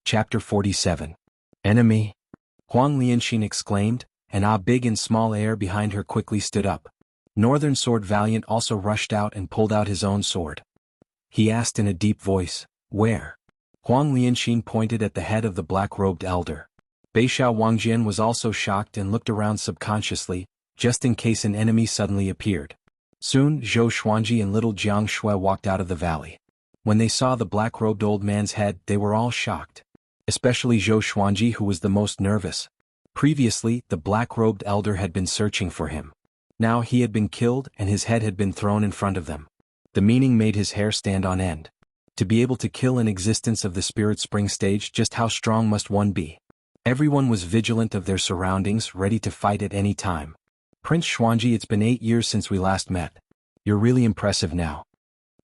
Chapter 47. Enemy? Huang Lianxin exclaimed, and big and small air behind her quickly stood up. Northern Sword Valiant also rushed out and pulled out his own sword. He asked in a deep voice, "Where?" Huang Lianxin pointed at the head of the black-robed elder. Beixiao Wangjian was also shocked and looked around subconsciously, just in case an enemy suddenly appeared. Soon Zhou Xuanji and little Jiang Shui walked out of the valley. When they saw the black-robed old man's head, they were all shocked. Especially Zhou Xuanji, who was the most nervous. Previously, the black-robed elder had been searching for him. Now he had been killed and his head had been thrown in front of them. The meaning made his hair stand on end. To be able to kill an existence of the Spirit Spring stage, just how strong must one be? Everyone was vigilant of their surroundings, ready to fight at any time. "Prince Xuanji, it's been 8 years since we last met. You're really impressive now."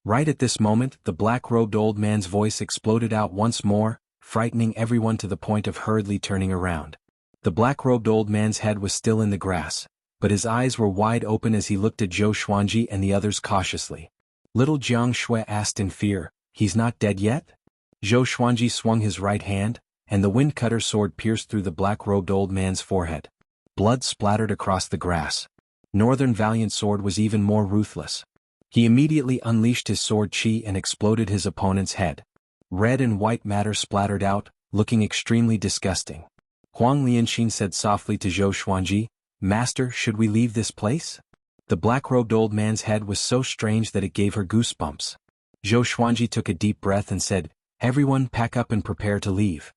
Right at this moment, the black-robed old man's voice exploded out once more, frightening everyone to the point of hurriedly turning around. The black-robed old man's head was still in the grass, but his eyes were wide open as he looked at Zhou Xuanji and the others cautiously. Little Jiang Shui asked in fear, "He's not dead yet?" Zhou Xuanji swung his right hand, and the wind-cutter sword pierced through the black-robed old man's forehead. Blood splattered across the grass. Northern Valiant Sword was even more ruthless. He immediately unleashed his sword chi and exploded his opponent's head. Red and white matter splattered out, looking extremely disgusting. Huang Lianxin said softly to Zhou Xuanji, "Master, should we leave this place?" The black-robed old man's head was so strange that it gave her goosebumps. Zhou Xuanji took a deep breath and said, "Everyone pack up and prepare to leave."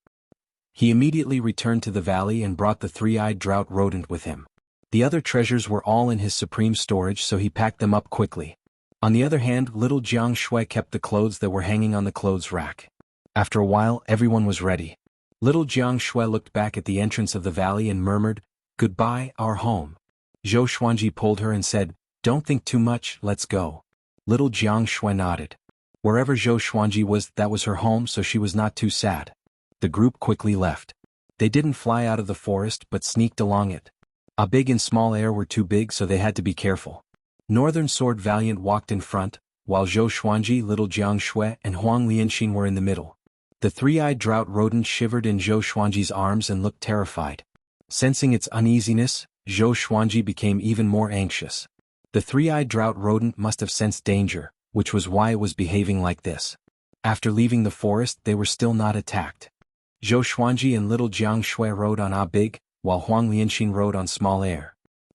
He immediately returned to the valley and brought the three-eyed drought rodent with him. The other treasures were all in his supreme storage, so he packed them up quickly. On the other hand, little Jiang Shui kept the clothes that were hanging on the clothes rack. After a while, everyone was ready. Little Jiang Shui looked back at the entrance of the valley and murmured, "Goodbye, our home." Zhou Xuanji pulled her and said, "Don't think too much, let's go." Little Jiang Shui nodded. Wherever Zhou Xuanji was, that was her home, so she was not too sad. The group quickly left. They didn't fly out of the forest but sneaked along it. Big and small air were too big, so they had to be careful. Northern Sword Valiant walked in front, while Zhou Xuanji, little Jiang Shui, and Huang Lianxin were in the middle. The three-eyed drought rodent shivered in Zhou Xuanji's arms and looked terrified. Sensing its uneasiness, Zhou Xuanji became even more anxious. The three-eyed drought rodent must have sensed danger, which was why it was behaving like this. After leaving the forest, they were still not attacked. Zhou Xuanji and little Jiang Shui rode on big, while Huang Lianxin rode on small air.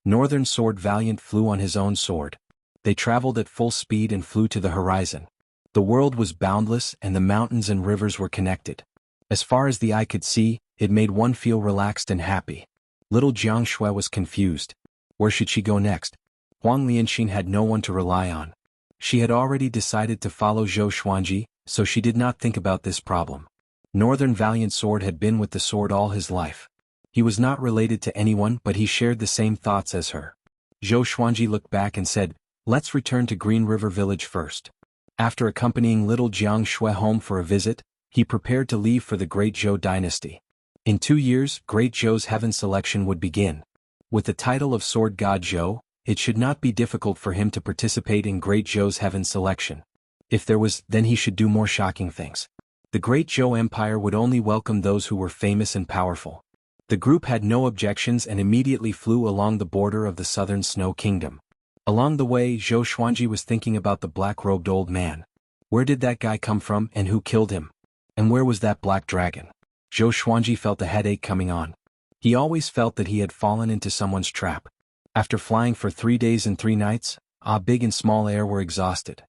Northern Sword Valiant flew on his own sword. They traveled at full speed and flew to the horizon. The world was boundless and the mountains and rivers were connected. As far as the eye could see, it made one feel relaxed and happy. Little Jiang Shui was confused. Where should she go next? Huang Lianxin had no one to rely on. She had already decided to follow Zhou Xuanji, so she did not think about this problem. Northern Valiant Sword had been with the sword all his life. He was not related to anyone, but he shared the same thoughts as her. Zhou Xuanji looked back and said, "Let's return to Green River Village first." After accompanying little Jiang Shui home for a visit, he prepared to leave for the Great Zhou dynasty. In 2 years, Great Zhou's heaven selection would begin. With the title of Sword God Zhou, it should not be difficult for him to participate in Great Zhou's heaven selection. If there was, then he should do more shocking things. The Great Zhou Empire would only welcome those who were famous and powerful. The group had no objections and immediately flew along the border of the southern Snow Kingdom. Along the way, Zhou Xuanji was thinking about the black-robed old man. Where did that guy come from and who killed him? And where was that black dragon? Zhou Xuanji felt a headache coming on. He always felt that he had fallen into someone's trap. After flying for 3 days and 3 nights, big and small air were exhausted.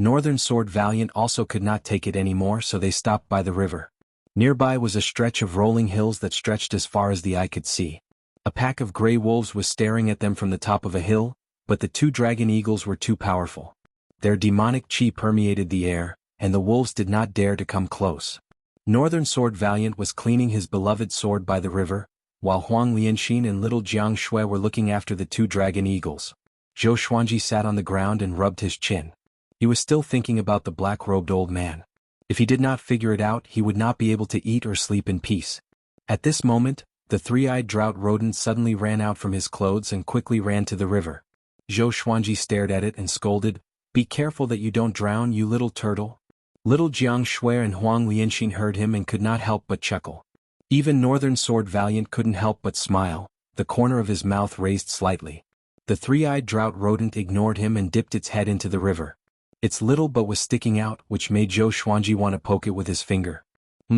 Northern Sword Valiant also could not take it anymore, so they stopped by the river. Nearby was a stretch of rolling hills that stretched as far as the eye could see. A pack of gray wolves was staring at them from the top of a hill, but the 2 dragon eagles were too powerful. Their demonic chi permeated the air, and the wolves did not dare to come close. Northern Sword Valiant was cleaning his beloved sword by the river, while Huang Lianxin and little Jiang Shui were looking after the 2 dragon eagles. Zhou Xuanji sat on the ground and rubbed his chin. He was still thinking about the black-robed old man. If he did not figure it out, he would not be able to eat or sleep in peace. At this moment, the three-eyed drought rodent suddenly ran out from his clothes and quickly ran to the river. Zhou Xuanji stared at it and scolded, "Be careful that you don't drown, you little turtle." Little Jiang Shui and Huang Lianxin heard him and could not help but chuckle. Even Northern Sword Valiant couldn't help but smile, the corner of his mouth raised slightly. The three-eyed drought rodent ignored him and dipped its head into the river. It's little but was sticking out, which made Zhou Xuanji want to poke it with his finger.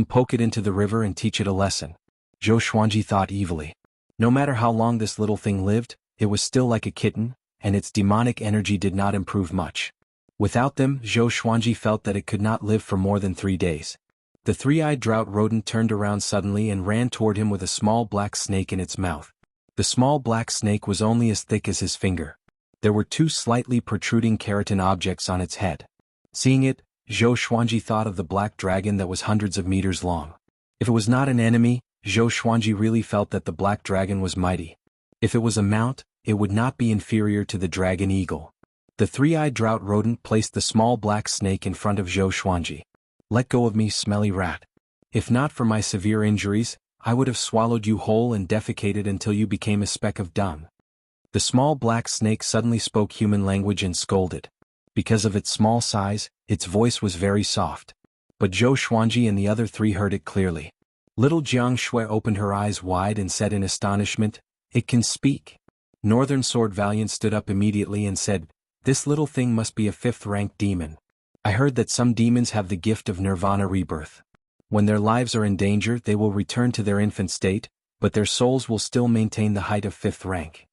Poke it into the river and teach it a lesson. Zhou Xuanji thought evilly. No matter how long this little thing lived, it was still like a kitten, and its demonic energy did not improve much. Without them, Zhou Xuanji felt that it could not live for more than 3 days. The three-eyed drought rodent turned around suddenly and ran toward him with a small black snake in its mouth. The small black snake was only as thick as his finger. There were 2 slightly protruding keratin objects on its head. Seeing it, Zhou Xuanji thought of the black dragon that was hundreds of meters long. If it was not an enemy, Zhou Xuanji really felt that the black dragon was mighty. If it was a mount, it would not be inferior to the dragon eagle. The three-eyed drought rodent placed the small black snake in front of Zhou Xuanji. Let go of me, smelly rat. If not for my severe injuries, I would have swallowed you whole and defecated until you became a speck of dung. The small black snake suddenly spoke human language and scolded. Because of its small size, its voice was very soft. But Zhou Xuanji and the other 3 heard it clearly. Little Jiang Shui opened her eyes wide and said in astonishment, "It can speak." Northern Sword Valiant stood up immediately and said, "This little thing must be a 5th-rank demon. I heard that some demons have the gift of nirvana rebirth. When their lives are in danger, they will return to their infant state, but their souls will still maintain the height of 5th rank."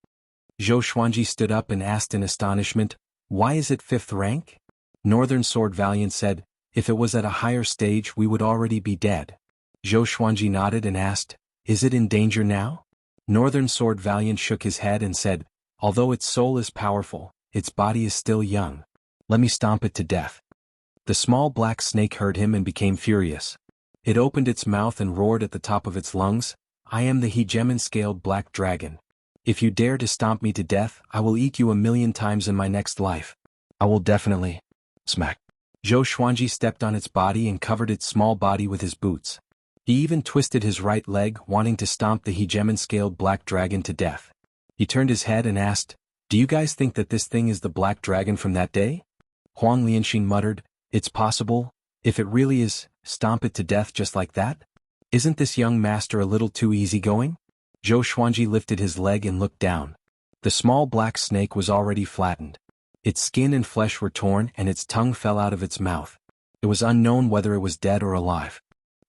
Zhou Xuanji stood up and asked in astonishment, "Why is it 5th rank?" Northern Sword Valiant said, "If it was at a higher stage, we would already be dead." Zhou Xuanji nodded and asked, "Is it in danger now?" Northern Sword Valiant shook his head and said, "Although its soul is powerful, its body is still young. Let me stomp it to death." The small black snake heard him and became furious. It opened its mouth and roared at the top of its lungs, "I am the hegemon-scaled black dragon. If you dare to stomp me to death, I will eat you 1,000,000 times in my next life. I will definitely." Smack. Zhou Xuanji stepped on its body and covered its small body with his boots. He even twisted his right leg, wanting to stomp the hegemon-scaled black dragon to death. He turned his head and asked, "Do you guys think that this thing is the black dragon from that day?" Huang Lianxin muttered, "It's possible. If it really is, stomp it to death just like that? Isn't this young master a little too easygoing?" Zhou Xuanji lifted his leg and looked down. The small black snake was already flattened. Its skin and flesh were torn and its tongue fell out of its mouth. It was unknown whether it was dead or alive.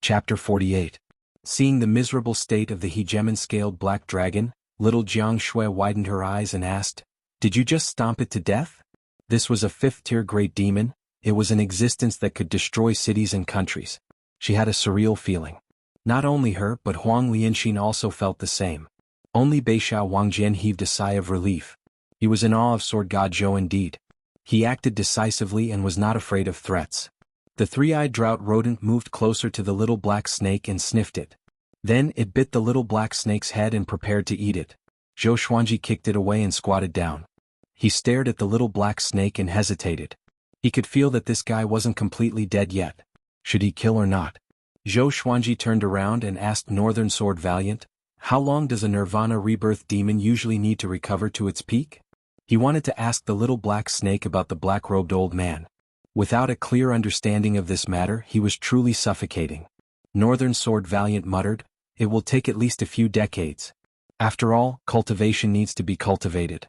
Chapter 48. Seeing the miserable state of the hegemon-scaled black dragon, little Jiang Shui widened her eyes and asked, "Did you just stomp it to death?" This was a 5th-tier great demon. It was an existence that could destroy cities and countries. She had a surreal feeling. Not only her but Huang Lianxin also felt the same. Only Beishao Wangjian heaved a sigh of relief. He was in awe of Sword God Zhou indeed. He acted decisively and was not afraid of threats. The three-eyed drought rodent moved closer to the little black snake and sniffed it. Then it bit the little black snake's head and prepared to eat it. Zhou Xuanji kicked it away and squatted down. He stared at the little black snake and hesitated. He could feel that this guy wasn't completely dead yet. Should he kill or not? Zhou Xuanji turned around and asked Northern Sword Valiant, "How long does a nirvana rebirth demon usually need to recover to its peak?" He wanted to ask the little black snake about the black-robed old man. Without a clear understanding of this matter, he was truly suffocating. Northern Sword Valiant muttered, "It will take at least a few decades. After all, cultivation needs to be cultivated."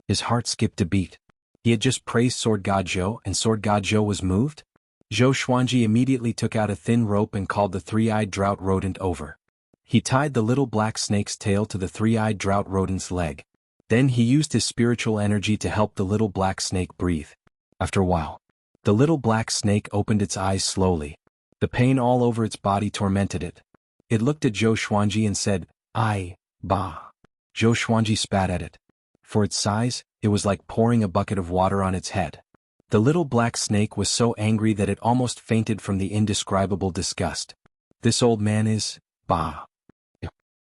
His heart skipped a beat. He had just praised Sword God Zhou and Sword God Zhou was moved? Zhou Xuanji immediately took out a thin rope and called the three-eyed drought rodent over. He tied the little black snake's tail to the three-eyed drought rodent's leg. Then he used his spiritual energy to help the little black snake breathe. After a while, the little black snake opened its eyes slowly. The pain all over its body tormented it. It looked at Zhou Xuanji and said, "Ai, bah." Zhou Xuanji spat at it. For its size, it was like pouring a bucket of water on its head. The little black snake was so angry that it almost fainted from the indescribable disgust. "This old man is, bah.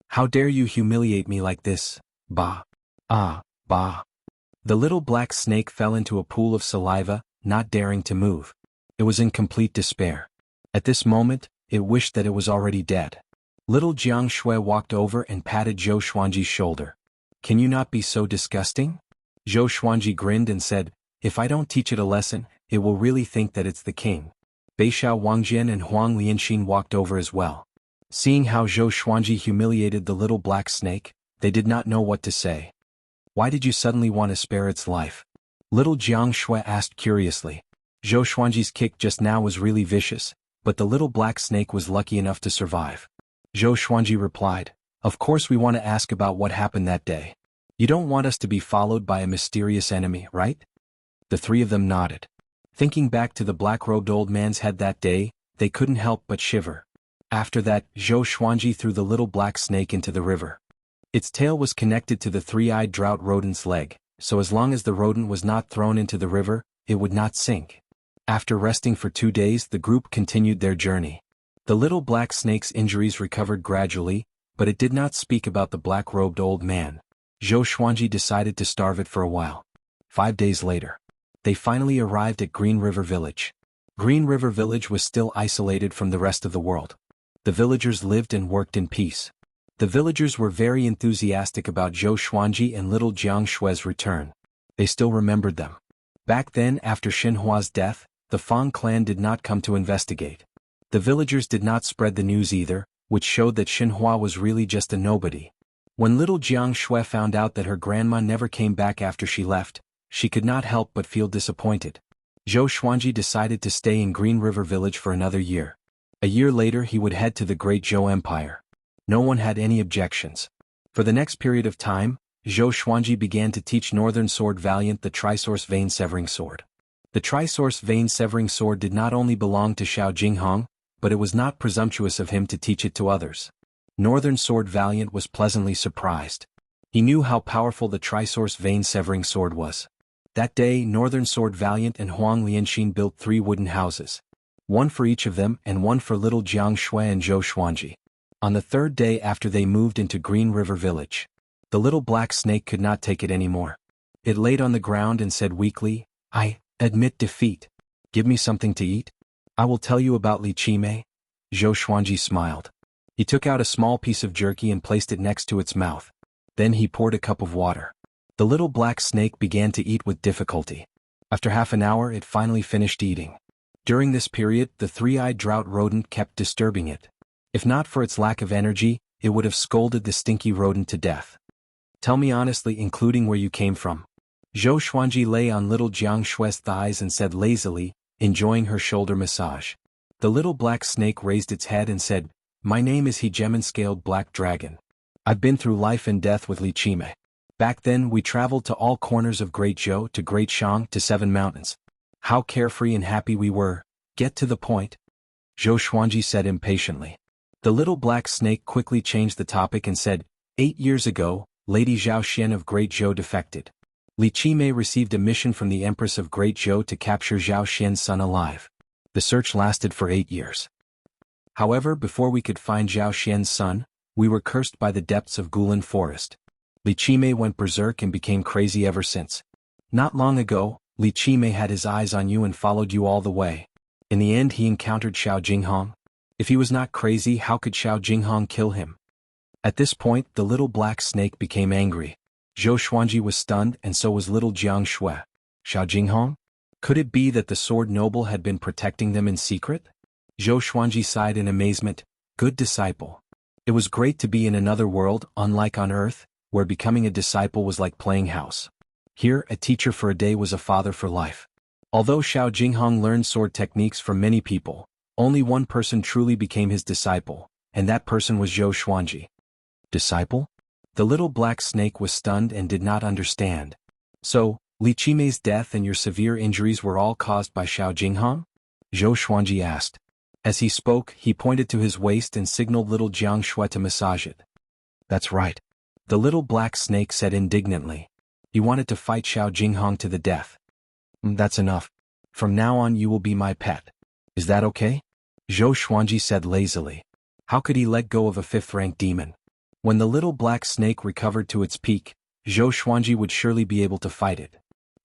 How dare you humiliate me like this, bah. Ah, bah." The little black snake fell into a pool of saliva, not daring to move. It was in complete despair. At this moment, it wished that it was already dead. Little Jiang Shui walked over and patted Zhou Xuanji's shoulder. "Can you not be so disgusting?" Zhou Xuanji grinned and said, "If I don't teach it a lesson, it will really think that it's the king." Beishao Wangjian and Huang Lianxin walked over as well. Seeing how Zhou Xuanji humiliated the little black snake, they did not know what to say. Why did you suddenly want to spare its life? Little Jiang Shui asked curiously. Zhou Xuanji's kick just now was really vicious, but the little black snake was lucky enough to survive. Zhou Xuanji replied, "Of course we want to ask about what happened that day. You don't want us to be followed by a mysterious enemy, right?" The three of them nodded. Thinking back to the black-robed old man's head that day, they couldn't help but shiver. After that, Zhou Xuanji threw the little black snake into the river. Its tail was connected to the three-eyed drought rodent's leg, so as long as the rodent was not thrown into the river, it would not sink. After resting for 2 days, the group continued their journey. The little black snake's injuries recovered gradually, but it did not speak about the black-robed old man. Zhou Xuanji decided to starve it for a while. 5 days later, they finally arrived at Green River Village. Green River Village was still isolated from the rest of the world. The villagers lived and worked in peace. The villagers were very enthusiastic about Zhou Xuanji and little Jiang Shui's return. They still remembered them. Back then, after Xinhua's death, the Fang clan did not come to investigate. The villagers did not spread the news either, which showed that Xinhua was really just a nobody. When little Jiang Shui found out that her grandma never came back after she left, she could not help but feel disappointed. Zhou Xuanji decided to stay in Green River Village for another year. A year later he would head to the Great Zhou Empire. No one had any objections. For the next period of time, Zhou Xuanji began to teach Northern Sword Valiant the Trisource Vein-Severing Sword. The Trisource Vein-Severing Sword did not only belong to Xiao Jinghong, but it was not presumptuous of him to teach it to others. Northern Sword Valiant was pleasantly surprised. He knew how powerful the Trisource Vein-Severing Sword was. That day, Northern Sword Valiant and Huang Lianxin built 3 wooden houses. One for each of them and one for little Jiang Shui and Zhou Xuanji. On the 3rd day after they moved into Green River Village, the little black snake could not take it anymore. It laid on the ground and said weakly, "I admit defeat. Give me something to eat. I will tell you about Li Qimei." Zhou Xuanji smiled. He took out a small piece of jerky and placed it next to its mouth. Then he poured a cup of water. The little black snake began to eat with difficulty. After half an hour it finally finished eating. During this period, the three-eyed drought rodent kept disturbing it. If not for its lack of energy, it would have scolded the stinky rodent to death. "Tell me honestly, including where you came from." Zhou Xuanji lay on little Jiang Shui's thighs and said lazily, enjoying her shoulder massage. The little black snake raised its head and said, "My name is Hegemon-Scaled Black Dragon. I've been through life and death with Li Qimei. Back then we traveled to all corners of Great Zhou to Great Shang to 7 mountains. How carefree and happy we were. Get to the point." Zhou Xuanji said impatiently. The little black snake quickly changed the topic and said, 8 years ago, Lady Zhao Xian of Great Zhou defected. Li Qimei received a mission from the Empress of Great Zhou to capture Zhao Xian's son alive. The search lasted for 8 years. However, before we could find Zhao Xian's son, we were cursed by the depths of Gulan Forest. Li Qimei went berserk and became crazy ever since. Not long ago, Li Qimei had his eyes on you and followed you all the way. In the end he encountered Xiao Jinghong. If he was not crazy, how could Xiao Jinghong kill him? At this point, the little black snake became angry. Zhou Xuanji was stunned and so was little Jiang Shui. Xiao Jinghong? Could it be that the sword noble had been protecting them in secret? Zhou Xuanji sighed in amazement. Good disciple. It was great to be in another world, unlike on Earth, where becoming a disciple was like playing house. Here, a teacher for a day was a father for life. Although Xiao Jinghong learned sword techniques from many people, only one person truly became his disciple, and that person was Zhou Xuanji. Disciple? The little black snake was stunned and did not understand. So, Li Qimei's death and your severe injuries were all caused by Xiao Jinghong? Zhou Xuanji asked. As he spoke, he pointed to his waist and signaled little Jiang Shui to massage it. That's right. The little black snake said indignantly. He wanted to fight Xiao Jinghong to the death. That's enough. From now on you will be my pet. Is that okay? Zhou Xuanji said lazily. How could he let go of a 5th-rank demon? When the little black snake recovered to its peak, Zhou Xuanji would surely be able to fight it.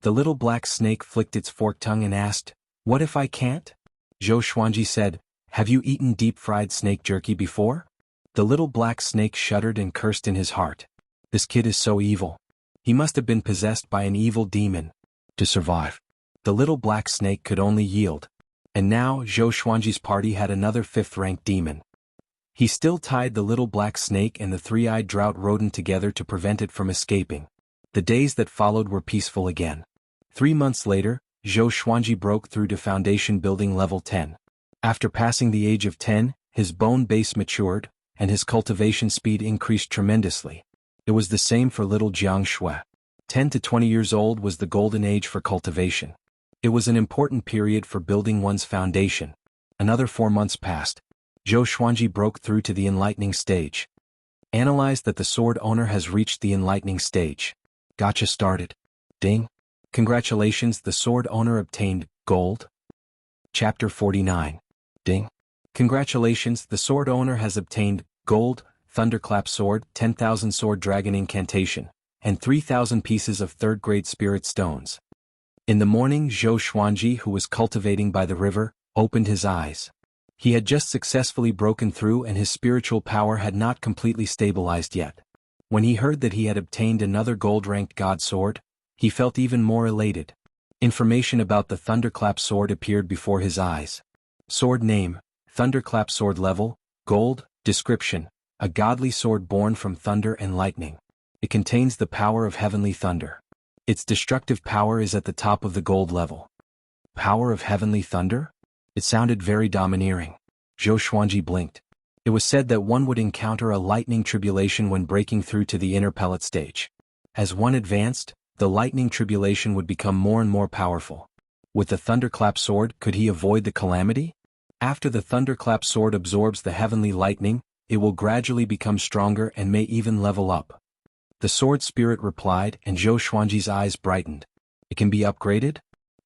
The little black snake flicked its forked tongue and asked, "What if I can't?" Zhou Xuanji said, "Have you eaten deep-fried snake jerky before?" The little black snake shuddered and cursed in his heart. This kid is so evil. He must have been possessed by an evil demon. To survive, the little black snake could only yield. And now Zhou Xuanji's party had another 5th-ranked demon. He still tied the little black snake and the 3-eyed drought rodent together to prevent it from escaping. The days that followed were peaceful again. 3 months later, Zhou Xuanji broke through to foundation building level 10. After passing the age of 10, his bone base matured, and his cultivation speed increased tremendously. It was the same for little Jiang Shui. 10 to 20 years old was the golden age for cultivation. It was an important period for building one's foundation. Another 4 months passed. Zhou Xuanji broke through to the enlightening stage. Analyze that the sword owner has reached the enlightening stage. Gotcha started. Ding. Congratulations, the sword owner obtained gold. Chapter 49. Ding. Congratulations, the sword owner has obtained gold, thunderclap sword, 10,000 sword dragon incantation, and 3,000 pieces of 3rd-grade spirit stones. In the morning, Zhou Xuanji, who was cultivating by the river, opened his eyes. He had just successfully broken through and his spiritual power had not completely stabilized yet. When he heard that he had obtained another gold-ranked god sword, he felt even more elated. Information about the thunderclap sword appeared before his eyes. Sword name, thunderclap sword level, gold, description, a godly sword born from thunder and lightning. It contains the power of heavenly thunder. Its destructive power is at the top of the gold level. Power of heavenly thunder? It sounded very domineering. Zhou Xuanji blinked. It was said that one would encounter a lightning tribulation when breaking through to the inner pellet stage. As one advanced, the lightning tribulation would become more and more powerful. With the thunderclap sword, could he avoid the calamity? After the thunderclap sword absorbs the heavenly lightning, it will gradually become stronger and may even level up. The sword spirit replied, and Zhou Xuanji's eyes brightened. It can be upgraded?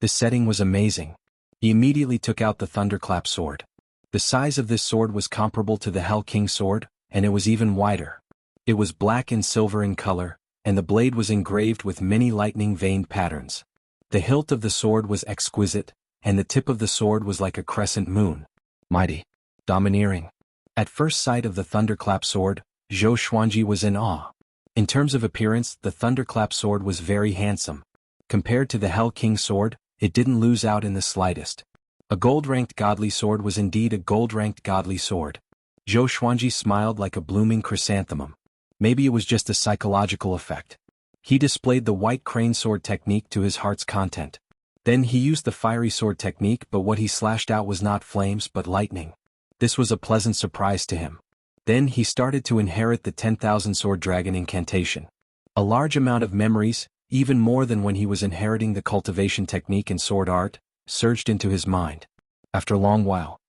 This setting was amazing. He immediately took out the thunderclap sword. The size of this sword was comparable to the Hell King sword, and it was even wider. It was black and silver in color, and the blade was engraved with many lightning-veined patterns. The hilt of the sword was exquisite, and the tip of the sword was like a crescent moon. Mighty. Domineering. At first sight of the thunderclap sword, Zhou Xuanji was in awe. In terms of appearance, the thunderclap sword was very handsome. Compared to the Hell King sword, it didn't lose out in the slightest. A gold-ranked godly sword was indeed a gold-ranked godly sword. Zhou Xuanji smiled like a blooming chrysanthemum. Maybe it was just a psychological effect. He displayed the white crane sword technique to his heart's content. Then he used the fiery sword technique, but what he slashed out was not flames but lightning. This was a pleasant surprise to him. Then he started to inherit the 10,000 sword dragon incantation. A large amount of memories, even more than when he was inheriting the cultivation technique and sword art, surged into his mind. After a long while,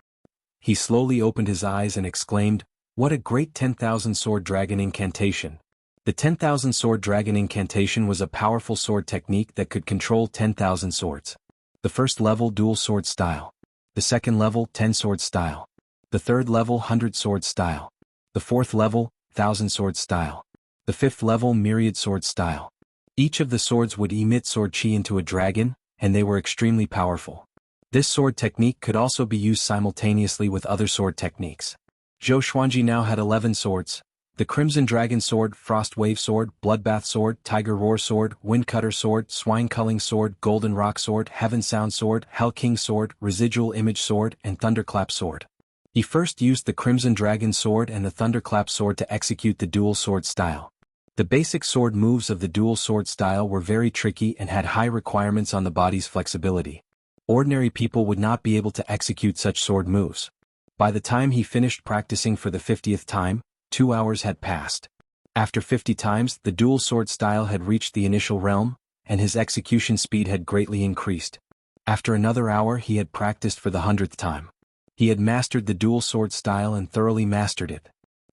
he slowly opened his eyes and exclaimed, "What a great 10,000 sword dragon incantation!" The 10,000 sword dragon incantation was a powerful sword technique that could control 10,000 swords. The first level, dual sword style. The second level, 10 sword style. The third level, 100 sword style. The fourth level, 1,000 sword style. The fifth level, myriad sword style. Each of the swords would emit sword chi into a dragon, and they were extremely powerful. This sword technique could also be used simultaneously with other sword techniques. Zhou Xuanji now had 11 swords: the Crimson Dragon Sword, Frost Wave Sword, Bloodbath Sword, Tiger Roar Sword, Windcutter Sword, Swine Culling Sword, Golden Rock Sword, Heaven Sound Sword, Hell King Sword, Residual Image Sword, and Thunderclap Sword. He first used the Crimson Dragon Sword and the Thunderclap Sword to execute the dual sword style. The basic sword moves of the dual sword style were very tricky and had high requirements on the body's flexibility. Ordinary people would not be able to execute such sword moves. By the time he finished practicing for the 50th time, 2 hours had passed. After 50 times, the dual sword style had reached the initial realm, and his execution speed had greatly increased. After another hour, he had practiced for the 100th time. He had mastered the dual sword style and thoroughly mastered it.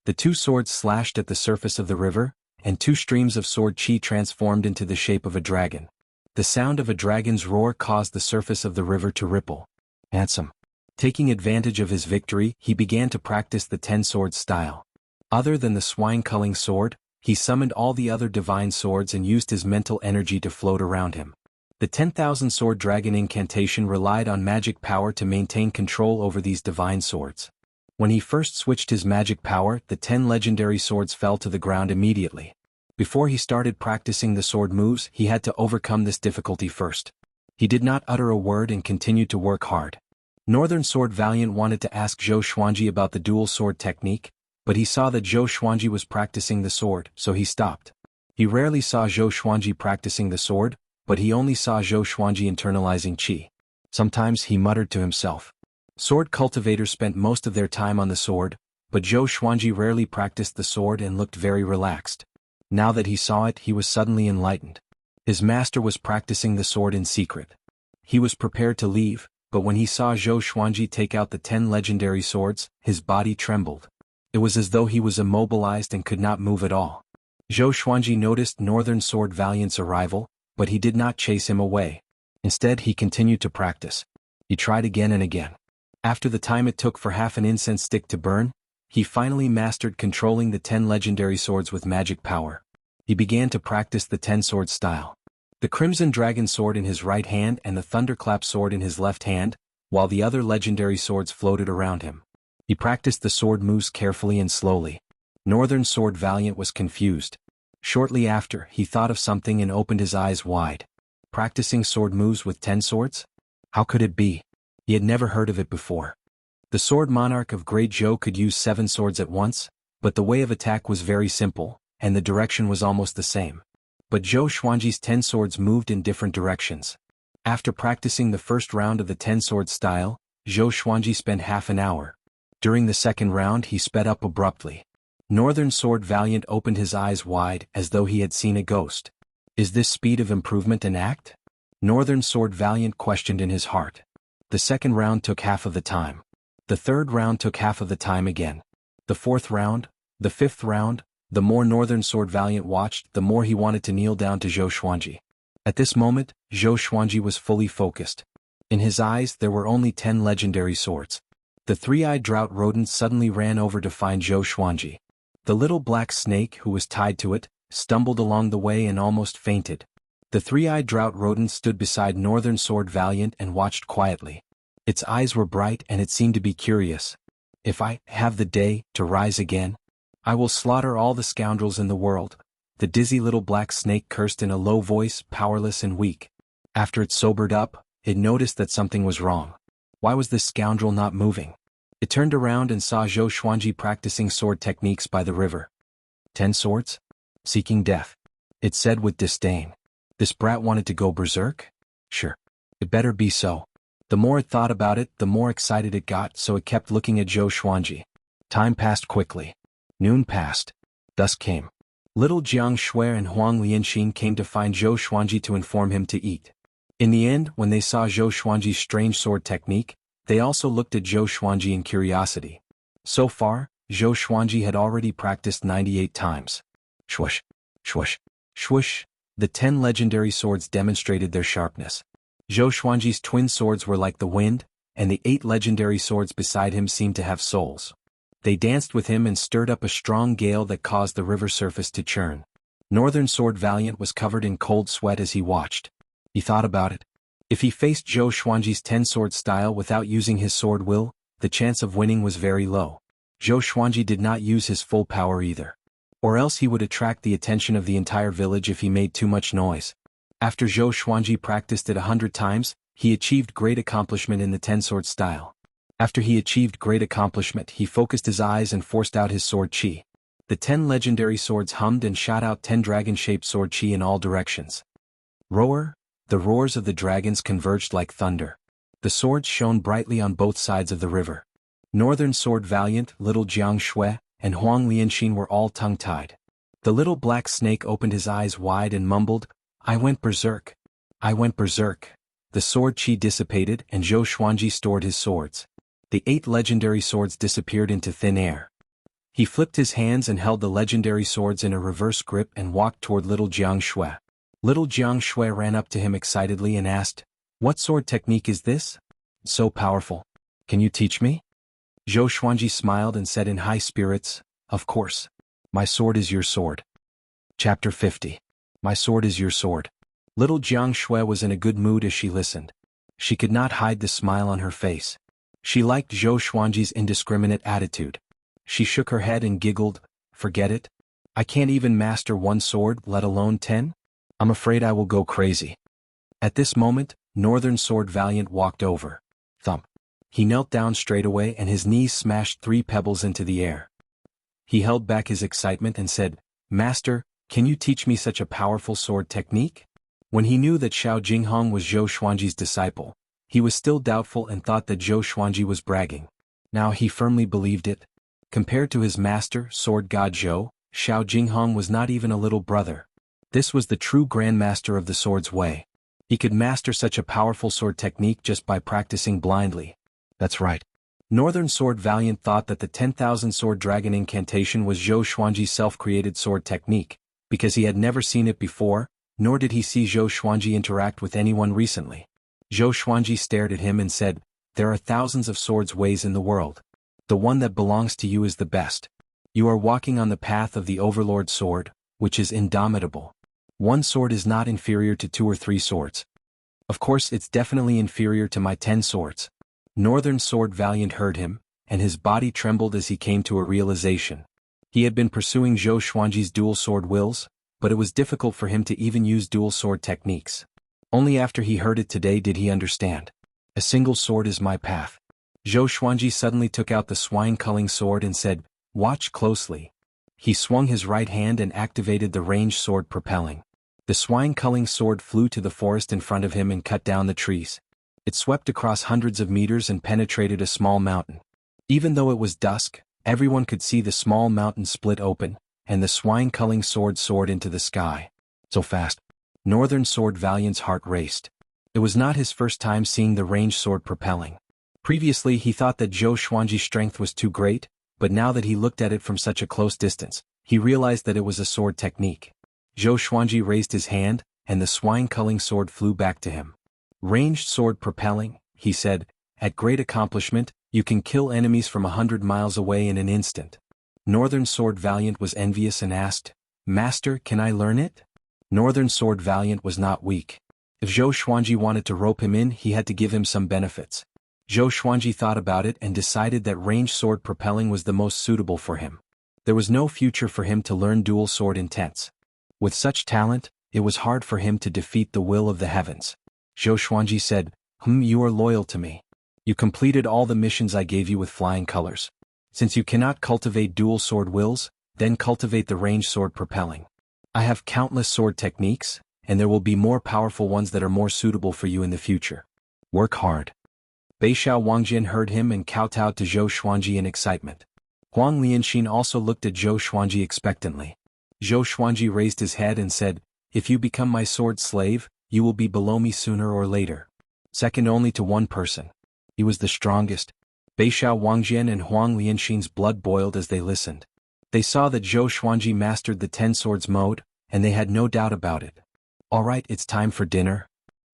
The two swords slashed at the surface of the river, and 2 streams of sword chi transformed into the shape of a dragon. The sound of a dragon's roar caused the surface of the river to ripple. Handsome. Taking advantage of his victory, he began to practice the 10 sword style. Other than the Swine Culling Sword, he summoned all the other divine swords and used his mental energy to float around him. The 10,000 sword dragon incantation relied on magic power to maintain control over these divine swords. When he first switched his magic power, the 10 legendary swords fell to the ground immediately. Before he started practicing the sword moves, he had to overcome this difficulty first. He did not utter a word and continued to work hard. Northern Sword Valiant wanted to ask Zhou Xuanji about the dual sword technique, but he saw that Zhou Xuanji was practicing the sword, so he stopped. He rarely saw Zhou Xuanji practicing the sword, but he only saw Zhou Xuanji internalizing qi. Sometimes he muttered to himself. Sword cultivators spent most of their time on the sword, but Zhou Xuanji rarely practiced the sword and looked very relaxed. Now that he saw it, he was suddenly enlightened. His master was practicing the sword in secret. He was prepared to leave, but when he saw Zhou Xuanji take out the 10 legendary swords, his body trembled. It was as though he was immobilized and could not move at all. Zhou Xuanji noticed Northern Sword Valiant's arrival, but he did not chase him away. Instead, he continued to practice. He tried again and again. After the time it took for half an incense stick to burn, he finally mastered controlling the 10 legendary swords with magic power. He began to practice the 10-sword style. The Crimson Dragon sword in his right hand and the Thunderclap sword in his left hand, while the other legendary swords floated around him. He practiced the sword moves carefully and slowly. Northern Sword Valiant was confused. Shortly after, he thought of something and opened his eyes wide. Practicing sword moves with 10 swords? How could it be? He had never heard of it before. The Sword Monarch of Great Zhou could use 7 swords at once, but the way of attack was very simple, and the direction was almost the same. But Zhou Xuanji's 10 swords moved in different directions. After practicing the first round of the 10-sword style, Zhou Xuanji spent half an hour. During the second round he sped up abruptly. Northern Sword Valiant opened his eyes wide as though he had seen a ghost. Is this speed of improvement an act? Northern Sword Valiant questioned in his heart. The second round took half of the time. The third round took half of the time again. The fourth round, the fifth round, the more Northern Sword Valiant watched, the more he wanted to kneel down to Zhou Xuanji. At this moment, Zhou Xuanji was fully focused. In his eyes there were only 10 legendary swords. The three-eyed drought rodent suddenly ran over to find Zhou Xuanji. The little black snake who was tied to it stumbled along the way and almost fainted. The three-eyed drought rodent stood beside Northern Sword Valiant and watched quietly. Its eyes were bright and it seemed to be curious. If I have the day to rise again, I will slaughter all the scoundrels in the world. The dizzy little black snake cursed in a low voice, powerless and weak. After it sobered up, it noticed that something was wrong. Why was this scoundrel not moving? It turned around and saw Zhou Xuanji practicing sword techniques by the river. 10 swords? Seeking death. It said with disdain. This brat wanted to go berserk? Sure. It better be so. The more it thought about it, the more excited it got, so it kept looking at Zhou Xuanji. Time passed quickly. Noon passed. Dusk came. Little Jiang Shui and Huang Lianxin came to find Zhou Xuanji to inform him to eat. In the end, when they saw Zhou Xuanji's strange sword technique, they also looked at Zhou Xuanji in curiosity. So far, Zhou Xuanji had already practiced 98 times. Swoosh, swoosh, swoosh. The 10 legendary swords demonstrated their sharpness. Zhou Xuanji's twin swords were like the wind, and the 8 legendary swords beside him seemed to have souls. They danced with him and stirred up a strong gale that caused the river surface to churn. Northern Sword Valiant was covered in cold sweat as he watched. He thought about it. If he faced Zhou Xuanji's 10-sword style without using his sword will, the chance of winning was very low. Zhou Xuanji did not use his full power either. Or else he would attract the attention of the entire village if he made too much noise. After Zhou Xuanji practiced it 100 times, he achieved great accomplishment in the 10-sword style. After he achieved great accomplishment, he focused his eyes and forced out his sword qi. The 10 legendary swords hummed and shot out 10 dragon-shaped sword qi in all directions. Roar! The roars of the dragons converged like thunder. The swords shone brightly on both sides of the river. Northern Sword Valiant, little Jiang Shui, and Huang Lianxin were all tongue-tied. The little black snake opened his eyes wide and mumbled, "I went berserk. I went berserk." The sword qi dissipated and Zhou Xuanji stored his swords. The 8 legendary swords disappeared into thin air. He flipped his hands and held the legendary swords in a reverse grip and walked toward little Jiang Shui. Little Jiang Shui ran up to him excitedly and asked, "What sword technique is this? So powerful. Can you teach me?" Zhou Xuanji smiled and said in high spirits, "Of course. My sword is your sword." Chapter 50. My sword is your sword. Little Jiang Shui was in a good mood as she listened. She could not hide the smile on her face. She liked Zhou Xuanji's indiscriminate attitude. She shook her head and giggled, "Forget it. I can't even master 1 sword, let alone 10? I'm afraid I will go crazy." At this moment, Northern Sword Valiant walked over. Thump, He knelt down straight away and his knees smashed 3 pebbles into the air. He held back his excitement and said, "Master, can you teach me such a powerful sword technique?" When he knew that Xiao Jinghong was Zhou Xuanji's disciple, he was still doubtful and thought that Zhou Xuanji was bragging. Now he firmly believed it. Compared to his master, sword god Zhou, Xiao Jinghong was not even a little brother. This was the true grandmaster of the sword's way. He could master such a powerful sword technique just by practicing blindly. That's right. Northern Sword Valiant thought that the 10,000 Sword Dragon incantation was Zhou Xuanji's self-created sword technique, because he had never seen it before, nor did he see Zhou Xuanji interact with anyone recently. Zhou Xuanji stared at him and said, "There are thousands of swords ways in the world. The one that belongs to you is the best. You are walking on the path of the Overlord sword, which is indomitable. One sword is not inferior to 2 or 3 swords. Of course it's definitely inferior to my 10 swords. Northern Sword Valiant heard him, and his body trembled as he came to a realization. He had been pursuing Zhou Xuanji's dual sword wills, but it was difficult for him to even use dual sword techniques. Only after he heard it today did he understand. A single sword is my path. Zhou Xuanji suddenly took out the swine-culling sword and said, "Watch closely." He swung his right hand and activated the ranged sword propelling. The swine-culling sword flew to the forest in front of him and cut down the trees. It swept across hundreds of meters and penetrated a small mountain. Even though it was dusk, everyone could see the small mountain split open, and the swine-culling sword soared into the sky. So fast. Northern Sword Valiant's heart raced. It was not his first time seeing the ranged sword propelling. Previously he thought that Zhou Xuanji's strength was too great, but now that he looked at it from such a close distance, he realized that it was a sword technique. Zhou Xuanji raised his hand, and the swine-culling sword flew back to him. "Ranged sword propelling," he said, "at great accomplishment, you can kill enemies from 100 miles away in an instant." Northern Sword Valiant was envious and asked, "Master, can I learn it?" Northern Sword Valiant was not weak. If Zhou Xuanji wanted to rope him in, he had to give him some benefits. Zhou Xuanji thought about it and decided that ranged sword propelling was the most suitable for him. There was no future for him to learn dual sword intents. With such talent, it was hard for him to defeat the will of the heavens. Zhou Xuanji said, You are loyal to me. You completed all the missions I gave you with flying colors. Since you cannot cultivate dual sword wills, then cultivate the ranged sword propelling. I have countless sword techniques, and there will be more powerful ones that are more suitable for you in the future. Work hard." Beixiao Wangjian heard him and kowtowed to Zhou Xuanji in excitement. Huang Lianxin also looked at Zhou Xuanji expectantly. Zhou Xuanji raised his head and said, "If you become my sword slave, you will be below me sooner or later." Second only to one person. He was the strongest. Beixiao Wangjian and Huang Lianxin's blood boiled as they listened. They saw that Zhou Xuanji mastered the 10 swords mode, and they had no doubt about it. "All right, it's time for dinner."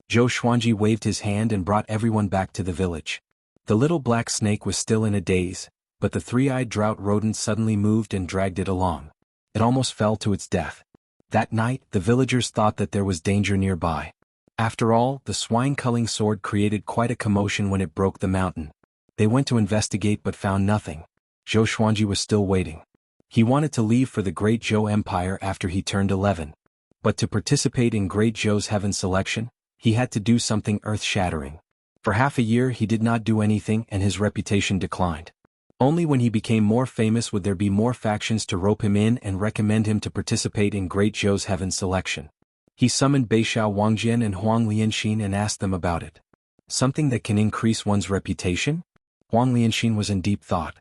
Zhou Xuanji waved his hand and brought everyone back to the village. The little black snake was still in a daze, but the 3-eyed drought rodent suddenly moved and dragged it along. It almost fell to its death. That night, the villagers thought that there was danger nearby. After all, the swine-culling sword created quite a commotion when it broke the mountain. They went to investigate but found nothing. Zhou Xuanji was still waiting. He wanted to leave for the Great Zhou Empire after he turned 11. But to participate in Great Zhou's heaven selection, he had to do something earth-shattering. For half a year he did not do anything and his reputation declined. Only when he became more famous would there be more factions to rope him in and recommend him to participate in Great Zhou's heaven selection. He summoned Beixiao Wangjian and Huang Lianxin and asked them about it. Something that can increase one's reputation? Huang Lianxin was in deep thought.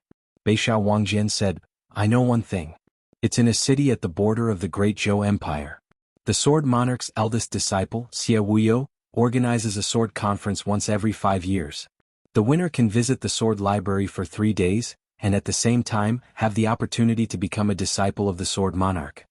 Beixiao Wangjian said, "I know one thing. It's in a city at the border of the Great Zhou Empire. The Sword Monarch's eldest disciple, Xie Wuyo, organizes a sword conference once every 5 years. The winner can visit the sword library for 3 days, and at the same time have the opportunity to become a disciple of the Sword Monarch."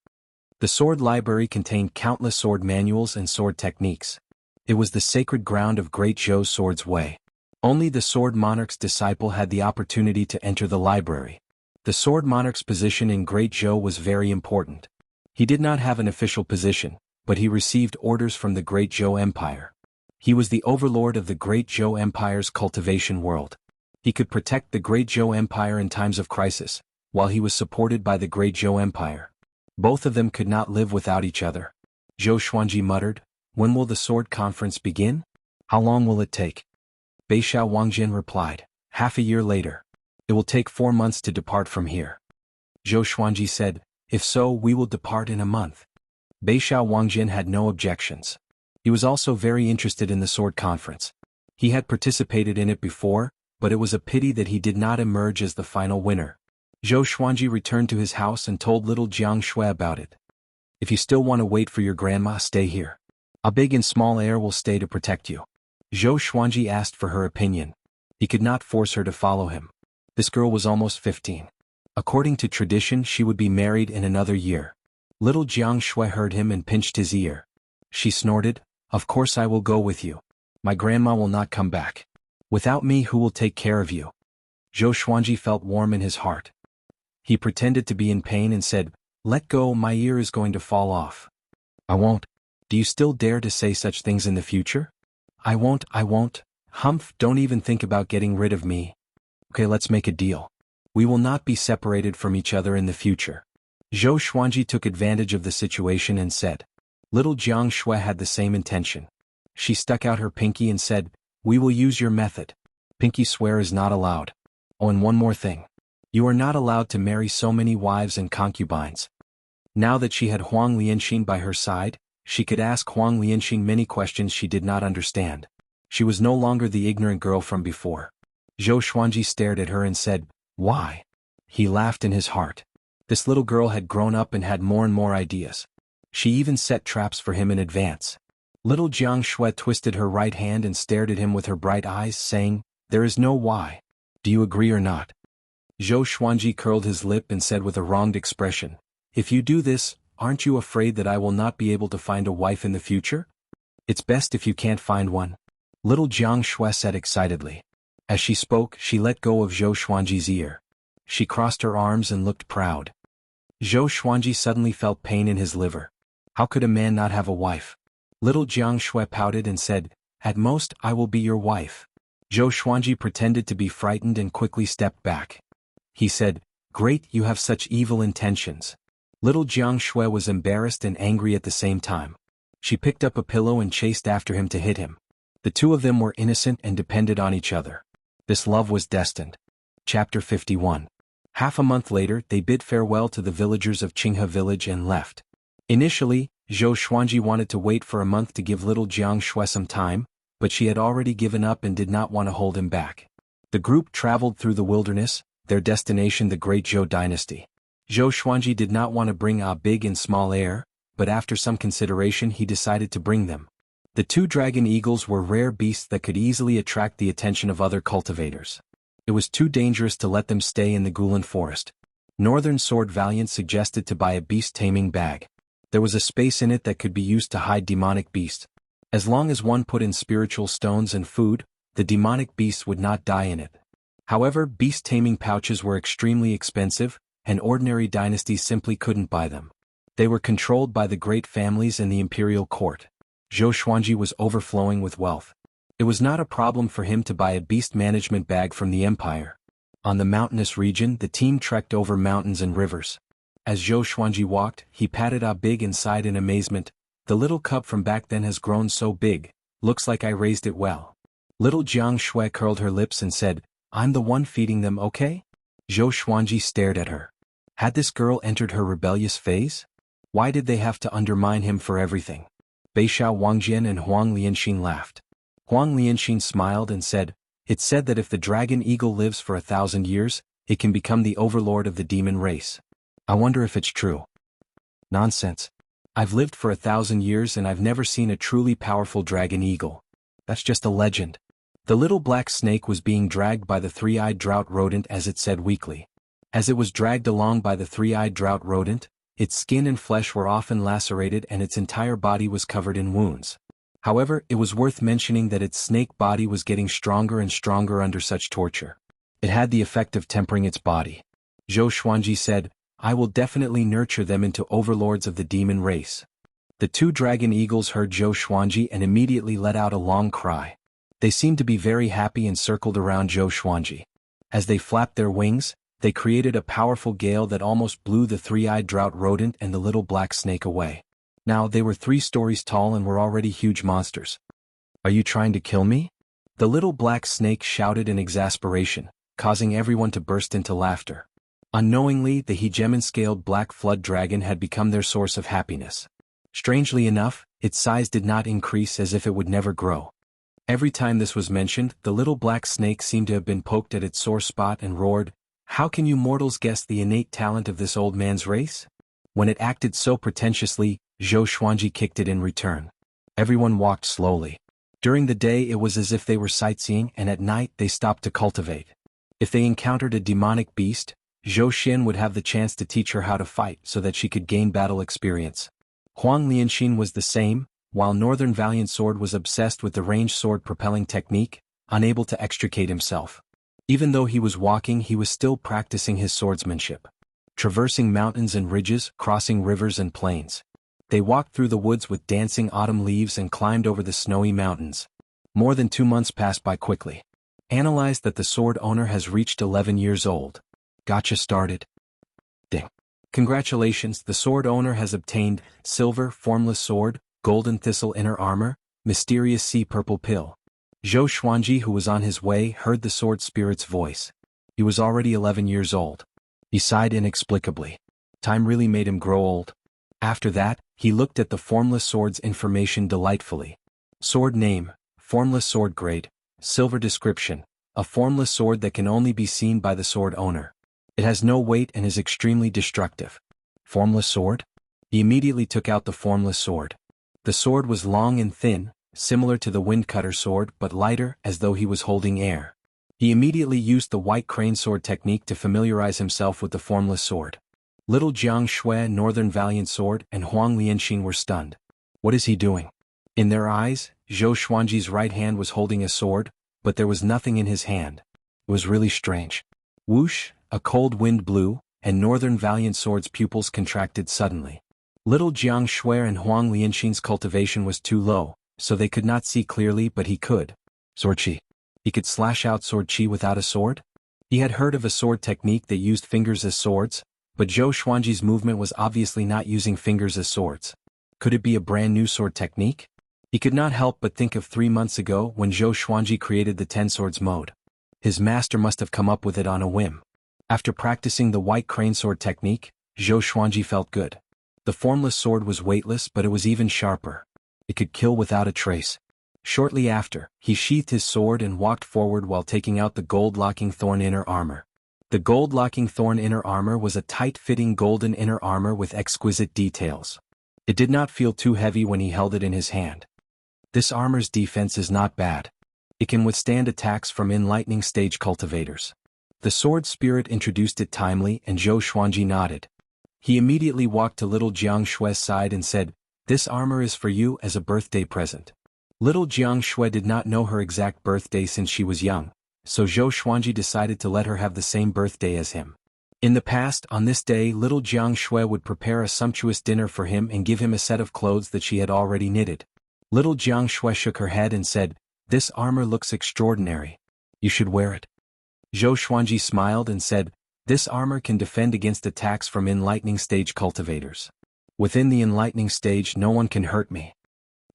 The sword library contained countless sword manuals and sword techniques. It was the sacred ground of Great Zhou's sword's way. Only the Sword Monarch's disciple had the opportunity to enter the library. The Sword Monarch's position in Great Zhou was very important. He did not have an official position, but he received orders from the Great Zhou Empire. He was the overlord of the Great Zhou Empire's cultivation world. He could protect the Great Zhou Empire in times of crisis, while he was supported by the Great Zhou Empire. Both of them could not live without each other. Zhou Xuanji muttered, "When will the sword conference begin? How long will it take?" Beixiao Wangjian replied, Half a year later. It will take 4 months to depart from here. Zhou Xuanji said, if so, we will depart in a month. Beixiao Wangjin had no objections. He was also very interested in the sword conference. He had participated in it before, but it was a pity that he did not emerge as the final winner. Zhou Xuanji returned to his house and told little Jiang Shui about it. If you still want to wait for your grandma, stay here. A big and small heir will stay to protect you. Zhou Xuanji asked for her opinion. He could not force her to follow him. This girl was almost 15. According to tradition, she would be married in another year. Little Jiang Shui heard him and pinched his ear. She snorted, of course I will go with you. My grandma will not come back. Without me, who will take care of you? Zhou Xuanji felt warm in his heart. He pretended to be in pain and said, let go, my ear is going to fall off. I won't. Do you still dare to say such things in the future? I won't. Humph, don't even think about getting rid of me. Okay, let's make a deal. We will not be separated from each other in the future. Zhou Xuanji took advantage of the situation and said. Little Jiang Shui had the same intention. She stuck out her pinky and said, we will use your method. Pinky swear is not allowed. Oh, and one more thing. You are not allowed to marry so many wives and concubines. Now that she had Huang Lianxin by her side, she could ask Huang Lianxin many questions she did not understand. She was no longer the ignorant girl from before. Zhou Xuanji stared at her and said, why? He laughed in his heart. This little girl had grown up and had more and more ideas. She even set traps for him in advance. Little Jiang Shui twisted her right hand and stared at him with her bright eyes, saying, there is no why. Do you agree or not? Zhou Xuanji curled his lip and said with a wronged expression, if you do this, aren't you afraid that I will not be able to find a wife in the future? It's best if you can't find one. Little Jiang Shui said excitedly. As she spoke, she let go of Zhou Xuanji's ear. She crossed her arms and looked proud. Zhou Xuanji suddenly felt pain in his liver. How could a man not have a wife? Little Jiang Shui pouted and said, at most, I will be your wife. Zhou Xuanji pretended to be frightened and quickly stepped back. He said, great, you have such evil intentions. Little Jiang Shui was embarrassed and angry at the same time. She picked up a pillow and chased after him to hit him. The two of them were innocent and depended on each other. This love was destined. Chapter 51. Half a month later, they bid farewell to the villagers of Qinghe village and left. Initially, Zhou Xuanji wanted to wait for a month to give little Jiang Shui some time, but she had already given up and did not want to hold him back. The group traveled through the wilderness, their destination the Great Zhou dynasty. Zhou Xuanji did not want to bring a big and small heir, but after some consideration he decided to bring them. The two dragon eagles were rare beasts that could easily attract the attention of other cultivators. It was too dangerous to let them stay in the Gulan forest. Northern Sword Valiant suggested to buy a beast-taming bag. There was a space in it that could be used to hide demonic beasts. As long as one put in spiritual stones and food, the demonic beasts would not die in it. However, beast-taming pouches were extremely expensive, and ordinary dynasties simply couldn't buy them. They were controlled by the great families and the imperial court. Zhou Xuanji was overflowing with wealth. It was not a problem for him to buy a beast management bag from the empire. On the mountainous region, the team trekked over mountains and rivers. As Zhou Xuanji walked, he patted a big and sighed in amazement. The little cub from back then has grown so big, looks like I raised it well. Little Jiang Shui curled her lips and said, I'm the one feeding them, okay? Zhou Xuanji stared at her. Had this girl entered her rebellious phase? Why did they have to undermine him for everything? Beixiao Wangjin and Huang Lianxin laughed. Huang Lianxin smiled and said, it's said that if the dragon eagle lives for 1,000 years, it can become the overlord of the demon race. I wonder if it's true. Nonsense. I've lived for 1,000 years and I've never seen a truly powerful dragon eagle. That's just a legend. The little black snake was being dragged by the three-eyed drought rodent as it said weakly. As it was dragged along by the three-eyed drought rodent, its skin and flesh were often lacerated and its entire body was covered in wounds. However, it was worth mentioning that its snake body was getting stronger and stronger under such torture. It had the effect of tempering its body. Zhou Xuanji said, I will definitely nurture them into overlords of the demon race. The two dragon eagles heard Zhou Xuanji and immediately let out a long cry. They seemed to be very happy and circled around Zhou Xuanji. As they flapped their wings, they created a powerful gale that almost blew the three-eyed drought rodent and the little black snake away. Now they were 3 stories tall and were already huge monsters. Are you trying to kill me? The little black snake shouted in exasperation, causing everyone to burst into laughter. Unknowingly, the hegemon-scaled black flood dragon had become their source of happiness. Strangely enough, its size did not increase, as if it would never grow. Every time this was mentioned, the little black snake seemed to have been poked at its sore spot and roared, "How can you mortals guess the innate talent of this old man's race?" When it acted so pretentiously, Zhou Xuanji kicked it in return. Everyone walked slowly. During the day it was as if they were sightseeing, and at night they stopped to cultivate. If they encountered a demonic beast, Zhou Xin would have the chance to teach her how to fight so that she could gain battle experience. Huang Lianxin was the same, while Northern Valiant Sword was obsessed with the ranged sword propelling technique, unable to extricate himself. Even though he was walking, he was still practicing his swordsmanship. Traversing mountains and ridges, crossing rivers and plains. They walked through the woods with dancing autumn leaves and climbed over the snowy mountains. More than 2 months passed by quickly. Analyzed that the sword owner has reached 11 years old. Gotcha started. Ding. Congratulations, the sword owner has obtained silver formless sword, golden thistle inner armor, mysterious sea purple pill. Zhou Xuanji, who was on his way, heard the sword spirit's voice. He was already 11 years old. He sighed inexplicably. Time really made him grow old. After that, he looked at the formless sword's information delightfully. Sword name, formless sword grade, silver description, a formless sword that can only be seen by the sword owner. It has no weight and is extremely destructive. Formless sword? He immediately took out the formless sword. The sword was long and thin, similar to the windcutter sword, but lighter, as though he was holding air. He immediately used the white crane sword technique to familiarize himself with the formless sword. Little Jiang Shui, Northern Valiant Sword, and Huang Lianxin were stunned. What is he doing? In their eyes, Zhou Xuanji's right hand was holding a sword, but there was nothing in his hand. It was really strange. Whoosh, a cold wind blew, and Northern Valiant Sword's pupils contracted suddenly. Little Jiang Shui and Huang Lianxin's cultivation was too low, so they could not see clearly, but he could. Sword chi. He could slash out sword chi without a sword? He had heard of a sword technique that used fingers as swords, but Zhou Xuanji's movement was obviously not using fingers as swords. Could it be a brand new sword technique? He could not help but think of 3 months ago when Zhou Xuanji created the 10 swords mode. His master must have come up with it on a whim. After practicing the white crane sword technique, Zhou Xuanji felt good. The formless sword was weightless, but it was even sharper. It could kill without a trace. Shortly after, he sheathed his sword and walked forward while taking out the gold-locking thorn inner armor. The gold-locking thorn inner armor was a tight-fitting golden inner armor with exquisite details. It did not feel too heavy when he held it in his hand. This armor's defense is not bad. It can withstand attacks from enlightening stage cultivators. The sword spirit introduced it timely, and Zhou Xuanji nodded. He immediately walked to little Jiang Shui's side and said, "This armor is for you as a birthday present." Little Jiang Shui did not know her exact birthday since she was young, so Zhou Xuanji decided to let her have the same birthday as him. In the past, on this day, little Jiang Shui would prepare a sumptuous dinner for him and give him a set of clothes that she had already knitted. Little Jiang Shui shook her head and said, "This armor looks extraordinary. You should wear it." Zhou Xuanji smiled and said, "This armor can defend against attacks from enlightening stage cultivators. Within the enlightening stage, no one can hurt me."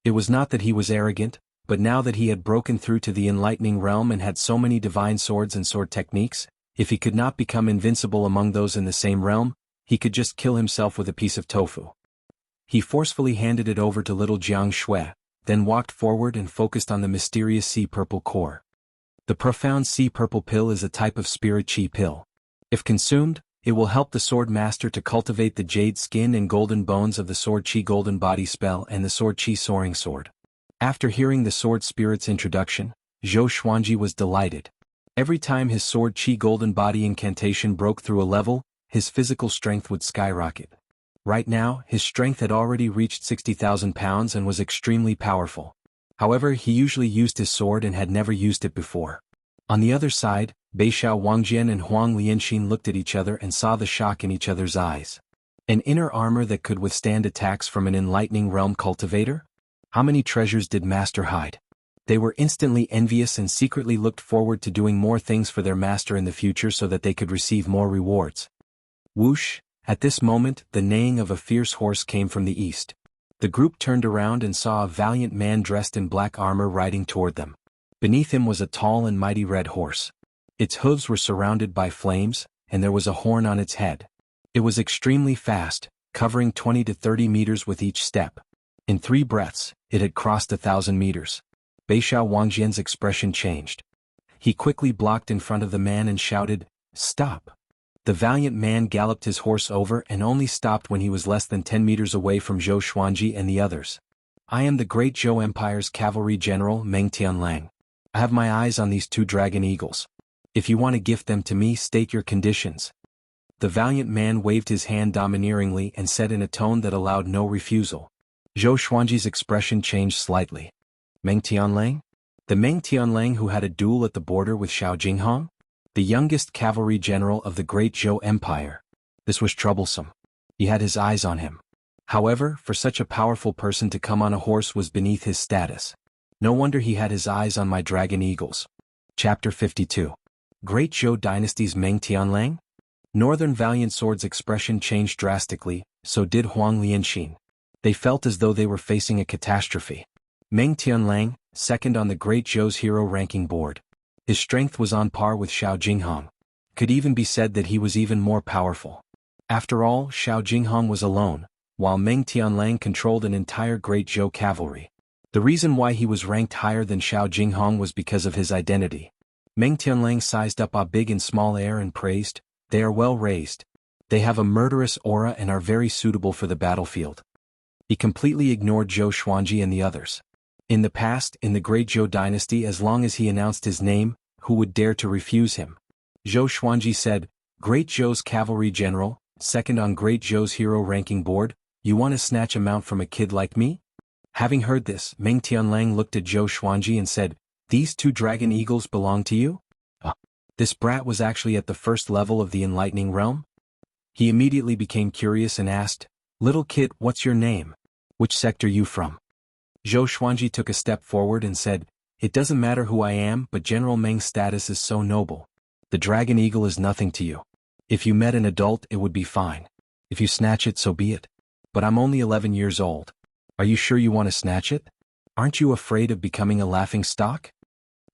It was not that he was arrogant, but now that he had broken through to the enlightening realm and had so many divine swords and sword techniques, if he could not become invincible among those in the same realm, he could just kill himself with a piece of tofu. He forcefully handed it over to little Jiang Shui, then walked forward and focused on the mysterious sea purple core. The profound sea purple pill is a type of spirit chi pill. If consumed, it will help the sword master to cultivate the jade skin and golden bones of the sword chi golden body spell and the sword chi soaring sword. After hearing the sword spirit's introduction, Zhou Xuanji was delighted. Every time his sword chi golden body incantation broke through a level, his physical strength would skyrocket. Right now, his strength had already reached 60,000 pounds and was extremely powerful. However, he usually used his sword and had never used it before. On the other side, Beixiao Wangjian and Huang Lianxin looked at each other and saw the shock in each other's eyes. An inner armor that could withstand attacks from an enlightening realm cultivator? How many treasures did Master hide? They were instantly envious and secretly looked forward to doing more things for their master in the future so that they could receive more rewards. Whoosh! At this moment, the neighing of a fierce horse came from the east. The group turned around and saw a valiant man dressed in black armor riding toward them. Beneath him was a tall and mighty red horse. Its hooves were surrounded by flames, and there was a horn on its head. It was extremely fast, covering 20 to 30 meters with each step. In 3 breaths, it had crossed 1,000 meters. Beishao Wangjian's expression changed. He quickly blocked in front of the man and shouted, "Stop!" The valiant man galloped his horse over and only stopped when he was less than 10 meters away from Zhou Xuanji and the others. "I am the great Zhou Empire's cavalry general Meng Tianlang. I have my eyes on these 2 dragon eagles. If you want to gift them to me, state your conditions." The valiant man waved his hand domineeringly and said in a tone that allowed no refusal. Zhou Xuanji's expression changed slightly. Meng Tianlang? The Meng Tianlang who had a duel at the border with Xiao Jinghong? The youngest cavalry general of the great Zhou Empire. This was troublesome. He had his eyes on him. However, for such a powerful person to come on a horse was beneath his status. No wonder he had his eyes on my dragon eagles. Chapter 52. Great Zhou Dynasty's Meng Tianlang? Northern Valiant Sword's expression changed drastically, so did Huang Lianxin. They felt as though they were facing a catastrophe. Meng Tianlang, second on the Great Zhou's hero ranking board. His strength was on par with Xiao Jinghong. Could even be said that he was even more powerful. After all, Xiao Jinghong was alone, while Meng Tianlang controlled an entire Great Zhou cavalry. The reason why he was ranked higher than Xiao Jinghong was because of his identity. Meng Tianlang sized up a big and small air and praised, "They are well raised. They have a murderous aura and are very suitable for the battlefield." He completely ignored Zhou Xuanji and the others. In the past, in the Great Zhou dynasty, as long as he announced his name, who would dare to refuse him? Zhou Xuanji said, "Great Zhou's cavalry general, second on Great Zhou's hero ranking board, you want to snatch a mount from a kid like me?" Having heard this, Meng Tianlang looked at Zhou Xuanji and said, "These 2 dragon eagles belong to you?" This brat was actually at the first level of the enlightening realm? He immediately became curious and asked, "Little kid, what's your name? Which sect are you from?" Zhou Xuanji took a step forward and said, "It doesn't matter who I am, but General Meng's status is so noble. The dragon eagle is nothing to you. If you met an adult, it would be fine. If you snatch it, so be it. But I'm only 11 years old. Are you sure you want to snatch it? Aren't you afraid of becoming a laughing stock?"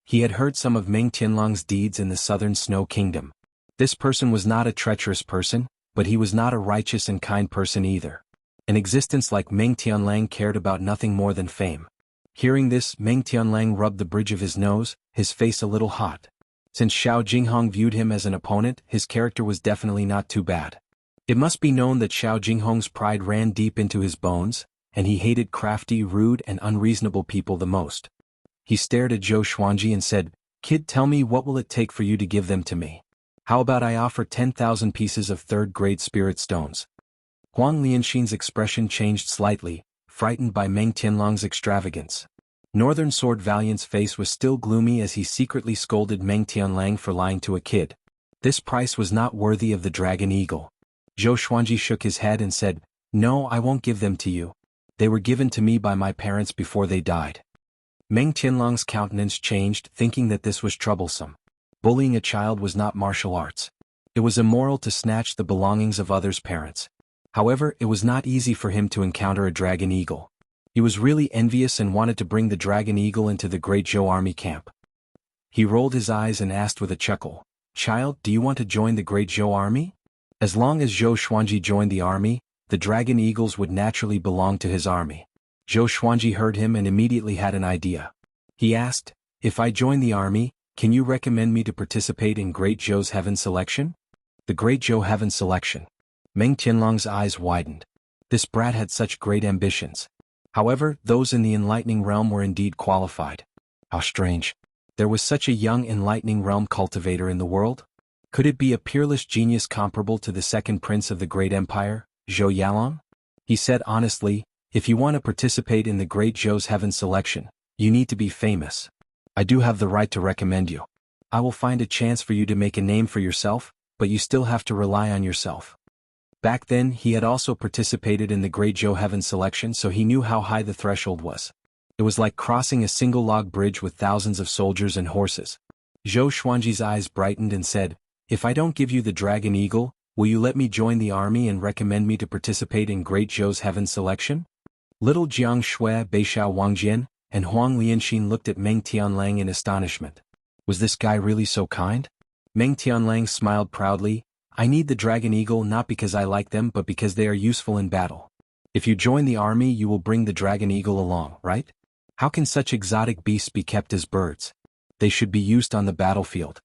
He had heard some of Meng Tianlang's deeds in the southern Snow Kingdom. This person was not a treacherous person, but he was not a righteous and kind person either. An existence like Meng Tianlang cared about nothing more than fame. Hearing this, Meng Tianlang rubbed the bridge of his nose, his face a little hot. Since Xiao Jinghong viewed him as an opponent, his character was definitely not too bad. It must be known that Xiao Jinghong's pride ran deep into his bones, and he hated crafty, rude, and unreasonable people the most. He stared at Zhou Xuanji and said, "Kid, tell me, what will it take for you to give them to me? How about I offer 10,000 pieces of 3rd-grade spirit stones?" Huang Lianxin's expression changed slightly, frightened by Meng Tianlang's extravagance. Northern Sword Valiant's face was still gloomy as he secretly scolded Meng Tianlang for lying to a kid. This price was not worthy of the Dragon Eagle. Zhou Xuanji shook his head and said, "No, I won't give them to you. They were given to me by my parents before they died." Meng Tianlang's countenance changed, thinking that this was troublesome. Bullying a child was not martial arts. It was immoral to snatch the belongings of others' parents. However, it was not easy for him to encounter a dragon eagle. He was really envious and wanted to bring the dragon eagle into the Great Zhou army camp. He rolled his eyes and asked with a chuckle, "Child, do you want to join the Great Zhou army?" As long as Zhou Xuanji joined the army, the dragon eagles would naturally belong to his army. Zhou Xuanji heard him and immediately had an idea. He asked, "If I join the army, can you recommend me to participate in Great Zhou's Heaven Selection?" The Great Zhou Heaven Selection. Meng Tianlang's eyes widened. This brat had such great ambitions. However, those in the enlightening realm were indeed qualified. How strange. There was such a young enlightening realm cultivator in the world? Could it be a peerless genius comparable to the second prince of the great empire, Zhou Yalong? He said honestly, "If you want to participate in the Great Zhou's Heaven Selection, you need to be famous. I do have the right to recommend you. I will find a chance for you to make a name for yourself, but you still have to rely on yourself." Back then, he had also participated in the Great Zhou Heaven Selection, so he knew how high the threshold was. It was like crossing a single log bridge with thousands of soldiers and horses. Zhou Xuanji's eyes brightened and said, "If I don't give you the Dragon Eagle, will you let me join the army and recommend me to participate in Great Zhou's Heaven Selection?" Little Jiang Shui Beishao Wangjian, and Huang Lianxin looked at Meng Tianlang in astonishment. Was this guy really so kind? Meng Tianlang smiled proudly. I need the dragon eagle not because I like them but because they are useful in battle. If you join the army you will bring the dragon eagle along, right? How can such exotic beasts be kept as birds? They should be used on the battlefield.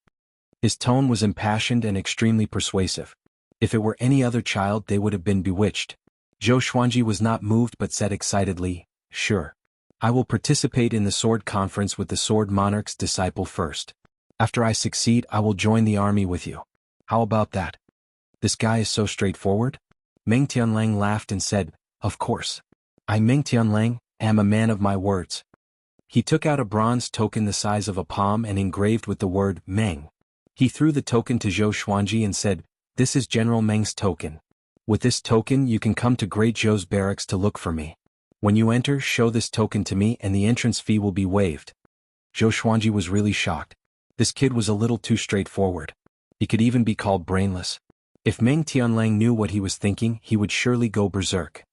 His tone was impassioned and extremely persuasive. If it were any other child they would have been bewitched. Zhou Xuanji was not moved but said excitedly, sure. I will participate in the sword conference with the sword monarch's disciple first. After I succeed I will join the army with you. How about that? This guy is so straightforward? Meng Tianlang laughed and said, of course. I Meng Tianlang am a man of my words. He took out a bronze token the size of a palm and engraved with the word Meng. He threw the token to Zhou Xuanji and said, this is General Meng's token. With this token you can come to Great Zhou's barracks to look for me. When you enter, show this token to me and the entrance fee will be waived. Zhou Xuanji was really shocked. This kid was a little too straightforward. He could even be called brainless. If Meng Tianlang knew what he was thinking, he would surely go berserk.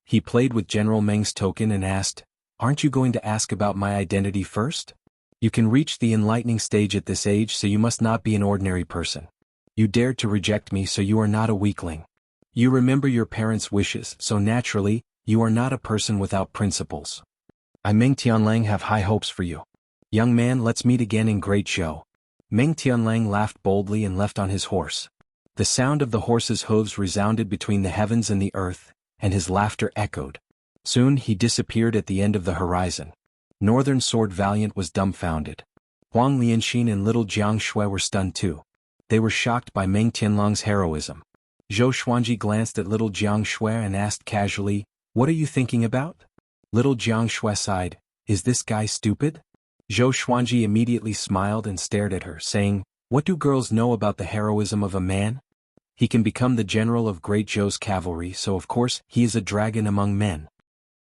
He played with General Meng's token and asked, aren't you going to ask about my identity first? You can reach the enlightening stage at this age, so you must not be an ordinary person. You dared to reject me, so you are not a weakling. You remember your parents' wishes, so naturally, you are not a person without principles. I Meng Tianlang have high hopes for you. Young man, let's meet again in Great Zhou. Meng Tianlang laughed boldly and left on his horse. The sound of the horse's hooves resounded between the heavens and the earth, and his laughter echoed. Soon he disappeared at the end of the horizon. Northern Sword Valiant was dumbfounded. Huang Lianxin and little Jiang Shui were stunned too. They were shocked by Meng Tianlang's heroism. Zhou Xuanji glanced at little Jiang Shui and asked casually, what are you thinking about? Little Jiang Shui sighed, is this guy stupid? Zhou Xuanji immediately smiled and stared at her, saying, what do girls know about the heroism of a man? He can become the general of Great Zhou's cavalry, so of course he is a dragon among men.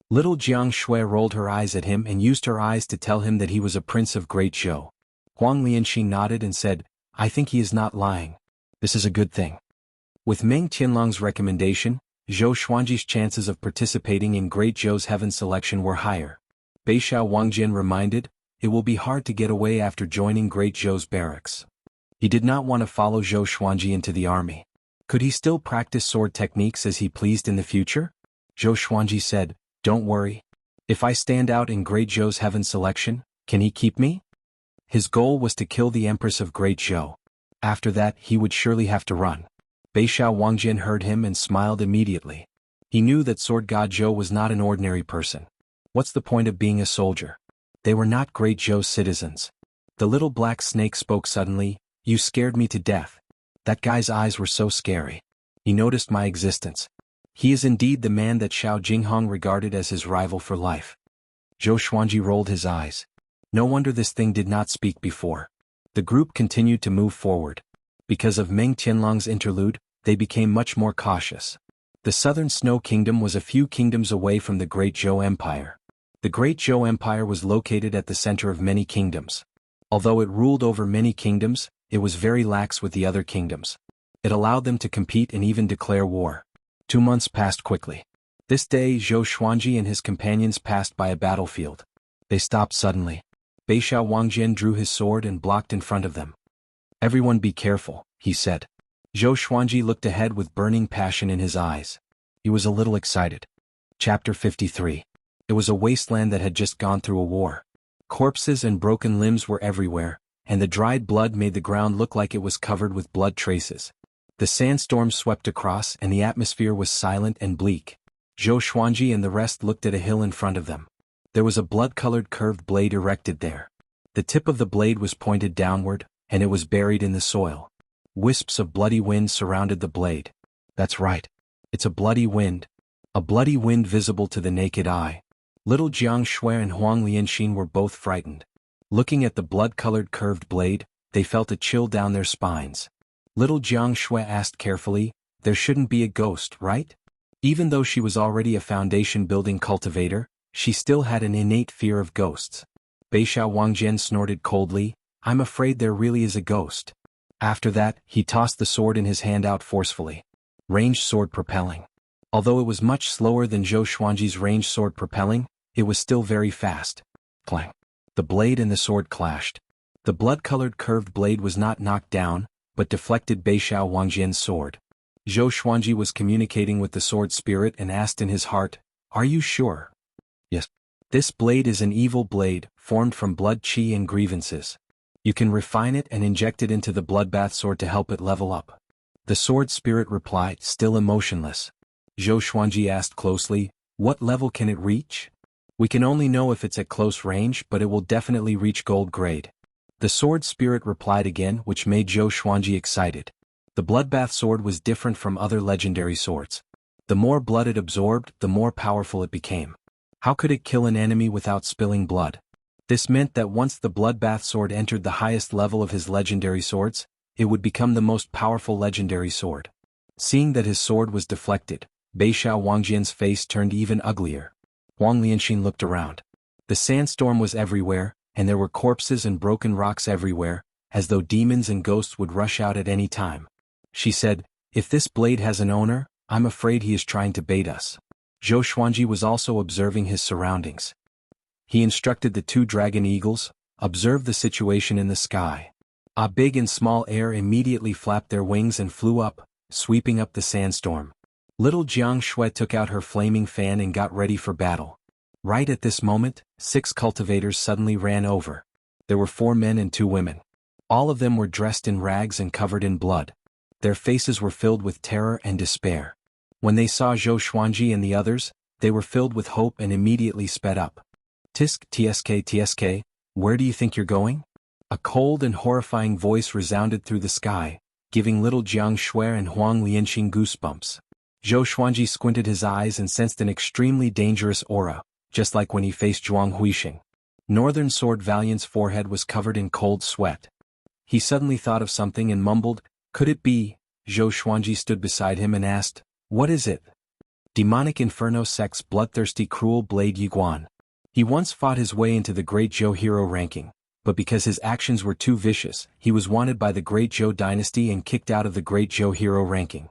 Little Jiang Shui rolled her eyes at him and used her eyes to tell him that he was a prince of Great Zhou. Huang Lianxin nodded and said, I think he is not lying. This is a good thing. With Meng Tianlang's recommendation, Zhou Xuanji's chances of participating in Great Zhou's heaven selection were higher. Beixiao Wangjian reminded, it will be hard to get away after joining Great Zhou's barracks. He did not want to follow Zhou Xuanji into the army. Could he still practice sword techniques as he pleased in the future? Zhou Xuanji said, don't worry. If I stand out in Great Zhou's heaven selection, can he keep me? His goal was to kill the Empress of Great Zhou. After that he would surely have to run. Beixiao Wangjian heard him and smiled immediately. He knew that Sword God Zhou was not an ordinary person. What's the point of being a soldier? They were not Great Zhou's citizens. The little black snake spoke suddenly, you scared me to death. That guy's eyes were so scary. He noticed my existence. He is indeed the man that Xiao Jinghong regarded as his rival for life. Zhou Xuanji rolled his eyes. No wonder this thing did not speak before. The group continued to move forward. Because of Meng Tianlang's interlude, they became much more cautious. The southern Snow Kingdom was a few kingdoms away from the Great Zhou Empire. The Great Zhou Empire was located at the center of many kingdoms. Although it ruled over many kingdoms, it was very lax with the other kingdoms. It allowed them to compete and even declare war. 2 months passed quickly. This day Zhou Xuanji and his companions passed by a battlefield. They stopped suddenly. Beixiao Wangjian drew his sword and blocked in front of them. Everyone be careful, he said. Zhou Xuanji looked ahead with burning passion in his eyes. He was a little excited. Chapter 53. It was a wasteland that had just gone through a war. Corpses and broken limbs were everywhere, and the dried blood made the ground look like it was covered with blood traces. The sandstorm swept across and the atmosphere was silent and bleak. Zhou Xuanji and the rest looked at a hill in front of them. There was a blood-colored curved blade erected there. The tip of the blade was pointed downward, and it was buried in the soil. Wisps of bloody wind surrounded the blade. That's right. It's a bloody wind. A bloody wind visible to the naked eye. Little Jiang Shui and Huang Lianxin were both frightened. Looking at the blood-colored curved blade, they felt a chill down their spines. Little Jiang Shui asked carefully, there shouldn't be a ghost, right? Even though she was already a foundation-building cultivator, she still had an innate fear of ghosts. Beixiao Wangjian snorted coldly, I'm afraid there really is a ghost. After that, he tossed the sword in his hand out forcefully. Ranged sword propelling. Although it was much slower than Zhou Xuanji's ranged sword propelling, it was still very fast. Clang. The blade and the sword clashed. The blood-colored curved blade was not knocked down, but deflected Beixiao Wangjian's sword. Zhou Xuanji was communicating with the sword spirit and asked in his heart, "Are you sure?" "Yes. This blade is an evil blade, formed from blood qi and grievances. You can refine it and inject it into the bloodbath sword to help it level up." The sword spirit replied, still emotionless. Zhou Xuanji asked closely, "What level can it reach?" "We can only know if it's at close range, but it will definitely reach gold grade." The sword spirit replied again, which made Zhou Xuanji excited. The bloodbath sword was different from other legendary swords. The more blood it absorbed, the more powerful it became. How could it kill an enemy without spilling blood? This meant that once the bloodbath sword entered the highest level of his legendary swords, it would become the most powerful legendary sword. Seeing that his sword was deflected, Beixiao Wangjian's face turned even uglier. Huang Lianxin looked around. The sandstorm was everywhere, and there were corpses and broken rocks everywhere, as though demons and ghosts would rush out at any time. She said, "If this blade has an owner, I'm afraid he is trying to bait us." Zhou Xuanji was also observing his surroundings. He instructed the two dragon eagles, "Observe the situation in the sky." A big and small air immediately flapped their wings and flew up, sweeping up the sandstorm. Little Jiang Shui took out her flaming fan and got ready for battle. Right at this moment, 6 cultivators suddenly ran over. There were 4 men and 2 women. All of them were dressed in rags and covered in blood. Their faces were filled with terror and despair. When they saw Zhou Xuanji and the others, they were filled with hope and immediately sped up. "Tsk, where do you think you're going?" A cold and horrifying voice resounded through the sky, giving little Jiang Shui and Huang Lianxin goosebumps. Zhou Xuanji squinted his eyes and sensed an extremely dangerous aura, just like when he faced Zhuang Huixing. Northern Sword Valiant's forehead was covered in cold sweat. He suddenly thought of something and mumbled, "Could it be?" Zhou Xuanji stood beside him and asked, "What is it?" "Demonic Inferno Sect's bloodthirsty cruel blade Yiguan. He once fought his way into the Great Zhou hero ranking, but because his actions were too vicious, he was wanted by the Great Zhou dynasty and kicked out of the Great Zhou hero ranking."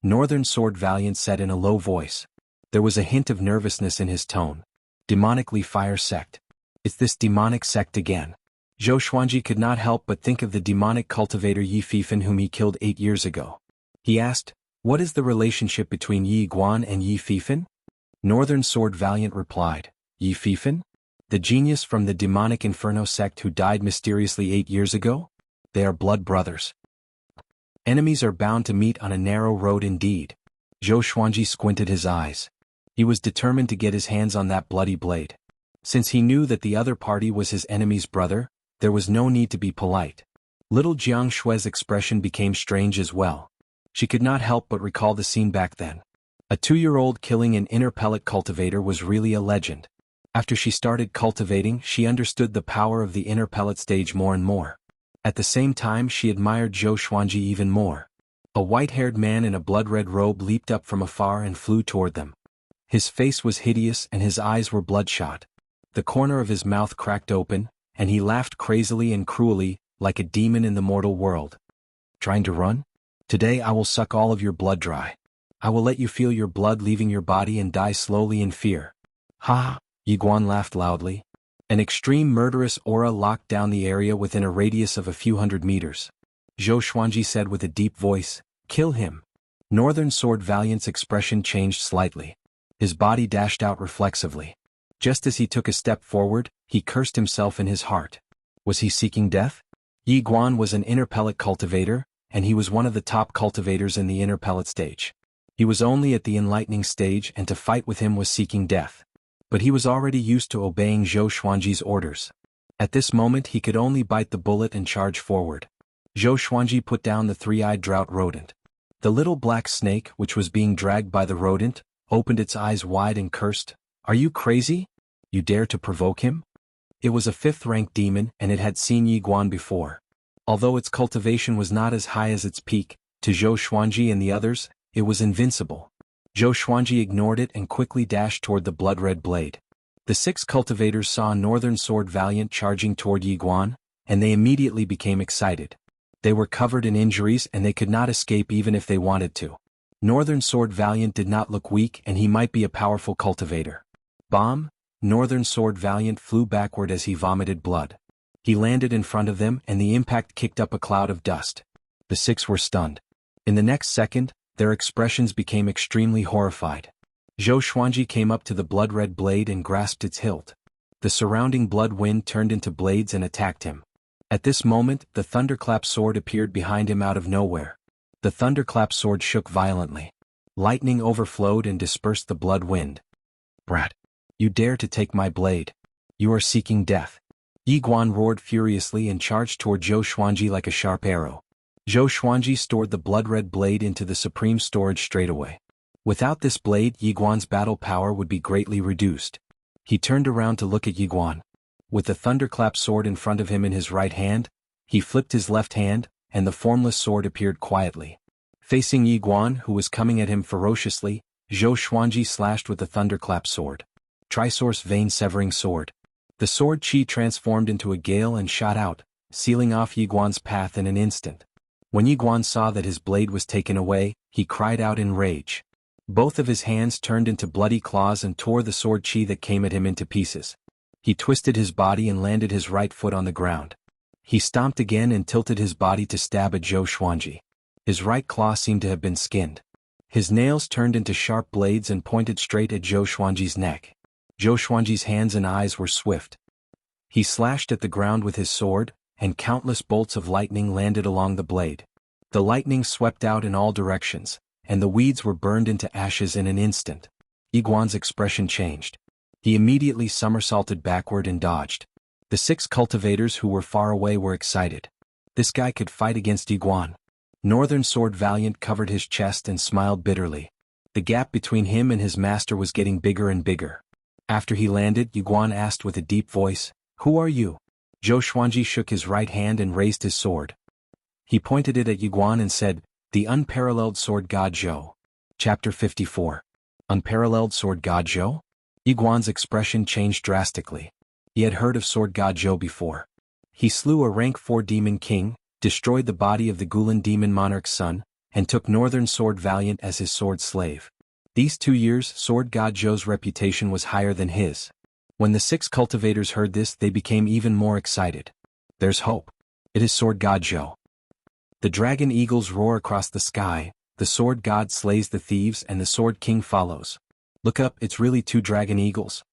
Northern Sword Valiant said in a low voice. There was a hint of nervousness in his tone. "Demonically Fire Sect. It's this demonic sect again." Zhou Xuanji could not help but think of the demonic cultivator Yi Fifan whom he killed 8 years ago. He asked, "What is the relationship between Yi Guan and Yi Fifan?" Northern Sword Valiant replied, "Yi Fifan? The genius from the demonic Inferno sect who died mysteriously 8 years ago? They are blood brothers. Enemies are bound to meet on a narrow road indeed." Zhou Xuanji squinted his eyes. He was determined to get his hands on that bloody blade. Since he knew that the other party was his enemy's brother, there was no need to be polite. Little Jiang Shui's expression became strange as well. She could not help but recall the scene back then. A 2-year-old killing an inner pellet cultivator was really a legend. After she started cultivating, she understood the power of the inner pellet stage more and more. At the same time, she admired Zhou Xuanji even more. A white-haired man in a blood-red robe leaped up from afar and flew toward them. His face was hideous and his eyes were bloodshot. The corner of his mouth cracked open, and he laughed crazily and cruelly, like a demon in the mortal world. "Trying to run? Today I will suck all of your blood dry. I will let you feel your blood leaving your body and die slowly in fear." "Ha!" Yiguan laughed loudly. An extreme murderous aura locked down the area within a radius of a few hundred meters. Zhou Xuanji said with a deep voice, "Kill him." Northern Sword Valiant's expression changed slightly. His body dashed out reflexively. Just as he took a step forward, he cursed himself in his heart. Was he seeking death? Yi Guan was an inner pellet cultivator, and he was one of the top cultivators in the inner pellet stage. He was only at the enlightening stage, and to fight with him was seeking death. But he was already used to obeying Zhou Xuanji's orders. At this moment he could only bite the bullet and charge forward. Zhou Xuanji put down the 3-eyed drought rodent. The little black snake, which was being dragged by the rodent, opened its eyes wide and cursed, "Are you crazy? You dare to provoke him?" It was a 5th-rank demon, and it had seen Yi Guan before. Although its cultivation was not as high as its peak, to Zhou Xuanji and the others, it was invincible. Zhou Xuanji ignored it and quickly dashed toward the blood-red blade. The 6 cultivators saw Northern Sword Valiant charging toward Yi Guan, and they immediately became excited. They were covered in injuries and they could not escape even if they wanted to. Northern Sword Valiant did not look weak and he might be a powerful cultivator. "Bomb, Northern Sword Valiant flew backward as he vomited blood. He landed in front of them and the impact kicked up a cloud of dust. The six were stunned. In the next second, their expressions became extremely horrified. Zhou Xuanji came up to the blood-red blade and grasped its hilt. The surrounding blood wind turned into blades and attacked him. At this moment, the thunderclap sword appeared behind him out of nowhere. The thunderclap sword shook violently. Lightning overflowed and dispersed the blood wind. "Brat! You dare to take my blade! You are seeking death!" Yi Guan roared furiously and charged toward Zhou Xuanji like a sharp arrow. Zhou Xuanji stored the blood-red blade into the supreme storage straightaway. Without this blade, Yi Guan's battle power would be greatly reduced. He turned around to look at Yi Guan. With the thunderclap sword in front of him in his right hand, he flipped his left hand, and the formless sword appeared quietly. Facing Yi Guan, who was coming at him ferociously, Zhou Xuanji slashed with the thunderclap sword. Trisource vein-severing sword. The sword chi transformed into a gale and shot out, sealing off Yi Guan's path in an instant. When Yi Guan saw that his blade was taken away, he cried out in rage. Both of his hands turned into bloody claws and tore the sword chi that came at him into pieces. He twisted his body and landed his right foot on the ground. He stomped again and tilted his body to stab at Zhou Xuanji. His right claw seemed to have been skinned. His nails turned into sharp blades and pointed straight at Zhou Xuanji's neck. Zhou Xuanji's hands and eyes were swift. He slashed at the ground with his sword, and countless bolts of lightning landed along the blade. The lightning swept out in all directions, and the weeds were burned into ashes in an instant. Yi Guan's expression changed. He immediately somersaulted backward and dodged. The six cultivators who were far away were excited. This guy could fight against Yi Guan. Northern Sword Valiant covered his chest and smiled bitterly. The gap between him and his master was getting bigger and bigger. After he landed, Yi Guan asked with a deep voice, "Who are you?" Zhou Xuanji shook his right hand and raised his sword. He pointed it at Yi Guan and said, "The Unparalleled Sword God Zhou." Chapter 54. Unparalleled Sword God Zhou? Yi Guan's expression changed drastically. He had heard of Sword God Zhou before. He slew a rank 4 demon king, destroyed the body of the Gulan demon monarch's son, and took Northern Sword Valiant as his sword slave. These 2 years, Sword God Zhou's reputation was higher than his. When the six cultivators heard this, they became even more excited. There's hope. It is Sword God Zhou. The dragon eagles roar across the sky, the sword god slays the thieves and the sword king follows. Look up, it's really 2 dragon eagles.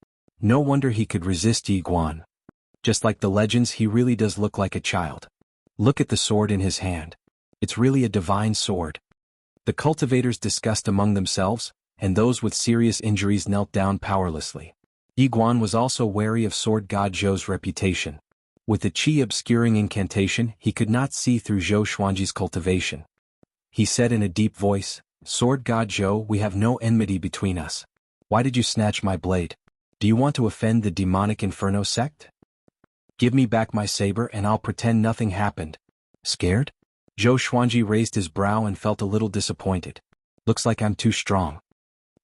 No wonder he could resist Yi Guan. Just like the legends, he really does look like a child. Look at the sword in his hand. It's really a divine sword. The cultivators discussed among themselves, and those with serious injuries knelt down powerlessly. Yi Guan was also wary of Sword God Zhou's reputation. With the chi obscuring incantation, he could not see through Zhou Xuanji's cultivation. He said in a deep voice, "Sword God Zhou, we have no enmity between us. Why did you snatch my blade? Do you want to offend the demonic Inferno sect? Give me back my saber and I'll pretend nothing happened." Scared? Zhou Xuanji raised his brow and felt a little disappointed. "Looks like I'm too strong."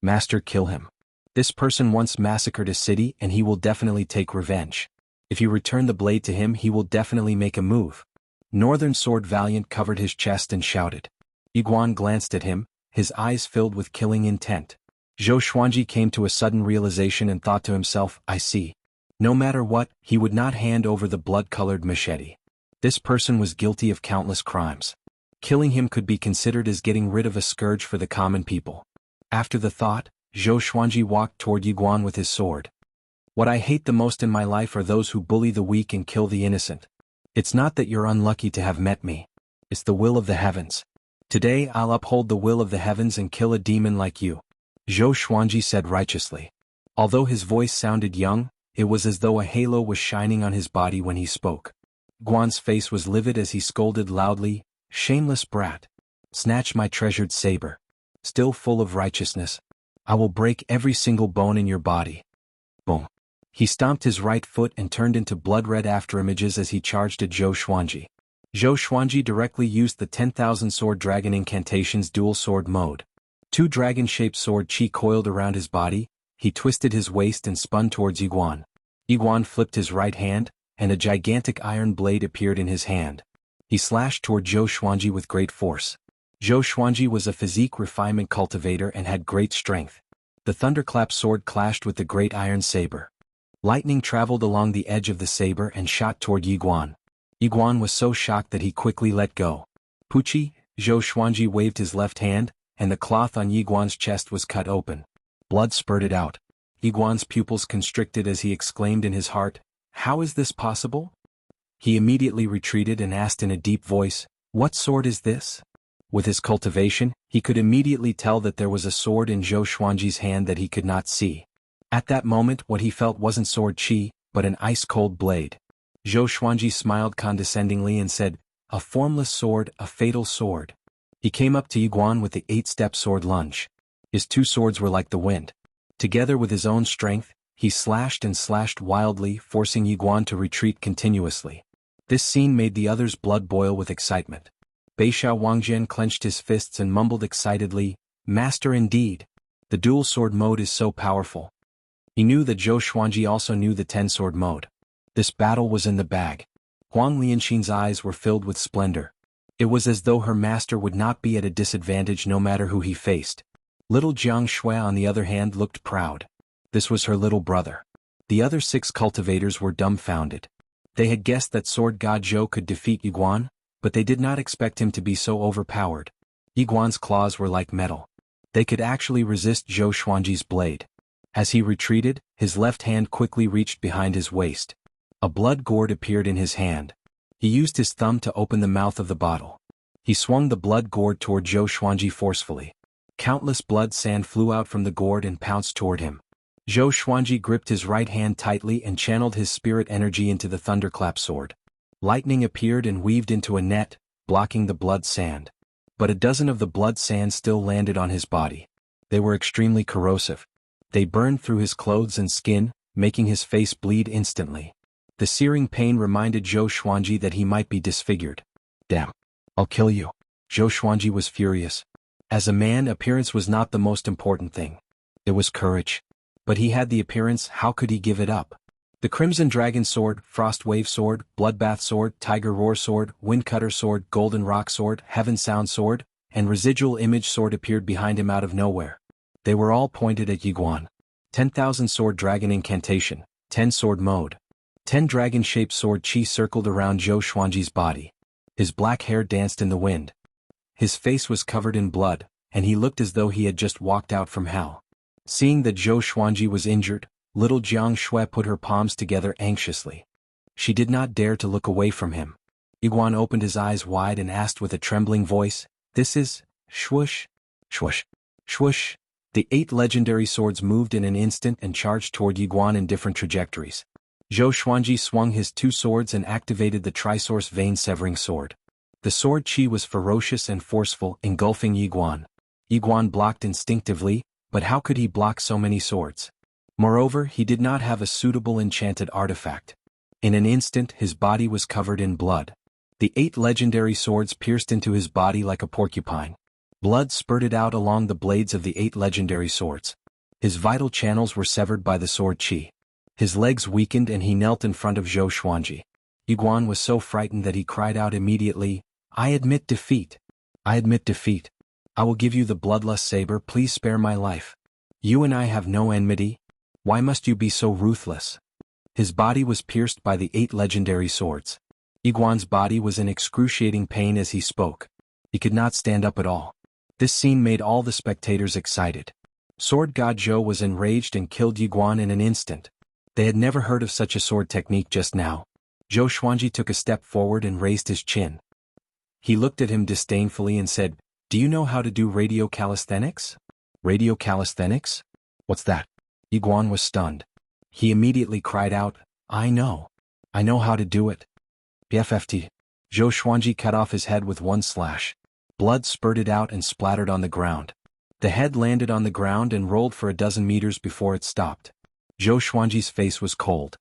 "Master, kill him. This person once massacred a city and he will definitely take revenge. If you return the blade to him, he will definitely make a move." Northern Sword Valiant covered his chest and shouted. Yi Guan glanced at him, his eyes filled with killing intent. Zhou Xuanji came to a sudden realization and thought to himself, "I see. No matter what, he would not hand over the blood-colored machete. This person was guilty of countless crimes. Killing him could be considered as getting rid of a scourge for the common people." After the thought, Zhou Xuanji walked toward Yi Guan with his sword. "What I hate the most in my life are those who bully the weak and kill the innocent. It's not that you're unlucky to have met me. It's the will of the heavens. Today I'll uphold the will of the heavens and kill a demon like you," Zhou Xuanji said righteously. Although his voice sounded young, it was as though a halo was shining on his body when he spoke. Guan's face was livid as he scolded loudly, "Shameless brat! Snatch my treasured saber. Still full of righteousness. I will break every single bone in your body." Boom. He stomped his right foot and turned into blood-red afterimages as he charged at Zhou Xuanji. Zhou Xuanji directly used the 10,000 Sword Dragon Incantation's dual sword mode. 2 dragon-shaped sword chi coiled around his body, he twisted his waist and spun towards Yi Guan. Yi Guan flipped his right hand, and a gigantic iron blade appeared in his hand. He slashed toward Zhou Xuanji with great force. Zhou Xuanji was a physique refinement cultivator and had great strength. The thunderclap sword clashed with the great iron saber. Lightning traveled along the edge of the saber and shot toward Yiguan. Yiguan was so shocked that he quickly let go. Puchi, Zhou Xuanji waved his left hand, and the cloth on Yiguan's chest was cut open. Blood spurted out. Yiguan's pupils constricted as he exclaimed in his heart, "How is this possible?" He immediately retreated and asked in a deep voice, "What sword is this?" With his cultivation, he could immediately tell that there was a sword in Zhou Xuanji's hand that he could not see. At that moment what he felt wasn't sword qi, but an ice-cold blade. Zhou Xuanji smiled condescendingly and said, "A formless sword, a fatal sword." He came up to Yiguan with the 8-step sword lunge. His two swords were like the wind. Together with his own strength, he slashed and slashed wildly, forcing Yiguan to retreat continuously. This scene made the others' blood boil with excitement. Beixiao Wangjian clenched his fists and mumbled excitedly, "Master indeed! The dual sword mode is so powerful." He knew that Zhou Xuanji also knew the 10-sword mode. This battle was in the bag. Huang Lianxin's eyes were filled with splendor. It was as though her master would not be at a disadvantage no matter who he faced. Little Jiang Shui on the other hand looked proud. This was her little brother. The other 6 cultivators were dumbfounded. They had guessed that sword god Zhou could defeat Yiguan, but they did not expect him to be so overpowered. Yiguan's claws were like metal. They could actually resist Zhou Xuanji's blade. As he retreated, his left hand quickly reached behind his waist. A blood gourd appeared in his hand. He used his thumb to open the mouth of the bottle. He swung the blood gourd toward Zhou Xuanji forcefully. Countless blood sand flew out from the gourd and pounced toward him. Zhou Xuanji gripped his right hand tightly and channeled his spirit energy into the thunderclap sword. Lightning appeared and weaved into a net, blocking the blood sand. But a dozen of the blood sand still landed on his body. They were extremely corrosive. They burned through his clothes and skin, making his face bleed instantly. The searing pain reminded Zhou Xuanji that he might be disfigured. "Damn! I'll kill you." Zhou Xuanji was furious. As a man, appearance was not the most important thing. It was courage. But he had the appearance, how could he give it up? The Crimson Dragon Sword, Frost Wave Sword, Bloodbath Sword, Tiger Roar Sword, Windcutter Sword, Golden Rock Sword, Heaven Sound Sword, and Residual Image Sword appeared behind him out of nowhere. They were all pointed at Yiguan. 10,000 Sword Dragon Incantation, 10 Sword Mode. 10 dragon-shaped sword qi circled around Zhou Xuanji's body. His black hair danced in the wind. His face was covered in blood, and he looked as though he had just walked out from hell. Seeing that Zhou Xuanji was injured, little Jiang Shui put her palms together anxiously. She did not dare to look away from him. Yiguan opened his eyes wide and asked with a trembling voice, "This is, swoosh, swoosh, swoosh." The 8 legendary swords moved in an instant and charged toward Yiguan in different trajectories. Zhou Xuanji swung his 2 swords and activated the Trisource Vein-Severing Sword. The sword qi was ferocious and forceful, engulfing Yiguan. Yiguan blocked instinctively, but how could he block so many swords? Moreover, he did not have a suitable enchanted artifact. In an instant, his body was covered in blood. The 8 legendary swords pierced into his body like a porcupine. Blood spurted out along the blades of the 8 legendary swords. His vital channels were severed by the sword qi. His legs weakened and he knelt in front of Zhou Xuanji. Yiguan was so frightened that he cried out immediately, "I admit defeat. I admit defeat. I will give you the bloodlust saber, please spare my life. You and I have no enmity. Why must you be so ruthless?" His body was pierced by the 8 legendary swords. Yiguan's body was in excruciating pain as he spoke. He could not stand up at all. This scene made all the spectators excited. Sword God Zhou was enraged and killed Yiguan in an instant. They had never heard of such a sword technique just now. Zhou Xuanji took a step forward and raised his chin. He looked at him disdainfully and said, "Do you know how to do radio calisthenics?" "Radio calisthenics? What's that?" Yiguan was stunned. He immediately cried out, "I know. I know how to do it." BFFT. Zhou Xuanji cut off his head with one slash. Blood spurted out and splattered on the ground. The head landed on the ground and rolled for a dozen meters before it stopped. Zhou Xuanji's face was cold.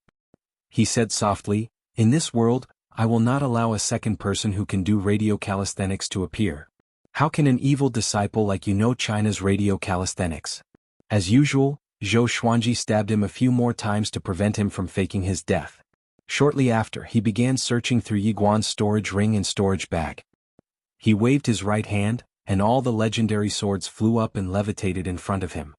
He said softly, "In this world, I will not allow a second person who can do radio calisthenics to appear. How can an evil disciple like you know China's radio calisthenics?" As usual, Zhou Xuanji stabbed him a few more times to prevent him from faking his death. Shortly after, he began searching through Yiguan's storage ring and storage bag. He waved his right hand, and all the legendary swords flew up and levitated in front of him.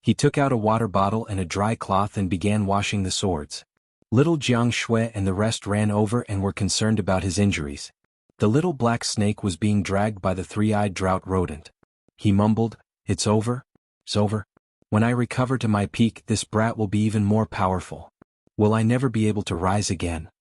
He took out a water bottle and a dry cloth and began washing the swords. Little Jiang Shui and the rest ran over and were concerned about his injuries. The little black snake was being dragged by the three-eyed drought rodent. He mumbled, "It's over? It's over. When I recover to my peak, this brat will be even more powerful. Will I never be able to rise again?"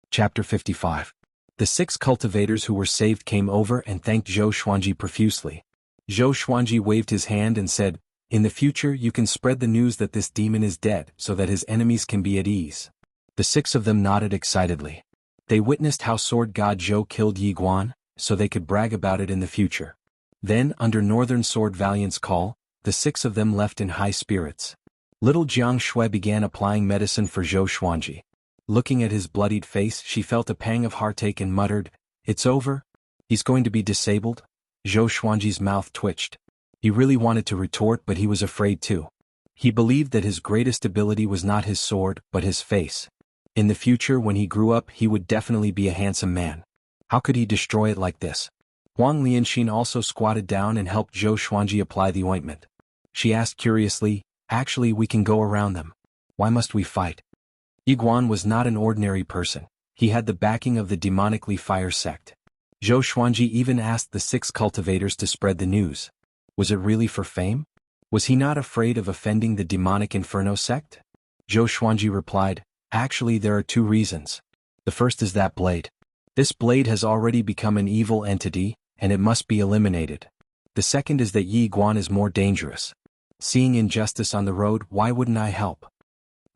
Chapter 55. The 6 cultivators who were saved came over and thanked Zhou Xuanji profusely. Zhou Xuanji waved his hand and said, "In the future you can spread the news that this demon is dead so that his enemies can be at ease." The 6 of them nodded excitedly. They witnessed how sword god Zhou killed Yi Guan, so they could brag about it in the future. Then, under Northern Sword Valiant's call, the 6 of them left in high spirits. Little Jiang Shui began applying medicine for Zhou Xuanji. Looking at his bloodied face, she felt a pang of heartache and muttered, "It's over? He's going to be disabled?" Zhou Xuanji's mouth twitched. He really wanted to retort, but he was afraid too. He believed that his greatest ability was not his sword, but his face. In the future, when he grew up, he would definitely be a handsome man. How could he destroy it like this? Huang Lianxin also squatted down and helped Zhou Xuanji apply the ointment. She asked curiously, "Actually, we can go around them. Why must we fight?" Yi Guan was not an ordinary person. He had the backing of the demonically fire sect. Zhou Xuanji even asked the 6 cultivators to spread the news. Was it really for fame? Was he not afraid of offending the demonic inferno sect? Zhou Xuanji replied, "Actually, there are 2 reasons. The first is that blade. This blade has already become an evil entity, and it must be eliminated. The second is that Yi Guan is more dangerous. Seeing injustice on the road, why wouldn't I help?"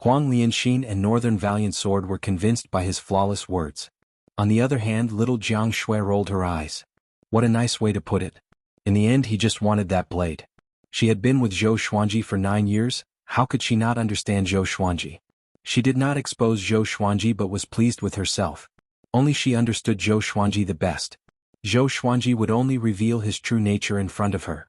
Huang Lianxin and Northern Valiant Sword were convinced by his flawless words. On the other hand, little Jiang Shui rolled her eyes. What a nice way to put it. In the end, he just wanted that blade. She had been with Zhou Xuanji for 9 years, how could she not understand Zhou Xuanji? She did not expose Zhou Xuanji but was pleased with herself. Only she understood Zhou Xuanji the best. Zhou Xuanji would only reveal his true nature in front of her.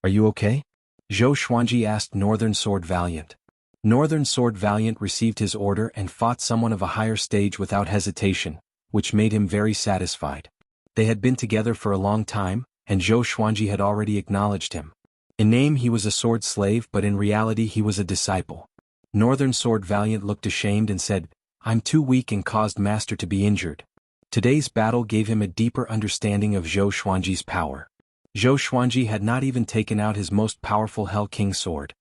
"Are you okay?" Zhou Xuanji asked Northern Sword Valiant. Northern Sword Valiant received his order and fought someone of a higher stage without hesitation, which made him very satisfied. They had been together for a long time, and Zhou Xuanji had already acknowledged him. In name he was a sword slave, but in reality he was a disciple. Northern Sword Valiant looked ashamed and said, "I'm too weak and caused Master to be injured." Today's battle gave him a deeper understanding of Zhou Xuanji's power. Zhou Xuanji had not even taken out his most powerful Hell King sword.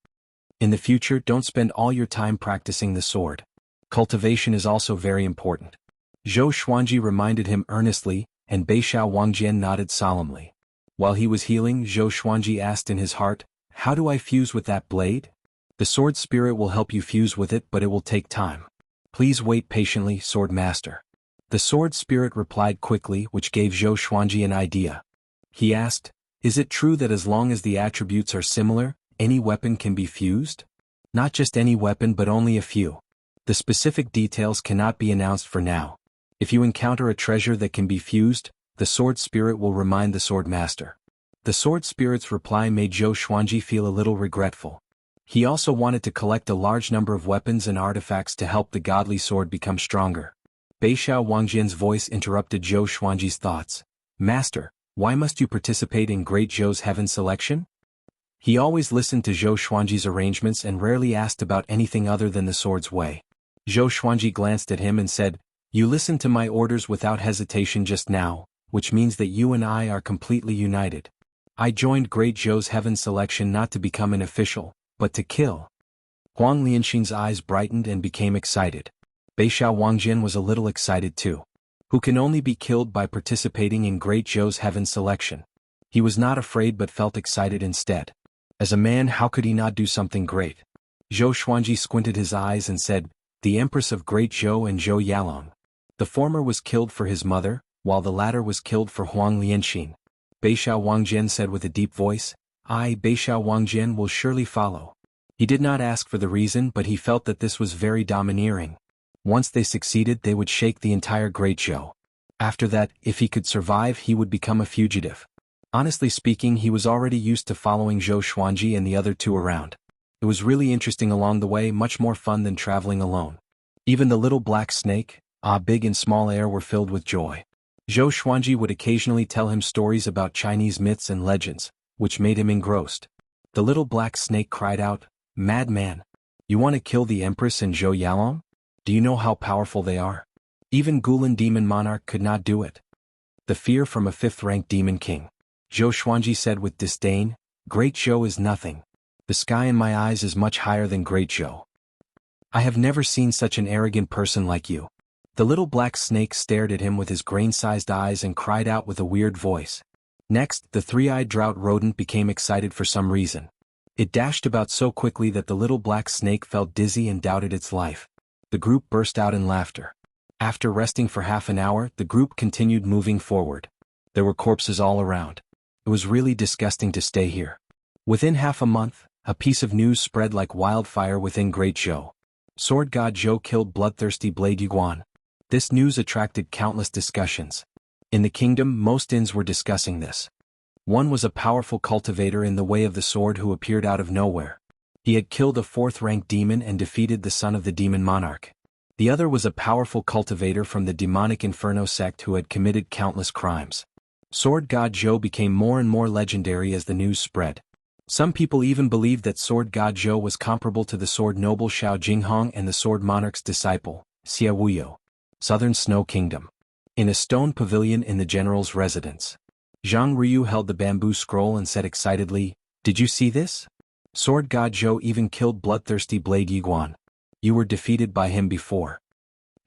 In the future, don't spend all your time practicing the sword. Cultivation is also very important. Zhou Xuanji reminded him earnestly, and Beixiao Wangjian nodded solemnly. While he was healing, Zhou Xuanji asked in his heart, "How do I fuse with that blade?" "The sword spirit will help you fuse with it, but it will take time. Please wait patiently, Sword Master." The sword spirit replied quickly, which gave Zhou Xuanji an idea. He asked, "Is it true that as long as the attributes are similar, any weapon can be fused?" "Not just any weapon but only a few. The specific details cannot be announced for now. If you encounter a treasure that can be fused, the sword spirit will remind the sword master." The sword spirit's reply made Zhou Xuanji feel a little regretful. He also wanted to collect a large number of weapons and artifacts to help the godly sword become stronger. Beixiao Wangjian's voice interrupted Zhou Xuanji's thoughts. "Master, why must you participate in Great Zhou's heaven selection?" He always listened to Zhou Xuanji's arrangements and rarely asked about anything other than the sword's way. Zhou Xuanji glanced at him and said, "You listened to my orders without hesitation just now, which means that you and I are completely united. I joined Great Zhou's heaven selection not to become an official, but to kill." Huang Lianxin's eyes brightened and became excited. Beixiao Wangjian was a little excited too. Who can only be killed by participating in Great Zhou's heaven selection? He was not afraid but felt excited instead. As a man, how could he not do something great? Zhou Xuanji squinted his eyes and said, "The Empress of Great Zhou and Zhou Yalong." The former was killed for his mother, while the latter was killed for Huang Lianxin. Beixiao Wangjian said with a deep voice, "I, Beixiao Wangjian, will surely follow." He did not ask for the reason, but he felt that this was very domineering. Once they succeeded, they would shake the entire Great Zhou. After that, if he could survive, he would become a fugitive. Honestly speaking, he was already used to following Zhou Xuanji and the other 2 around. It was really interesting along the way, much more fun than traveling alone. Even the little black snake, Big and Small Air were filled with joy. Zhou Xuanji would occasionally tell him stories about Chinese myths and legends, which made him engrossed. The little black snake cried out, Madman. You want to kill the Empress and Zhou Yalong? Do you know how powerful they are? Even Gulan Demon Monarch could not do it. The fear from a 5th-ranked Demon King. Zhou Xuanji said with disdain, Great Zhou is nothing. The sky in my eyes is much higher than Great Zhou. I have never seen such an arrogant person like you. The little black snake stared at him with his grain-sized eyes and cried out with a weird voice. Next, the 3-eyed drought rodent became excited for some reason. It dashed about so quickly that the little black snake felt dizzy and doubted its life. The group burst out in laughter. After resting for half an hour, the group continued moving forward. There were corpses all around. It was really disgusting to stay here. Within half a month, a piece of news spread like wildfire within Great Zhou. Sword God Zhou killed bloodthirsty Blade Yuguan. This news attracted countless discussions. In the kingdom, most inns were discussing this. One was a powerful cultivator in the way of the sword who appeared out of nowhere. He had killed a 4th-ranked demon and defeated the son of the demon monarch. The other was a powerful cultivator from the demonic Inferno sect who had committed countless crimes. Sword God Zhou became more and more legendary as the news spread. Some people even believed that Sword God Zhou was comparable to the sword noble Xiao Jinghong and the sword monarch's disciple, Xia Wuyo. Southern Snow Kingdom. In a stone pavilion in the general's residence. Zhang Ryu held the bamboo scroll and said excitedly, Did you see this? Sword God Zhou even killed bloodthirsty Blade Yuguan. You were defeated by him before.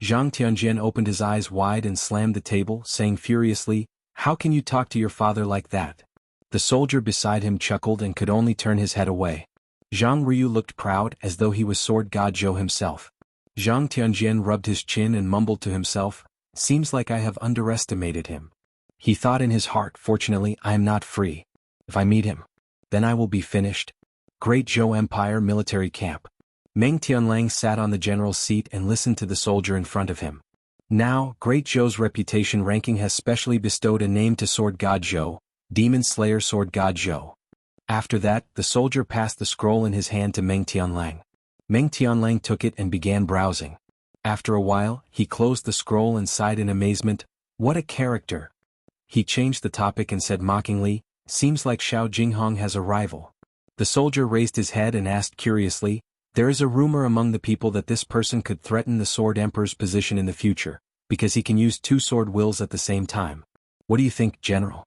Zhang Tianjian opened his eyes wide and slammed the table, saying furiously, How can you talk to your father like that? The soldier beside him chuckled and could only turn his head away. Zhang Ryu looked proud as though he was Sword God Zhou himself. Zhang Tianjian rubbed his chin and mumbled to himself, Seems like I have underestimated him. He thought in his heart, Fortunately, I am not free. If I meet him, then I will be finished. Great Zhou Empire Military Camp. Meng Tianlang sat on the general's seat and listened to the soldier in front of him. Now, Great Zhou's reputation ranking has specially bestowed a name to Sword God Zhou, Demon Slayer Sword God Zhou. After that, the soldier passed the scroll in his hand to Meng Tianlang. Meng Tianlang took it and began browsing. After a while, he closed the scroll and sighed in amazement, What a character! He changed the topic and said mockingly, Seems like Xiao Jinghong has a rival. The soldier raised his head and asked curiously, There is a rumor among the people that this person could threaten the Sword Emperor's position in the future, because he can use 2 sword wills at the same time. What do you think, General?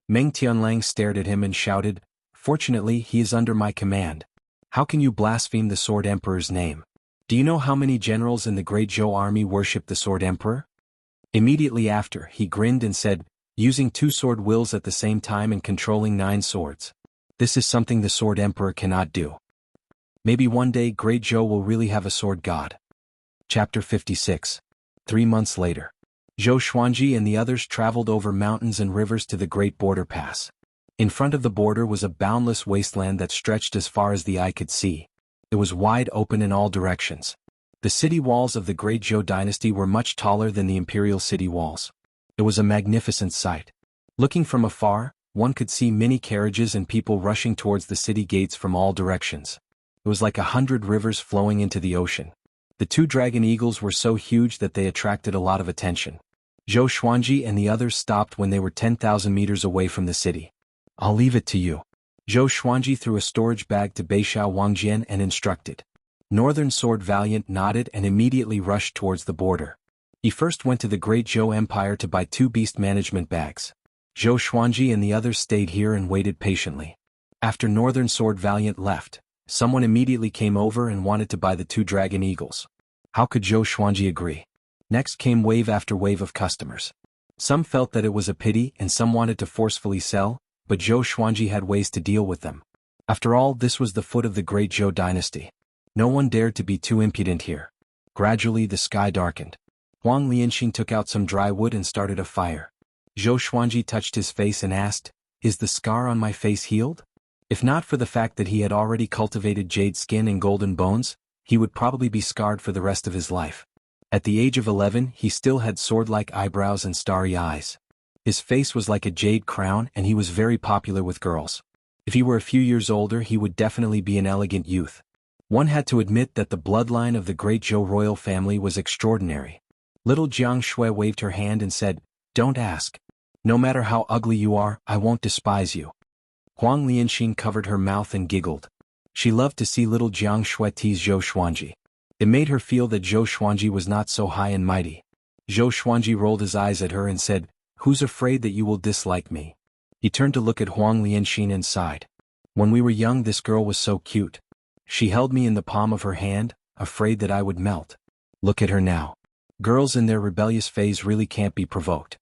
Meng Tianlang stared at him and shouted, Fortunately, he is under my command. How can you blaspheme the Sword Emperor's name? Do you know how many generals in the Great Zhou army worship the Sword Emperor? Immediately after, he grinned and said, Using 2 sword wills at the same time and controlling 9 swords. This is something the Sword Emperor cannot do. Maybe one day Great Zhou will really have a sword god. Chapter 56. 3 months later. Zhou Xuanji and the others traveled over mountains and rivers to the Great Border Pass. In front of the border was a boundless wasteland that stretched as far as the eye could see. It was wide open in all directions. The city walls of the Great Zhou dynasty were much taller than the imperial city walls. It was a magnificent sight. Looking from afar, one could see many carriages and people rushing towards the city gates from all directions. It was like 100 rivers flowing into the ocean. The 2 dragon eagles were so huge that they attracted a lot of attention. Zhou Xuanji and the others stopped when they were 10,000 meters away from the city. I'll leave it to you. Zhou Xuanji threw a storage bag to Beixiao Wangjian and instructed. Northern Sword Valiant nodded and immediately rushed towards the border. He first went to the Great Zhou Empire to buy 2 beast management bags. Zhou Xuanji and the others stayed here and waited patiently. After Northern Sword Valiant left, someone immediately came over and wanted to buy the 2 dragon eagles. How could Zhou Xuanji agree? Next came wave after wave of customers. Some felt that it was a pity and some wanted to forcefully sell, but Zhou Xuanji had ways to deal with them. After all, this was the foot of the Great Zhou dynasty. No one dared to be too impudent here. Gradually the sky darkened. Huang Lianxing took out some dry wood and started a fire. Zhou Xuanji touched his face and asked, Is the scar on my face healed? If not for the fact that he had already cultivated jade skin and golden bones, he would probably be scarred for the rest of his life. At the age of 11, he still had sword-like eyebrows and starry eyes. His face was like a jade crown and he was very popular with girls. If he were a few years older, he would definitely be an elegant youth. One had to admit that the bloodline of the Great Zhou royal family was extraordinary. Little Jiang Shui waved her hand and said, Don't ask. No matter how ugly you are, I won't despise you. Huang Lianxing covered her mouth and giggled. She loved to see little Jiang Shui tease Zhou Xuanji. It made her feel that Zhou Xuanji was not so high and mighty. Zhou Xuanji rolled his eyes at her and said, "Who's afraid that you will dislike me?" He turned to look at Huang Lianxin and sighed. "When we were young, this girl was so cute. She held me in the palm of her hand, afraid that I would melt. Look at her now. Girls in their rebellious phase really can't be provoked."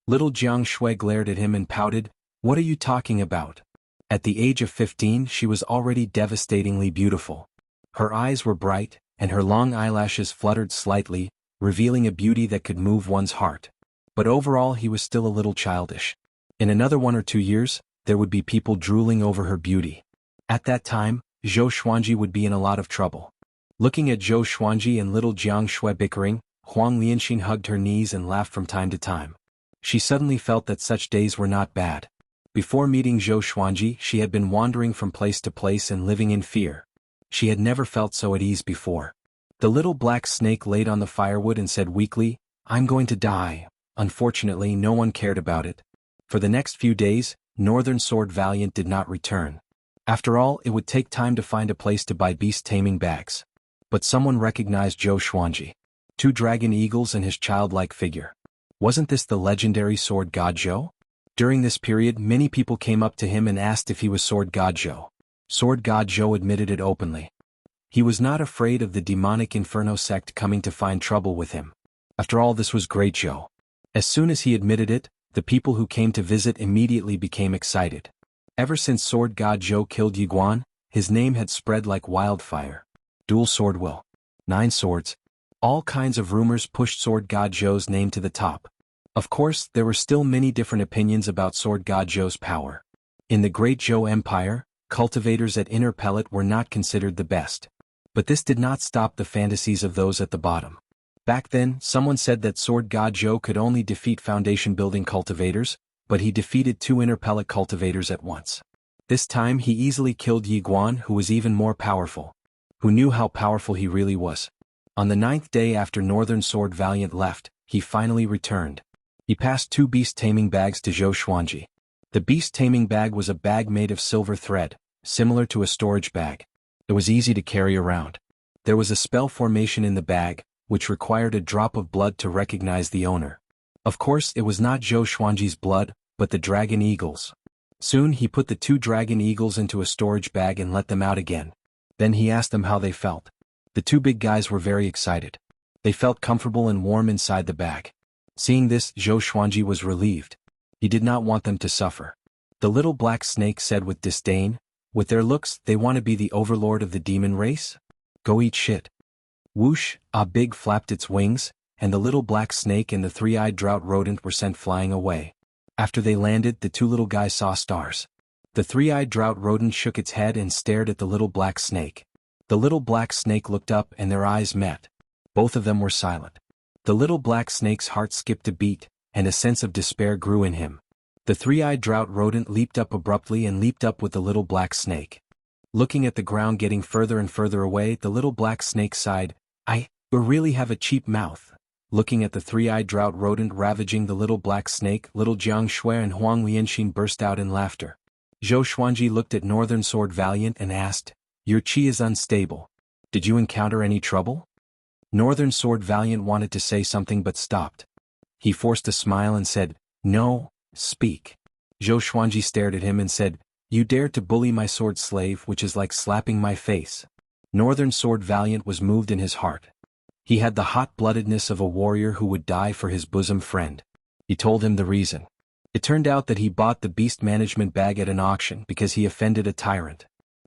Little Jiang Shui glared at him and pouted, "What are you talking about?" At the age of 15, she was already devastatingly beautiful. Her eyes were bright, and her long eyelashes fluttered slightly, revealing a beauty that could move one's heart. But overall he was still a little childish. In another 1 or 2 years, there would be people drooling over her beauty. At that time, Zhou Xuanji would be in a lot of trouble. Looking at Zhou Xuanji and little Jiang Shui bickering, Huang Lianxin hugged her knees and laughed from time to time. She suddenly felt that such days were not bad. Before meeting Zhou Xuanji, she had been wandering from place to place and living in fear. She had never felt so at ease before. The little black snake laid on the firewood and said weakly, "I'm going to die." Unfortunately, no one cared about it. For the next few days, Northern Sword Valiant did not return. After all, it would take time to find a place to buy beast-taming bags. But someone recognized Zhou Xuanji. 2 dragon eagles and his childlike figure. Wasn't this the legendary sword god Zhou? During this period, many people came up to him and asked if he was sword god Zhou. Sword god Zhou admitted it openly. He was not afraid of the demonic Inferno sect coming to find trouble with him. After all, this was great Zhou. As soon as he admitted it, the people who came to visit immediately became excited. Ever since sword god Zhou killed Yiguan, his name had spread like wildfire. Dual sword will. 9 swords. All kinds of rumors pushed sword god Zhou's name to the top. Of course, there were still many different opinions about sword god Zhou's power. In the Great Zhou Empire, cultivators at Inner Pellet were not considered the best. But this did not stop the fantasies of those at the bottom. Back then, someone said that sword god Zhou could only defeat foundation-building cultivators, but he defeated 2 Inner Pellet cultivators at once. This time he easily killed Yiguan, who was even more powerful. Who knew how powerful he really was? On the 9th day after Northern Sword Valiant left, he finally returned. He passed 2 beast-taming bags to Zhou Xuanji. The beast-taming bag was a bag made of silver thread, similar to a storage bag. It was easy to carry around. There was a spell formation in the bag, which required a drop of blood to recognize the owner. Of course, it was not Zhou Xuanji's blood, but the dragon eagles. Soon he put the 2 dragon eagles into a storage bag and let them out again. Then he asked them how they felt. The 2 big guys were very excited. They felt comfortable and warm inside the bag. Seeing this, Zhou Xuanji was relieved. He did not want them to suffer. The little black snake said with disdain, "With their looks, they want to be the overlord of the demon race? Go eat shit." Whoosh, a big flapped its wings, and the little black snake and the 3-eyed drought rodent were sent flying away. After they landed, the 2 little guys saw stars. The 3-eyed drought rodent shook its head and stared at the little black snake. The little black snake looked up and their eyes met. Both of them were silent. The little black snake's heart skipped a beat, and a sense of despair grew in him. The 3-eyed drought rodent leaped up abruptly and leaped up with the little black snake. Looking at the ground getting further and further away, the little black snake sighed, "I really have a cheap mouth." Looking at the 3-eyed drought rodent ravaging the little black snake, little Jiang Shui and Huang Lianxin burst out in laughter. Zhou Xuanji looked at Northern Sword Valiant and asked, "Your chi is unstable. Did you encounter any trouble?" Northern Sword Valiant wanted to say something but stopped. He forced a smile and said, "No, speak." Zhou Xuanji stared at him and said, "You dared to bully my sword slave, which is like slapping my face." Northern Sword Valiant was moved in his heart. He had the hot-bloodedness of a warrior who would die for his bosom friend. He told him the reason. It turned out that he bought the beast management bag at an auction because he offended a tyrant.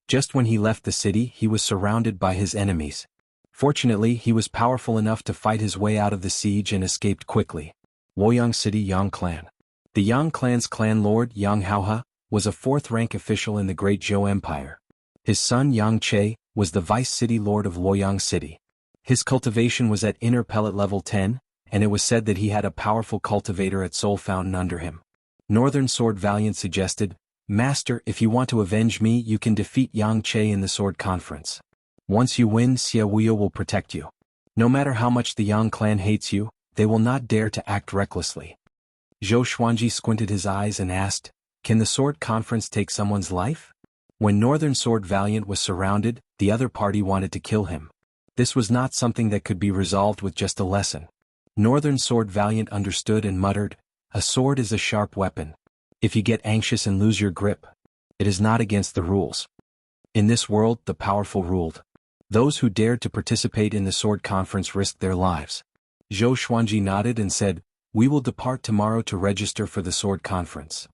Just when he left the city, he was surrounded by his enemies. Fortunately, he was powerful enough to fight his way out of the siege and escaped quickly. Luoyang City Yang Clan. The Yang Clan's clan lord, Yang Haohe, was a 4th-rank official in the Great Zhou Empire. His son Yang Che was the vice city lord of Luoyang City. His cultivation was at Inner Pellet level 10, and it was said that he had a powerful cultivator at Soul Fountain under him. Northern Sword Valiant suggested, "Master, if you want to avenge me, you can defeat Yang Che in the Sword Conference. Once you win, Xia Wuyo will protect you. No matter how much the Yang clan hates you, they will not dare to act recklessly." Zhou Xuanji squinted his eyes and asked, "Can the Sword Conference take someone's life?" When Northern Sword Valiant was surrounded, the other party wanted to kill him. This was not something that could be resolved with just a lesson. Northern Sword Valiant understood and muttered, "A sword is a sharp weapon. If you get anxious and lose your grip, it is not against the rules. In this world, the powerful ruled. Those who dared to participate in the sword conference risked their lives." Zhou Xuanji nodded and said, "We will depart tomorrow to register for the sword conference."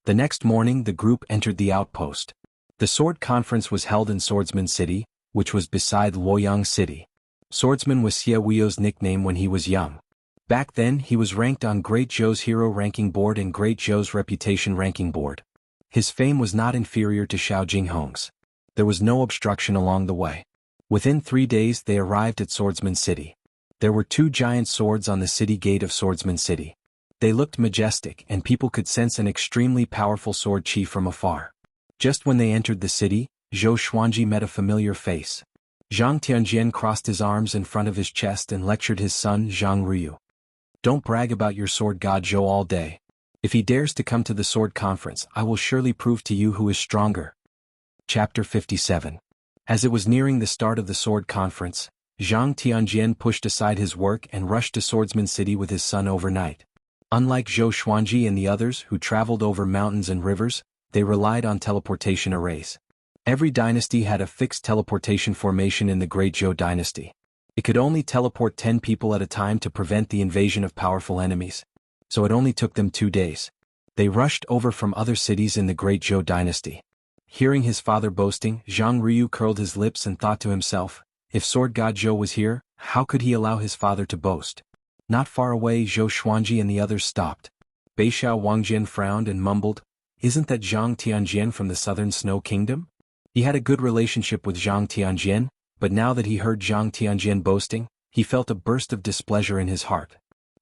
The next morning the group entered the outpost. The sword conference was held in Swordsman City, which was beside Luoyang City. Swordsman was Xie Weio's nickname when he was young. Back then he was ranked on Great Zhou's Hero Ranking Board and Great Zhou's Reputation Ranking Board. His fame was not inferior to Xiao Jinghong's. There was no obstruction along the way. Within 3 days they arrived at Swordsman City. There were 2 giant swords on the city gate of Swordsman City. They looked majestic and people could sense an extremely powerful sword chi from afar. Just when they entered the city, Zhou Xuanji met a familiar face. Zhang Tianjian crossed his arms in front of his chest and lectured his son Zhang Ruyu. "Don't brag about your sword god Zhou all day. If he dares to come to the sword conference, I will surely prove to you who is stronger." Chapter 57. As it was nearing the start of the sword conference, Zhang Tianjian pushed aside his work and rushed to Swordsman City with his son overnight. Unlike Zhou Xuanji and the others who traveled over mountains and rivers, they relied on teleportation arrays. Every dynasty had a fixed teleportation formation in the Great Zhou dynasty. It could only teleport 10 people at a time to prevent the invasion of powerful enemies. So it only took them 2 days. They rushed over from other cities in the Great Zhou dynasty. Hearing his father boasting, Zhang Ruyu curled his lips and thought to himself, if Sword God Zhou was here, how could he allow his father to boast? Not far away Zhou Xuanji and the others stopped. Beixiao Wangjian frowned and mumbled, "Isn't that Zhang Tianjian from the Southern Snow Kingdom?" He had a good relationship with Zhang Tianjian, but now that he heard Zhang Tianjian boasting, he felt a burst of displeasure in his heart.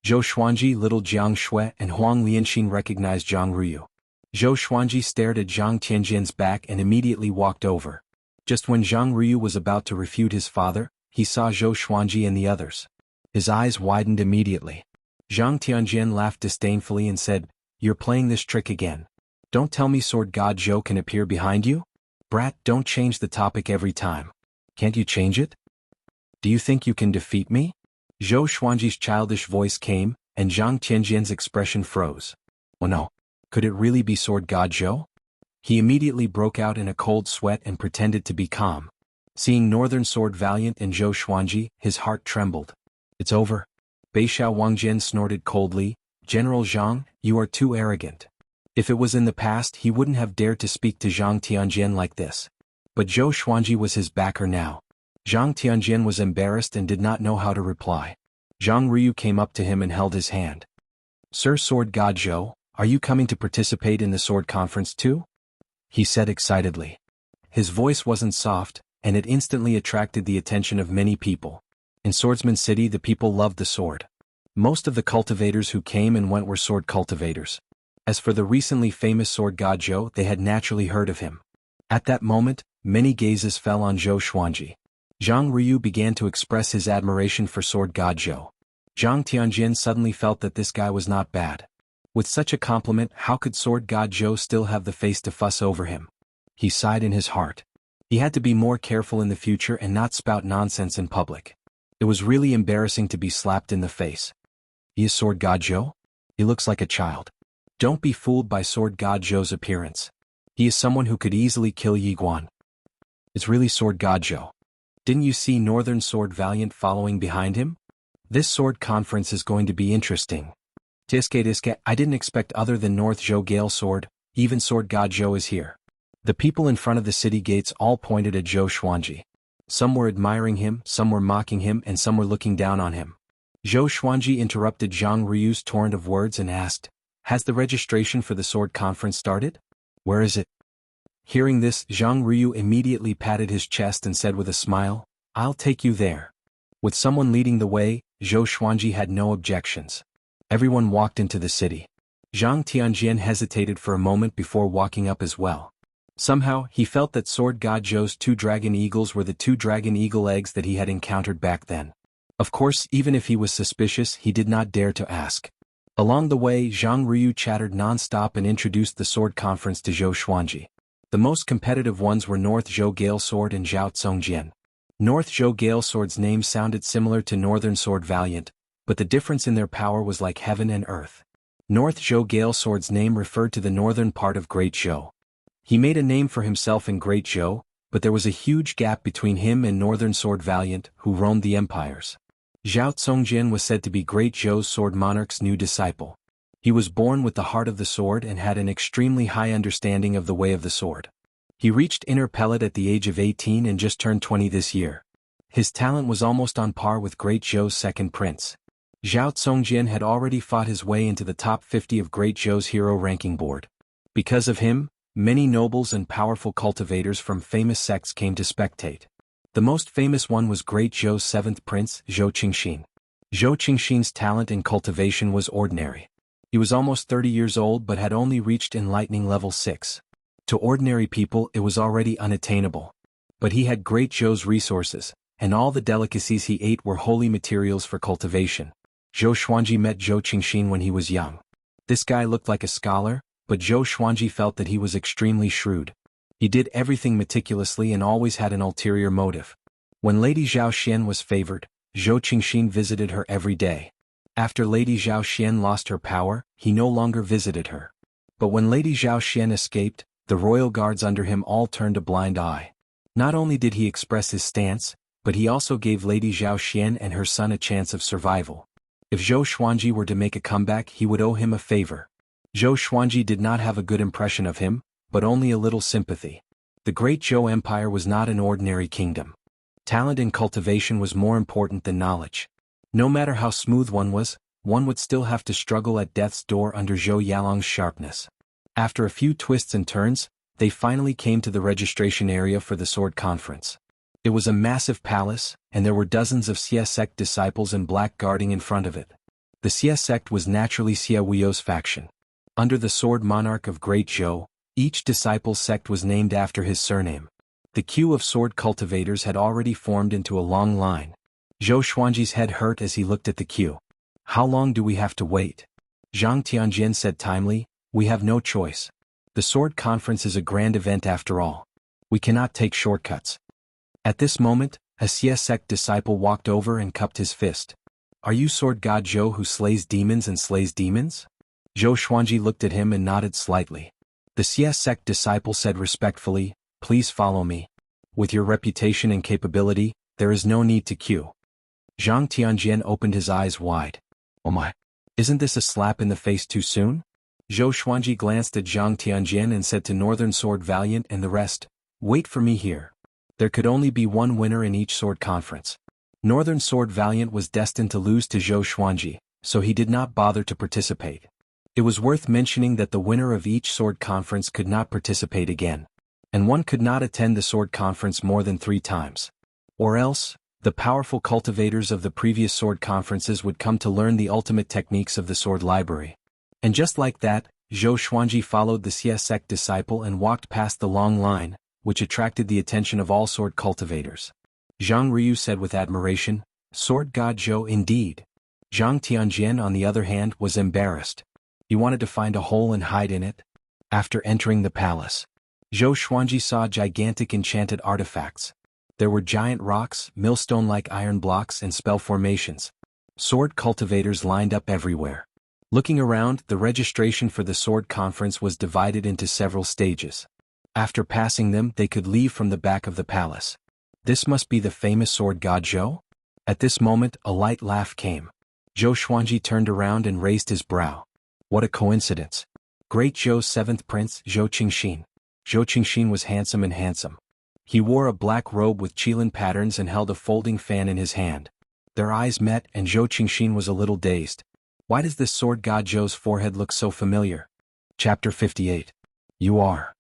Zhou Xuanji, little Jiang Shui, and Huang Lianxin recognized Zhang Ruyu. Zhou Xuanji stared at Zhang Tianjian's back and immediately walked over. Just when Zhang Ruyu was about to refute his father, he saw Zhou Xuanji and the others. His eyes widened immediately. Zhang Tianjian laughed disdainfully and said, "You're playing this trick again. Don't tell me Sword God Zhou can appear behind you? Brat, don't change the topic every time. Can't you change it? Do you think you can defeat me?" Zhou Xuanji's childish voice came, and Zhang Tianjian's expression froze. Oh no, could it really be Sword God Zhou? He immediately broke out in a cold sweat and pretended to be calm. Seeing Northern Sword Valiant and Zhou Xuanji, his heart trembled. "It's over." Beixiao Wangjian snorted coldly, "General Zhang, you are too arrogant." If it was in the past he wouldn't have dared to speak to Zhang Tianjian like this. But Zhou Xuanji was his backer now. Zhang Tianjian was embarrassed and did not know how to reply. Zhang Ruyu came up to him and held his hand. "Sir Sword God Zhou, are you coming to participate in the sword conference too?" he said excitedly. His voice wasn't soft, and it instantly attracted the attention of many people. In Swordsman City the people loved the sword. Most of the cultivators who came and went were sword cultivators. As for the recently famous Sword God Zhou, they had naturally heard of him. At that moment, many gazes fell on Zhou Xuanji. Zhang Ruyu began to express his admiration for Sword God Zhou. Zhang Tianjian suddenly felt that this guy was not bad. With such a compliment, how could Sword God Zhou still have the face to fuss over him? He sighed in his heart. He had to be more careful in the future and not spout nonsense in public. It was really embarrassing to be slapped in the face. He is Sword God Zhou? He looks like a child. Don't be fooled by Sword God Zhou's appearance. He is someone who could easily kill Yi Guan. It's really Sword God Zhou. Didn't you see Northern Sword Valiant following behind him? This sword conference is going to be interesting. Tiske, I didn't expect other than North Zhou Gale Sword, even Sword God Zhou is here. The people in front of the city gates all pointed at Zhou Xuanji. Some were admiring him, some were mocking him, and some were looking down on him. Zhou Xuanji interrupted Zhang Ruyu's torrent of words and asked, "Has the registration for the sword conference started? Where is it?" Hearing this, Zhang Ruyu immediately patted his chest and said with a smile, "I'll take you there." With someone leading the way, Zhou Xuanji had no objections. Everyone walked into the city. Zhang Tianjian hesitated for a moment before walking up as well. Somehow, he felt that Sword God Zhou's 2 dragon eagles were the 2 dragon eagle eggs that he had encountered back then. Of course, even if he was suspicious, he did not dare to ask. Along the way, Zhang Ruyu chattered non-stop and introduced the sword conference to Zhou Xuanji. The most competitive ones were North Zhou Gale Sword and Zhao Tsongjian. North Zhou Gale Sword's name sounded similar to Northern Sword Valiant, but the difference in their power was like heaven and earth. North Zhou Gale Sword's name referred to the northern part of Great Zhou. He made a name for himself in Great Zhou, but there was a huge gap between him and Northern Sword Valiant, who roamed the empires. Zhao Tsongjian was said to be Great Zhou's sword monarch's new disciple. He was born with the heart of the sword and had an extremely high understanding of the way of the sword. He reached inner pellet at the age of 18 and just turned 20 this year. His talent was almost on par with Great Zhou's second prince. Zhao Tsongjian had already fought his way into the top 50 of Great Zhou's hero ranking board. Because of him, many nobles and powerful cultivators from famous sects came to spectate. The most famous one was Great Zhou's seventh prince, Zhou Qingxin. Zhou Qingxin's talent in cultivation was ordinary. He was almost 30 years old but had only reached enlightening level 6. To ordinary people it was already unattainable. But he had Great Zhou's resources, and all the delicacies he ate were holy materials for cultivation. Zhou Xuanji met Zhou Qingxin when he was young. This guy looked like a scholar, but Zhou Xuanji felt that he was extremely shrewd. He did everything meticulously and always had an ulterior motive. When Lady Zhao Xian was favored, Zhou Qingxin visited her every day. After Lady Zhao Xian lost her power, he no longer visited her. But when Lady Zhao Xian escaped, the royal guards under him all turned a blind eye. Not only did he express his stance, but he also gave Lady Zhao Xian and her son a chance of survival. If Zhou Xuanji were to make a comeback, he would owe him a favor. Zhou Xuanji did not have a good impression of him, but only a little sympathy. The Great Zhou Empire was not an ordinary kingdom. Talent in cultivation was more important than knowledge. No matter how smooth one would still have to struggle at death's door under Zhou Yalong's sharpness. After a few twists and turns, they finally came to the registration area for the sword conference. It was a massive palace, and there were dozens of Xie sect disciples in black guarding in front of it. The Xie sect was naturally Xie Wuyo's faction. Under the sword monarch of Great Zhou, each disciple's sect was named after his surname. The queue of sword cultivators had already formed into a long line. Zhou Xuanji's head hurt as he looked at the queue. How long do we have to wait? Zhang Tianjian said timely, we have no choice. The sword conference is a grand event after all. We cannot take shortcuts. At this moment, a Xie sect disciple walked over and cupped his fist. Are you sword god Zhou who slays demons and slays demons? Zhou Xuanji looked at him and nodded slightly. The Xie sect disciple said respectfully, please follow me. With your reputation and capability, there is no need to queue. Zhang Tianjian opened his eyes wide. Oh my! Isn't this a slap in the face too soon? Zhou Xuanji glanced at Zhang Tianjian and said to Northern Sword Valiant and the rest, wait for me here. There could only be one winner in each sword conference. Northern Sword Valiant was destined to lose to Zhou Xuanji, so he did not bother to participate. It was worth mentioning that the winner of each sword conference could not participate again. And one could not attend the sword conference more than 3 times. Or else, the powerful cultivators of the previous sword conferences would come to learn the ultimate techniques of the sword library. And just like that, Zhou Xuanji followed the Xie sect disciple and walked past the long line, which attracted the attention of all sword cultivators. Zhang Ryu said with admiration, sword god Zhou indeed. Zhang Tianjian on the other hand was embarrassed. He wanted to find a hole and hide in it. After entering the palace, Zhou Xuanji saw gigantic enchanted artifacts. There were giant rocks, millstone-like iron blocks and spell formations. Sword cultivators lined up everywhere. Looking around, the registration for the sword conference was divided into several stages. After passing them, they could leave from the back of the palace. This must be the famous sword god Zhou? At this moment, a light laugh came. Zhou Xuanji turned around and raised his brow. What a coincidence. Great Zhou's seventh prince, Zhou Qingxin. Zhou Qingxin was handsome. He wore a black robe with qilin patterns and held a folding fan in his hand. Their eyes met and Zhou Qingxin was a little dazed. Why does this sword god Zhou's forehead look so familiar? Chapter 58. You are.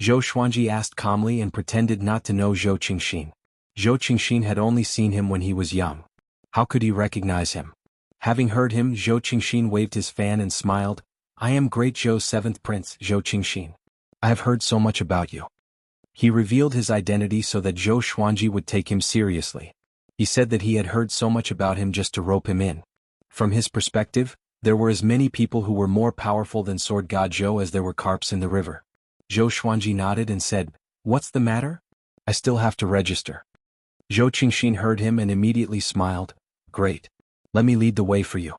Zhou Xuanji asked calmly and pretended not to know Zhou Qingxin. Zhou Qingxin had only seen him when he was young. How could he recognize him? Having heard him, Zhou Qingxin waved his fan and smiled. I am Great Zhou's seventh prince, Zhou Qingxin. I have heard so much about you. He revealed his identity so that Zhou Xuanji would take him seriously. He said that he had heard so much about him just to rope him in. From his perspective, there were as many people who were more powerful than sword god Zhou as there were carps in the river. Zhou Xuanji nodded and said, "What's the matter? I still have to register." Zhou Qingxin heard him and immediately smiled. "Great. Let me lead the way for you."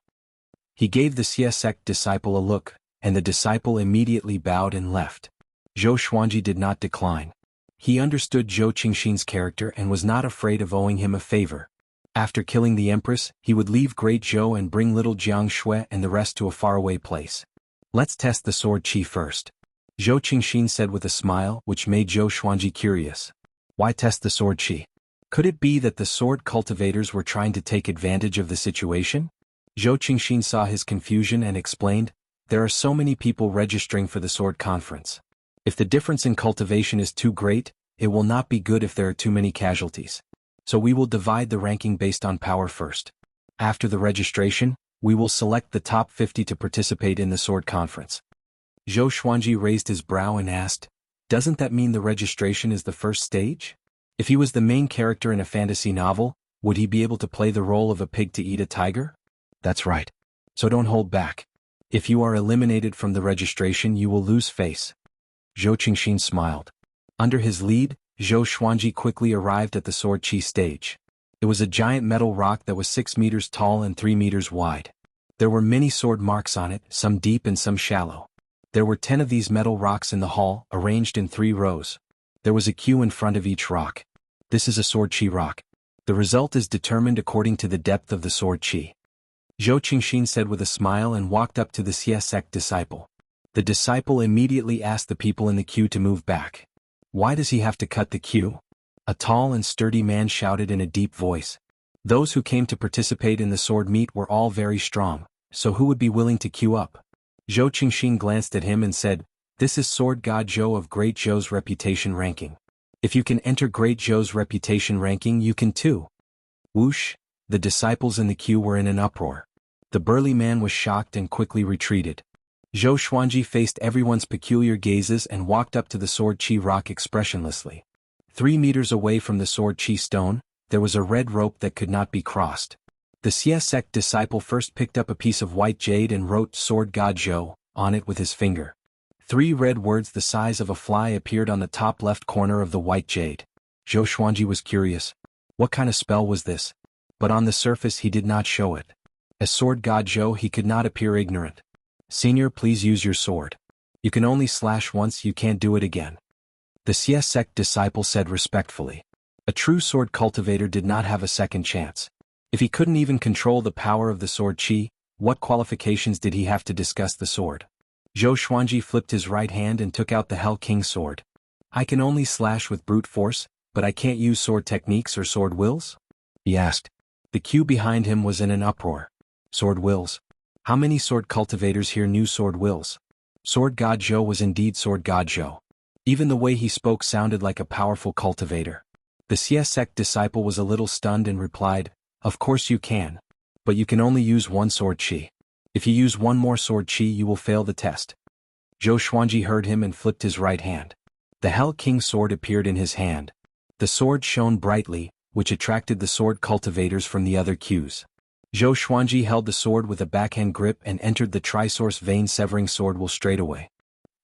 He gave the Xie sect disciple a look, and the disciple immediately bowed and left. Zhou Xuanji did not decline. He understood Zhou Qingxin's character and was not afraid of owing him a favor. After killing the empress, he would leave Great Zhou and bring little Jiang Shui and the rest to a faraway place. "Let's test the sword qi first," Zhou Qingxin said with a smile which made Zhou Xuanji curious. Why test the sword qi? Could it be that the sword cultivators were trying to take advantage of the situation? Zhou Qingxin saw his confusion and explained, "There are so many people registering for the sword conference. If the difference in cultivation is too great, it will not be good if there are too many casualties. So we will divide the ranking based on power first. After the registration, we will select the top 50 to participate in the sword conference." Zhou Xuanji raised his brow and asked, "Doesn't that mean the registration is the first stage? If he was the main character in a fantasy novel, would he be able to play the role of a pig to eat a tiger?" "That's right. So don't hold back. If you are eliminated from the registration, you will lose face." Zhou Qingxin smiled. Under his lead, Zhou Xuanji quickly arrived at the sword qi stage. It was a giant metal rock that was 6 meters tall and 3 meters wide. There were many sword marks on it, some deep and some shallow. There were 10 of these metal rocks in the hall, arranged in 3 rows. There was a queue in front of each rock. This is a sword qi rock. The result is determined according to the depth of the sword qi. Zhou Qingxin said with a smile and walked up to the Xie sect disciple. The disciple immediately asked the people in the queue to move back. "Why does he have to cut the queue?" A tall and sturdy man shouted in a deep voice. Those who came to participate in the sword meet were all very strong, so who would be willing to queue up? Zhou Qingxin glanced at him and said, "This is Sword God Zhou of Great Zhou's reputation ranking. If you can enter Great Zhou's reputation ranking, you can too." Whoosh! The disciples in the queue were in an uproar. The burly man was shocked and quickly retreated. Zhou Xuanji faced everyone's peculiar gazes and walked up to the sword qi rock expressionlessly. 3 meters away from the sword qi stone, there was a red rope that could not be crossed. The Xie sect disciple first picked up a piece of white jade and wrote "Sword God Zhou" on it with his finger. 3 red words the size of a fly appeared on the top left corner of the white jade. Zhou Xuanji was curious. What kind of spell was this? But on the surface he did not show it. As Sword God Zhou he could not appear ignorant. "Senior, please use your sword. You can only slash once, you can't do it again," the Xie sect disciple said respectfully. A true sword cultivator did not have a second chance. If he couldn't even control the power of the sword qi, what qualifications did he have to discuss the sword? Zhou Xuanji flipped his right hand and took out the Hell King sword. "I can only slash with brute force, but I can't use sword techniques or sword wills?" he asked. The queue behind him was in an uproar. Sword wills? How many sword cultivators here knew sword wills? Sword God Zhou was indeed Sword God Zhou. Even the way he spoke sounded like a powerful cultivator. The Xie sect disciple was a little stunned and replied, "Of course you can. But you can only use one sword qi. If you use one more sword qi you will fail the test." Zhou Xuanji heard him and flipped his right hand. The Hell King sword appeared in his hand. The sword shone brightly, which attracted the sword cultivators from the other queues. Zhou Xuanji held the sword with a backhand grip and entered the Trisource vein-severing sword will straightaway.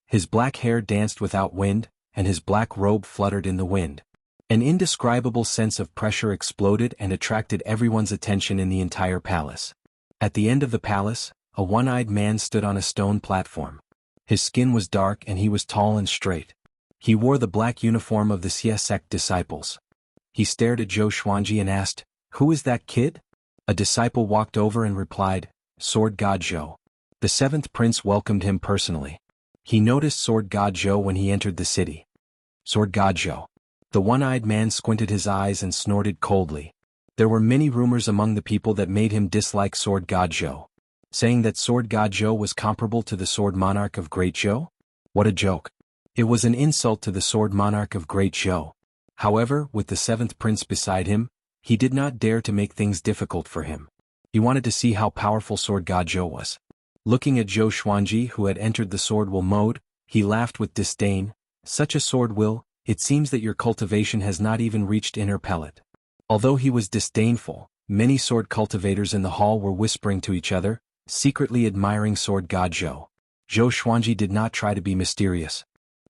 His black hair danced without wind, and his black robe fluttered in the wind. An indescribable sense of pressure exploded and attracted everyone's attention in the entire palace. At the end of the palace, a one-eyed man stood on a stone platform. His skin was dark and he was tall and straight. He wore the black uniform of the Xie sect disciples. He stared at Zhou Xuanji and asked, "Who is that kid?" A disciple walked over and replied, "Sword God Zhou." The 7th prince welcomed him personally. He noticed Sword God Zhou when he entered the city. Sword God Zhou. The one-eyed man squinted his eyes and snorted coldly. There were many rumors among the people that made him dislike Sword God Zhou, saying that Sword God Zhou was comparable to the Sword Monarch of Great Zhou. What a joke. It was an insult to the Sword Monarch of Great Zhou. However, with the 7th prince beside him, he did not dare to make things difficult for him. He wanted to see how powerful Sword God Zhou was. Looking at Zhou Xuanji who had entered the sword will mode, he laughed with disdain. "Such a sword will, it seems that your cultivation has not even reached inner pellet." Although he was disdainful, many sword cultivators in the hall were whispering to each other, secretly admiring Sword God Zhou. Zhou Xuanji did not try to be mysterious.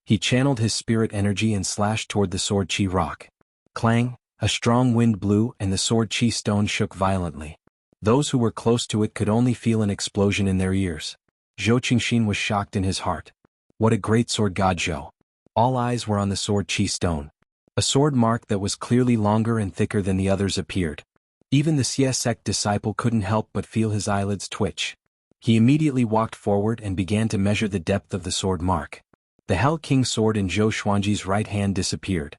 He channeled his spirit energy and slashed toward the sword chi rock. Clang, a strong wind blew and the sword chi stone shook violently. Those who were close to it could only feel an explosion in their ears. Zhou Qingxin was shocked in his heart. What a great sword god Zhou. All eyes were on the sword chi stone. A sword mark that was clearly longer and thicker than the others appeared. Even the Xie sect disciple couldn't help but feel his eyelids twitch. He immediately walked forward and began to measure the depth of the sword mark. The Hell King sword in Zhou Xuanji's right hand disappeared.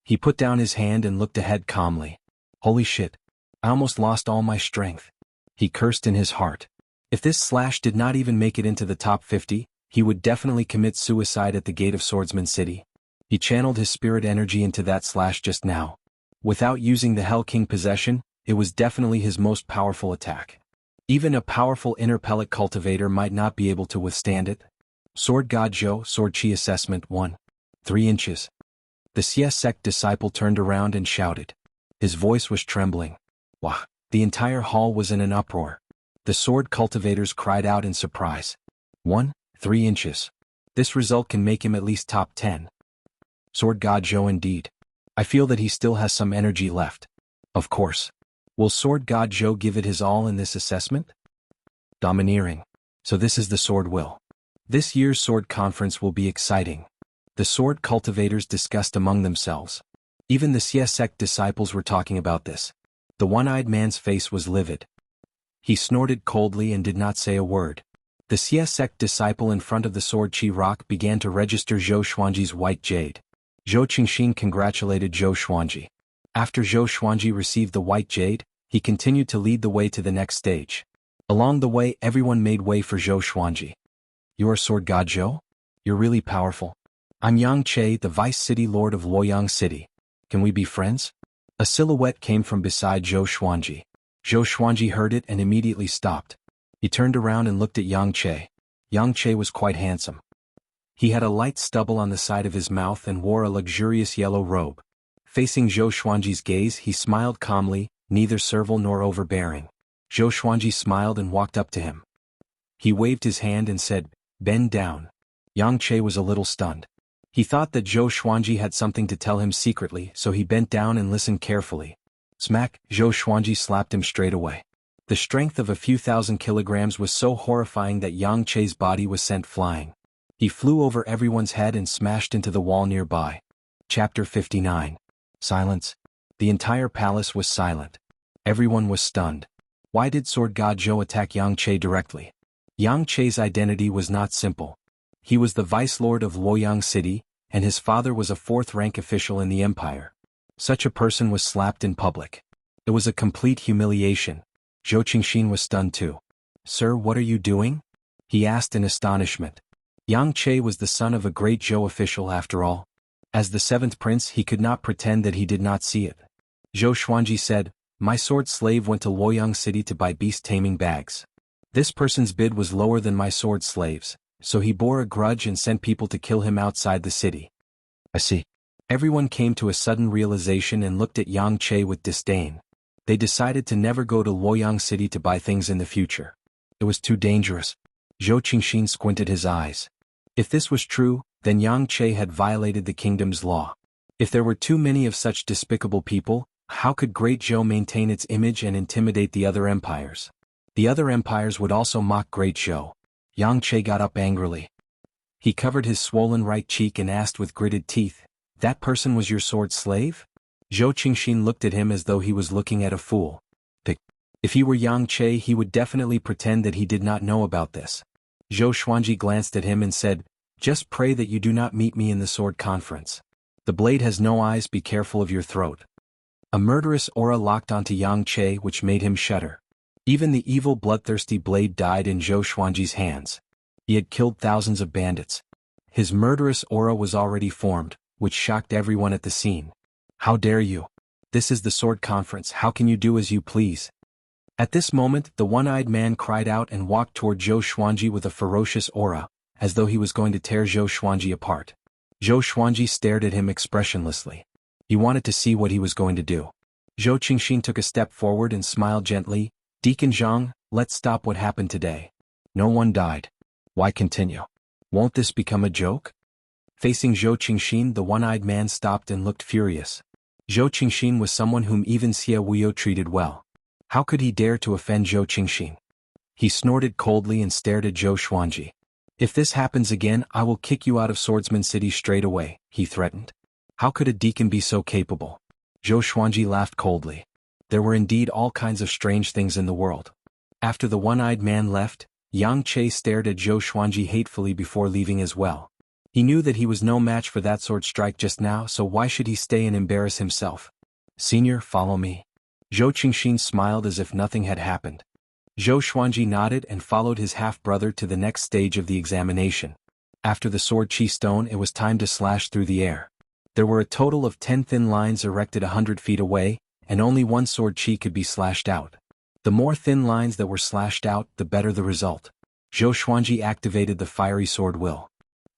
He put down his hand and looked ahead calmly. Holy shit. I almost lost all my strength. He cursed in his heart. If this slash did not even make it into the top 50, he would definitely commit suicide at the gate of Swordsman City. He channeled his spirit energy into that slash just now. Without using the Hell King possession, it was definitely his most powerful attack. Even a powerful inner pellet cultivator might not be able to withstand it. Sword God Zhou, Sword Chi Assessment 1. 3 inches. The Xie sect disciple turned around and shouted. His voice was trembling. Wah! The entire hall was in an uproar. The sword cultivators cried out in surprise. 3 inches. This result can make him at least top 10. Sword God Zhou indeed. I feel that he still has some energy left. Of course. Will Sword God Zhou give it his all in this assessment? Domineering. So this is the sword will. This year's sword conference will be exciting. The sword cultivators discussed among themselves. Even the Xie sect disciples were talking about this. The one-eyed man's face was livid. He snorted coldly and did not say a word. The Xie sect disciple in front of the sword chi rock began to register Zhou Xuanji's white jade. Zhou Qingxin congratulated Zhou Xuanji. After Zhou Xuanji received the white jade, he continued to lead the way to the next stage. Along the way, everyone made way for Zhou Xuanji. You are Sword God Zhou? You're really powerful. I'm Yang Che, the Vice City Lord of Luoyang City. Can we be friends? A silhouette came from beside Zhou Xuanji. Zhou Xuanji heard it and immediately stopped. He turned around and looked at Yang Che. Yang Che was quite handsome. He had a light stubble on the side of his mouth and wore a luxurious yellow robe. Facing Zhou Xuanji's gaze, he smiled calmly, neither servile nor overbearing. Zhou Xuanji smiled and walked up to him. He waved his hand and said, "Bend down." Yang Che was a little stunned. He thought that Zhou Xuanji had something to tell him secretly, so he bent down and listened carefully. Smack! Zhou Xuanji slapped him straight away. The strength of a few thousand kilograms was so horrifying that Yang Che's body was sent flying. He flew over everyone's head and smashed into the wall nearby. Chapter 59. Silence. The entire palace was silent. Everyone was stunned. Why did Sword God Zhou attack Yang Che directly? Yang Che's identity was not simple. He was the Vice Lord of Luoyang City, and his father was a fourth-rank official in the empire. Such a person was slapped in public. It was a complete humiliation. Zhou Qingxin was stunned too. "Sir, what are you doing?" he asked in astonishment. Yang Che was the son of a great Zhou official after all. As the seventh prince, he could not pretend that he did not see it. Zhou Xuanji said, "My sword slave went to Luoyang City to buy beast-taming bags. This person's bid was lower than my sword slave's, so he bore a grudge and sent people to kill him outside the city." I see. Everyone came to a sudden realization and looked at Yang Che with disdain. They decided to never go to Luoyang City to buy things in the future. It was too dangerous. Zhou Qingxin squinted his eyes. If this was true, then Yang Che had violated the kingdom's law. If there were too many of such despicable people, how could Great Zhou maintain its image and intimidate the other empires? The other empires would also mock Great Zhou. Yang Che got up angrily. He covered his swollen right cheek and asked with gritted teeth, "That person was your sword slave?" Zhou Qingxin looked at him as though he was looking at a fool. If he were Yang Che, he would definitely pretend that he did not know about this. Zhou Xuanji glanced at him and said, "Just pray that you do not meet me in the sword conference. The blade has no eyes, be careful of your throat." A murderous aura locked onto Yang Che which made him shudder. Even the evil bloodthirsty blade died in Zhou Xuanji's hands. He had killed thousands of bandits. His murderous aura was already formed, which shocked everyone at the scene. "How dare you? This is the sword conference, how can you do as you please?" At this moment, the one-eyed man cried out and walked toward Zhou Xuanji with a ferocious aura, as though he was going to tear Zhou Xuanji apart. Zhou Xuanji stared at him expressionlessly. He wanted to see what he was going to do. Zhou Qingxin took a step forward and smiled gently. "Deacon Zhang, let's stop what happened today. No one died. Why continue? Won't this become a joke?" Facing Zhou Qingxin, the one-eyed man stopped and looked furious. Zhou Qingxin was someone whom even Xie Wuyo treated well. How could he dare to offend Zhou Qingxin? He snorted coldly and stared at Zhou Xuanji. If this happens again, I will kick you out of Swordsman City straight away, he threatened. How could a deacon be so capable? Zhou Xuanji laughed coldly. There were indeed all kinds of strange things in the world. After the one-eyed man left, Yang Che stared at Zhou Xuanji hatefully before leaving as well. He knew that he was no match for that sword strike just now, so why should he stay and embarrass himself? Senior, follow me. Zhou Qingxin smiled as if nothing had happened. Zhou Xuanji nodded and followed his half-brother to the next stage of the examination. After the sword chi stone, it was time to slash through the air. There were a total of 10 thin lines erected 100 feet away, and only one sword chi could be slashed out. The more thin lines that were slashed out, the better the result. Zhou Xuanji activated the fiery sword will.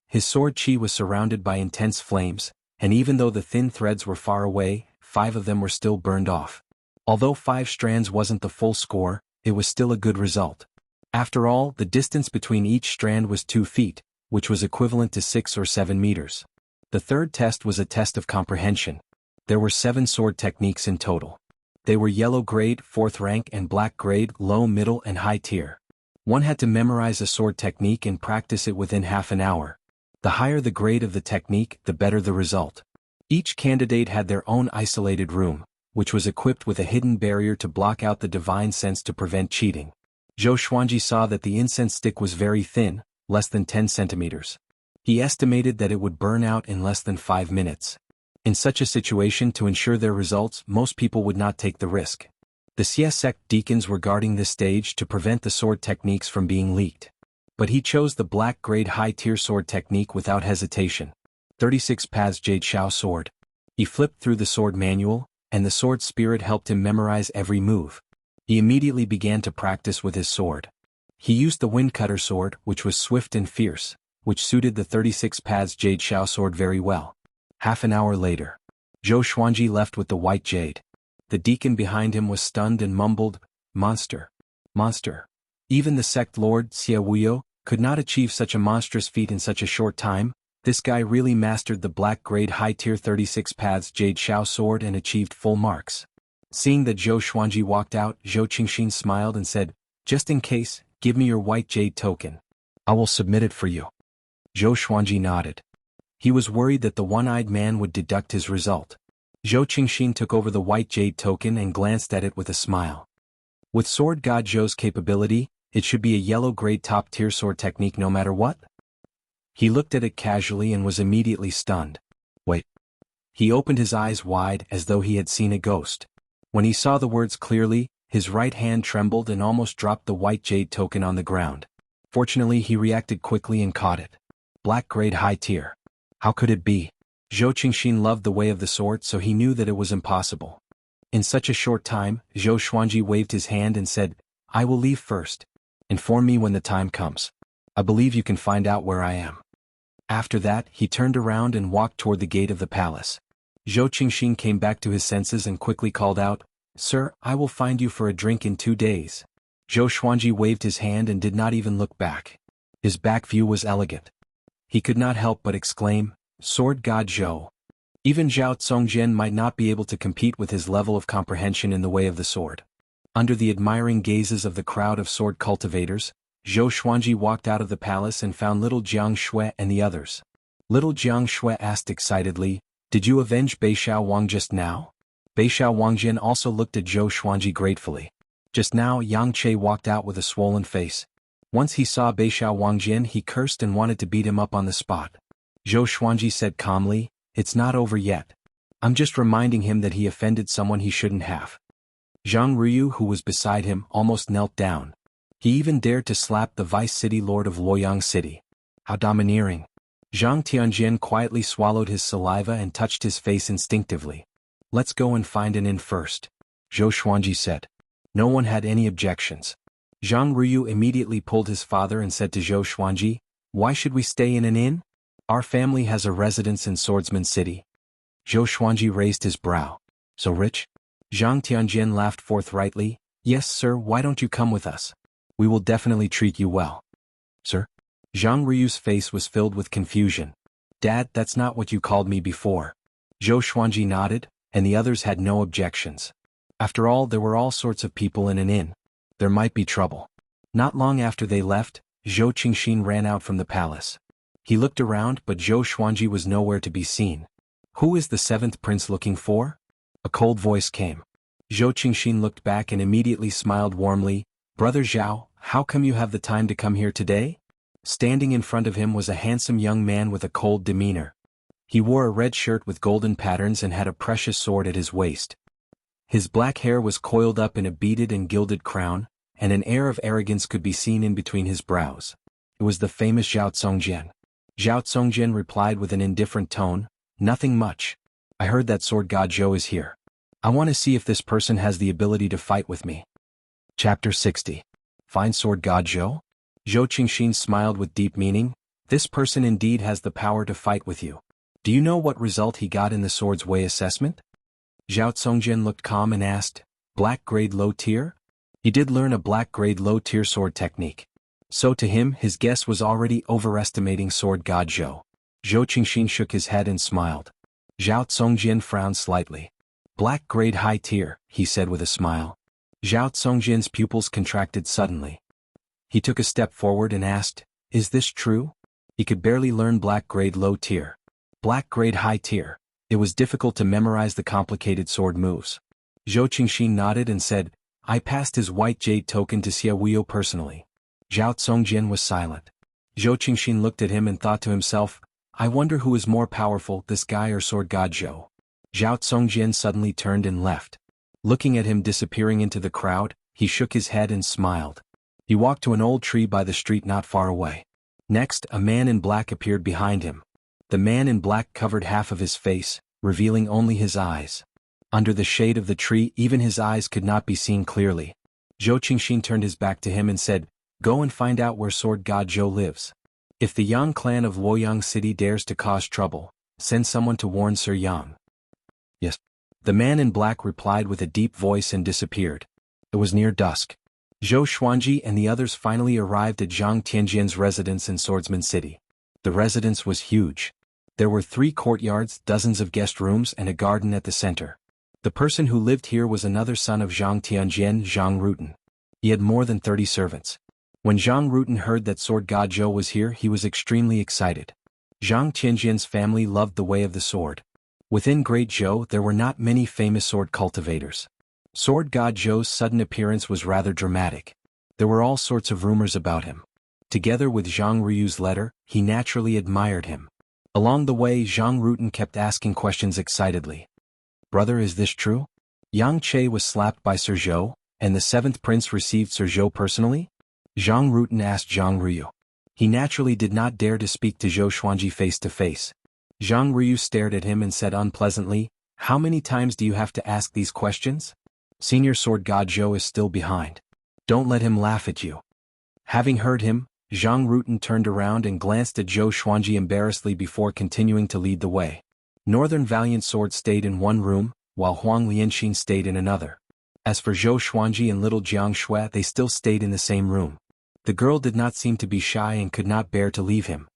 His sword chi was surrounded by intense flames, and even though the thin threads were far away, 5 of them were still burned off. Although 5 strands wasn't the full score, it was still a good result. After all, the distance between each strand was 2 feet, which was equivalent to 6 or 7 meters. The third test was a test of comprehension. There were 7 sword techniques in total. They were yellow grade, 4th rank, and black grade, low, middle, and high tier. One had to memorize a sword technique and practice it within half an hour. The higher the grade of the technique, the better the result. Each candidate had their own isolated room, which was equipped with a hidden barrier to block out the divine sense to prevent cheating. Zhou Xuanji saw that the incense stick was very thin, less than 10 centimeters. He estimated that it would burn out in less than 5 minutes. In such a situation, to ensure their results, most people would not take the risk. The Xie sect deacons were guarding this stage to prevent the sword techniques from being leaked. But he chose the black grade high-tier sword technique without hesitation. 36 Paths Jade Xiao Sword. He flipped through the sword manual, and the sword spirit helped him memorize every move. He immediately began to practice with his sword. He used the Wind Cutter sword, which was swift and fierce, which suited the 36 Paths Jade Xiao sword very well. Half an hour later, Zhou Xuanji left with the white jade. The deacon behind him was stunned and mumbled, "Monster! Monster!" Even the sect lord, Xie Wuyo, could not achieve such a monstrous feat in such a short time. This guy really mastered the black grade high-tier 36 Paths Jade Xiao sword and achieved full marks. Seeing that Zhou Xuanji walked out, Zhou Qingxin smiled and said, "Just in case, give me your white jade token. I will submit it for you." Zhou Xuanji nodded. He was worried that the one-eyed man would deduct his result. Zhou Qingxin took over the white jade token and glanced at it with a smile. With Sword God Zhou's capability, it should be a yellow-grade top-tier sword technique no matter what. He looked at it casually and was immediately stunned. Wait. He opened his eyes wide as though he had seen a ghost. When he saw the words clearly, his right hand trembled and almost dropped the white jade token on the ground. Fortunately, he reacted quickly and caught it. Black grade high tier. How could it be? Zhou Qingxin loved the way of the sword, so he knew that it was impossible. In such a short time, Zhou Xuanji waved his hand and said, "I will leave first. Inform me when the time comes. I believe you can find out where I am." After that, he turned around and walked toward the gate of the palace. Zhou Qingxin came back to his senses and quickly called out, "Sir, I will find you for a drink in 2 days." Zhou Xuanji waved his hand and did not even look back. His back view was elegant. He could not help but exclaim, "Sword God Zhou." Even Zhao Tsongjian might not be able to compete with his level of comprehension in the way of the sword. Under the admiring gazes of the crowd of sword cultivators, Zhou Xuanji walked out of the palace and found little Jiang Shui and the others. Little Jiang Shui asked excitedly, "Did you avenge Beixiao Wang just now?" Beixiao Wangjian also looked at Zhou Xuanji gratefully. Just now Yang Che walked out with a swollen face. Once he saw Beixiao Wangjian, he cursed and wanted to beat him up on the spot. Zhou Xuanji said calmly, "It's not over yet. I'm just reminding him that he offended someone he shouldn't have." Zhang Ruyu, who was beside him, almost knelt down. He even dared to slap the vice city lord of Luoyang City. How domineering. Zhang Tianjian quietly swallowed his saliva and touched his face instinctively. "Let's go and find an inn first," Zhou Xuanji said. No one had any objections. Zhang Ruyu immediately pulled his father and said to Zhou Xuanji, "Why should we stay in an inn? Our family has a residence in Swordsman City." Zhou Xuanji raised his brow. "So rich?" Zhang Tianjian laughed forthrightly, "Yes, sir, why don't you come with us? We will definitely treat you well." "Sir?" Zhang Ruyu's face was filled with confusion. Dad, that's not what you called me before. Zhou Xuanji nodded, and the others had no objections. After all, there were all sorts of people in an inn. There might be trouble. Not long after they left, Zhou Qingxin ran out from the palace. He looked around, but Zhou Xuanji was nowhere to be seen. Who is the seventh prince looking for? A cold voice came. Zhou Qingxin looked back and immediately smiled warmly. Brother Zhao, how come you have the time to come here today? Standing in front of him was a handsome young man with a cold demeanor. He wore a red shirt with golden patterns and had a precious sword at his waist. His black hair was coiled up in a beaded and gilded crown, and an air of arrogance could be seen in between his brows. It was the famous Zhao Zongjian. Zhao Zongjian replied with an indifferent tone, "Nothing much. I heard that sword god Zhou is here. I want to see if this person has the ability to fight with me." Chapter 60. Find sword god Zhou? Zhou Qingxin smiled with deep meaning. This person indeed has the power to fight with you. Do you know what result he got in the sword's way assessment? Zhao Zongjian looked calm and asked, "Black grade low tier?" He did learn a black grade low tier sword technique. So to him, his guess was already overestimating sword god Zhou. Zhou Qingxin shook his head and smiled. Zhao Zongjian frowned slightly. "Black grade high tier," he said with a smile. Zhao Zongjian's pupils contracted suddenly. He took a step forward and asked, "Is this true?" He could barely learn black grade low tier. Black grade high tier. It was difficult to memorize the complicated sword moves. Zhou Qingxin nodded and said, "I passed his white jade token to Xia Wuyo personally." Zhao Zongjian was silent. Zhou Qingxin looked at him and thought to himself, "I wonder who is more powerful, this guy or sword god Zhou." Zhao Zongjian suddenly turned and left. Looking at him disappearing into the crowd, he shook his head and smiled. He walked to an old tree by the street not far away. Next, a man in black appeared behind him. The man in black covered half of his face, revealing only his eyes. Under the shade of the tree, even his eyes could not be seen clearly. Zhou Qingxin turned his back to him and said, "Go and find out where sword god Zhou lives. If the Yang clan of Luoyang City dares to cause trouble, send someone to warn Sir Yang." "Yes." The man in black replied with a deep voice and disappeared. It was near dusk. Zhou Xuanji and the others finally arrived at Zhang Tianjian's residence in Swordsman City. The residence was huge. There were 3 courtyards, dozens of guest rooms, and a garden at the center. The person who lived here was another son of Zhang Tianjian, Zhang Rutan. He had more than 30 servants. When Zhang Rutan heard that sword god Zhou was here, he was extremely excited. Zhang Tianjian's family loved the way of the sword. Within Great Zhou there were not many famous sword cultivators. Sword god Zhou's sudden appearance was rather dramatic. There were all sorts of rumors about him. Together with Zhang Ruyu's letter, he naturally admired him. Along the way, Zhang Rutan kept asking questions excitedly. "Brother, is this true? Yang Che was slapped by Sir Zhou, and the 7th prince received Sir Zhou personally?" Zhang Rutan asked Zhang Ruyu. He naturally did not dare to speak to Zhou Xuanji face to face. Zhang Ruyu stared at him and said unpleasantly, "How many times do you have to ask these questions? Senior sword god Zhou is still behind. Don't let him laugh at you." Having heard him, Zhang Rutan turned around and glanced at Zhou Xuanji embarrassedly before continuing to lead the way. Northern Valiant Sword stayed in one room, while Huang Lianxin stayed in another. As for Zhou Xuanji and little Jiang Shui, they still stayed in the same room. The girl did not seem to be shy and could not bear to leave him.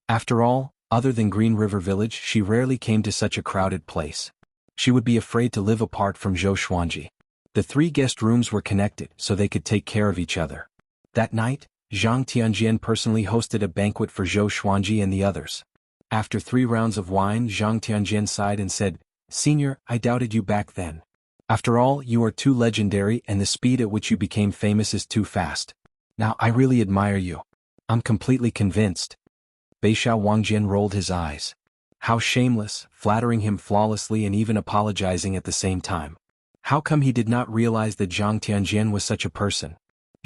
After all, other than Green River Village, she rarely came to such a crowded place. She would be afraid to live apart from Zhou Xuanji. The 3 guest rooms were connected so they could take care of each other. That night, Zhang Tianjian personally hosted a banquet for Zhou Xuanji and the others. After 3 rounds of wine, Zhang Tianjian sighed and said, "Senior, I doubted you back then. After all, you are too legendary and the speed at which you became famous is too fast. Now I really admire you. I'm completely convinced." Beishao Wangjian rolled his eyes. How shameless, flattering him flawlessly and even apologizing at the same time. How come he did not realize that Zhang Tianjian was such a person?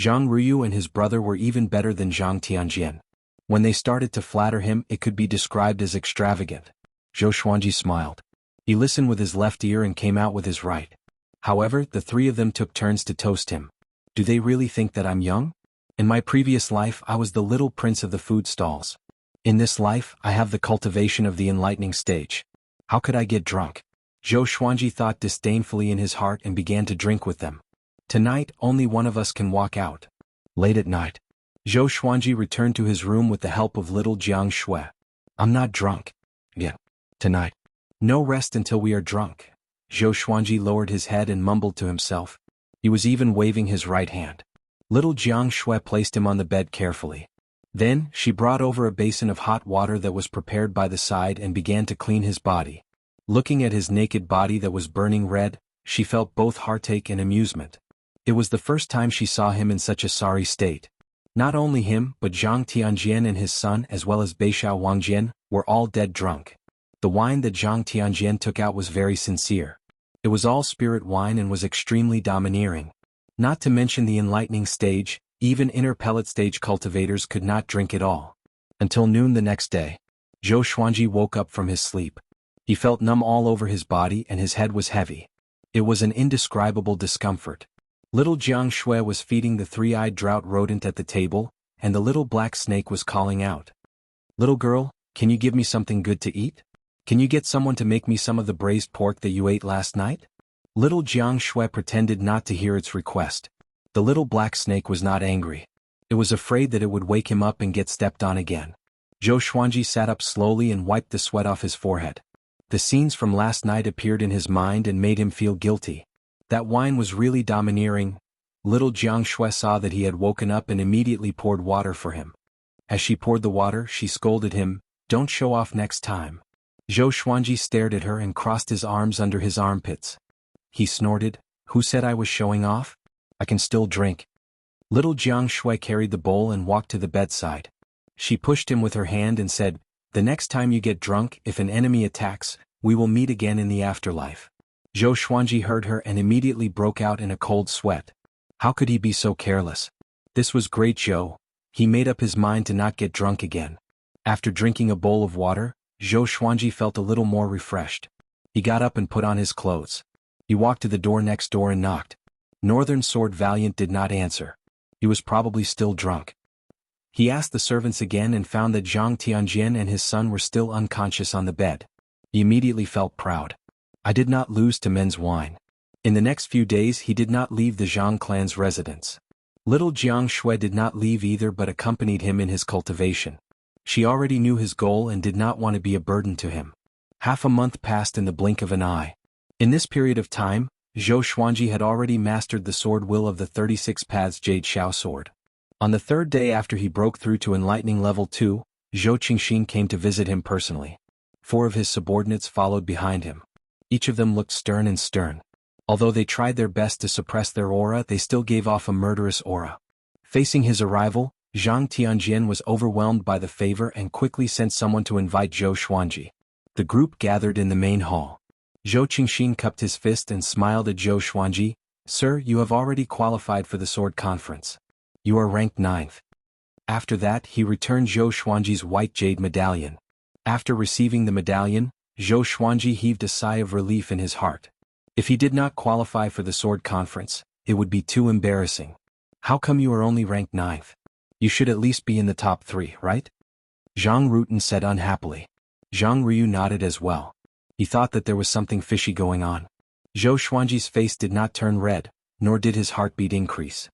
Zhang Ruyu and his brother were even better than Zhang Tianjian. When they started to flatter him, it could be described as extravagant. Zhou Xuanji smiled. He listened with his left ear and came out with his right. However, the 3 of them took turns to toast him. "Do they really think that I'm young? In my previous life, I was the little prince of the food stalls. In this life, I have the cultivation of the enlightening stage. How could I get drunk?" Zhou Xuanji thought disdainfully in his heart and began to drink with them. "Tonight, only one of us can walk out." Late at night, Zhou Xuanji returned to his room with the help of little Jiang Shui. "I'm not drunk. Yeah. Tonight. No rest until we are drunk. Zhou Xuanji lowered his head and mumbled to himself. He was even waving his right hand. Little Jiang Shui placed him on the bed carefully. Then, she brought over a basin of hot water that was prepared by the side and began to clean his body. Looking at his naked body that was burning red, she felt both heartache and amusement. It was the first time she saw him in such a sorry state. Not only him but Zhang Tianjian and his son as well as Beixiao Wangjian were all dead drunk. The wine that Zhang Tianjian took out was very sincere. It was all spirit wine and was extremely domineering. Not to mention the enlightening stage, even inner pellet stage cultivators could not drink it all. Until noon the next day. Zhou Xuanji woke up from his sleep. He felt numb all over his body and his head was heavy. It was an indescribable discomfort. Little Jiang Shui was feeding the three-eyed drought rodent at the table, and the little black snake was calling out. "Little girl, can you give me something good to eat? Can you get someone to make me some of the braised pork that you ate last night?" Little Jiang Shui pretended not to hear its request. The little black snake was not angry. It was afraid that it would wake him up and get stepped on again. Zhou Xuanji sat up slowly and wiped the sweat off his forehead. The scenes from last night appeared in his mind and made him feel guilty. That wine was really domineering. Little Jiang Shui saw that he had woken up and immediately poured water for him. As she poured the water, she scolded him, "Don't show off next time." Zhou Xuanji stared at her and crossed his arms under his armpits. He snorted, "Who said I was showing off? I can still drink." Little Jiang Shui carried the bowl and walked to the bedside. She pushed him with her hand and said, "The next time you get drunk, if an enemy attacks, we will meet again in the afterlife." Zhou Xuanji heard her and immediately broke out in a cold sweat. How could he be so careless? This was great Zhou. He made up his mind to not get drunk again. After drinking a bowl of water, Zhou Xuanji felt a little more refreshed. He got up and put on his clothes. He walked to the door next door and knocked. Northern Sword Valiant did not answer. He was probably still drunk. He asked the servants again and found that Zhang Tianjian and his son were still unconscious on the bed. He immediately felt proud. "I did not lose to men's wine." In the next few days he did not leave the Zhang clan's residence. Little Jiang Shui did not leave either but accompanied him in his cultivation. She already knew his goal and did not want to be a burden to him. Half a month passed in the blink of an eye. In this period of time, Zhou Xuanji had already mastered the sword will of the 36 Paths Jade Xiao sword. On the third day after he broke through to enlightening level 2, Zhou Qingxin came to visit him personally. 4 of his subordinates followed behind him. Each of them looked stern. Although they tried their best to suppress their aura, they still gave off a murderous aura. Facing his arrival, Zhang Tianjian was overwhelmed by the favor and quickly sent someone to invite Zhou Xuanji. The group gathered in the main hall. Zhou Qingxin cupped his fist and smiled at Zhou Xuanji. "Sir, you have already qualified for the sword conference. You are ranked 9th. After that, he returned Zhou Xuanji's white jade medallion. After receiving the medallion, Zhou Xuanji heaved a sigh of relief in his heart. If he did not qualify for the sword conference, it would be too embarrassing. "How come you are only ranked 9th? You should at least be in the top 3, right?" Zhang Rutan said unhappily. Zhang Ryu nodded as well. He thought that there was something fishy going on. Zhou Xuanji's face did not turn red, nor did his heartbeat increase.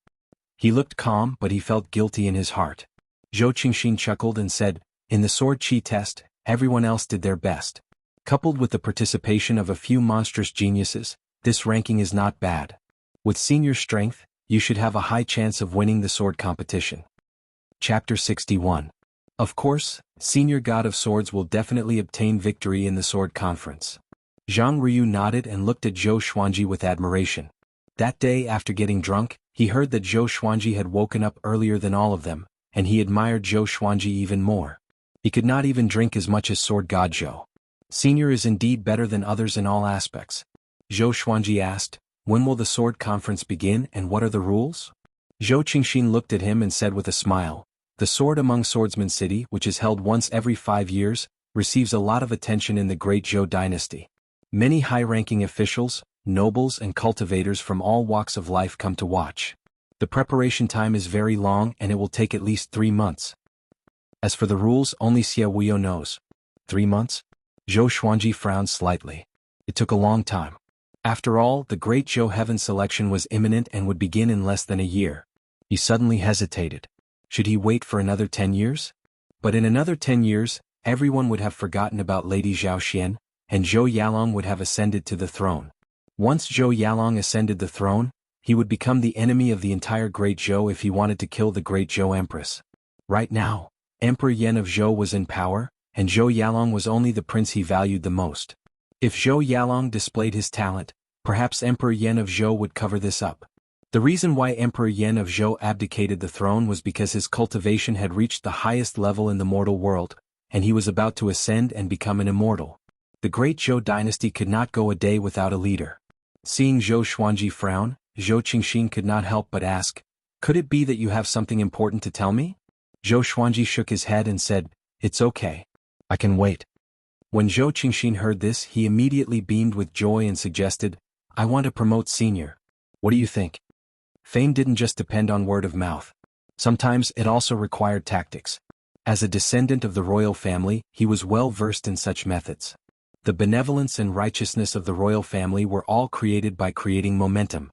He looked calm but he felt guilty in his heart. Zhou Qingxin chuckled and said, "In the sword chi test, everyone else did their best. Coupled with the participation of a few monstrous geniuses, this ranking is not bad. With senior strength, you should have a high chance of winning the sword competition." Chapter 61. Of course, Senior God of Swords will definitely obtain victory in the sword conference. Zhang Ryu nodded and looked at Zhou Xuanji with admiration. That day after getting drunk, he heard that Zhou Xuanji had woken up earlier than all of them, and he admired Zhou Xuanji even more. He could not even drink as much as Sword God Zhou. Senior is indeed better than others in all aspects. Zhou Xuanji asked, "When will the sword conference begin and what are the rules?" Zhou Qingxin looked at him and said with a smile, "The Sword Among Swordsmen City, which is held once every 5 years, receives a lot of attention in the Great Zhou dynasty. Many high-ranking officials, nobles and cultivators from all walks of life come to watch. The preparation time is very long and it will take at least 3 months. As for the rules, only Xie Wuyo knows." 3 months? Zhou Xuanji frowned slightly. It took a long time. After all, the Great Zhou Heaven selection was imminent and would begin in less than a year. He suddenly hesitated. Should he wait for another 10 years? But in another 10 years, everyone would have forgotten about Lady Zhao Xian, and Zhou Yalong would have ascended to the throne. Once Zhou Yalong ascended the throne, he would become the enemy of the entire Great Zhou if he wanted to kill the Great Zhou Empress. Right now, Emperor Yan of Zhou was in power, and Zhou Yalong was only the prince he valued the most. If Zhou Yalong displayed his talent, perhaps Emperor Yan of Zhou would cover this up. The reason why Emperor Yan of Zhou abdicated the throne was because his cultivation had reached the highest level in the mortal world, and he was about to ascend and become an immortal. The Great Zhou dynasty could not go a day without a leader. Seeing Zhou Xuanji frown, Zhou Qingxin could not help but ask, "Could it be that you have something important to tell me?" Zhou Xuanji shook his head and said, "It's okay. I can wait." When Zhou Qingxin heard this, he immediately beamed with joy and suggested, "I want to promote senior. What do you think?" Fame didn't just depend on word of mouth. Sometimes it also required tactics. As a descendant of the royal family, he was well versed in such methods. The benevolence and righteousness of the royal family were all created by creating momentum.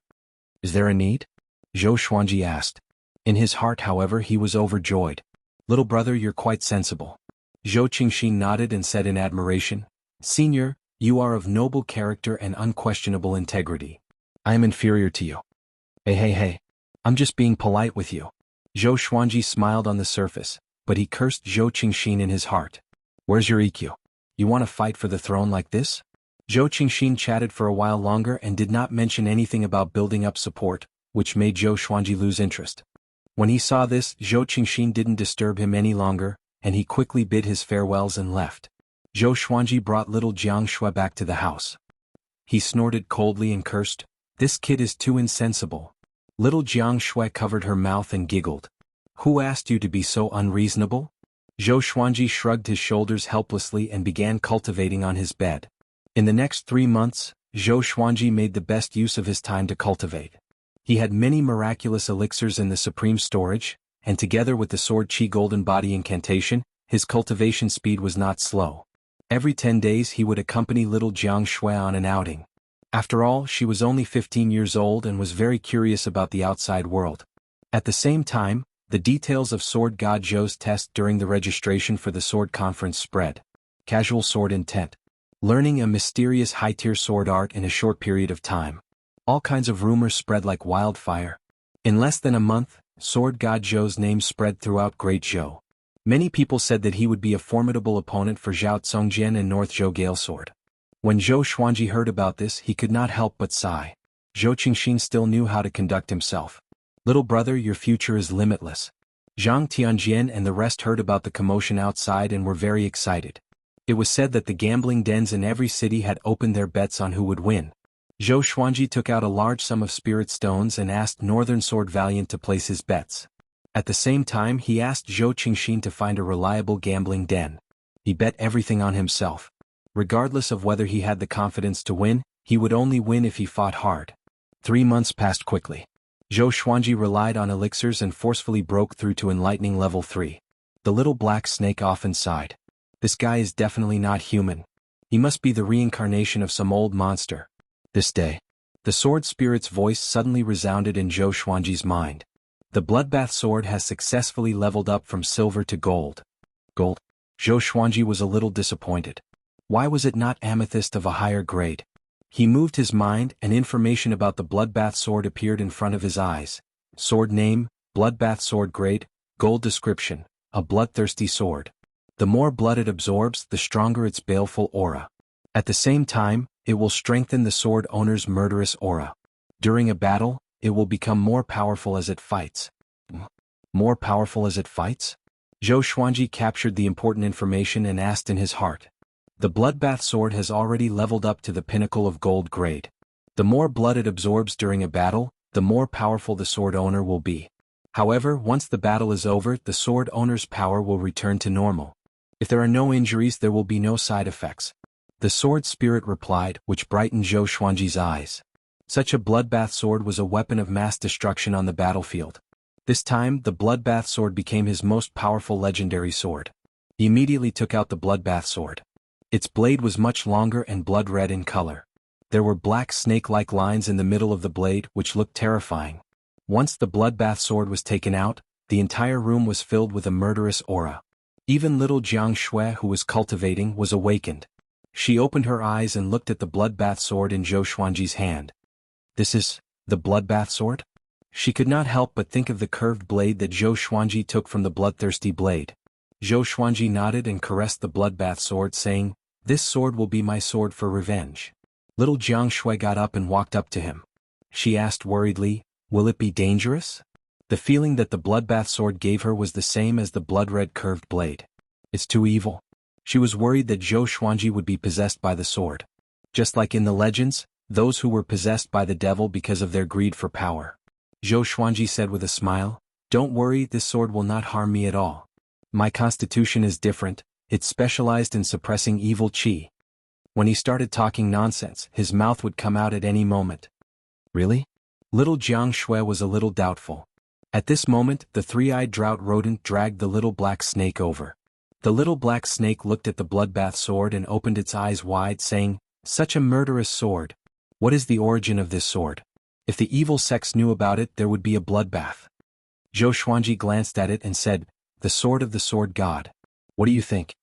"Is there a need?" Zhou Xuanji asked. In his heart, however, he was overjoyed. "Little brother, you're quite sensible." Zhou Qingxin nodded and said in admiration, "Senior, you are of noble character and unquestionable integrity. I am inferior to you." Hey, I'm just being polite with you." Zhou Xuanji smiled on the surface, but he cursed Zhou Qingxin in his heart. "Where's your EQ? You want to fight for the throne like this?" Zhou Qingxin chatted for a while longer and did not mention anything about building up support, which made Zhou Xuanji lose interest. When he saw this, Zhou Qingxin didn't disturb him any longer, and he quickly bid his farewells and left. Zhou Xuanji brought little Jiang Shui back to the house. He snorted coldly and cursed, "This kid is too insensible." Little Jiang Shui covered her mouth and giggled. "Who asked you to be so unreasonable?" Zhou Xuanji shrugged his shoulders helplessly and began cultivating on his bed. In the next 3 months, Zhou Xuanji made the best use of his time to cultivate. He had many miraculous elixirs in the supreme storage, and together with the sword Qi golden body incantation, his cultivation speed was not slow. Every 10 days he would accompany little Jiang Shui on an outing. After all, she was only 15 years old and was very curious about the outside world. At the same time, the details of Sword God Zhou's test during the registration for the sword conference spread. Casual sword intent. Learning a mysterious high-tier sword art in a short period of time. All kinds of rumors spread like wildfire. In less than a month, Sword God Zhou's name spread throughout Great Zhou. Many people said that he would be a formidable opponent for Zhao Tsongjian and North Zhou Gale Sword. When Zhou Xuanji heard about this, he could not help but sigh. Zhou Qingxin still knew how to conduct himself. "Little brother, your future is limitless." Zhang Tianjian and the rest heard about the commotion outside and were very excited. It was said that the gambling dens in every city had opened their bets on who would win. Zhou Xuanji took out a large sum of spirit stones and asked Northern Sword Valiant to place his bets. At the same time, he asked Zhou Qingxin to find a reliable gambling den. He bet everything on himself. Regardless of whether he had the confidence to win, he would only win if he fought hard. 3 months passed quickly. Zhou Xuanji relied on elixirs and forcefully broke through to enlightening level 3. The little black snake often sighed. "This guy is definitely not human. He must be the reincarnation of some old monster." This day, the sword spirit's voice suddenly resounded in Zhou Xuanji's mind. "The bloodbath sword has successfully leveled up from silver to gold." Gold? Zhou Xuanji was a little disappointed. Why was it not amethyst of a higher grade? He moved his mind, and information about the bloodbath sword appeared in front of his eyes. Sword name, bloodbath sword grade, gold description, a bloodthirsty sword. The more blood it absorbs, the stronger its baleful aura. At the same time, it will strengthen the sword owner's murderous aura. During a battle, it will become more powerful as it fights. More powerful as it fights? Zhou Xuanji captured the important information and asked in his heart. The bloodbath sword has already leveled up to the pinnacle of gold grade. The more blood it absorbs during a battle, the more powerful the sword owner will be. However, once the battle is over, the sword owner's power will return to normal. If there are no injuries, there will be no side effects. The sword spirit replied, which brightened Zhou Xuanji's eyes. Such a bloodbath sword was a weapon of mass destruction on the battlefield. This time, the bloodbath sword became his most powerful legendary sword. He immediately took out the bloodbath sword. Its blade was much longer and blood red in color. There were black snake-like lines in the middle of the blade, which looked terrifying. Once the bloodbath sword was taken out, the entire room was filled with a murderous aura. Even little Jiang Shui, who was cultivating, was awakened. She opened her eyes and looked at the bloodbath sword in Zhou Xuanji's hand. This is the bloodbath sword? She could not help but think of the curved blade that Zhou Xuanji took from the bloodthirsty blade. Zhou Xuanji nodded and caressed the bloodbath sword, saying, "This sword will be my sword for revenge." Little Jiang Shui got up and walked up to him. She asked worriedly, "Will it be dangerous?" The feeling that the bloodbath sword gave her was the same as the blood-red curved blade. It's too evil. She was worried that Zhou Xuanji would be possessed by the sword. Just like in the legends, those who were possessed by the devil because of their greed for power. Zhou Xuanji said with a smile, "Don't worry, this sword will not harm me at all. My constitution is different, it's specialized in suppressing evil qi." When he started talking nonsense, his mouth would come out at any moment. Really? Little Jiang Shui was a little doubtful. At this moment, the three-eyed drought rodent dragged the little black snake over. The little black snake looked at the bloodbath sword and opened its eyes wide, saying, "Such a murderous sword. What is the origin of this sword? If the evil sects knew about it, there would be a bloodbath." Zhou Xuanji glanced at it and said, "The sword of the sword god. What do you think?"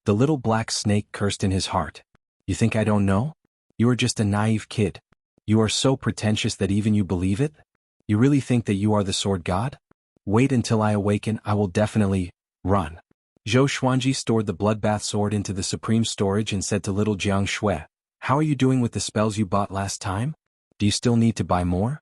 The little black snake cursed in his heart. "You think I don't know? You are just a naive kid. You are so pretentious that even you believe it? You really think that you are the sword god? Wait until I awaken, I will definitely run." Zhou Xuanji stored the bloodbath sword into the supreme storage and said to little Jiang Shui, "How are you doing with the spells you bought last time? Do you still need to buy more?"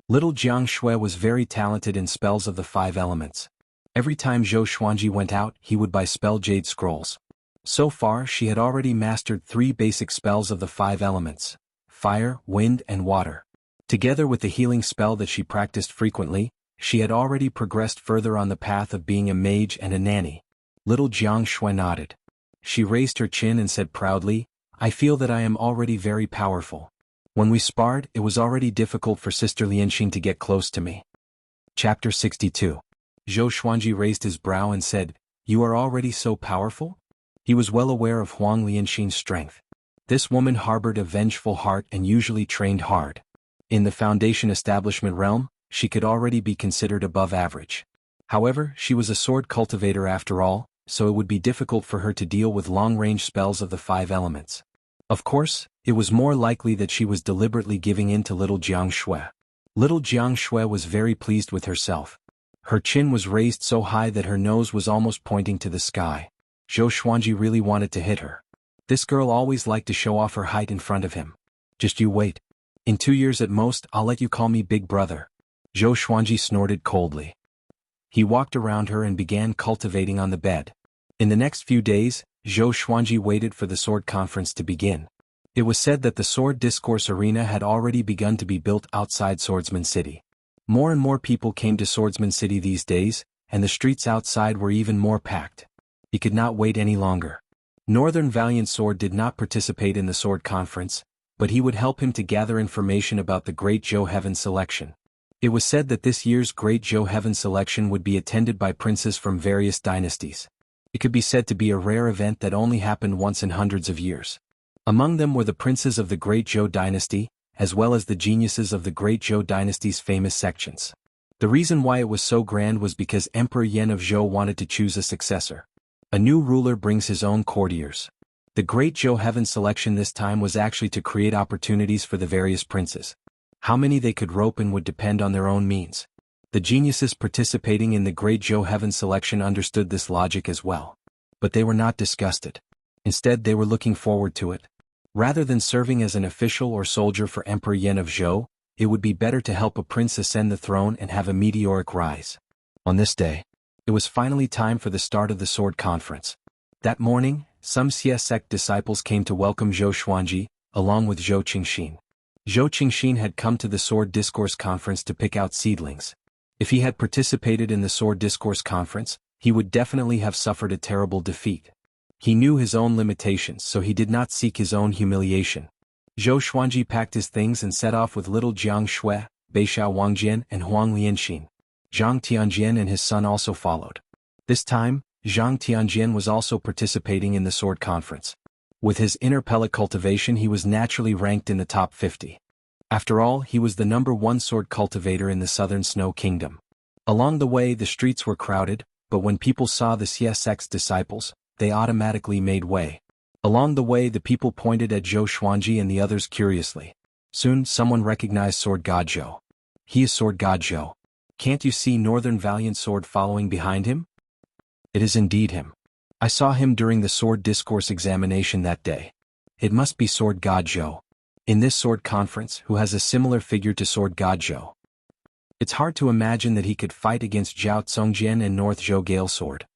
Little Jiang Shui was very talented in spells of the 5 elements. Every time Zhou Xuanji went out, he would buy spell jade scrolls. So far, she had already mastered 3 basic spells of the 5 elements: fire, wind, and water. Together with the healing spell that she practiced frequently, she had already progressed further on the path of being a mage and a nanny. Little Jiang Shui nodded. She raised her chin and said proudly, "I feel that I am already very powerful. When we sparred, it was already difficult for Sister Lianxin to get close to me." Chapter 62. Zhou Xuanji raised his brow and said, "You are already so powerful?" He was well aware of Huang Lianxin's strength. This woman harbored a vengeful heart and usually trained hard. In the Foundation establishment realm, she could already be considered above average. However, she was a sword cultivator after all, so it would be difficult for her to deal with long-range spells of the 5 elements. Of course, it was more likely that she was deliberately giving in to little Jiang Shui. Little Jiang Shui was very pleased with herself. Her chin was raised so high that her nose was almost pointing to the sky. Zhou Xuanji really wanted to hit her. This girl always liked to show off her height in front of him. "Just you wait. In 2 years at most, I'll let you call me Big Brother." Zhou Xuanji snorted coldly. He walked around her and began cultivating on the bed. In the next few days, Zhou Xuanji waited for the sword conference to begin. It was said that the sword discourse arena had already begun to be built outside Swordsman City. More and more people came to Swordsman City these days, and the streets outside were even more packed. He could not wait any longer. Northern Valiant Sword did not participate in the sword conference, but he would help him to gather information about the Great Zhou Heaven selection. It was said that this year's Great Zhou Heaven selection would be attended by princes from various dynasties. It could be said to be a rare event that only happened once in hundreds of years. Among them were the princes of the Great Zhou dynasty, as well as the geniuses of the Great Zhou dynasty's famous sections. The reason why it was so grand was because Emperor Yan of Zhou wanted to choose a successor. A new ruler brings his own courtiers. The Great Zhou Heaven selection this time was actually to create opportunities for the various princes. How many they could rope in would depend on their own means. The geniuses participating in the Great Zhou Heaven selection understood this logic as well. But they were not disgusted. Instead, they were looking forward to it. Rather than serving as an official or soldier for Emperor Yan of Zhou, it would be better to help a prince ascend the throne and have a meteoric rise. On this day, it was finally time for the start of the sword conference. That morning, some Xie sect disciples came to welcome Zhou Xuanji, along with Zhou Qingxin. Zhou Qingxin had come to the Sword Discourse Conference to pick out seedlings. If he had participated in the Sword Discourse Conference, he would definitely have suffered a terrible defeat. He knew his own limitations, so he did not seek his own humiliation. Zhou Xuanji packed his things and set off with little Jiang Shui, Beixiao Wangjian, and Huang Lianxin. Zhang Tianjian and his son also followed. This time, Zhang Tianjian was also participating in the sword conference. With his inner pellet cultivation, he was naturally ranked in the top 50. After all, he was the #1 sword cultivator in the southern Snow Kingdom. Along the way, the streets were crowded, but when people saw the CSX disciples, they automatically made way. Along the way the people pointed at Zhou Xuanji and the others curiously. Soon someone recognized Sword God Zhou. He is Sword God Zhou. Can't you see Northern Valiant Sword following behind him? It is indeed him. I saw him during the sword discourse examination that day. It must be Sword God Zhou. In this sword conference, who has a similar figure to Sword God Zhou? It's hard to imagine that he could fight against Zhao Tsongjian and North Zhou Gale Sword.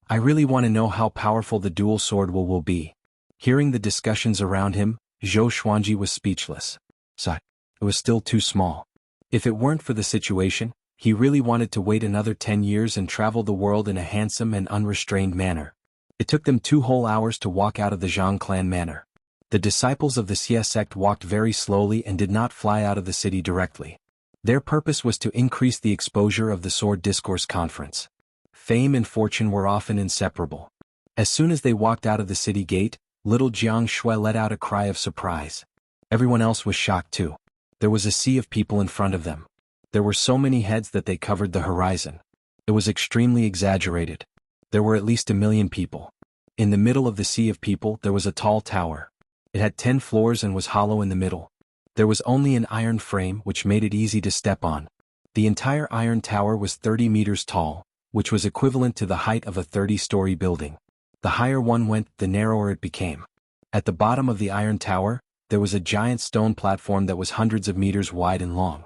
I really want to know how powerful the dual sword will be. Hearing the discussions around him, Zhou Xuanji was speechless. It was still too small. If it weren't for the situation, he really wanted to wait another 10 years and travel the world in a handsome and unrestrained manner. It took them 2 whole hours to walk out of the Zhang clan manor. The disciples of the Xia sect walked very slowly and did not fly out of the city directly. Their purpose was to increase the exposure of the Sword Discourse Conference. Fame and fortune were often inseparable. As soon as they walked out of the city gate, little Jiang Shui let out a cry of surprise. Everyone else was shocked too. There was a sea of people in front of them. There were so many heads that they covered the horizon. It was extremely exaggerated. There were at least 1 million people. In the middle of the sea of people there was a tall tower. It had 10 floors and was hollow in the middle. There was only an iron frame which made it easy to step on. The entire iron tower was 30 meters tall, which was equivalent to the height of a 30-story building. The higher one went, the narrower it became. At the bottom of the iron tower, there was a giant stone platform that was hundreds of meters wide and long.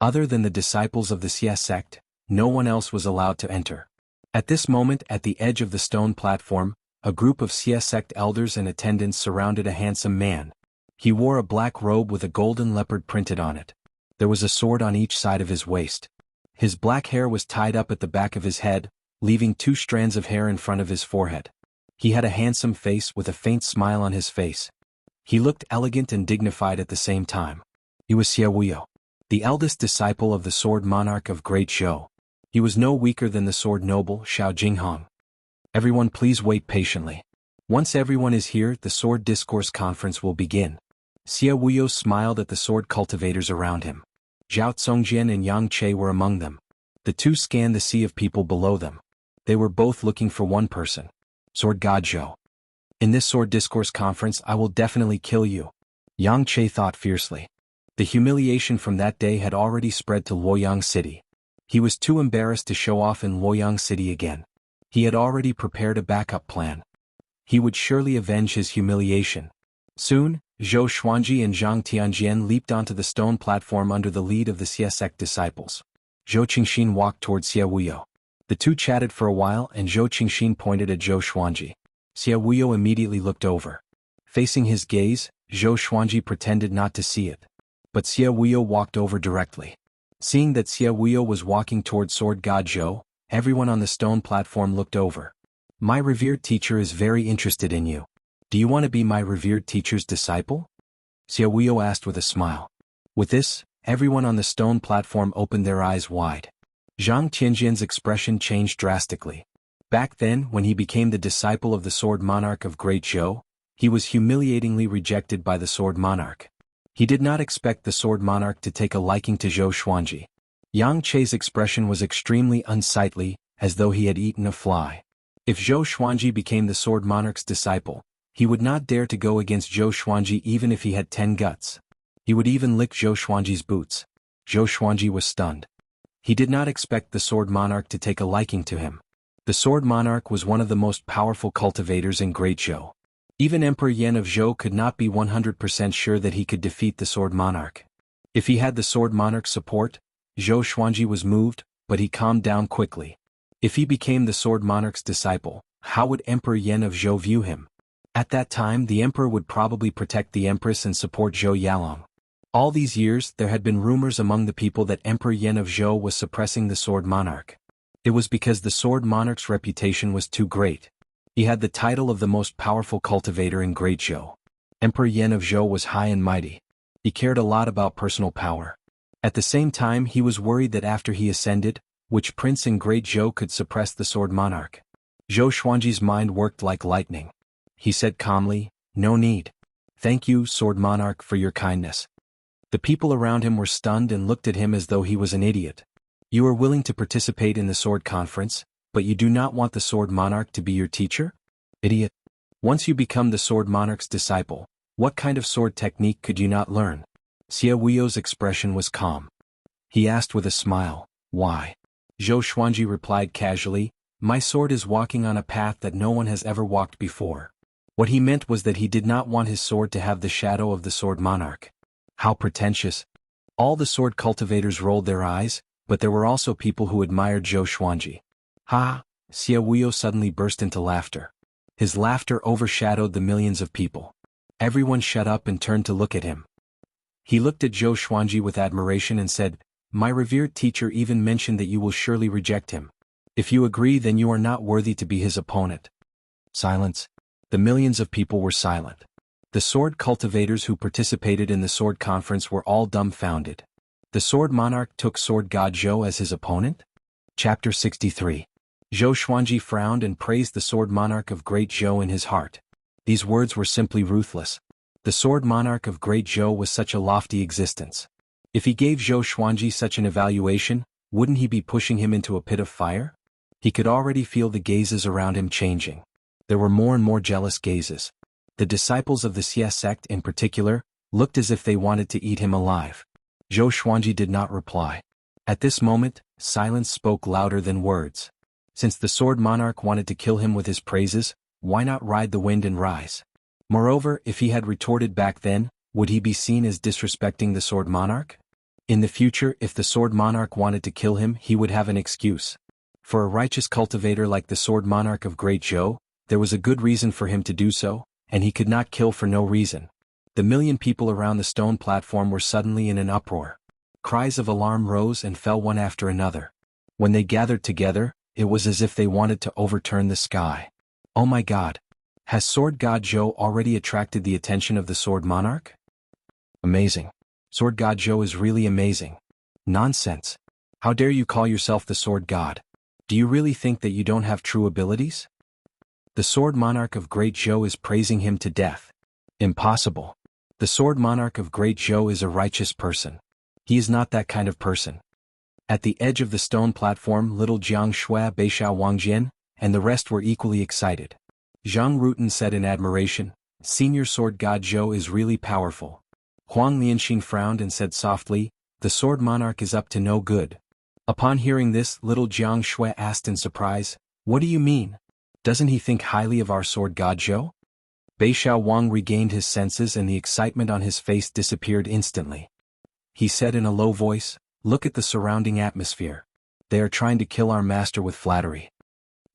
Other than the disciples of the Xia sect, no one else was allowed to enter. At this moment, at the edge of the stone platform, a group of Xia sect elders and attendants surrounded a handsome man. He wore a black robe with a golden leopard printed on it. There was a sword on each side of his waist. His black hair was tied up at the back of his head, leaving 2 strands of hair in front of his forehead. He had a handsome face with a faint smile on his face. He looked elegant and dignified at the same time. He was Xie Wuyo, the eldest disciple of the Sword Monarch of Great Zhou. He was no weaker than the Sword Noble Xiao Jinghong. Everyone please wait patiently. Once everyone is here, the Sword Discourse Conference will begin. Xie Wuyo smiled at the sword cultivators around him. Zhao Tsongjian and Yang Che were among them. The two scanned the sea of people below them. They were both looking for one person. Sword God Zhou. In this Sword Discourse Conference I will definitely kill you. Yang Che thought fiercely. The humiliation from that day had already spread to Luoyang City. He was too embarrassed to show off in Luoyang City again. He had already prepared a backup plan. He would surely avenge his humiliation. Soon, Zhou Xuanji and Zhang Tianjian leaped onto the stone platform under the lead of the Xia sect disciples. Zhou Qingxin walked toward Xie Wuyo. The two chatted for a while and Zhou Qingxin pointed at Zhou Xuanji. Xie Wuyo immediately looked over. Facing his gaze, Zhou Xuanji pretended not to see it. But Xie Wuyo walked over directly. Seeing that Xie Wuyo was walking toward Sword God Zhou, everyone on the stone platform looked over. My revered teacher is very interested in you. Do you want to be my revered teacher's disciple? Xie Wuyo asked with a smile. With this, everyone on the stone platform opened their eyes wide. Zhang Tianjian's expression changed drastically. Back then, when he became the disciple of the Sword Monarch of Great Zhou, he was humiliatingly rejected by the Sword Monarch. He did not expect the Sword Monarch to take a liking to Zhou Xuanji. Yang Che's expression was extremely unsightly, as though he had eaten a fly. If Zhou Xuanji became the Sword Monarch's disciple, he would not dare to go against Zhou Xuanji even if he had 10 guts. He would even lick Zhou Xuanji's boots. Zhou Xuanji was stunned. He did not expect the Sword Monarch to take a liking to him. The Sword Monarch was one of the most powerful cultivators in Great Zhou. Even Emperor Yan of Zhou could not be 100% sure that he could defeat the Sword Monarch. If he had the Sword Monarch's support, Zhou Xuanji was moved, but he calmed down quickly. If he became the Sword Monarch's disciple, how would Emperor Yan of Zhou view him? At that time the emperor would probably protect the empress and support Zhou Yalong. All these years there had been rumors among the people that Emperor Yan of Zhou was suppressing the Sword Monarch. It was because the Sword Monarch's reputation was too great. He had the title of the most powerful cultivator in Great Zhou. Emperor Yan of Zhou was high and mighty. He cared a lot about personal power. At the same time he was worried that after he ascended, which prince in Great Zhou could suppress the Sword Monarch. Zhou Xuanji's mind worked like lightning. He said calmly, "No need. Thank you, Sword Monarch, for your kindness." The people around him were stunned and looked at him as though he was an idiot. You are willing to participate in the sword conference, But you do not want the Sword Monarch to be your teacher? Idiot. Once you become the Sword Monarch's disciple, what kind of sword technique could you not learn? Xie Wuyo's expression was calm. He asked with a smile, why? Zhou Xuanji replied casually, my sword is walking on a path that no one has ever walked before. What he meant was that he did not want his sword to have the shadow of the Sword Monarch. How pretentious. All the sword cultivators rolled their eyes, but there were also people who admired Zhou Xuanji. Ha! Xie Wuyo suddenly burst into laughter. His laughter overshadowed the millions of people. Everyone shut up and turned to look at him. He looked at Zhou Xuanji with admiration and said, my revered teacher even mentioned that you will surely reject him. If you agree, then you are not worthy to be his opponent. Silence. The millions of people were silent. The sword cultivators who participated in the sword conference were all dumbfounded. The Sword Monarch took Sword God Zhou as his opponent? Chapter 63. Zhou Xuanji frowned and praised the Sword Monarch of Great Zhou in his heart. These words were simply ruthless. The Sword Monarch of Great Zhou was such a lofty existence. If he gave Zhou Xuanji such an evaluation, wouldn't he be pushing him into a pit of fire? He could already feel the gazes around him changing. There were more and more jealous gazes. The disciples of the Xie sect in particular looked as if they wanted to eat him alive. Zhou Xuanji did not reply. At this moment, silence spoke louder than words. Since the Sword Monarch wanted to kill him with his praises, why not ride the wind and rise? Moreover, if he had retorted back then, would he be seen as disrespecting the Sword Monarch? In the future, if the Sword Monarch wanted to kill him, he would have an excuse. For a righteous cultivator like the Sword Monarch of Great Zhou, there was a good reason for him to do so, and he could not kill for no reason. The million people around the stone platform were suddenly in an uproar. Cries of alarm rose and fell one after another. When they gathered together, it was as if they wanted to overturn the sky. Oh my God! Has Sword God Zhou already attracted the attention of the Sword Monarch? Amazing. Sword God Zhou is really amazing. Nonsense. How dare you call yourself the Sword God? Do you really think that you don't have true abilities? The Sword Monarch of Great Zhou is praising him to death. Impossible. The Sword Monarch of Great Zhou is a righteous person. He is not that kind of person. At the edge of the stone platform, little Jiang Shui, Beishao Wangjian, and the rest were equally excited. Zhang Rutan said in admiration, Senior Sword God Zhou is really powerful. Huang Lianxin frowned and said softly, the Sword Monarch is up to no good. Upon hearing this, little Jiang Shui asked in surprise, what do you mean? Doesn't he think highly of our Sword God Zhou? Beishao Wang regained his senses and the excitement on his face disappeared instantly. He said in a low voice, look at the surrounding atmosphere. They are trying to kill our master with flattery.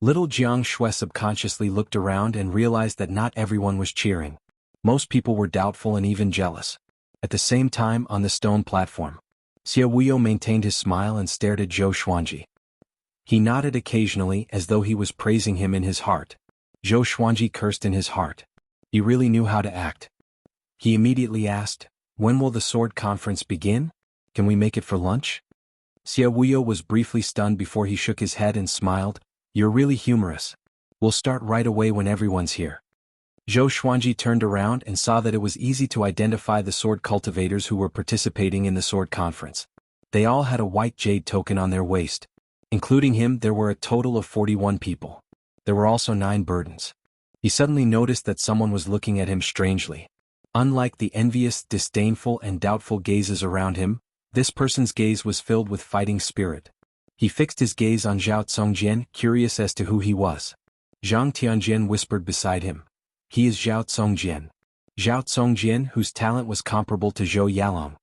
Little Jiang Shui subconsciously looked around and realized that not everyone was cheering. Most people were doubtful and even jealous. At the same time, on the stone platform, Xie Wuyo maintained his smile and stared at Zhou Xuanji. He nodded occasionally as though he was praising him in his heart. Zhou Xuanji cursed in his heart. He really knew how to act. He immediately asked, when will the sword conference begin? Can we make it for lunch? Xie Wuyo was briefly stunned before he shook his head and smiled, you're really humorous. We'll start right away when everyone's here. Zhou Xuanji turned around and saw that it was easy to identify the sword cultivators who were participating in the sword conference. They all had a white jade token on their waist. Including him, there were a total of 41 people. There were also 9 burdens. He suddenly noticed that someone was looking at him strangely. Unlike the envious, disdainful and doubtful gazes around him, this person's gaze was filled with fighting spirit. He fixed his gaze on Zhao Congjian, curious as to who he was. Zhang Tianjian whispered beside him. He is Zhao Congjian. Zhao Congjian, whose talent was comparable to Zhou Yalong.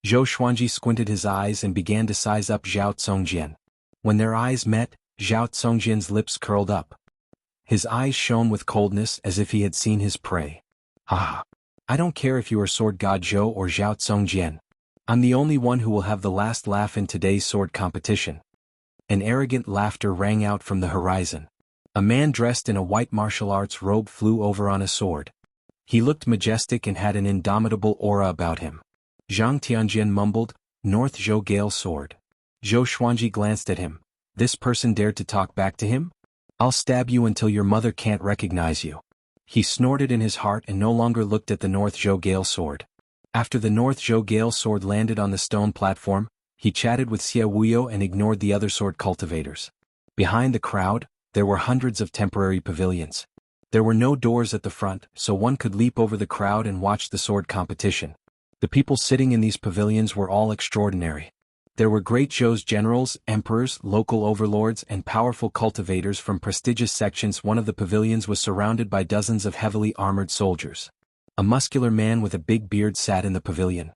Zhou Xuanji squinted his eyes and began to size up Zhao Congjian. When their eyes met, Zhao Congjian's lips curled up. His eyes shone with coldness as if he had seen his prey. Ha! I don't care if you are Sword God Zhou or Zhao Congjian. I'm the only one who will have the last laugh in today's sword competition. An arrogant laughter rang out from the horizon. A man dressed in a white martial arts robe flew over on a sword. He looked majestic and had an indomitable aura about him. Zhang Tianjian mumbled, North Zhou Gale Sword. Zhou Xuanji glanced at him. This person dared to talk back to him? I'll stab you until your mother can't recognize you. He snorted in his heart and no longer looked at the North Zhou Gale Sword. After the North Zhou Gale Sword landed on the stone platform, he chatted with Xie Wuyo and ignored the other sword cultivators. Behind the crowd, there were hundreds of temporary pavilions. There were no doors at the front, so one could leap over the crowd and watch the sword competition. The people sitting in these pavilions were all extraordinary. There were great Zhou's generals, emperors, local overlords, and powerful cultivators from prestigious sections. One of the pavilions was surrounded by dozens of heavily armored soldiers. A muscular man with a big beard sat in the pavilion.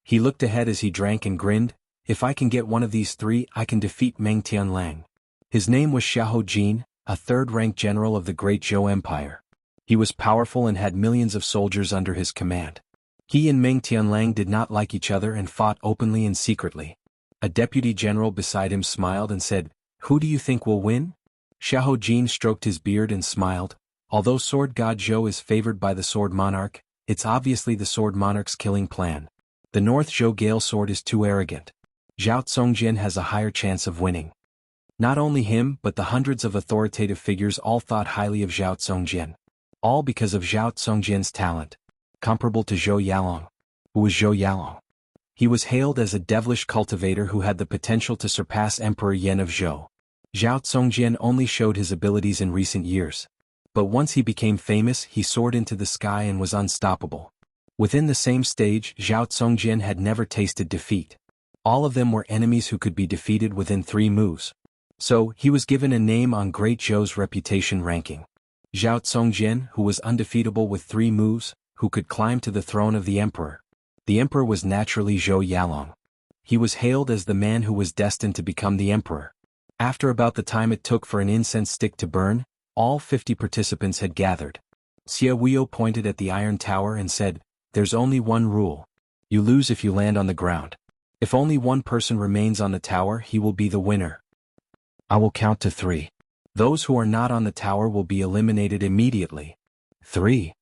He looked ahead as he drank and grinned. If I can get one of these three, I can defeat Meng Tianlang. His name was Xiahou Jin, a third-rank general of the Great Zhou Empire. He was powerful and had millions of soldiers under his command. He and Meng Tianlang did not like each other and fought openly and secretly. A deputy general beside him smiled and said, "Who do you think will win?" Xiahou Jin stroked his beard and smiled. Although Sword God Zhou is favored by the Sword Monarch, it's obviously the Sword Monarch's killing plan. The North Zhou Gale Sword is too arrogant. Zhao Tsongjian has a higher chance of winning. Not only him but the hundreds of authoritative figures all thought highly of Zhao Tsongjian. All because of Zhao Tsongjian's talent. Comparable to Zhou Yalong. Who was Zhou Yalong? He was hailed as a devilish cultivator who had the potential to surpass Emperor Yan of Zhou. Zhao Tsongjian only showed his abilities in recent years. But once he became famous, he soared into the sky and was unstoppable. Within the same stage, Zhao Tsongjian had never tasted defeat. All of them were enemies who could be defeated within 3 moves. So, he was given a name on Great Zhou's reputation ranking. Zhao Tsongjian, who was undefeatable with 3 moves, who could climb to the throne of the emperor. The emperor was naturally Zhou Yalong. He was hailed as the man who was destined to become the emperor. After about the time it took for an incense stick to burn, all 50 participants had gathered. Xia Wuyo pointed at the iron tower and said, "There's only one rule. You lose if you land on the ground. If only one person remains on the tower, he will be the winner. I will count to 3. Those who are not on the tower will be eliminated immediately." 3.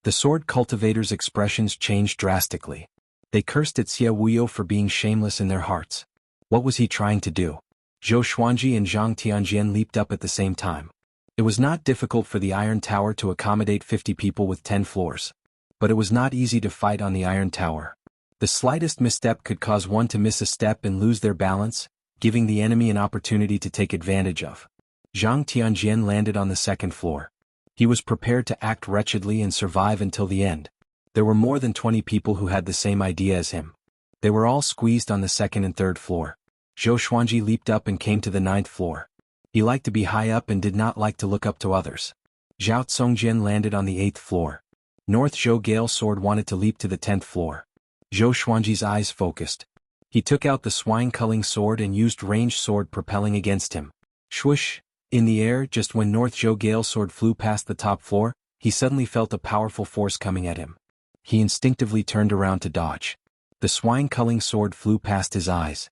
The sword cultivators' expressions changed drastically. They cursed at Xia Wuyo for being shameless in their hearts. What was he trying to do? Zhou Xuanji and Zhang Tianjian leaped up at the same time. It was not difficult for the iron tower to accommodate 50 people with 10 floors. But it was not easy to fight on the iron tower. The slightest misstep could cause one to miss a step and lose their balance, giving the enemy an opportunity to take advantage of. Zhang Tianjian landed on the 2nd floor. He was prepared to act wretchedly and survive until the end. There were more than 20 people who had the same idea as him. They were all squeezed on the 2nd and 3rd floor. Zhou Xuanji leaped up and came to the 9th floor. He liked to be high up and did not like to look up to others. Zhao Tsongjian landed on the 8th floor. North Zhou Gale Sword wanted to leap to the 10th floor. Zhou Xuanji's eyes focused. He took out the swine-culling sword and used ranged sword propelling against him. Swoosh! In the air, just when North Zhou Gale Sword flew past the top floor, he suddenly felt a powerful force coming at him. He instinctively turned around to dodge. The swine-culling sword flew past his eyes.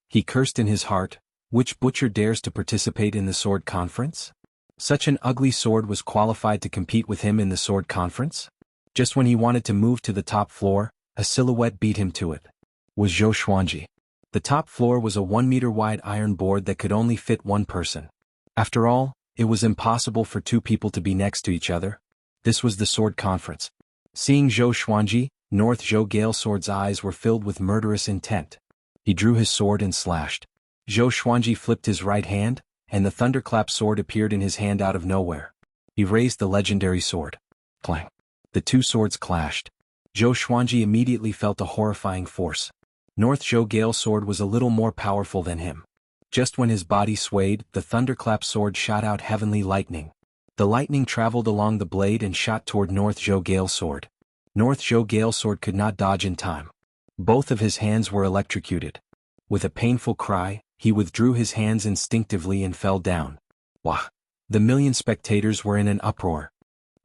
He cursed in his heart, "Which butcher dares to participate in the sword conference? Such an ugly sword was qualified to compete with him in the sword conference?" Just when he wanted to move to the top floor, a silhouette beat him to it. Was Zhou Xuanji. The top floor was a 1-meter wide iron board that could only fit 1 person. After all, it was impossible for 2 people to be next to each other. This was the sword conference. Seeing Zhou Xuanji, North Zhou Gale Sword's eyes were filled with murderous intent. He drew his sword and slashed. Zhou Xuanji flipped his right hand, and the thunderclap sword appeared in his hand out of nowhere. He raised the legendary sword. Clang. The 2 swords clashed. Zhou Xuanji immediately felt a horrifying force. North Zhou Gale Sword was a little more powerful than him. Just when his body swayed, the thunderclap sword shot out heavenly lightning. The lightning traveled along the blade and shot toward North Zhou Gale Sword. North Zhou Gale Sword could not dodge in time. Both of his hands were electrocuted. With a painful cry, he withdrew his hands instinctively and fell down. Wah! The million spectators were in an uproar.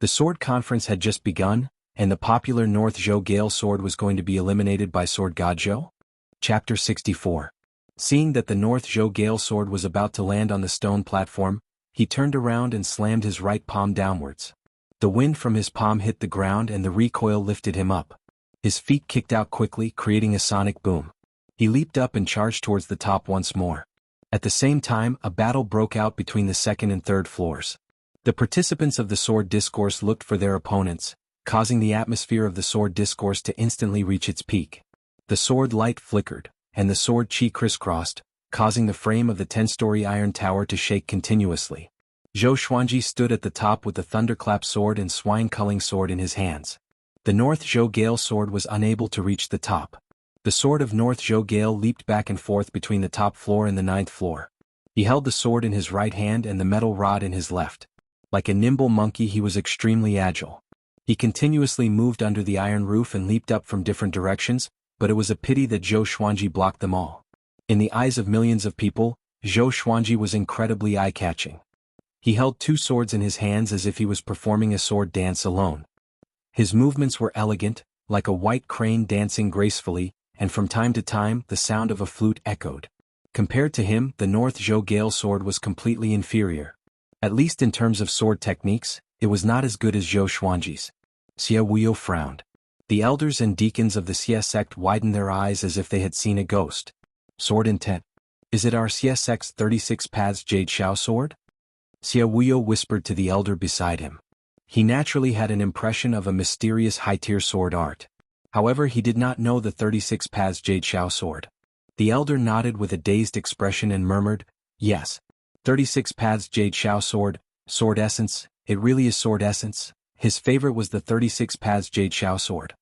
The sword conference had just begun, and the popular North Zhou Gale Sword was going to be eliminated by Sword God Zhou? Chapter 64. Seeing that the North Zhou Gale Sword was about to land on the stone platform, he turned around and slammed his right palm downwards. The wind from his palm hit the ground and the recoil lifted him up. His feet kicked out quickly, creating a sonic boom. He leaped up and charged towards the top once more. At the same time, a battle broke out between the 2nd and 3rd floors. The participants of the sword discourse looked for their opponents, causing the atmosphere of the sword discourse to instantly reach its peak. The sword light flickered, and the sword chi crisscrossed, causing the frame of the 10-story iron tower to shake continuously. Zhou Xuanji stood at the top with the thunderclap sword and swine-culling sword in his hands. The North Zhou Gale sword was unable to reach the top. The sword of North Zhou Gale leaped back and forth between the top floor and the 9th floor. He held the sword in his right hand and the metal rod in his left. Like a nimble monkey, he was extremely agile. He continuously moved under the iron roof and leaped up from different directions, but it was a pity that Zhou Xuanji blocked them all. In the eyes of millions of people, Zhou Xuanji was incredibly eye-catching. He held 2 swords in his hands as if he was performing a sword dance alone. His movements were elegant, like a white crane dancing gracefully, and from time to time the sound of a flute echoed. Compared to him, the North Zhou Gale sword was completely inferior. At least in terms of sword techniques, it was not as good as Zhou Xuanji's. Xie Wuyo frowned. The elders and deacons of the Xie sect widened their eyes as if they had seen a ghost. Sword intent. Is it our Xie sect's 36 paths Jade Xiao sword? Xie Wuyo whispered to the elder beside him. He naturally had an impression of a mysterious high-tier sword art. However, he did not know the 36 paths Jade Xiao sword. The elder nodded with a dazed expression and murmured, "Yes. 36 paths Jade Xiao sword, sword essence, it really is sword essence." His favorite was the 36 paths Jade Xiao sword.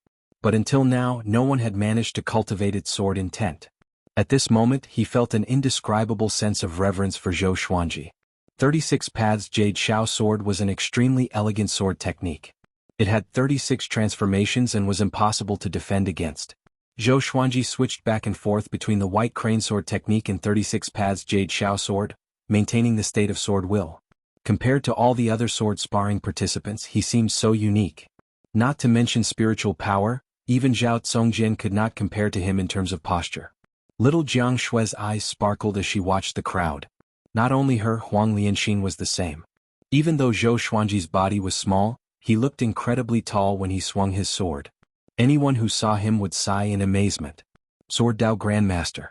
But until now, no one had managed to cultivate its sword intent. At this moment, he felt an indescribable sense of reverence for Zhou Xuanji. 36 paths Jade Xiao sword was an extremely elegant sword technique. It had 36 transformations and was impossible to defend against. Zhou Xuanji switched back and forth between the white crane sword technique and 36 paths Jade Xiao sword, maintaining the state of sword will. Compared to all the other sword sparring participants, he seemed so unique. Not to mention spiritual power, even Zhao Tsongjin could not compare to him in terms of posture. Little Jiang Shui's eyes sparkled as she watched the crowd. Not only her, Huang Lianxin was the same. Even though Zhou Xuanji's body was small, he looked incredibly tall when he swung his sword. Anyone who saw him would sigh in amazement. Sword Dao Grandmaster.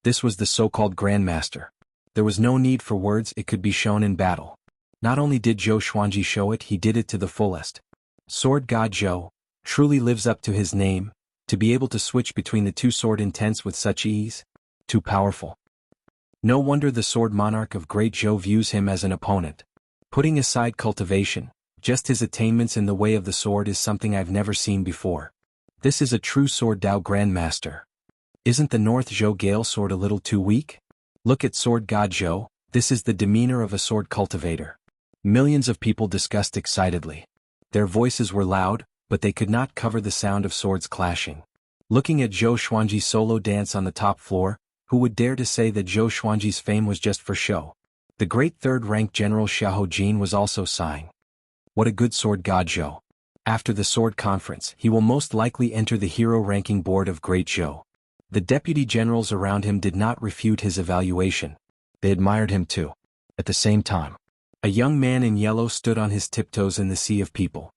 This was the so-called Grandmaster. There was no need for words, it could be shown in battle. Not only did Zhou Xuanji show it, he did it to the fullest. Sword God Zhou truly lives up to his name, to be able to switch between the 2 sword intents with such ease. Too powerful. No wonder the sword monarch of Great Zhou views him as an opponent. Putting aside cultivation, just his attainments in the way of the sword is something I've never seen before. This is a true Sword Dao Grandmaster. Isn't the North Zhou Gale sword a little too weak? Look at Sword God Zhou, this is the demeanor of a sword cultivator. Millions of people discussed excitedly. Their voices were loud, but they could not cover the sound of swords clashing. Looking at Zhou Xuanji's solo dance on the top floor, who would dare to say that Zhou Xuanji's fame was just for show? The great third-rank General Xiahou Jin was also sighing. What a good Sword God Zhou. After the sword conference, he will most likely enter the hero ranking board of Great Zhou. The deputy generals around him did not refute his evaluation. They admired him too. At the same time, a young man in yellow stood on his tiptoes in the sea of people.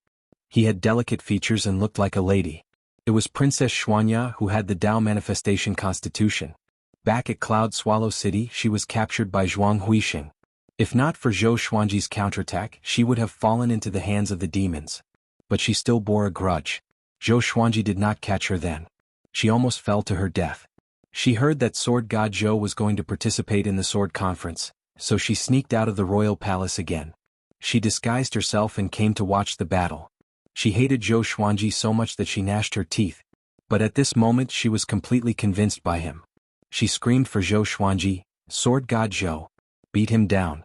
He had delicate features and looked like a lady. It was Princess Xuanya who had the Dao manifestation constitution. Back at Cloud Swallow City, she was captured by Zhuang Huixing. If not for Zhou Xuanji's counterattack, she would have fallen into the hands of the demons. But she still bore a grudge. Zhou Xuanji did not catch her then. She almost fell to her death. She heard that Sword God Zhou was going to participate in the sword conference, so she sneaked out of the royal palace again. She disguised herself and came to watch the battle. She hated Zhou Xuanji so much that she gnashed her teeth. But at this moment she was completely convinced by him. She screamed for Zhou Xuanji, "Sword God Zhou! Beat him down!"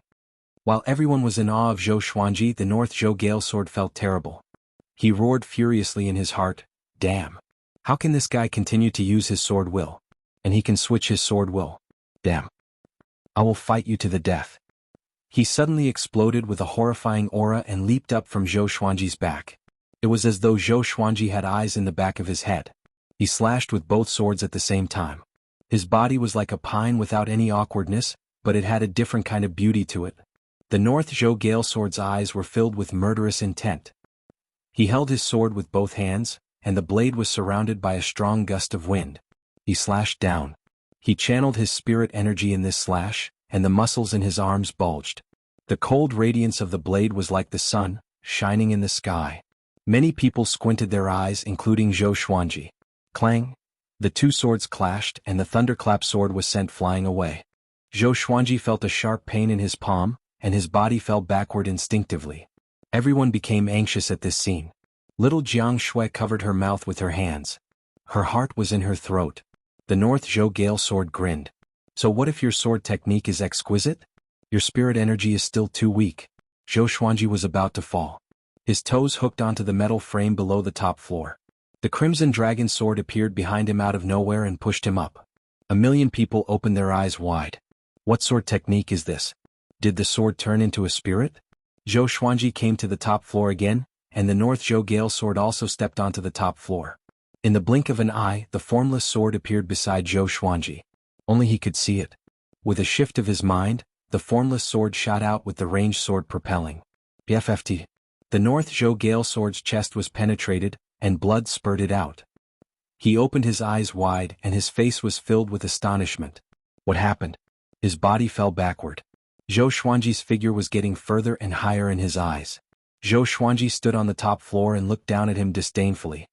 While everyone was in awe of Zhou Xuanji, the North Zhou Gale sword felt terrible. He roared furiously in his heart, "Damn! How can this guy continue to use his sword will? And he can switch his sword will. Damn! I will fight you to the death." He suddenly exploded with a horrifying aura and leaped up from Zhou Xuanji's back. It was as though Zhou Xuanji had eyes in the back of his head. He slashed with both swords at the same time. His body was like a pine without any awkwardness, but it had a different kind of beauty to it. The North Zhou Gale sword's eyes were filled with murderous intent. He held his sword with both hands, and the blade was surrounded by a strong gust of wind. He slashed down. He channeled his spirit energy in this slash, and the muscles in his arms bulged. The cold radiance of the blade was like the sun, shining in the sky. Many people squinted their eyes, including Zhou Xuanji. Clang! The 2 swords clashed and the thunderclap sword was sent flying away. Zhou Xuanji felt a sharp pain in his palm, and his body fell backward instinctively. Everyone became anxious at this scene. Little Jiang Shui covered her mouth with her hands. Her heart was in her throat. The North Zhou Gale Sword grinned. So what if your sword technique is exquisite? Your spirit energy is still too weak. Zhou Xuanji was about to fall. His toes hooked onto the metal frame below the top floor. The Crimson Dragon sword appeared behind him out of nowhere and pushed him up. 1,000,000 people opened their eyes wide. What sword technique is this? Did the sword turn into a spirit? Zhou Xuanji came to the top floor again, and the North Zhou Gale sword also stepped onto the top floor. In the blink of an eye, the formless sword appeared beside Zhou Xuanji. Only he could see it. With a shift of his mind, the formless sword shot out with the ranged sword propelling. PFFT. The North Zhou Gale sword's chest was penetrated, and blood spurted out. He opened his eyes wide and his face was filled with astonishment. What happened? His body fell backward. Zhou Xuanji's figure was getting further and higher in his eyes. Zhou Xuanji stood on the top floor and looked down at him disdainfully.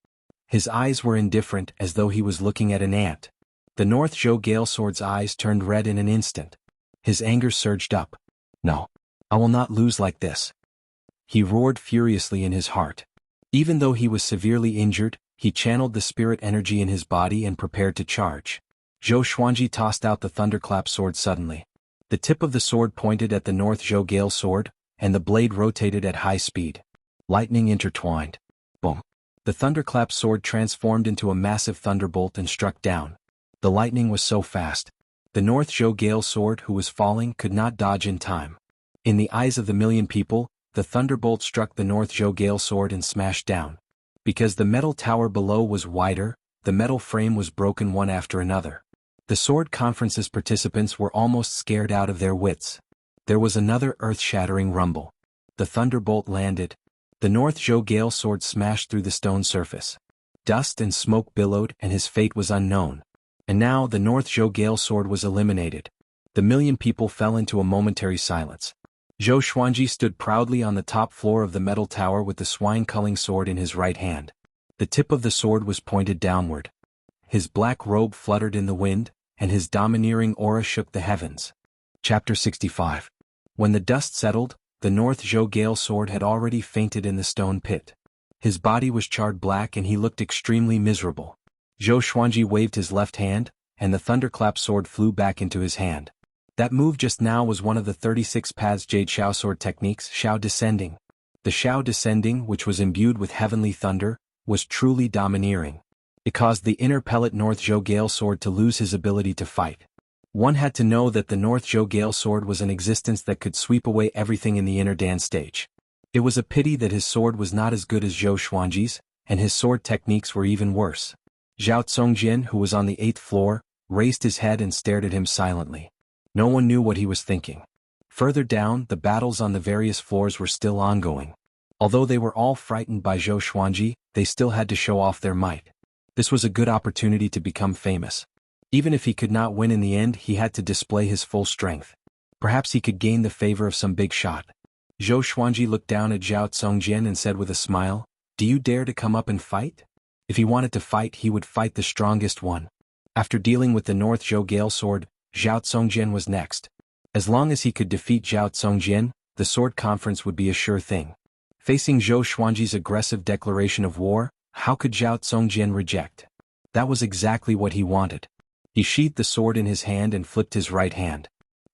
His eyes were indifferent as though he was looking at an ant. The North Zhou Gale sword's eyes turned red in an instant. His anger surged up. No. I will not lose like this. He roared furiously in his heart. Even though he was severely injured, he channeled the spirit energy in his body and prepared to charge. Zhou Xuanji tossed out the thunderclap sword suddenly. The tip of the sword pointed at the North Zhou Gale sword, and the blade rotated at high speed. Lightning intertwined. Boom. The thunderclap sword transformed into a massive thunderbolt and struck down. The lightning was so fast. The North Zhou Gale sword who was falling could not dodge in time. In the eyes of the 1,000,000 people, the thunderbolt struck the North Zhou Gale sword and smashed down. Because the metal tower below was wider, the metal frame was broken one after another. The sword conference's participants were almost scared out of their wits. There was another earth-shattering rumble. The thunderbolt landed. The North Zhou Gale sword smashed through the stone surface. Dust and smoke billowed and his fate was unknown. And now the North Zhou Gale sword was eliminated. The 1,000,000 people fell into a momentary silence. Zhou Xuanji stood proudly on the top floor of the metal tower with the swine-culling sword in his right hand. The tip of the sword was pointed downward. His black robe fluttered in the wind, and his domineering aura shook the heavens. Chapter 65. When the dust settled, the North Zhou Gale sword had already fainted in the stone pit. His body was charred black and he looked extremely miserable. Zhou Xuanji waved his left hand, and the thunderclap sword flew back into his hand. That move just now was one of the 36 paths Jade Xiao sword techniques, Xiao Descending. The Xiao Descending, which was imbued with heavenly thunder, was truly domineering. It caused the inner pellet North Zhou Gale sword to lose his ability to fight. One had to know that the North Zhou Gale sword was an existence that could sweep away everything in the inner Dan stage. It was a pity that his sword was not as good as Zhou Xuanji's, and his sword techniques were even worse. Zhao Tsongjin, who was on the 8th floor, raised his head and stared at him silently. No one knew what he was thinking. Further down, the battles on the various floors were still ongoing. Although they were all frightened by Zhou Xuanji, they still had to show off their might. This was a good opportunity to become famous. Even if he could not win in the end, he had to display his full strength. Perhaps he could gain the favor of some big shot. Zhou Xuanji looked down at Zhao Tsongjian and said with a smile, "Do you dare to come up and fight?" If he wanted to fight, he would fight the strongest one. After dealing with the North Zhou Gale sword, Zhao Tsongjian was next. As long as he could defeat Zhao Tsongjian, the sword conference would be a sure thing. Facing Zhou Xuanji's aggressive declaration of war, how could Zhao Tsongjian reject? That was exactly what he wanted. He sheathed the sword in his hand and flipped his right hand.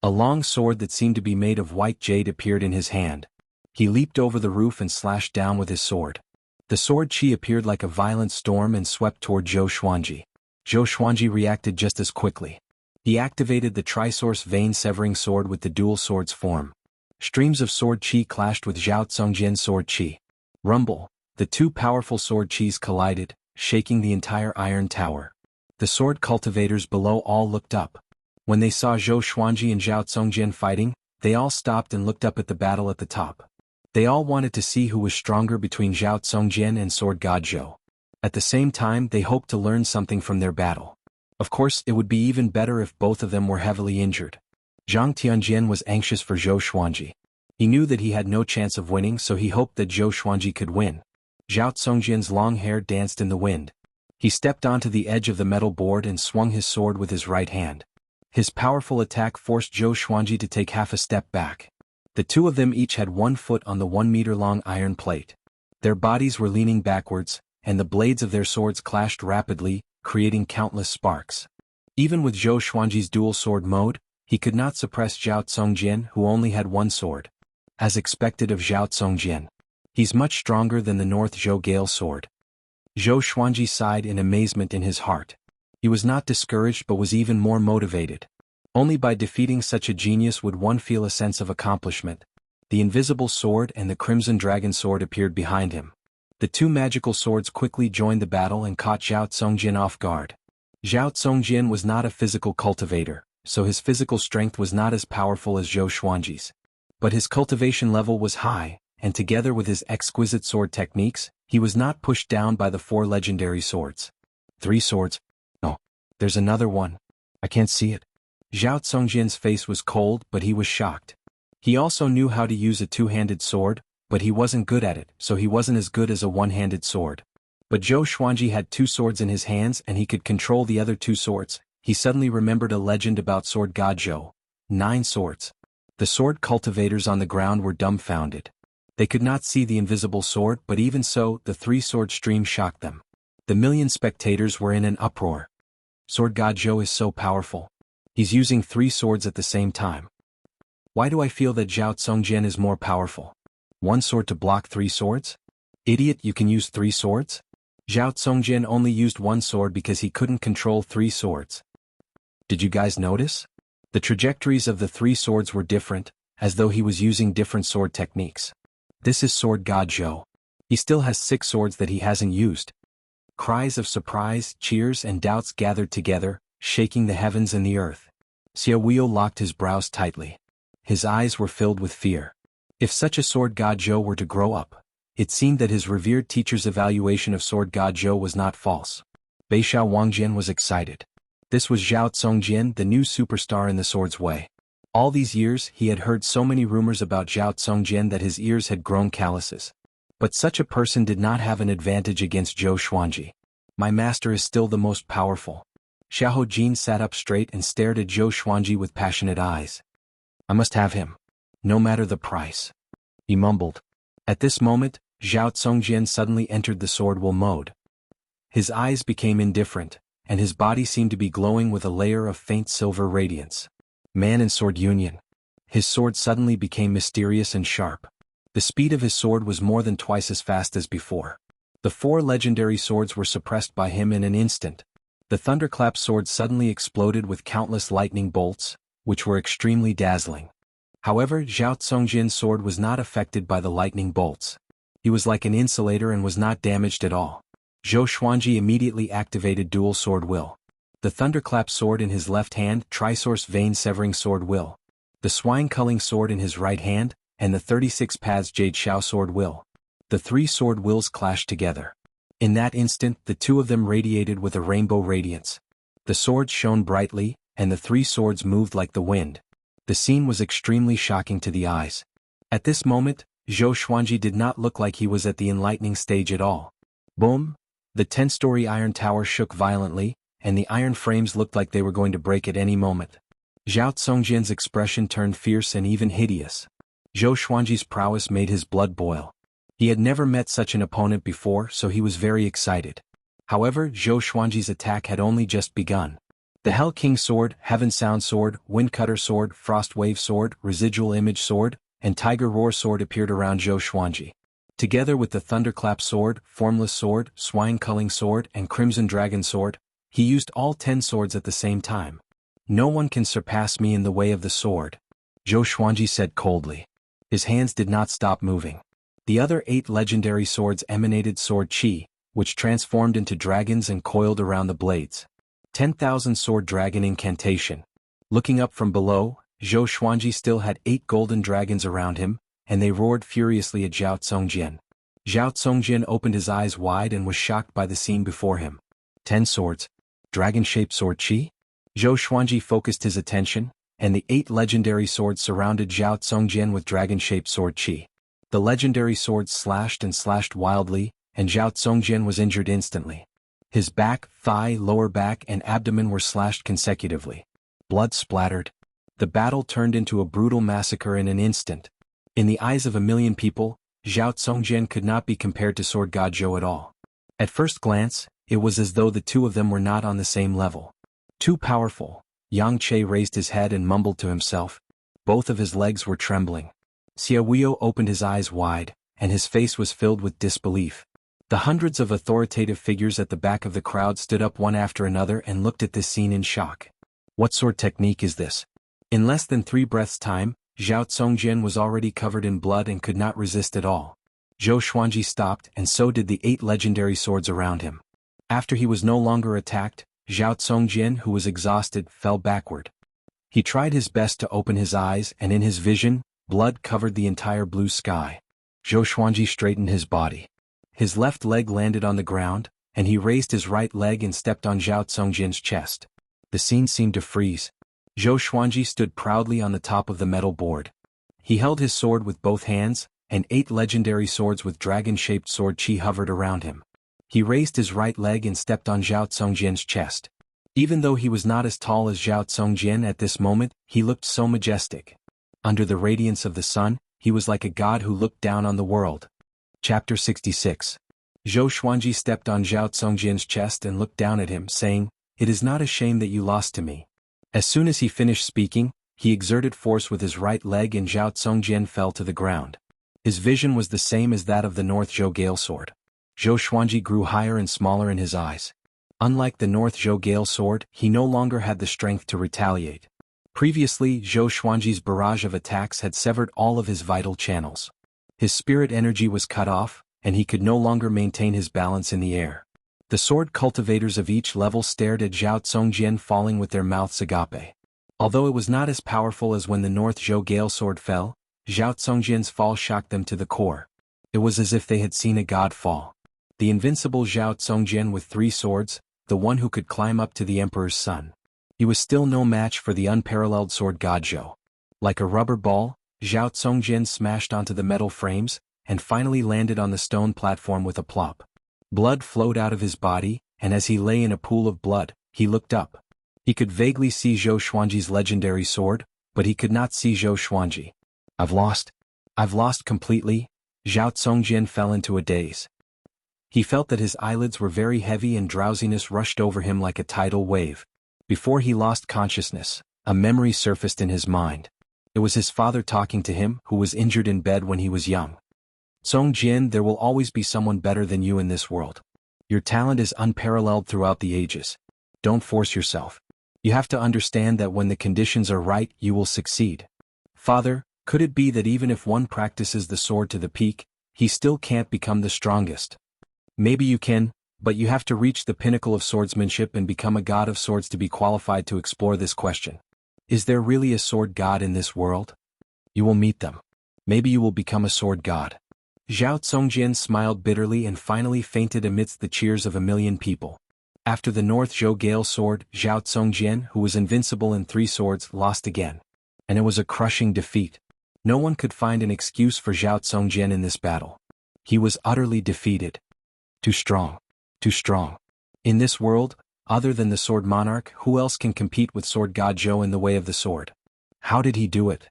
A long sword that seemed to be made of white jade appeared in his hand. He leaped over the roof and slashed down with his sword. The sword chi appeared like a violent storm and swept toward Zhou Xuanji. Zhou Xuanji reacted just as quickly. He activated the Trisource vein-severing sword with the dual swords form. Streams of sword chi clashed with Zhao Tsongjian's sword chi. Rumble. The two powerful sword chis collided, shaking the entire iron tower. The sword cultivators below all looked up. When they saw Zhou Xuanji and Zhao Tsongjian fighting, they all stopped and looked up at the battle at the top. They all wanted to see who was stronger between Zhao Tsongjian and Sword God Zhou. At the same time, they hoped to learn something from their battle. Of course, it would be even better if both of them were heavily injured. Zhang Tianjian was anxious for Zhou Xuanji. He knew that he had no chance of winning, so he hoped that Zhou Xuanji could win. Zhao Tsongjian's long hair danced in the wind. He stepped onto the edge of the metal board and swung his sword with his right hand. His powerful attack forced Zhou Xuanji to take half a step back. The two of them each had 1 foot on the 1-meter-long iron plate. Their bodies were leaning backwards, and the blades of their swords clashed rapidly, creating countless sparks. Even with Zhou Xuanji's dual sword mode, he could not suppress Zhao Congjian, who only had 1 sword. As expected of Zhao Congjian, he's much stronger than the North Zhou Gale sword. Zhou Xuanji sighed in amazement in his heart. He was not discouraged but was even more motivated. Only by defeating such a genius would one feel a sense of accomplishment. The invisible sword and the crimson dragon sword appeared behind him. The two magical swords quickly joined the battle and caught Zhao Congjian off guard. Zhao Congjian was not a physical cultivator, so his physical strength was not as powerful as Zhou Xuanji's. But his cultivation level was high, and together with his exquisite sword techniques, he was not pushed down by the 4 legendary swords. 3 swords? No. There's another one. I can't see it. Zhao Congjian's face was cold, but he was shocked. He also knew how to use a 2-handed sword, but he wasn't good at it, so he wasn't as good as a 1-handed sword. But Zhou Xuanji had 2 swords in his hands and he could control the other 2 swords. He suddenly remembered a legend about sword god Zhou. 9 swords. The sword cultivators on the ground were dumbfounded. They could not see the invisible sword, but even so, the 3-sword stream shocked them. The million spectators were in an uproar. Sword god Zhou is so powerful. He's using 3 swords at the same time. Why do I feel that Zhao Congjian is more powerful? 1 sword to block 3 swords? Idiot, you can use 3 swords? Zhao Congjian only used 1 sword because he couldn't control 3 swords. Did you guys notice? The trajectories of the 3 swords were different, as though he was using different sword techniques. This is sword god Zhou. He still has 6 swords that he hasn't used. Cries of surprise, cheers and doubts gathered together, shaking the heavens and the earth. Xiao Huio locked his brows tightly. His eyes were filled with fear. If such a sword god Zhou were to grow up, it seemed that his revered teacher's evaluation of sword god Zhou was not false. Beishao Wangjian was excited. This was Zhao Congjian, the new superstar in the sword's way. All these years he had heard so many rumors about Zhao Congjian that his ears had grown calluses. But such a person did not have an advantage against Zhou Xuanji. My master is still the most powerful. Xiahou Jin sat up straight and stared at Zhou Xuanji with passionate eyes. I must have him. No matter the price. He mumbled. At this moment, Zhao Congjian suddenly entered the sword will mode. His eyes became indifferent, and his body seemed to be glowing with a layer of faint silver radiance. Man and sword union. His sword suddenly became mysterious and sharp. The speed of his sword was more than twice as fast as before. The 4 legendary swords were suppressed by him in an instant. The thunderclap sword suddenly exploded with countless lightning bolts, which were extremely dazzling. However, Zhao Congjian's sword was not affected by the lightning bolts. He was like an insulator and was not damaged at all. Zhou Xuanji immediately activated dual sword will. The thunderclap sword in his left hand, trisource vein severing sword will. The swine culling sword in his right hand, and the 36 paths jade shao sword will. The 3 sword wills clashed together. In that instant, the 2 of them radiated with a rainbow radiance. The swords shone brightly, and the 3 swords moved like the wind. The scene was extremely shocking to the eyes. At this moment, Zhou Xuanji did not look like he was at the enlightening stage at all. Boom! The 10-story iron tower shook violently, and the iron frames looked like they were going to break at any moment. Zhao Congjian's expression turned fierce and even hideous. Zhou Xuanji's prowess made his blood boil. He had never met such an opponent before, so he was very excited. However, Zhou Xuanji's attack had only just begun. The Hell King Sword, Heaven Sound Sword, Wind Cutter Sword, Frost Wave Sword, Residual Image Sword, and Tiger Roar Sword appeared around Zhou Xuanji. Together with the Thunderclap Sword, Formless Sword, Swine Culling Sword, and Crimson Dragon Sword, he used all 10 swords at the same time. No one can surpass me in the way of the sword, Zhou Xuanji said coldly. His hands did not stop moving. The other 8 legendary swords emanated sword chi, which transformed into dragons and coiled around the blades. 10,000 sword dragon incantation. Looking up from below, Zhou Xuanji still had 8 golden dragons around him, and they roared furiously at Zhao Congjian. Zhao Congjian opened his eyes wide and was shocked by the scene before him. 10 swords. Dragon-shaped sword chi? Zhou Xuanji focused his attention, and the 8 legendary swords surrounded Zhao Congjian with dragon-shaped sword chi. The legendary swords slashed and slashed wildly, and Zhao Congjian was injured instantly. His back, thigh, lower back and abdomen were slashed consecutively. Blood splattered. The battle turned into a brutal massacre in an instant. In the eyes of a million people, Zhao Tsongjian could not be compared to Sword God Zhou at all. At first glance, it was as though the two of them were not on the same level. Too powerful. Yang Che raised his head and mumbled to himself. Both of his legs were trembling. Xiaoyo opened his eyes wide, and his face was filled with disbelief. The hundreds of authoritative figures at the back of the crowd stood up one after another and looked at this scene in shock. What sword technique is this? In less than 3 breaths' time, Zhao Tsongjian was already covered in blood and could not resist at all. Zhou Xuanji stopped, and so did the 8 legendary swords around him. After he was no longer attacked, Zhao Tsongjian, who was exhausted, fell backward. He tried his best to open his eyes, and in his vision, blood covered the entire blue sky. Zhou Xuanji straightened his body. His left leg landed on the ground, and he raised his right leg and stepped on Zhao Tsongjian's chest. The scene seemed to freeze. Zhou Xuanji stood proudly on the top of the metal board. He held his sword with both hands, and 8 legendary swords with dragon-shaped sword chi hovered around him. He raised his right leg and stepped on Zhao Tsongjian's chest. Even though he was not as tall as Zhao Tsongjian at this moment, he looked so majestic. Under the radiance of the sun, he was like a god who looked down on the world. Chapter 66. Zhou Xuanji stepped on Zhao Tsongjian's chest and looked down at him, saying, "It is not a shame that you lost to me." As soon as he finished speaking, he exerted force with his right leg and Zhao Tsongjian fell to the ground. His vision was the same as that of the North Zhou Gale Sword. Zhou Xuanji grew higher and smaller in his eyes. Unlike the North Zhou Gale Sword, he no longer had the strength to retaliate. Previously, Zhou Xuanji's barrage of attacks had severed all of his vital channels. His spirit energy was cut off, and he could no longer maintain his balance in the air. The sword cultivators of each level stared at Zhao Tsongjian falling with their mouths agape. Although it was not as powerful as when the North Zhou Gale Sword fell, Zhao Tsongjian's fall shocked them to the core. It was as if they had seen a god fall. The invincible Zhao Tsongjian with 3 swords, the one who could climb up to the Emperor's son. He was still no match for the unparalleled Sword God Zhou. Like a rubber ball, Zhao Tsongjian smashed onto the metal frames, and finally landed on the stone platform with a plop. Blood flowed out of his body, and as he lay in a pool of blood, he looked up. He could vaguely see Zhou Xuanji's legendary sword, but he could not see Zhou Xuanji. I've lost completely." Zhao Tsongjian fell into a daze. He felt that his eyelids were very heavy and drowsiness rushed over him like a tidal wave. Before he lost consciousness, a memory surfaced in his mind. It was his father talking to him, who was injured in bed when he was young. "Tsongjian, there will always be someone better than you in this world. Your talent is unparalleled throughout the ages. Don't force yourself. You have to understand that when the conditions are right, you will succeed. Father, could it be that even if one practices the sword to the peak, he still can't become the strongest? Maybe you can, but you have to reach the pinnacle of swordsmanship and become a god of swords to be qualified to explore this question. Is there really a sword god in this world? You will meet them. Maybe you will become a sword god." Zhao Tsongjian smiled bitterly and finally fainted amidst the cheers of a million people. After the North Zhou Gale Sword, Zhao Tsongjian, who was invincible in 3 swords, lost again. And it was a crushing defeat. No one could find an excuse for Zhao Tsongjian in this battle. He was utterly defeated. Too strong. Too strong. In this world, other than the Sword Monarch, who else can compete with Sword God Zhou in the way of the sword? How did he do it?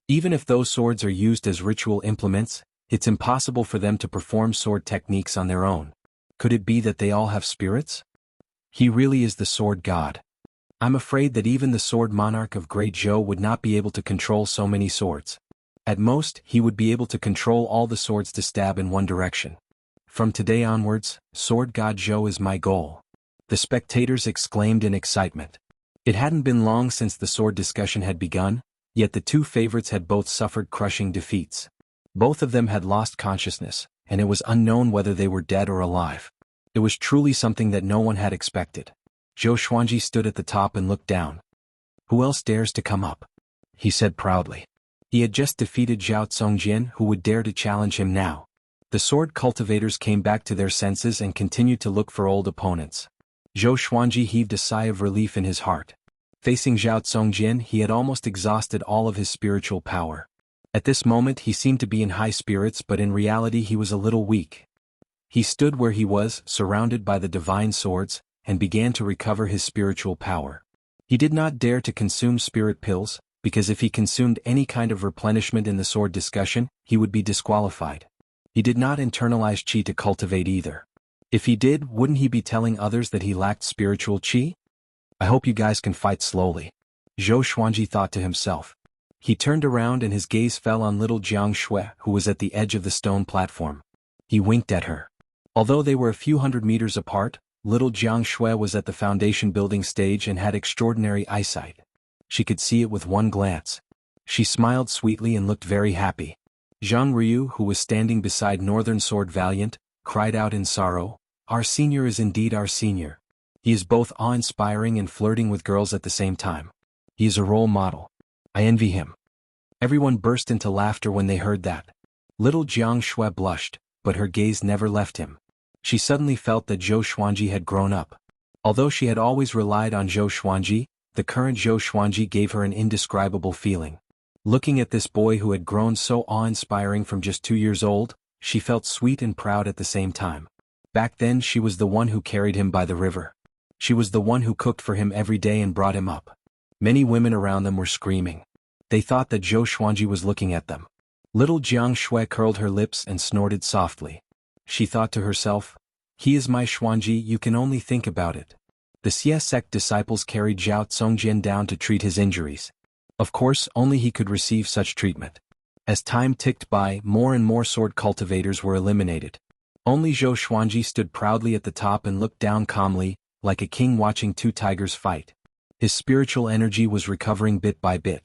Even if those swords are used as ritual implements, it's impossible for them to perform sword techniques on their own. Could it be that they all have spirits? He really is the sword god. I'm afraid that even the Sword Monarch of Great Zhou would not be able to control so many swords. At most, he would be able to control all the swords to stab in one direction. From today onwards, Sword God Zhou is my goal. The spectators exclaimed in excitement. It hadn't been long since the sword discussion had begun, yet the 2 favorites had both suffered crushing defeats. Both of them had lost consciousness, and it was unknown whether they were dead or alive. It was truly something that no one had expected. Zhou Xuanji stood at the top and looked down. "Who else dares to come up?" he said proudly. He had just defeated Zhao Tsongjian, who would dare to challenge him now. The sword cultivators came back to their senses and continued to look for old opponents. Zhou Xuanji heaved a sigh of relief in his heart. Facing Zhao Tsongjian, he had almost exhausted all of his spiritual power. At this moment he seemed to be in high spirits, but in reality he was a little weak. He stood where he was, surrounded by the divine swords, and began to recover his spiritual power. He did not dare to consume spirit pills, because if he consumed any kind of replenishment in the sword discussion, he would be disqualified. He did not internalize qi to cultivate either. If he did, wouldn't he be telling others that he lacked spiritual qi? I hope you guys can fight slowly, Zhou Xuanji thought to himself. He turned around and his gaze fell on little Jiang Shui, who was at the edge of the stone platform. He winked at her. Although they were a few hundred meters apart, little Jiang Shui was at the foundation building stage and had extraordinary eyesight. She could see it with one glance. She smiled sweetly and looked very happy. Zhang Ryu, who was standing beside Northern Sword Valiant, cried out in sorrow, "Our senior is indeed our senior. He is both awe-inspiring and flirting with girls at the same time. He is a role model. I envy him." Everyone burst into laughter when they heard that. Little Jiang Shui blushed, but her gaze never left him. She suddenly felt that Zhou Xuanji had grown up. Although she had always relied on Zhou Xuanji, the current Zhou Xuanji gave her an indescribable feeling. Looking at this boy who had grown so awe-inspiring from just 2 years old, she felt sweet and proud at the same time. Back then she was the one who carried him by the river. She was the one who cooked for him every day and brought him up. Many women around them were screaming. They thought that Zhou Xuanji was looking at them. Little Jiang Shui curled her lips and snorted softly. She thought to herself, "He is my Xuanji, you can only think about it." The Xie sect disciples carried Zhao Congjian down to treat his injuries. Of course, only he could receive such treatment. As time ticked by, more and more sword cultivators were eliminated. Only Zhou Xuanji stood proudly at the top and looked down calmly, like a king watching 2 tigers fight. His spiritual energy was recovering bit by bit.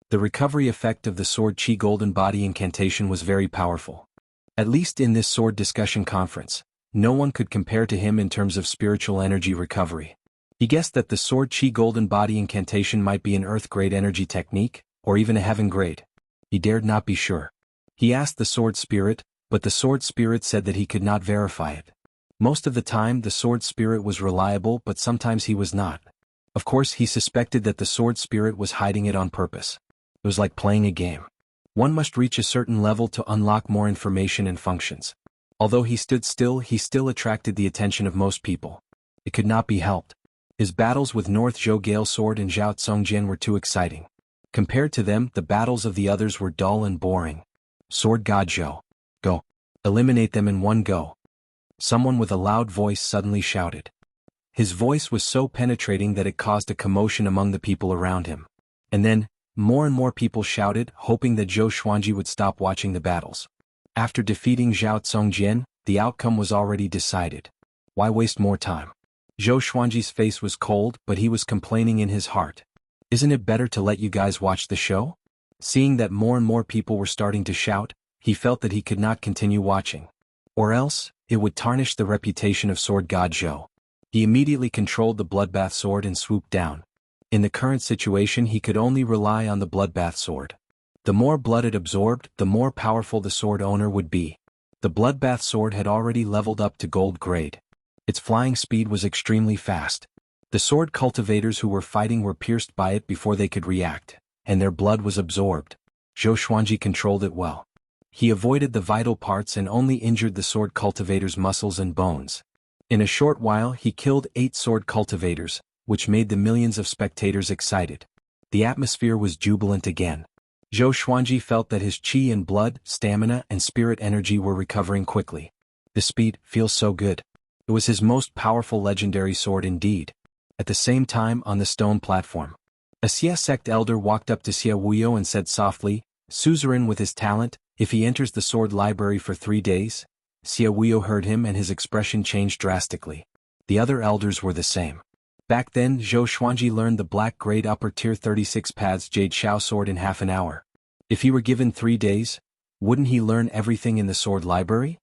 The recovery effect of the sword qi golden body incantation was very powerful. At least in this sword discussion conference, no one could compare to him in terms of spiritual energy recovery. He guessed that the sword qi golden body incantation might be an earth grade energy technique, or even a heaven grade. He dared not be sure. He asked the sword spirit, but the sword spirit said that he could not verify it. Most of the time the sword spirit was reliable, but sometimes he was not. Of course he suspected that the sword spirit was hiding it on purpose. It was like playing a game. One must reach a certain level to unlock more information and functions. Although he stood still, he still attracted the attention of most people. It could not be helped. His battles with North Zhou Gale Sword and Zhao Congjian were too exciting. Compared to them, the battles of the others were dull and boring. Sword God Zhou. Go. Eliminate them in one go. Someone with a loud voice suddenly shouted. His voice was so penetrating that it caused a commotion among the people around him. And then, more and more people shouted, hoping that Zhou Xuanji would stop watching the battles. After defeating Zhao Congjian, the outcome was already decided. Why waste more time? Zhou Xuanji's face was cold, but he was complaining in his heart. Isn't it better to let you guys watch the show? Seeing that more and more people were starting to shout, he felt that he could not continue watching. Or else, it would tarnish the reputation of Sword God Zhou. He immediately controlled the Bloodbath Sword and swooped down. In the current situation he could only rely on the Bloodbath Sword. The more blood it absorbed, the more powerful the sword owner would be. The Bloodbath Sword had already leveled up to gold grade. Its flying speed was extremely fast. The sword cultivators who were fighting were pierced by it before they could react, and their blood was absorbed. Zhou Xuanji controlled it well. He avoided the vital parts and only injured the sword cultivators' muscles and bones. In a short while he killed 8 sword cultivators, which made the millions of spectators excited. The atmosphere was jubilant again. Zhou Xuanji felt that his qi and blood, stamina and spirit energy were recovering quickly. The speed feels so good. It was his most powerful legendary sword indeed. At the same time on the stone platform, a Xie sect elder walked up to Xie Wuyo and said softly, "Suzerain with his talent, if he enters the sword library for 3 days?" Xie Wuyo heard him and his expression changed drastically. The other elders were the same. Back then Zhou Xuanji learned the black grade upper tier 36 paths Jade Shao sword in half an hour. If he were given 3 days, wouldn't he learn everything in the sword library?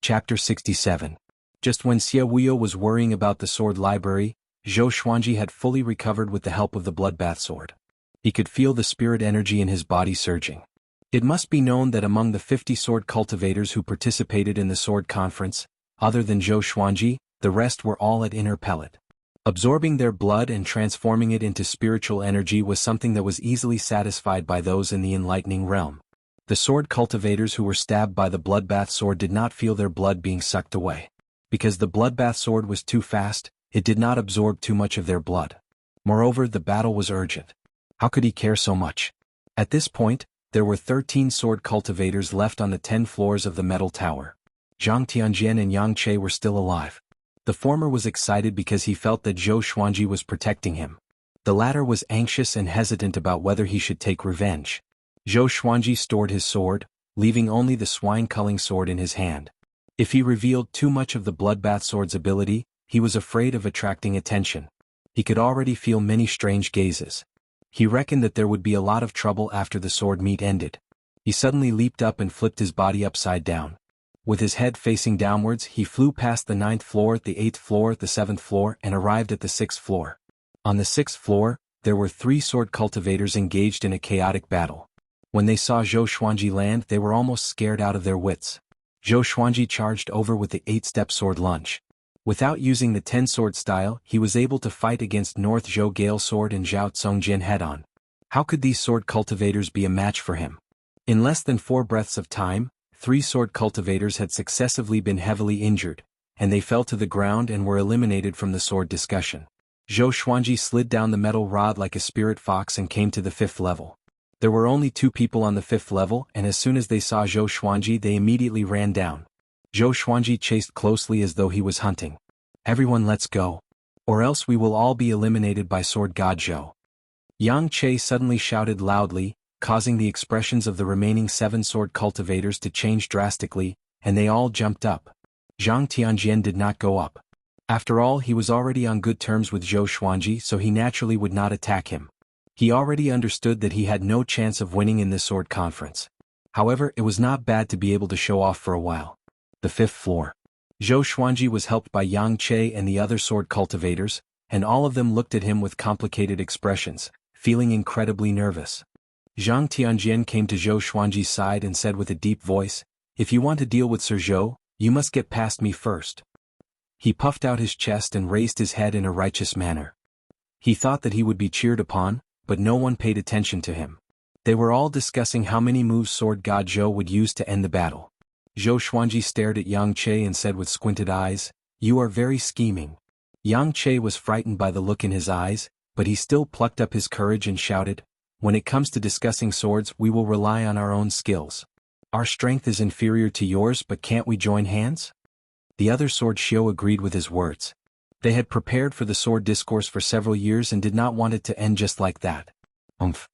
Chapter 67. Just when Xie Wuyo was worrying about the sword library, Zhou Xuanji had fully recovered with the help of the Bloodbath Sword. He could feel the spirit energy in his body surging. It must be known that among the 50 sword cultivators who participated in the sword conference, other than Zhou Xuanji, the rest were all at inner pellet. Absorbing their blood and transforming it into spiritual energy was something that was easily satisfied by those in the enlightening realm. The sword cultivators who were stabbed by the Bloodbath Sword did not feel their blood being sucked away. Because the Bloodbath Sword was too fast, it did not absorb too much of their blood. Moreover, the battle was urgent. How could he care so much? At this point, there were 13 sword cultivators left on the 10 floors of the metal tower. Zhang Tianjian and Yang Che were still alive. The former was excited because he felt that Zhou Xuanji was protecting him. The latter was anxious and hesitant about whether he should take revenge. Zhou Xuanji stored his sword, leaving only the swine-culling sword in his hand. If he revealed too much of the bloodbath sword's ability, he was afraid of attracting attention. He could already feel many strange gazes. He reckoned that there would be a lot of trouble after the sword meet ended. He suddenly leaped up and flipped his body upside down. With his head facing downwards, he flew past the 9th floor, the 8th floor, the 7th floor, and arrived at the 6th floor. On the 6th floor, there were 3 sword cultivators engaged in a chaotic battle. When they saw Zhou Xuanji land, they were almost scared out of their wits. Zhou Xuanji charged over with the 8-step sword lunge. Without using the 10-sword style, he was able to fight against North Zhou Gale Sword and Zhao Tsongjin head-on. How could these sword cultivators be a match for him? In less than 4 breaths of time, 3 sword cultivators had successively been heavily injured, and they fell to the ground and were eliminated from the sword discussion. Zhou Xuanji slid down the metal rod like a spirit fox and came to the 5th level. There were only 2 people on the 5th level, and as soon as they saw Zhou Xuanji, they immediately ran down. Zhou Xuanji chased closely as though he was hunting. Everyone, let's go. Or else we will all be eliminated by Sword God Zhou. Yang Che suddenly shouted loudly, causing the expressions of the remaining 7 sword cultivators to change drastically, and they all jumped up. Zhang Tianjian did not go up. After all, he was already on good terms with Zhou Xuanji, so he naturally would not attack him. He already understood that he had no chance of winning in this sword conference. However, it was not bad to be able to show off for a while. The 5th floor. Zhou Xuanji was helped by Yang Che and the other sword cultivators, and all of them looked at him with complicated expressions, feeling incredibly nervous. Zhang Tianjian came to Zhou Xuanji's side and said with a deep voice, "If you want to deal with Sir Zhou, you must get past me first." He puffed out his chest and raised his head in a righteous manner. He thought that he would be cheered upon, but no one paid attention to him. They were all discussing how many moves Sword God Zhou would use to end the battle. Zhou Xuanji stared at Yang Che and said with squinted eyes, "You are very scheming." Yang Che was frightened by the look in his eyes, but he still plucked up his courage and shouted, "When it comes to discussing swords, we will rely on our own skills. Our strength is inferior to yours, but can't we join hands?" The other sword Xiu agreed with his words. They had prepared for the sword discourse for several years and did not want it to end just like that. Umph.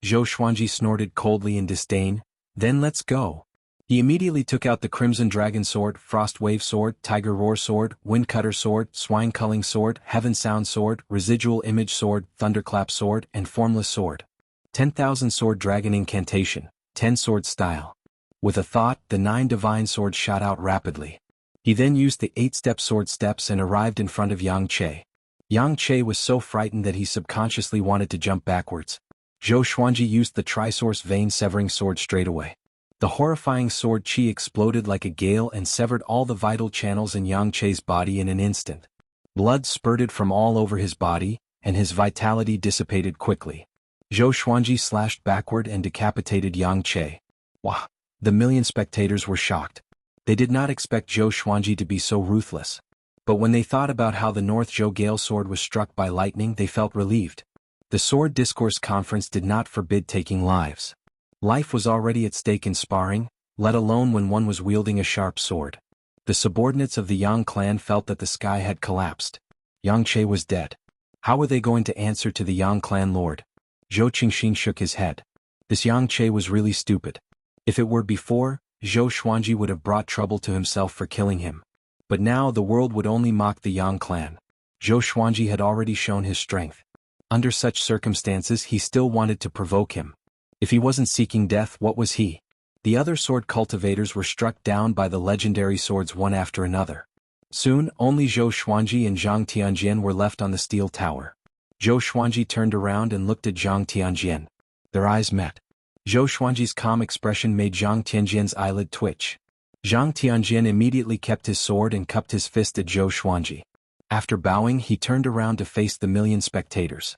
Zhou Xuanji snorted coldly in disdain, "Then let's go." He immediately took out the Crimson Dragon Sword, Frost Wave Sword, Tiger Roar Sword, Wind Cutter Sword, Swine Culling Sword, Heaven Sound Sword, Residual Image Sword, Thunderclap Sword, and Formless Sword. 10,000 Sword Dragon Incantation, 10 Sword Style. With a thought, the 9 Divine Swords shot out rapidly. He then used the 8-step sword steps and arrived in front of Yang Che. Yang Che was so frightened that he subconsciously wanted to jump backwards. Zhou Xuanji used the Trisource Vein Severing Sword straight away. The horrifying sword chi exploded like a gale and severed all the vital channels in Yang Che's body in an instant. Blood spurted from all over his body, and his vitality dissipated quickly. Zhou Xuanji slashed backward and decapitated Yang Che. Wah! The million spectators were shocked. They did not expect Zhou Xuanji to be so ruthless. But when they thought about how the North Zhou Gale Sword was struck by lightning, they felt relieved. The Sword Discourse Conference did not forbid taking lives. Life was already at stake in sparring, let alone when one was wielding a sharp sword. The subordinates of the Yang clan felt that the sky had collapsed. Yang Che was dead. How were they going to answer to the Yang clan lord? Zhou Qingxing shook his head. This Yang Che was really stupid. If it were before, Zhou Xuanji would have brought trouble to himself for killing him. But now the world would only mock the Yang clan. Zhou Xuanji had already shown his strength. Under such circumstances, he still wanted to provoke him. If he wasn't seeking death, what was he? The other sword cultivators were struck down by the legendary swords one after another. Soon, only Zhou Xuanji and Zhang Tianjian were left on the steel tower. Zhou Xuanji turned around and looked at Zhang Tianjian. Their eyes met. Zhou Xuanji's calm expression made Zhang Tianjian's eyelid twitch. Zhang Tianjian immediately kept his sword and cupped his fist at Zhou Xuanji. After bowing, he turned around to face the million spectators.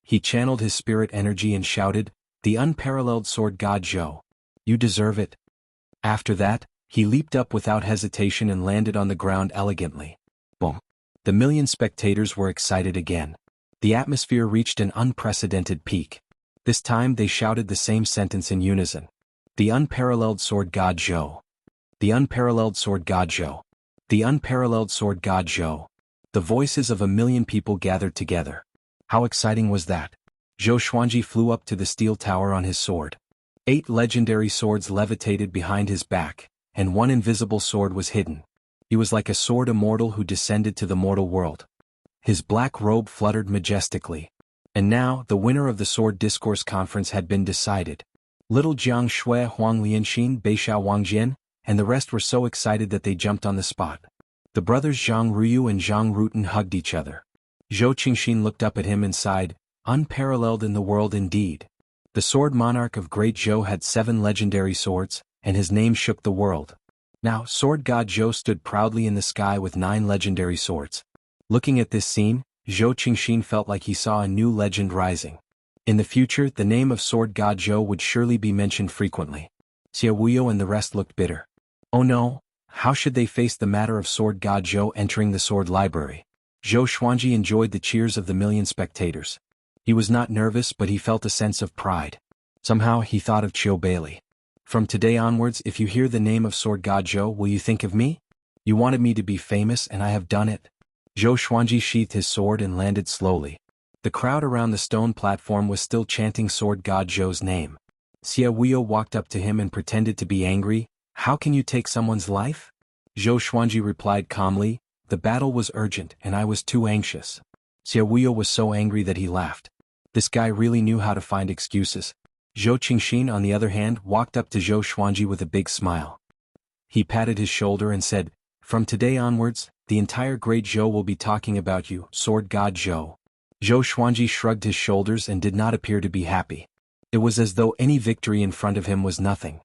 He channeled his spirit energy and shouted, "The unparalleled Sword God Zhou. You deserve it." After that, he leaped up without hesitation and landed on the ground elegantly. Boom. The million spectators were excited again. The atmosphere reached an unprecedented peak. This time they shouted the same sentence in unison. The unparalleled sword god Zhou. The unparalleled sword god Zhou. The unparalleled sword god Zhou. The voices of 1,000,000 people gathered together. How exciting was that? Zhou Xuanji flew up to the steel tower on his sword. 8 legendary swords levitated behind his back, and 1 invisible sword was hidden. He was like a sword immortal who descended to the mortal world. His black robe fluttered majestically. And now, the winner of the Sword Discourse Conference had been decided. Little Jiang Shui, Huang Lianxin, Beishao Wangjian, and the rest were so excited that they jumped on the spot. The brothers Zhang Ruyu and Zhang Rutan hugged each other. Zhou Qingxin looked up at him and sighed, unparalleled in the world indeed. The sword monarch of Great Zhou had 7 legendary swords, and his name shook the world. Now, sword god Zhou stood proudly in the sky with 9 legendary swords. Looking at this scene, Zhou Qingxin felt like he saw a new legend rising. In the future, the name of sword god Zhou would surely be mentioned frequently. Xie Wuyo and the rest looked bitter. Oh no, how should they face the matter of sword god Zhou entering the sword library? Zhou Xuanji enjoyed the cheers of the 1,000,000 spectators. He was not nervous, but he felt a sense of pride. Somehow he thought of Qiu Bailey. From today onwards, if you hear the name of sword god Zhou, will you think of me? You wanted me to be famous and I have done it. Zhou Xuanji sheathed his sword and landed slowly. The crowd around the stone platform was still chanting sword god Zhou's name. Xie Wuyo walked up to him and pretended to be angry. How can you take someone's life? Zhou Xuanji replied calmly, the battle was urgent and I was too anxious. Xie Wuyo was so angry that he laughed. This guy really knew how to find excuses. Zhou Qingxin, on the other hand, walked up to Zhou Xuanji with a big smile. He patted his shoulder and said, from today onwards, the entire Great Zhou will be talking about you, sword god Zhou. Zhou Xuanji shrugged his shoulders and did not appear to be happy. It was as though any victory in front of him was nothing.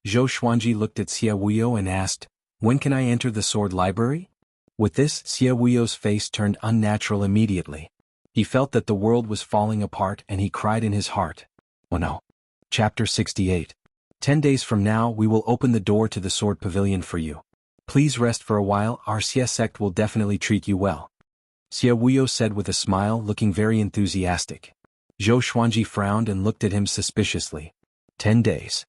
Zhou Xuanji looked at Xie Wuyo and asked, when can I enter the sword library? With this, Xie Wuyo's face turned unnatural immediately. He felt that the world was falling apart and he cried in his heart. Oh no. Chapter 68. 10 days from now we will open the door to the sword pavilion for you. Please rest for a while, our Xie sect will definitely treat you well. Xie Wuyo said with a smile, looking very enthusiastic. Zhou Xuanji frowned and looked at him suspiciously. 10 days.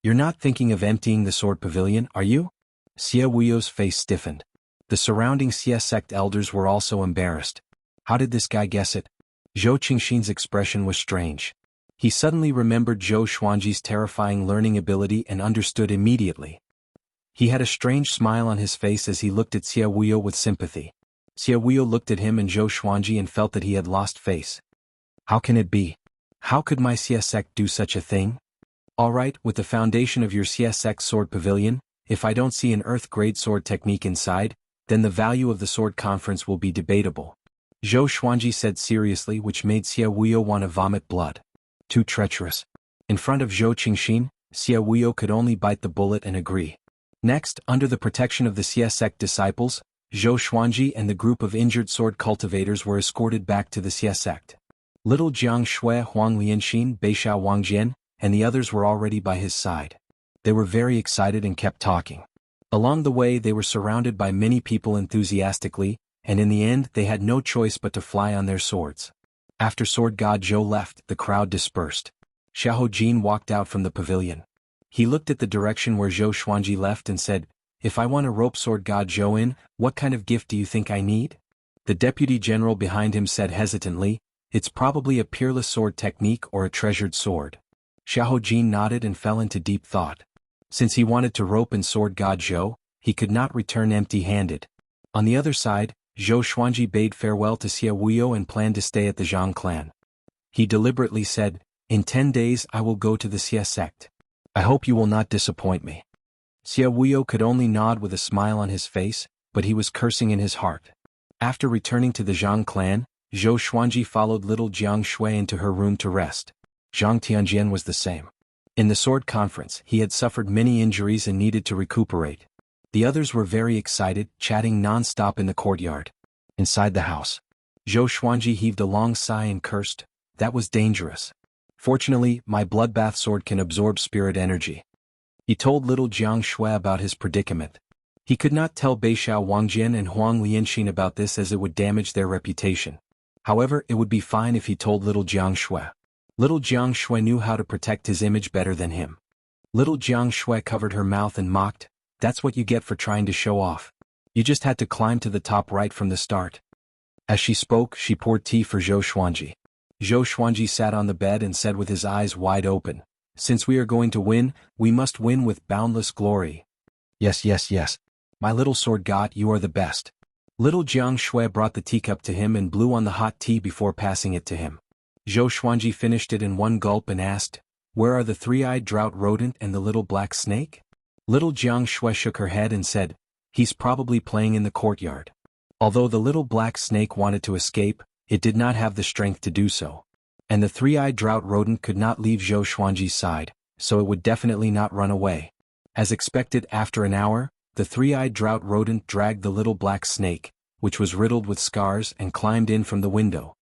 You're not thinking of emptying the sword pavilion, are you? Xie Wuyo's face stiffened. The surrounding Xie sect elders were also embarrassed. How did this guy guess it? Zhou Qingxin's expression was strange. He suddenly remembered Zhou Xuanji's terrifying learning ability and understood immediately. He had a strange smile on his face as he looked at Xie Wuyo with sympathy. Xie Wuyo looked at him and Zhou Xuanji and felt that he had lost face. How can it be? How could my Xie sect do such a thing? Alright, with the foundation of your Xie sect sword pavilion, if I don't see an earth-grade sword technique inside, then the value of the sword conference will be debatable. Zhou Xuanji said seriously, which made Xie Wuyo want to vomit blood. Too treacherous. In front of Zhou Qingxin, Xie Wuyo could only bite the bullet and agree. Next, under the protection of the Xie sect disciples, Zhou Xuanji and the group of injured sword cultivators were escorted back to the Xie sect. Little Jiang Shui, Huang Lianxin, Beishao Wangjian, and the others were already by his side. They were very excited and kept talking. Along the way they were surrounded by many people enthusiastically, and in the end they had no choice but to fly on their swords. After sword god Zhou left, the crowd dispersed. Xiahou Jin walked out from the pavilion. He looked at the direction where Zhou Xuanji left and said, if I want to rope sword god Zhou in, what kind of gift do you think I need? The deputy general behind him said hesitantly, it's probably a peerless sword technique or a treasured sword. Xiahou Jin nodded and fell into deep thought. Since he wanted to rope in sword god Zhou, he could not return empty-handed. On the other side, Zhou Xuanji bade farewell to Xie Wuyo and planned to stay at the Zhang clan. He deliberately said, in 10 days I will go to the Xie sect. I hope you will not disappoint me. Xie Wuyo could only nod with a smile on his face, but he was cursing in his heart. After returning to the Zhang clan, Zhou Xuanji followed little Jiang Shui into her room to rest. Zhang Tianjian was the same. In the sword conference, he had suffered many injuries and needed to recuperate. The others were very excited, chatting non-stop in the courtyard. Inside the house, Zhou Xuanji heaved a long sigh and cursed, that was dangerous. Fortunately, my bloodbath sword can absorb spirit energy. He told little Jiang Shui about his predicament. He could not tell Beishao Wangjian and Huang Lianxin about this as it would damage their reputation. However, it would be fine if he told little Jiang Shui. Little Jiang Shui knew how to protect his image better than him. Little Jiang Shui covered her mouth and mocked, "That's what you get for trying to show off. You just had to climb to the top right from the start." As she spoke, she poured tea for Zhou Xuanji. Zhou Xuanji sat on the bed and said with his eyes wide open, "Since we are going to win, we must win with boundless glory." "Yes, yes, yes. My little sword god, you are the best." Little Jiang Shui brought the teacup to him and blew on the hot tea before passing it to him. Zhou Xuanji finished it in one gulp and asked, "Where are the three-eyed drought rodent and the little black snake?" Little Jiang Shui shook her head and said, "He's probably playing in the courtyard." Although the little black snake wanted to escape, it did not have the strength to do so. And the three-eyed drought rodent could not leave Zhou Xuanji's side, so it would definitely not run away. As expected, after an hour, the three-eyed drought rodent dragged the little black snake, which was riddled with scars, and climbed in from the window.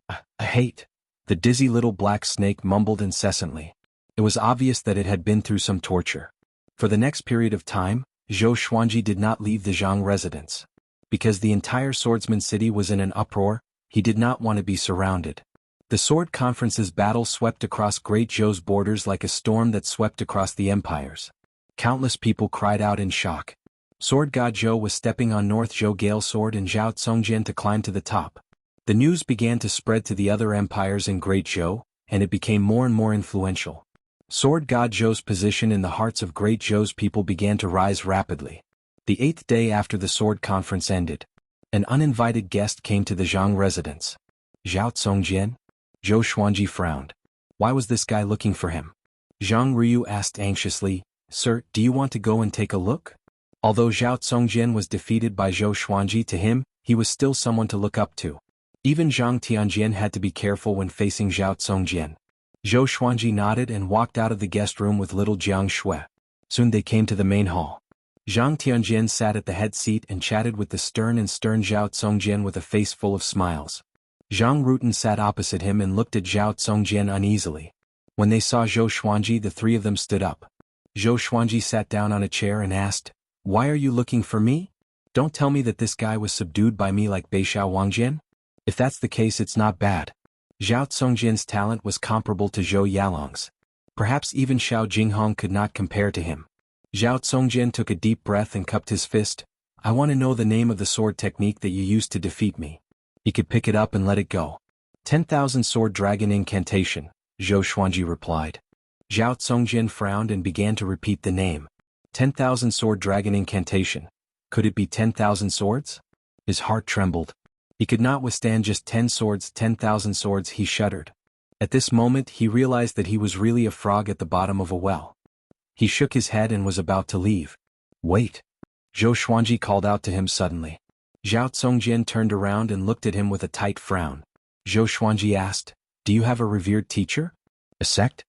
"I hate." The dizzy little black snake mumbled incessantly. It was obvious that it had been through some torture. For the next period of time, Zhou Xuanji did not leave the Zhang residence. Because the entire swordsman city was in an uproar, he did not want to be surrounded. The sword conference's battle swept across Great Zhou's borders like a storm that swept across the empires. Countless people cried out in shock. Sword god Zhou was stepping on North Zhou Gale Sword and Zhao Congjian to climb to the top. The news began to spread to the other empires in Great Zhou, and it became more and more influential. Sword god Zhou's position in the hearts of Great Zhou's people began to rise rapidly. The 8th day after the sword conference ended, an uninvited guest came to the Zhang residence. "Zhao Congjian?" Zhou Xuanji frowned. Why was this guy looking for him? Zhang Ryu asked anxiously, "Sir, do you want to go and take a look?" Although Zhao Congjian was defeated by Zhou Xuanji, to him, he was still someone to look up to. Even Zhang Tianjian had to be careful when facing Zhao Congjian. Zhou Xuanji nodded and walked out of the guest room with little Jiang Shui. Soon they came to the main hall. Zhang Tianjian sat at the head seat and chatted with the stern Zhao Congjian with a face full of smiles. Zhang Rutan sat opposite him and looked at Zhao Congjian uneasily. When they saw Zhou Xuanji, the three of them stood up. Zhou Xuanji sat down on a chair and asked, "Why are you looking for me? Don't tell me that this guy was subdued by me like Beishao Wangjian? If that's the case, it's not bad." Zhao Congjian's talent was comparable to Zhou Yalong's. Perhaps even Xiao Jinghong could not compare to him. Zhao Congjian took a deep breath and cupped his fist. "I want to know the name of the sword technique that you used to defeat me." He could pick it up and let it go. 10,000 Sword Dragon Incantation, Zhou Xuanji replied. Zhao Congjian frowned and began to repeat the name. 10,000 Sword Dragon Incantation. Could it be 10,000 swords? His heart trembled. He could not withstand just 10 swords, 10,000 swords. He shuddered. At this moment he realized that he was really a frog at the bottom of a well. He shook his head and was about to leave. "Wait!" Zhou Xuanji called out to him suddenly. Zhao Congjian turned around and looked at him with a tight frown. Zhou Xuanji asked, "Do you have a revered teacher? A sect?"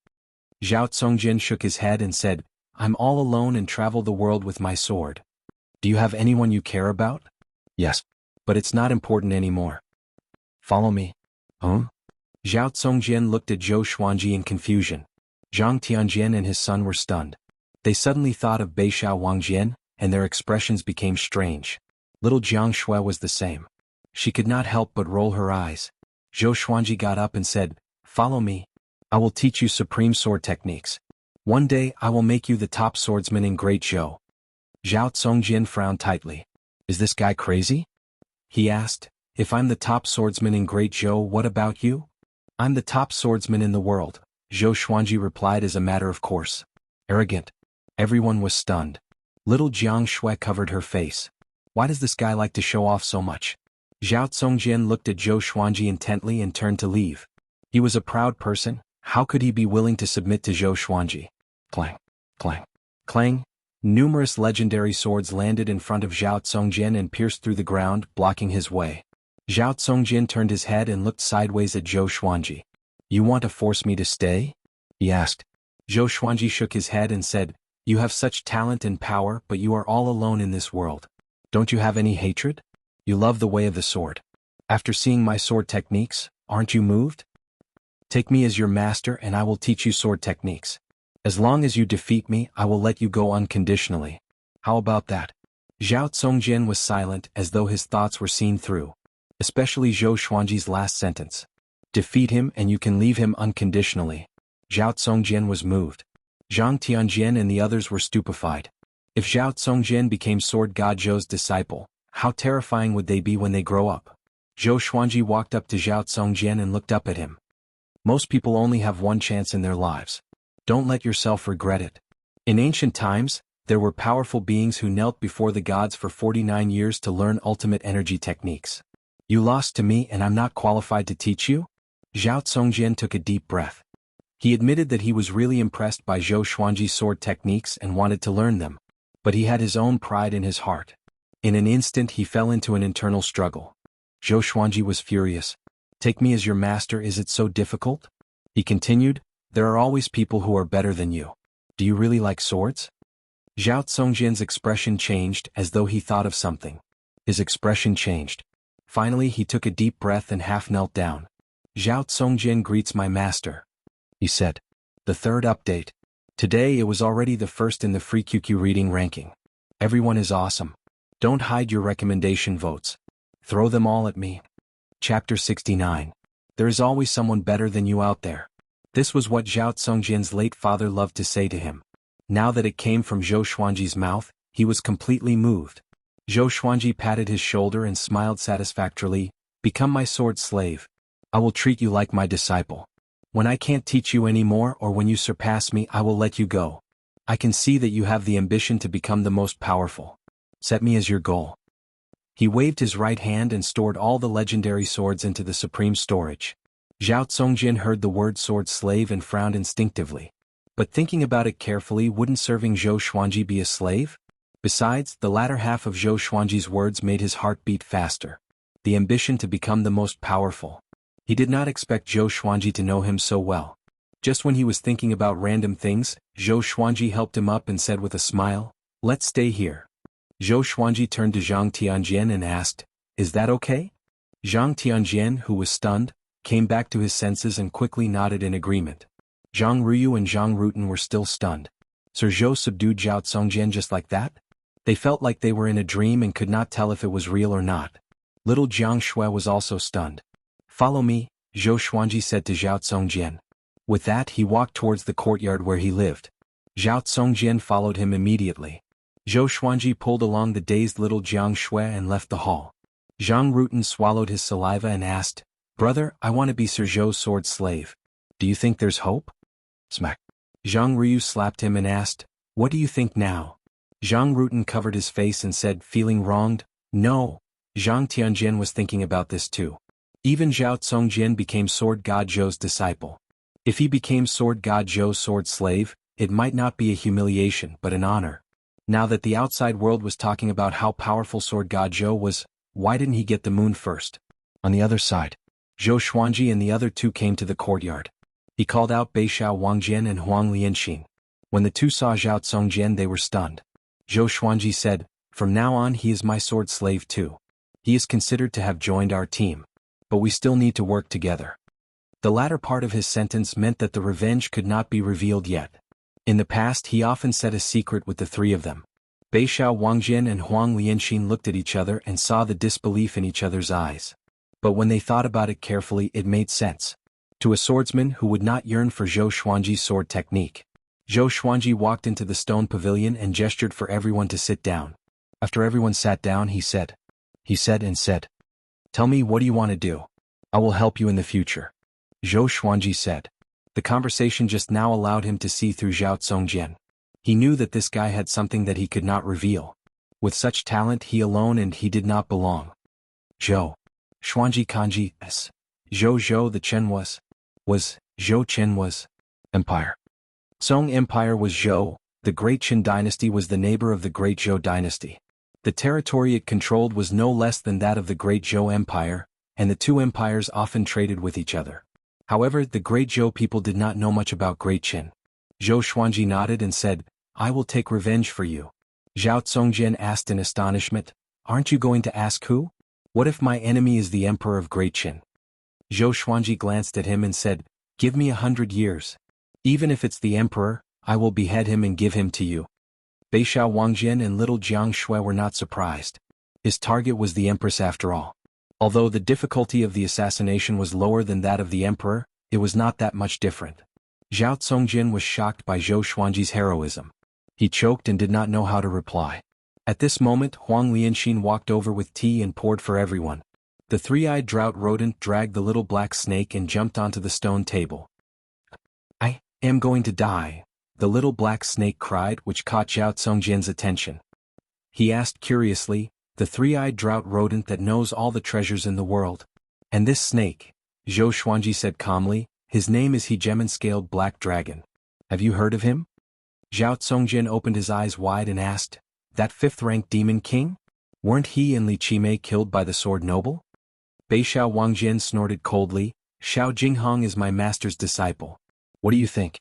Zhao Congjian shook his head and said, "I'm all alone and travel the world with my sword." "Do you have anyone you care about?" "Yes. But it's not important anymore." "Follow me." "Huh?" Zhao Congjian looked at Zhou Xuanji in confusion. Zhang Tianjian and his son were stunned. They suddenly thought of Beishao Wangjian, and their expressions became strange. Little Jiang Shui was the same. She could not help but roll her eyes. Zhou Xuanji got up and said, "Follow me. I will teach you supreme sword techniques. One day I will make you the top swordsman in Great Zhou." Zhao Congjian frowned tightly. "Is this guy crazy?" He asked, "If I'm the top swordsman in Great Zhou, what about you?" "I'm the top swordsman in the world," Zhou Xuanji replied as a matter of course. Arrogant. Everyone was stunned. Little Jiang Shui covered her face. Why does this guy like to show off so much? Zhao Congjian looked at Zhou Xuanji intently and turned to leave. He was a proud person. How could he be willing to submit to Zhou Xuanji? Clang, clang, clang. Numerous legendary swords landed in front of Zhao Congjian and pierced through the ground, blocking his way. Zhao Congjian turned his head and looked sideways at Zhou Xuanji. "You want to force me to stay?" he asked. Zhou Xuanji shook his head and said, "You have such talent and power, but you are all alone in this world. Don't you have any hatred? You love the way of the sword. After seeing my sword techniques, aren't you moved? Take me as your master and I will teach you sword techniques. As long as you defeat me, I will let you go unconditionally. How about that?" Zhao Congjian was silent, as though his thoughts were seen through. especially Zhou Xuanji's last sentence. Defeat him and you can leave him unconditionally. Zhao Tsongjian was moved. Zhang Tianjian and the others were stupefied. If Zhao Tsongjian became Sword God Zhou's disciple, how terrifying would they be when they grow up? Zhou Xuanji walked up to Zhao Tsongjian and looked up at him. Most people only have one chance in their lives. Don't let yourself regret it. In ancient times, there were powerful beings who knelt before the gods for 49 years to learn ultimate energy techniques. You lost to me and I'm not qualified to teach you? Zhao Tsongjian took a deep breath. He admitted that he was really impressed by Zhou Xuanji's sword techniques and wanted to learn them. But he had his own pride in his heart. In an instant he fell into an internal struggle. Zhou Xuanji was furious. Take me as your master, is it so difficult? He continued, there are always people who are better than you. Do you really like swords? Zhao Tsongjian's expression changed as though he thought of something. His expression changed. Finally he took a deep breath and half knelt down. Zhao Tsongjian greets my master, he said. The third update. Today it was already the first in the free QQ reading ranking. Everyone is awesome. Don't hide your recommendation votes. Throw them all at me. Chapter 69. There is always someone better than you out there. This was what Zhao Tsongjian's late father loved to say to him. Now that it came from Zhou Xuanji's mouth, he was completely moved. Zhou Xuanji patted his shoulder and smiled satisfactorily. Become my sword slave. I will treat you like my disciple. When I can't teach you anymore or when you surpass me, I will let you go. I can see that you have the ambition to become the most powerful. Set me as your goal. He waved his right hand and stored all the legendary swords into the supreme storage. Zhao Tsongjian heard the word sword slave and frowned instinctively. But thinking about it carefully, wouldn't serving Zhou Xuanji be a slave? Besides, the latter half of Zhou Xuanji's words made his heart beat faster. The ambition to become the most powerful. He did not expect Zhou Xuanji to know him so well. Just when he was thinking about random things, Zhou Xuanji helped him up and said with a smile, let's stay here. Zhou Xuanji turned to Zhang Tianjian and asked, is that okay? Zhang Tianjian, who was stunned, came back to his senses and quickly nodded in agreement. Zhang Ruyu and Zhang Rutan were still stunned. Sir Zhou subdued Zhao Tsongjian just like that? They felt like they were in a dream and could not tell if it was real or not. Little Jiang Shui was also stunned. Follow me, Zhou Xuanji said to Zhao Tsongjian. With that he walked towards the courtyard where he lived. Zhao Tsongjian followed him immediately. Zhou Xuanji pulled along the dazed little Jiang Shui and left the hall. Zhang Rutan swallowed his saliva and asked, Brother, I want to be Sir Zhou's sword slave. Do you think there's hope? Smack. Zhang Ryu slapped him and asked, what do you think now? Zhang Rutan covered his face and said, feeling wronged, no. Zhang Tianjian was thinking about this too. Even Zhao Tsongjian became Sword God Zhou's disciple. If he became Sword God Zhou's sword slave, it might not be a humiliation but an honor. Now that the outside world was talking about how powerful Sword God Zhou was, why didn't he get the moon first? On the other side, Zhou Xuanji and the other two came to the courtyard. He called out Beixiao Wangjian and Huang Lianxin. When the two saw Zhao Tsongjian they were stunned. Zhou Xuanji said, from now on he is my sword slave too. He is considered to have joined our team. But we still need to work together. The latter part of his sentence meant that the revenge could not be revealed yet. In the past he often said a secret with the three of them. Beixiao Wangjian and Huang Lianxin looked at each other and saw the disbelief in each other's eyes. But when they thought about it carefully it made sense. To a swordsman who would not yearn for Zhou Xuanji's sword technique. Zhou Xuanji walked into the stone pavilion and gestured for everyone to sit down. After everyone sat down he said. Tell me, what do you want to do? I will help you in the future. Zhou Xuanji said. The conversation just now allowed him to see through Zhao Tsongjian. He knew that this guy had something that he could not reveal. With such talent he alone and he did not belong. Zhou. Xuanji kanji s. Zhou the Chen was. Zhou Chen was. Empire. Song Empire was Zhou, the great Qin dynasty was the neighbor of the great Zhou dynasty. The territory it controlled was no less than that of the great Zhou Empire, and the two empires often traded with each other. However, the great Zhou people did not know much about Great Qin. Zhou Xuanji nodded and said, I will take revenge for you. Zhao Tsongjian asked in astonishment, aren't you going to ask who? What if my enemy is the emperor of Great Qin? Zhou Xuanji glanced at him and said, give me 100 years. Even if it's the emperor, I will behead him and give him to you. Beixiao Wangjian and little Jiang Shui were not surprised. His target was the empress after all. Although the difficulty of the assassination was lower than that of the emperor, it was not that much different. Zhao Songjin was shocked by Zhou Xuanji's heroism. He choked and did not know how to reply. At this moment Huang Lianxin walked over with tea and poured for everyone. The three-eyed drought rodent dragged the little black snake and jumped onto the stone table. "I am going to die," the little black snake cried, which caught Zhao Songjin's attention. He asked curiously, "The three-eyed drought rodent that knows all the treasures in the world? And this snake?" Zhou Xuanji said calmly, "His name is Hegemon-scaled black dragon. Have you heard of him?" Zhao Songjin opened his eyes wide and asked, "That fifth-rank demon king? Weren't he and Li Qimei killed by the sword noble?" Beishao Wangjin snorted coldly, "Xiao Jinghong is my master's disciple. What do you think?"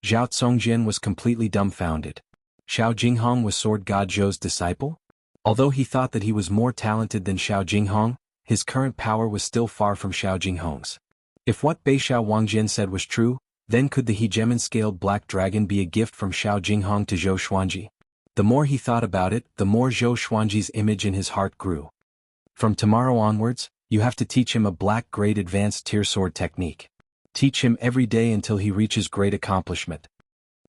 Zhao Songjin was completely dumbfounded. Xiao Jinghong was sword god Zhou's disciple? Although he thought that he was more talented than Xiao Jinghong, his current power was still far from Xiao Jinghong's. If what Beishao Wangjin said was true, then could the Hegemon-scaled black dragon be a gift from Xiao Jinghong to Zhou Xuanji? The more he thought about it, the more Zhou Xuanji's image in his heart grew. "From tomorrow onwards, you have to teach him a black grade advanced tier sword technique. Teach him every day until he reaches great accomplishment."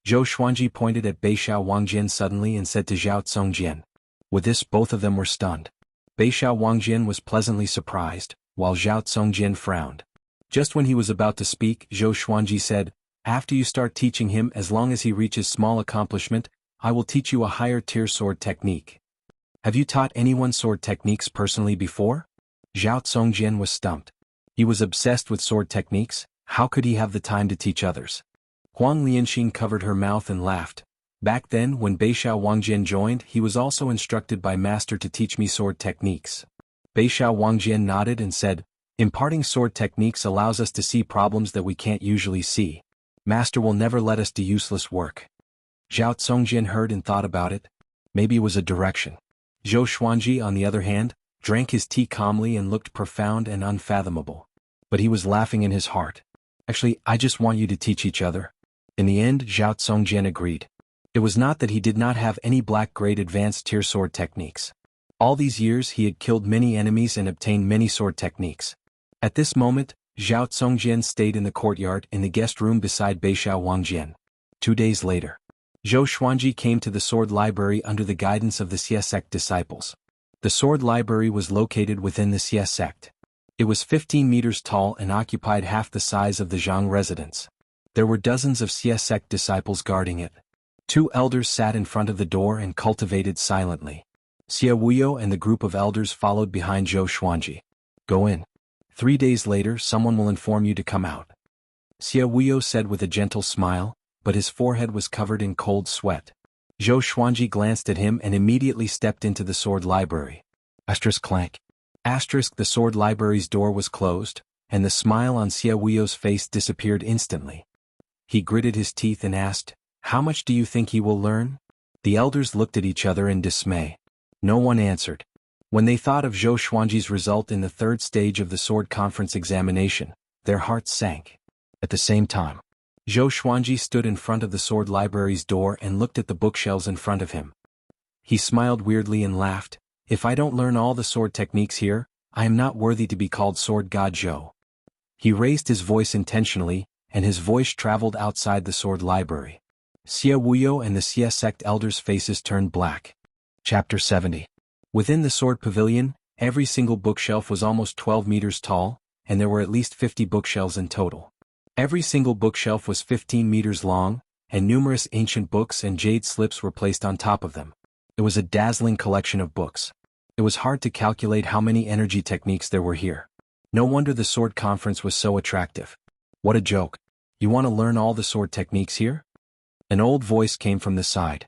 Zhou Xuanji pointed at Beishao Wangjin suddenly and said to Zhao Songjin. With this both of them were stunned. Beishao Wangjin was pleasantly surprised, while Zhao Songjin frowned. Just when he was about to speak, Zhou Xuanji said, "After you start teaching him, as long as he reaches small accomplishment, I will teach you a higher tier sword technique." "Have you taught anyone sword techniques personally before?" Zhao Songjin was stumped. He was obsessed with sword techniques. How could he have the time to teach others? Huang Lianxin covered her mouth and laughed. "Back then, when Beishao Wangjin joined, he was also instructed by Master to teach me sword techniques." Beishao Wangjin nodded and said, "Imparting sword techniques allows us to see problems that we can't usually see. Master will never let us do useless work." Zhao Songjin heard and thought about it. Maybe it was a direction. Zhou Xuanji, on the other hand, drank his tea calmly and looked profound and unfathomable. But he was laughing in his heart. "Actually, I just want you to teach each other." In the end, Zhao Songjin agreed. It was not that he did not have any black-grade advanced tier sword techniques. All these years he had killed many enemies and obtained many sword techniques. At this moment, Zhao Songjin stayed in the courtyard in the guest room beside Beishao Wangjin. 2 days later, Zhou Xuanji came to the sword library under the guidance of the Xie sect disciples. The sword library was located within the Xie sect. It was 15 meters tall and occupied half the size of the Zhang residence. There were dozens of Xie sect disciples guarding it. 2 elders sat in front of the door and cultivated silently. Xie Wuyo and the group of elders followed behind Zhou Xuanji. "Go in. 3 days later someone will inform you to come out," Xie Wuyo said with a gentle smile, but his forehead was covered in cold sweat. Zhou Xuanji glanced at him and immediately stepped into the sword library. Clank. The sword library's door was closed, and the smile on Xie Wuyo's face disappeared instantly. He gritted his teeth and asked, "How much do you think he will learn?" The elders looked at each other in dismay. No one answered. When they thought of Zhou Xuanji's result in the 3rd stage of the sword conference examination, their hearts sank. At the same time, Zhou Xuanji stood in front of the sword library's door and looked at the bookshelves in front of him. He smiled weirdly and laughed. "If I don't learn all the sword techniques here, I am not worthy to be called Sword God Zhou." He raised his voice intentionally, and his voice traveled outside the sword library. Xie Wuyo and the Xie sect elders' faces turned black. Chapter 70. Within the sword pavilion, every single bookshelf was almost 12 meters tall, and there were at least 50 bookshelves in total. Every single bookshelf was 15 meters long, and numerous ancient books and jade slips were placed on top of them. It was a dazzling collection of books. It was hard to calculate how many energy techniques there were here. No wonder the sword conference was so attractive. What a joke. You want to learn all the sword techniques here? An old voice came from the side.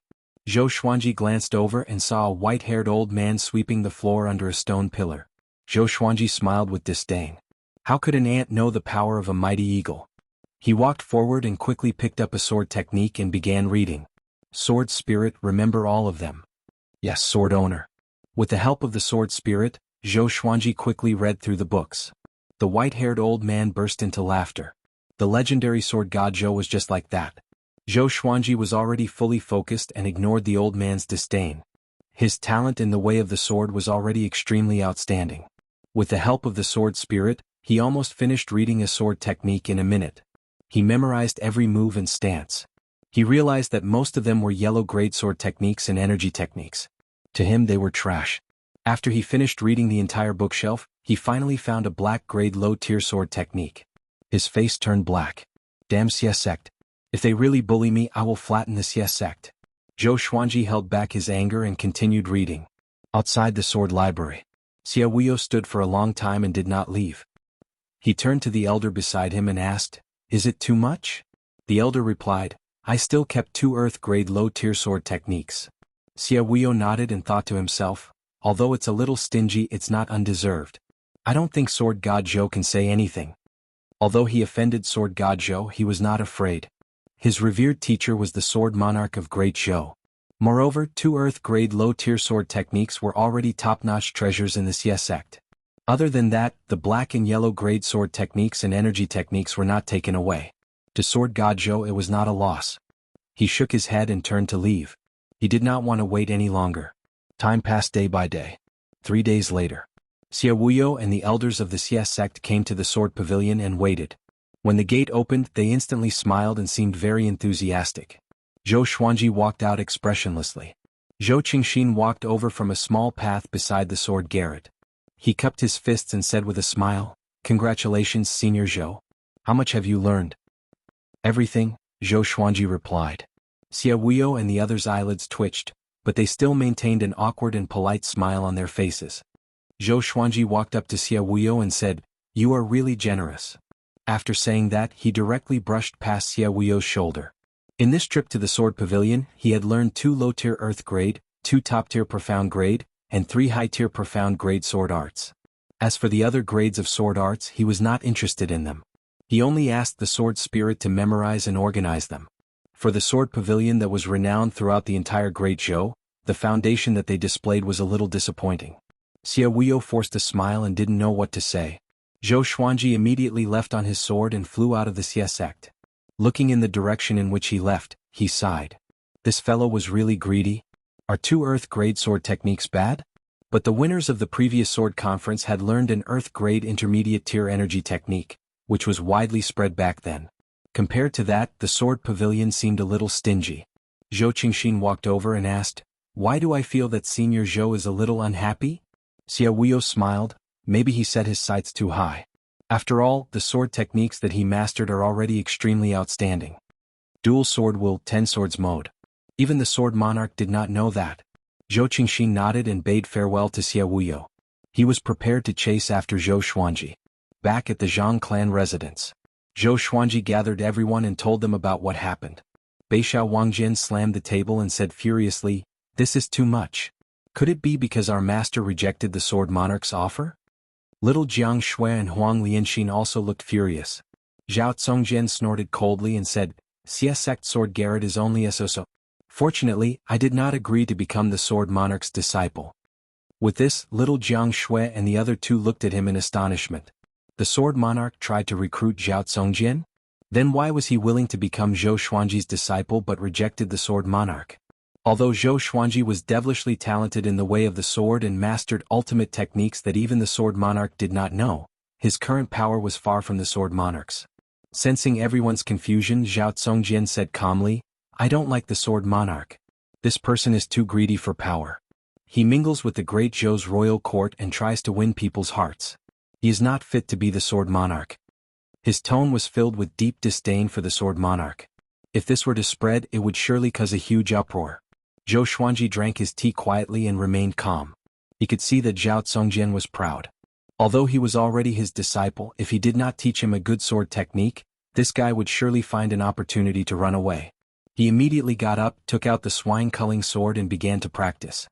Zhou Xuanji glanced over and saw a white-haired old man sweeping the floor under a stone pillar. Zhou Xuanji smiled with disdain. How could an ant know the power of a mighty eagle? He walked forward and quickly picked up a sword technique and began reading. "Sword Spirit, remember all of them." "Yes, Sword Owner." With the help of the Sword Spirit, Zhou Xuanji quickly read through the books. The white-haired old man burst into laughter. The legendary Sword God Zhou was just like that. Zhou Xuanji was already fully focused and ignored the old man's disdain. His talent in the way of the sword was already extremely outstanding. With the help of the sword spirit, he almost finished reading a sword technique in a minute. He memorized every move and stance. He realized that most of them were yellow grade sword techniques and energy techniques. To him they were trash. After he finished reading the entire bookshelf, he finally found a black grade low tier sword technique. His face turned black. Damn Xie sect. If they really bully me, I will flatten the Xie sect. Zhou Xuanji held back his anger and continued reading. Outside the sword library, Xie Wuyo stood for a long time and did not leave. He turned to the elder beside him and asked, "Is it too much?" The elder replied, "I still kept 2 earth-grade low-tier sword techniques." Xie Wuyo nodded and thought to himself, although it's a little stingy, it's not undeserved. I don't think Sword God Zhou can say anything. Although he offended Sword God Zhou, he was not afraid. His revered teacher was the Sword Monarch of Great Zhou. Moreover, 2 earth-grade low-tier sword techniques were already top-notch treasures in the Xie sect. Other than that, the black and yellow grade sword techniques and energy techniques were not taken away. To Sword God Zhou it was not a loss. He shook his head and turned to leave. He did not want to wait any longer. Time passed day by day. 3 days later, Xie Wuyo and the elders of the Xie sect came to the sword pavilion and waited. When the gate opened, they instantly smiled and seemed very enthusiastic. Zhou Xuanji walked out expressionlessly. Zhou Qingxin walked over from a small path beside the sword garret. He cupped his fists and said with a smile, "Congratulations, Senior Zhou. How much have you learned?" "Everything," Zhou Xuanji replied. Xie Wuyo and the others' eyelids twitched, but they still maintained an awkward and polite smile on their faces. Zhou Xuanji walked up to Xie Wuyo and said, "You are really generous." After saying that, he directly brushed past Xie Wuyo's shoulder. In this trip to the sword pavilion, he had learned 2 low-tier earth grade, 2 top-tier profound grade, and 3 high-tier profound grade sword arts. As for the other grades of sword arts, he was not interested in them. He only asked the sword spirit to memorize and organize them. For the sword pavilion that was renowned throughout the entire Great Zhou, the foundation that they displayed was a little disappointing. Xie Wuyo forced a smile and didn't know what to say. Zhou Xuanji immediately left on his sword and flew out of the Xie sect. Looking in the direction in which he left, he sighed. This fellow was really greedy. Are 2 earth-grade sword techniques bad? But the winners of the previous sword conference had learned an earth-grade intermediate-tier energy technique, which was widely spread back then. Compared to that, the sword pavilion seemed a little stingy. Zhou Qingxin walked over and asked, "Why do I feel that Senior Zhou is a little unhappy?" Xie Wuyo smiled. Maybe he set his sights too high. After all, the sword techniques that he mastered are already extremely outstanding. Dual Sword Will 10 Swords Mode. Even the Sword Monarch did not know that. Zhou Qingxin nodded and bade farewell to Xie Wuyo. He was prepared to chase after Zhou Xuanji. Back at the Zhang clan residence, Zhou Xuanji gathered everyone and told them about what happened. Beixiao Wangjian slammed the table and said furiously, "This is too much. Could it be because our master rejected the Sword Monarch's offer?" Little Jiang Shui and Huang Lianxin also looked furious. Zhao Tsongjian snorted coldly and said, "Xie sect sword garret is only a so-so. Fortunately, I did not agree to become the Sword Monarch's disciple." With this, little Jiang Shui and the other 2 looked at him in astonishment. The Sword Monarch tried to recruit Zhao Tsongjian? Then why was he willing to become Zhou Xuanji's disciple but rejected the Sword Monarch? Although Zhou Xuanji was devilishly talented in the way of the sword and mastered ultimate techniques that even the Sword Monarch did not know, his current power was far from the Sword Monarch's. Sensing everyone's confusion, Zhao Tsongjian said calmly, "I don't like the Sword Monarch. This person is too greedy for power. He mingles with the Great Zhou's royal court and tries to win people's hearts. He is not fit to be the Sword Monarch." His tone was filled with deep disdain for the Sword Monarch. If this were to spread, it would surely cause a huge uproar. Zhou Xuanji drank his tea quietly and remained calm. He could see that Zhao Tsongjian was proud. Although he was already his disciple, if he did not teach him a good sword technique, this guy would surely find an opportunity to run away. He immediately got up, took out the swine-culling sword and began to practice.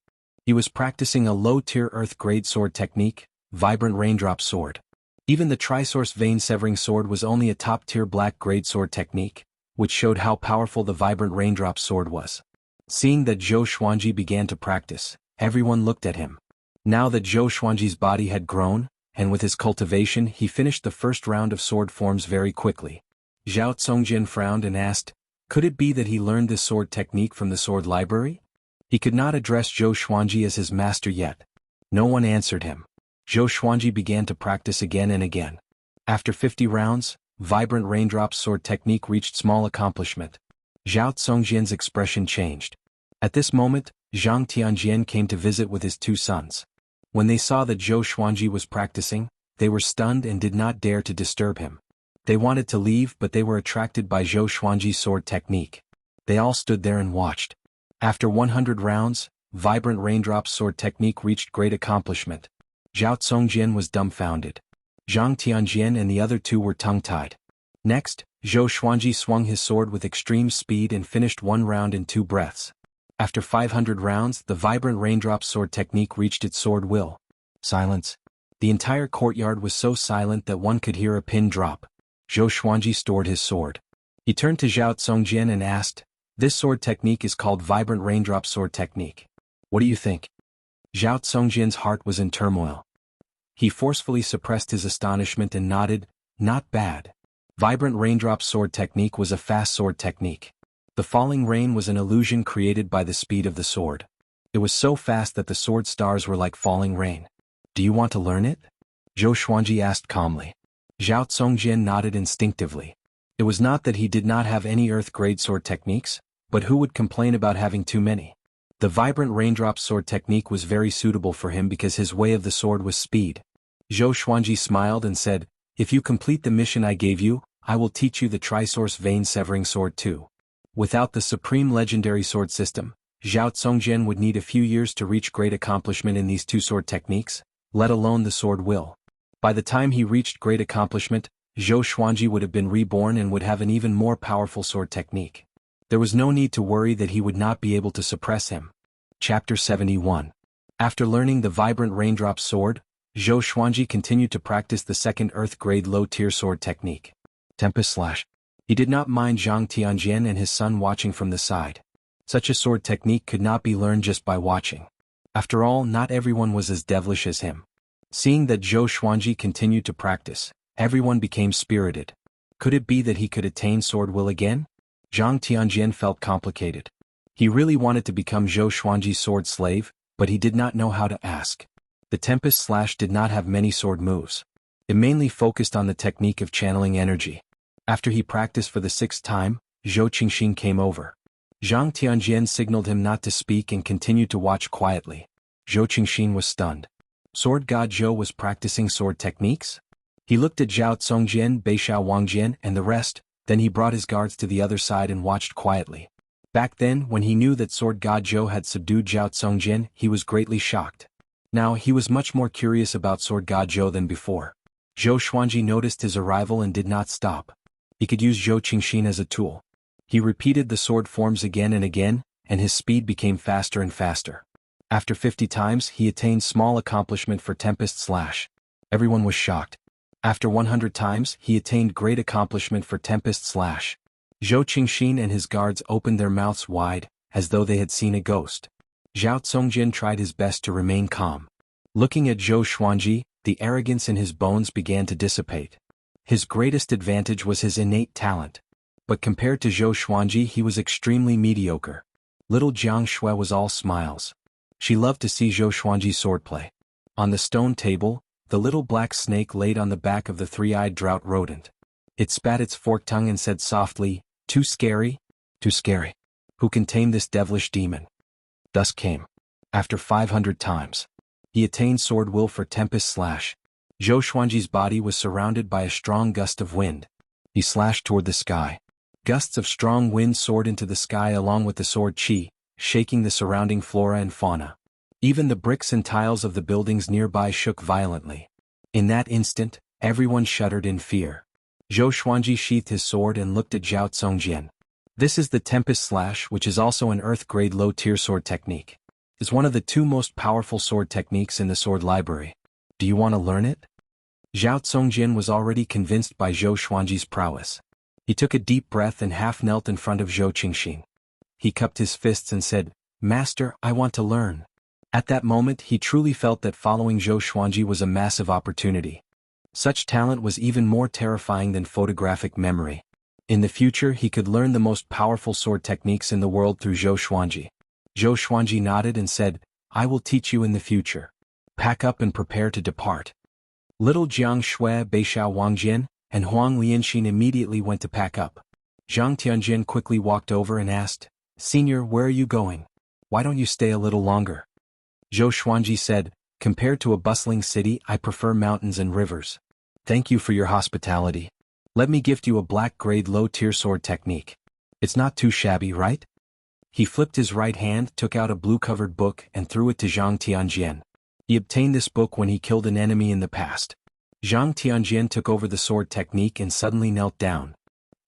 He was practicing a low-tier earth-grade sword technique, Vibrant Raindrop Sword. Even the Trisource Vein-Severing Sword was only a top-tier black-grade sword technique, which showed how powerful the Vibrant Raindrop Sword was. Seeing that Zhou Xuanji began to practice, everyone looked at him. Now that Zhou Xuanji's body had grown, and with his cultivation he finished the first round of sword forms very quickly. Zhao Tsongjian frowned and asked, could it be that he learned this sword technique from the sword library? He could not address Zhou Xuanji as his master yet. No one answered him. Zhou Xuanji began to practice again and again. After 50 rounds, vibrant raindrops sword technique reached small accomplishment. Zhao Congjian's expression changed. At this moment, Zhang Tianjian came to visit with his two sons. When they saw that Zhou Xuanji was practicing, they were stunned and did not dare to disturb him. They wanted to leave, but they were attracted by Zhou Xuanji's sword technique. They all stood there and watched. After 100 rounds, vibrant raindrops sword technique reached great accomplishment. Zhao Congjian was dumbfounded. Zhang Tianjian and the other two were tongue-tied. Next, Zhou Xuanji swung his sword with extreme speed and finished one round in 2 breaths. After 500 rounds, the vibrant raindrop sword technique reached its sword will. Silence. The entire courtyard was so silent that one could hear a pin drop. Zhou Xuanji stored his sword. He turned to Zhao Congjian and asked, "This sword technique is called vibrant raindrop sword technique. What do you think?" Zhao Congjian's heart was in turmoil. He forcefully suppressed his astonishment and nodded, "Not bad." Vibrant raindrop sword technique was a fast sword technique. The falling rain was an illusion created by the speed of the sword. It was so fast that the sword stars were like falling rain. "Do you want to learn it?" Zhou Xuanji asked calmly. Zhao Congjian nodded instinctively. It was not that he did not have any earth-grade sword techniques, but who would complain about having too many? The vibrant raindrop sword technique was very suitable for him because his way of the sword was speed. Zhou Xuanji smiled and said, "If you complete the mission I gave you, I will teach you the Trisource Vein-Severing Sword too." Without the supreme legendary sword system, Zhao Congjian would need a few years to reach great accomplishment in these two sword techniques, let alone the sword will. By the time he reached great accomplishment, Zhou Xuanji would have been reborn and would have an even more powerful sword technique. There was no need to worry that he would not be able to suppress him. Chapter 71. After learning the vibrant raindrop sword, Zhou Xuanji continued to practice the second earth-grade low-tier sword technique. Tempest Slash. He did not mind Zhang Tianjian and his son watching from the side. Such a sword technique could not be learned just by watching. After all, not everyone was as devilish as him. Seeing that Zhou Xuanji continued to practice, everyone became spirited. Could it be that he could attain sword will again? Zhang Tianjian felt complicated. He really wanted to become Zhou Xuanji's sword slave, but he did not know how to ask. The Tempest Slash did not have many sword moves. It mainly focused on the technique of channeling energy. After he practiced for the 6th time, Zhou Qingxin came over. Zhang Tianjian signaled him not to speak and continued to watch quietly. Zhou Qingxin was stunned. Sword God Zhou was practicing sword techniques? He looked at Zhao Congjian, Beishao Wangjian, and the rest, then he brought his guards to the other side and watched quietly. Back then, when he knew that Sword God Zhou had subdued Zhao Congjian, he was greatly shocked. Now, he was much more curious about Sword God Zhou than before. Zhou Xuanji noticed his arrival and did not stop. He could use Zhou Qingxin as a tool. He repeated the sword forms again and again, and his speed became faster and faster. After 50 times, he attained small accomplishment for Tempest Slash. Everyone was shocked. After 100 times, he attained great accomplishment for Tempest Slash. Zhou Qingxin and his guards opened their mouths wide, as though they had seen a ghost. Zhao Congjian tried his best to remain calm. Looking at Zhou Xuanji, the arrogance in his bones began to dissipate. His greatest advantage was his innate talent. But compared to Zhou Xuanji, he was extremely mediocre. Little Jiang Shui was all smiles. She loved to see Zhou Xuanji's swordplay. On the stone table, the little black snake laid on the back of the three-eyed drought rodent. It spat its forked tongue and said softly, "Too scary? Too scary. Who can tame this devilish demon?" Dusk came. After 500 times, he attained sword will for Tempest Slash. Zhou Xuanji's body was surrounded by a strong gust of wind. He slashed toward the sky. Gusts of strong wind soared into the sky along with the sword qi, shaking the surrounding flora and fauna. Even the bricks and tiles of the buildings nearby shook violently. In that instant, everyone shuddered in fear. Zhou Xuanji sheathed his sword and looked at Zhao Congjian. This is the Tempest Slash, which is also an earth-grade low-tier sword technique. It's one of the 2 most powerful sword techniques in the sword library. Do you want to learn it? Zhao Congjian was already convinced by Zhou Xuanji's prowess. He took a deep breath and half knelt in front of Zhou Qingxin. He cupped his fists and said, "Master, I want to learn." At that moment, he truly felt that following Zhou Xuanji was a massive opportunity. Such talent was even more terrifying than photographic memory. In the future, he could learn the most powerful sword techniques in the world through Zhou Xuanji. Zhou Xuanji nodded and said, "I will teach you in the future." Pack up and prepare to depart. Little Jiang Shui, Beishao Wangjin, and Huang Lianxin immediately went to pack up. Zhang Tianjin quickly walked over and asked, "Senior, where are you going? Why don't you stay a little longer?" Zhou Xuanji said, "Compared to a bustling city, I prefer mountains and rivers. Thank you for your hospitality. Let me gift you a black-grade low-tier sword technique. It's not too shabby, right?" He flipped his right hand, took out a blue-covered book, and threw it to Zhang Tianjin. He obtained this book when he killed an enemy in the past. Zhang Tianjin took over the sword technique and suddenly knelt down.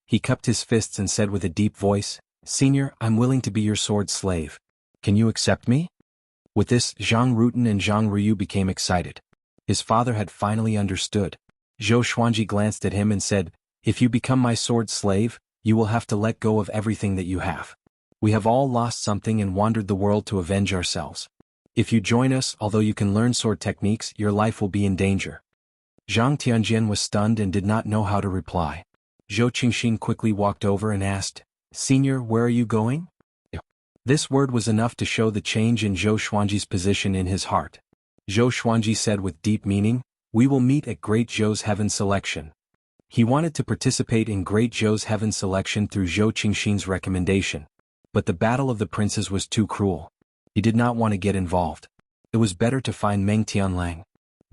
He cupped his fists and said with a deep voice, "Senior, I'm willing to be your sword slave. Can you accept me?" With this, Zhang Rutan and Zhang Ryu became excited. His father had finally understood. Zhou Xuanji glanced at him and said, "If you become my sword slave, you will have to let go of everything that you have. We have all lost something and wandered the world to avenge ourselves. If you join us, although you can learn sword techniques, your life will be in danger." Zhang Tianjin was stunned and did not know how to reply. Zhou Qingxin quickly walked over and asked, "Senior, where are you going?" This word was enough to show the change in Zhou Xuanji's position in his heart. Zhou Xuanji said with deep meaning, "We will meet at Great Zhou's Heaven Selection." He wanted to participate in Great Zhou's Heaven Selection through Zhou Qingxin's recommendation. But the battle of the princes was too cruel. He did not want to get involved. It was better to find Meng Tianlang.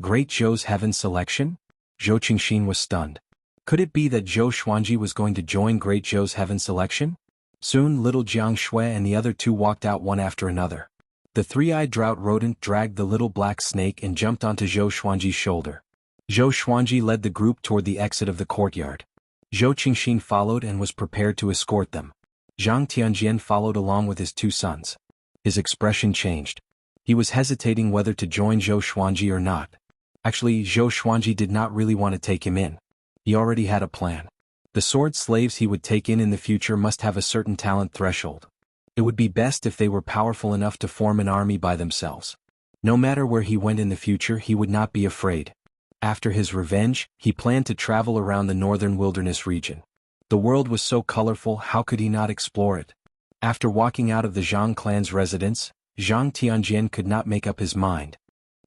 Great Zhou's Heaven Selection? Zhou Qingxin was stunned. Could it be that Zhou Xuanji was going to join Great Zhou's Heaven Selection? Soon little Jiang Shui and the other two walked out one after another. The three-eyed drought rodent dragged the little black snake and jumped onto Zhou Xuanji's shoulder. Zhou Xuanji led the group toward the exit of the courtyard. Zhou Qingxin followed and was prepared to escort them. Zhang Tianjin followed along with his two sons. His expression changed. He was hesitating whether to join Zhou Xuanji or not. Actually, Zhou Xuanji did not really want to take him in. He already had a plan. The sword slaves he would take in the future must have a certain talent threshold. It would be best if they were powerful enough to form an army by themselves. No matter where he went in the future, he would not be afraid. After his revenge, he planned to travel around the northern wilderness region. The world was so colorful, how could he not explore it? After walking out of the Zhang clan's residence, Zhang Tianjin could not make up his mind.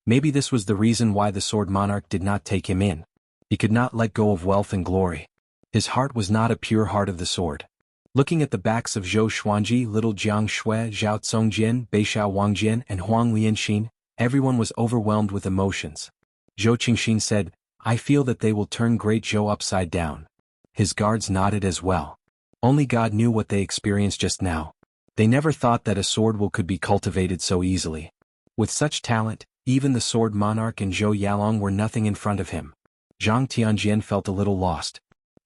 Maybe this was the reason why the sword monarch did not take him in. He could not let go of wealth and glory. His heart was not a pure heart of the sword. Looking at the backs of Zhou Xuanji, little Jiang Shui, Zhao Zongjin, Beishao Wangjin, and Huang Lianxin, everyone was overwhelmed with emotions. Zhou Qingxin said, "I feel that they will turn Great Zhou upside down." His guards nodded as well. Only God knew what they experienced just now. They never thought that a sword will could be cultivated so easily. With such talent, even the sword monarch and Zhou Yalong were nothing in front of him. Zhang Tianjin felt a little lost.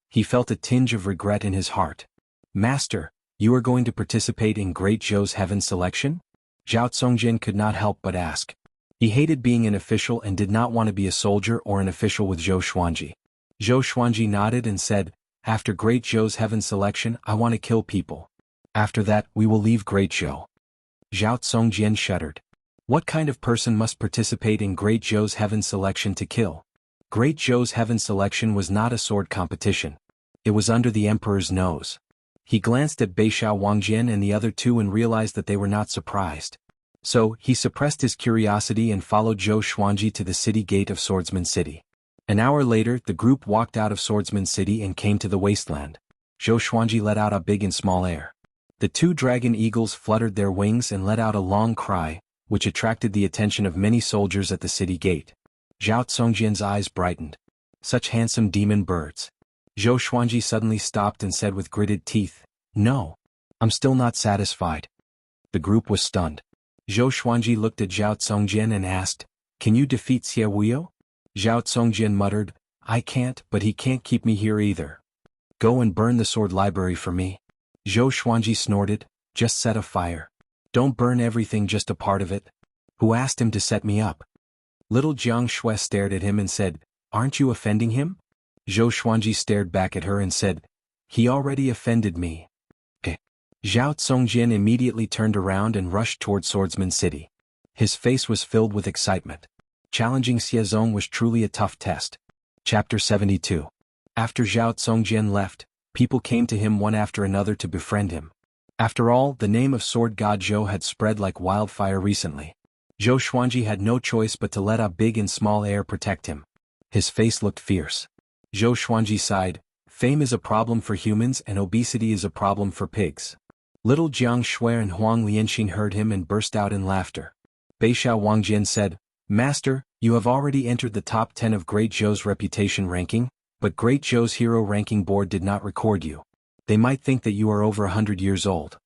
He felt a tinge of regret in his heart. "Master, you are going to participate in Great Zhou's Heaven Selection?" Zhao Zongjin could not help but ask. He hated being an official and did not want to be a soldier or an official with Zhou Xuanji. Zhou Xuanji nodded and said, "After Great Zhou's Heaven Selection, I want to kill people. After that, we will leave Great Zhou." Zhao Zongjin shuddered. What kind of person must participate in Great Zhou's Heaven Selection to kill? Great Zhou's Heaven Selection was not a sword competition. It was under the emperor's nose. He glanced at Beishao Wangjin and the other two and realized that they were not surprised. So, he suppressed his curiosity and followed Zhou Xuanji to the city gate of Swordsman City. An hour later, the group walked out of Swordsman City and came to the wasteland. Zhou Xuanji let out a big and small air. The two dragon eagles fluttered their wings and let out a long cry, which attracted the attention of many soldiers at the city gate. Zhao Zongjin's eyes brightened. Such handsome demon birds. Zhou Xuanji suddenly stopped and said with gritted teeth, "No. I'm still not satisfied." The group was stunned. Zhou Xuanji looked at Zhao Zongjin and asked, "Can you defeat Xie Wuyo?" Zhao Zongjin muttered, "I can't, but he can't keep me here either. Go and burn the sword library for me." Zhou Xuanji snorted, "Just set a fire. Don't burn everything, just a part of it." "Who asked him to set me up?" Little Jiang Shui stared at him and said, "Aren't you offending him?" Zhou Xuanji stared back at her and said, "He already offended me." Zhao Zongjin immediately turned around and rushed toward Swordsman City. His face was filled with excitement. Challenging Xiezong was truly a tough test. Chapter 72. After Zhao Zongjin left, people came to him one after another to befriend him. After all, the name of Sword God Zhou had spread like wildfire recently. Zhou Xuanji had no choice but to let a big and small heir protect him. His face looked fierce. Zhou Xuanji sighed, "Fame is a problem for humans and obesity is a problem for pigs." Little Jiang Shui and Huang Lianxin heard him and burst out in laughter. Beixiao Wangjian said, "Master, you have already entered the top 10 of Great Zhou's reputation ranking, but Great Zhou's hero ranking board did not record you. They might think that you are over 100 years old."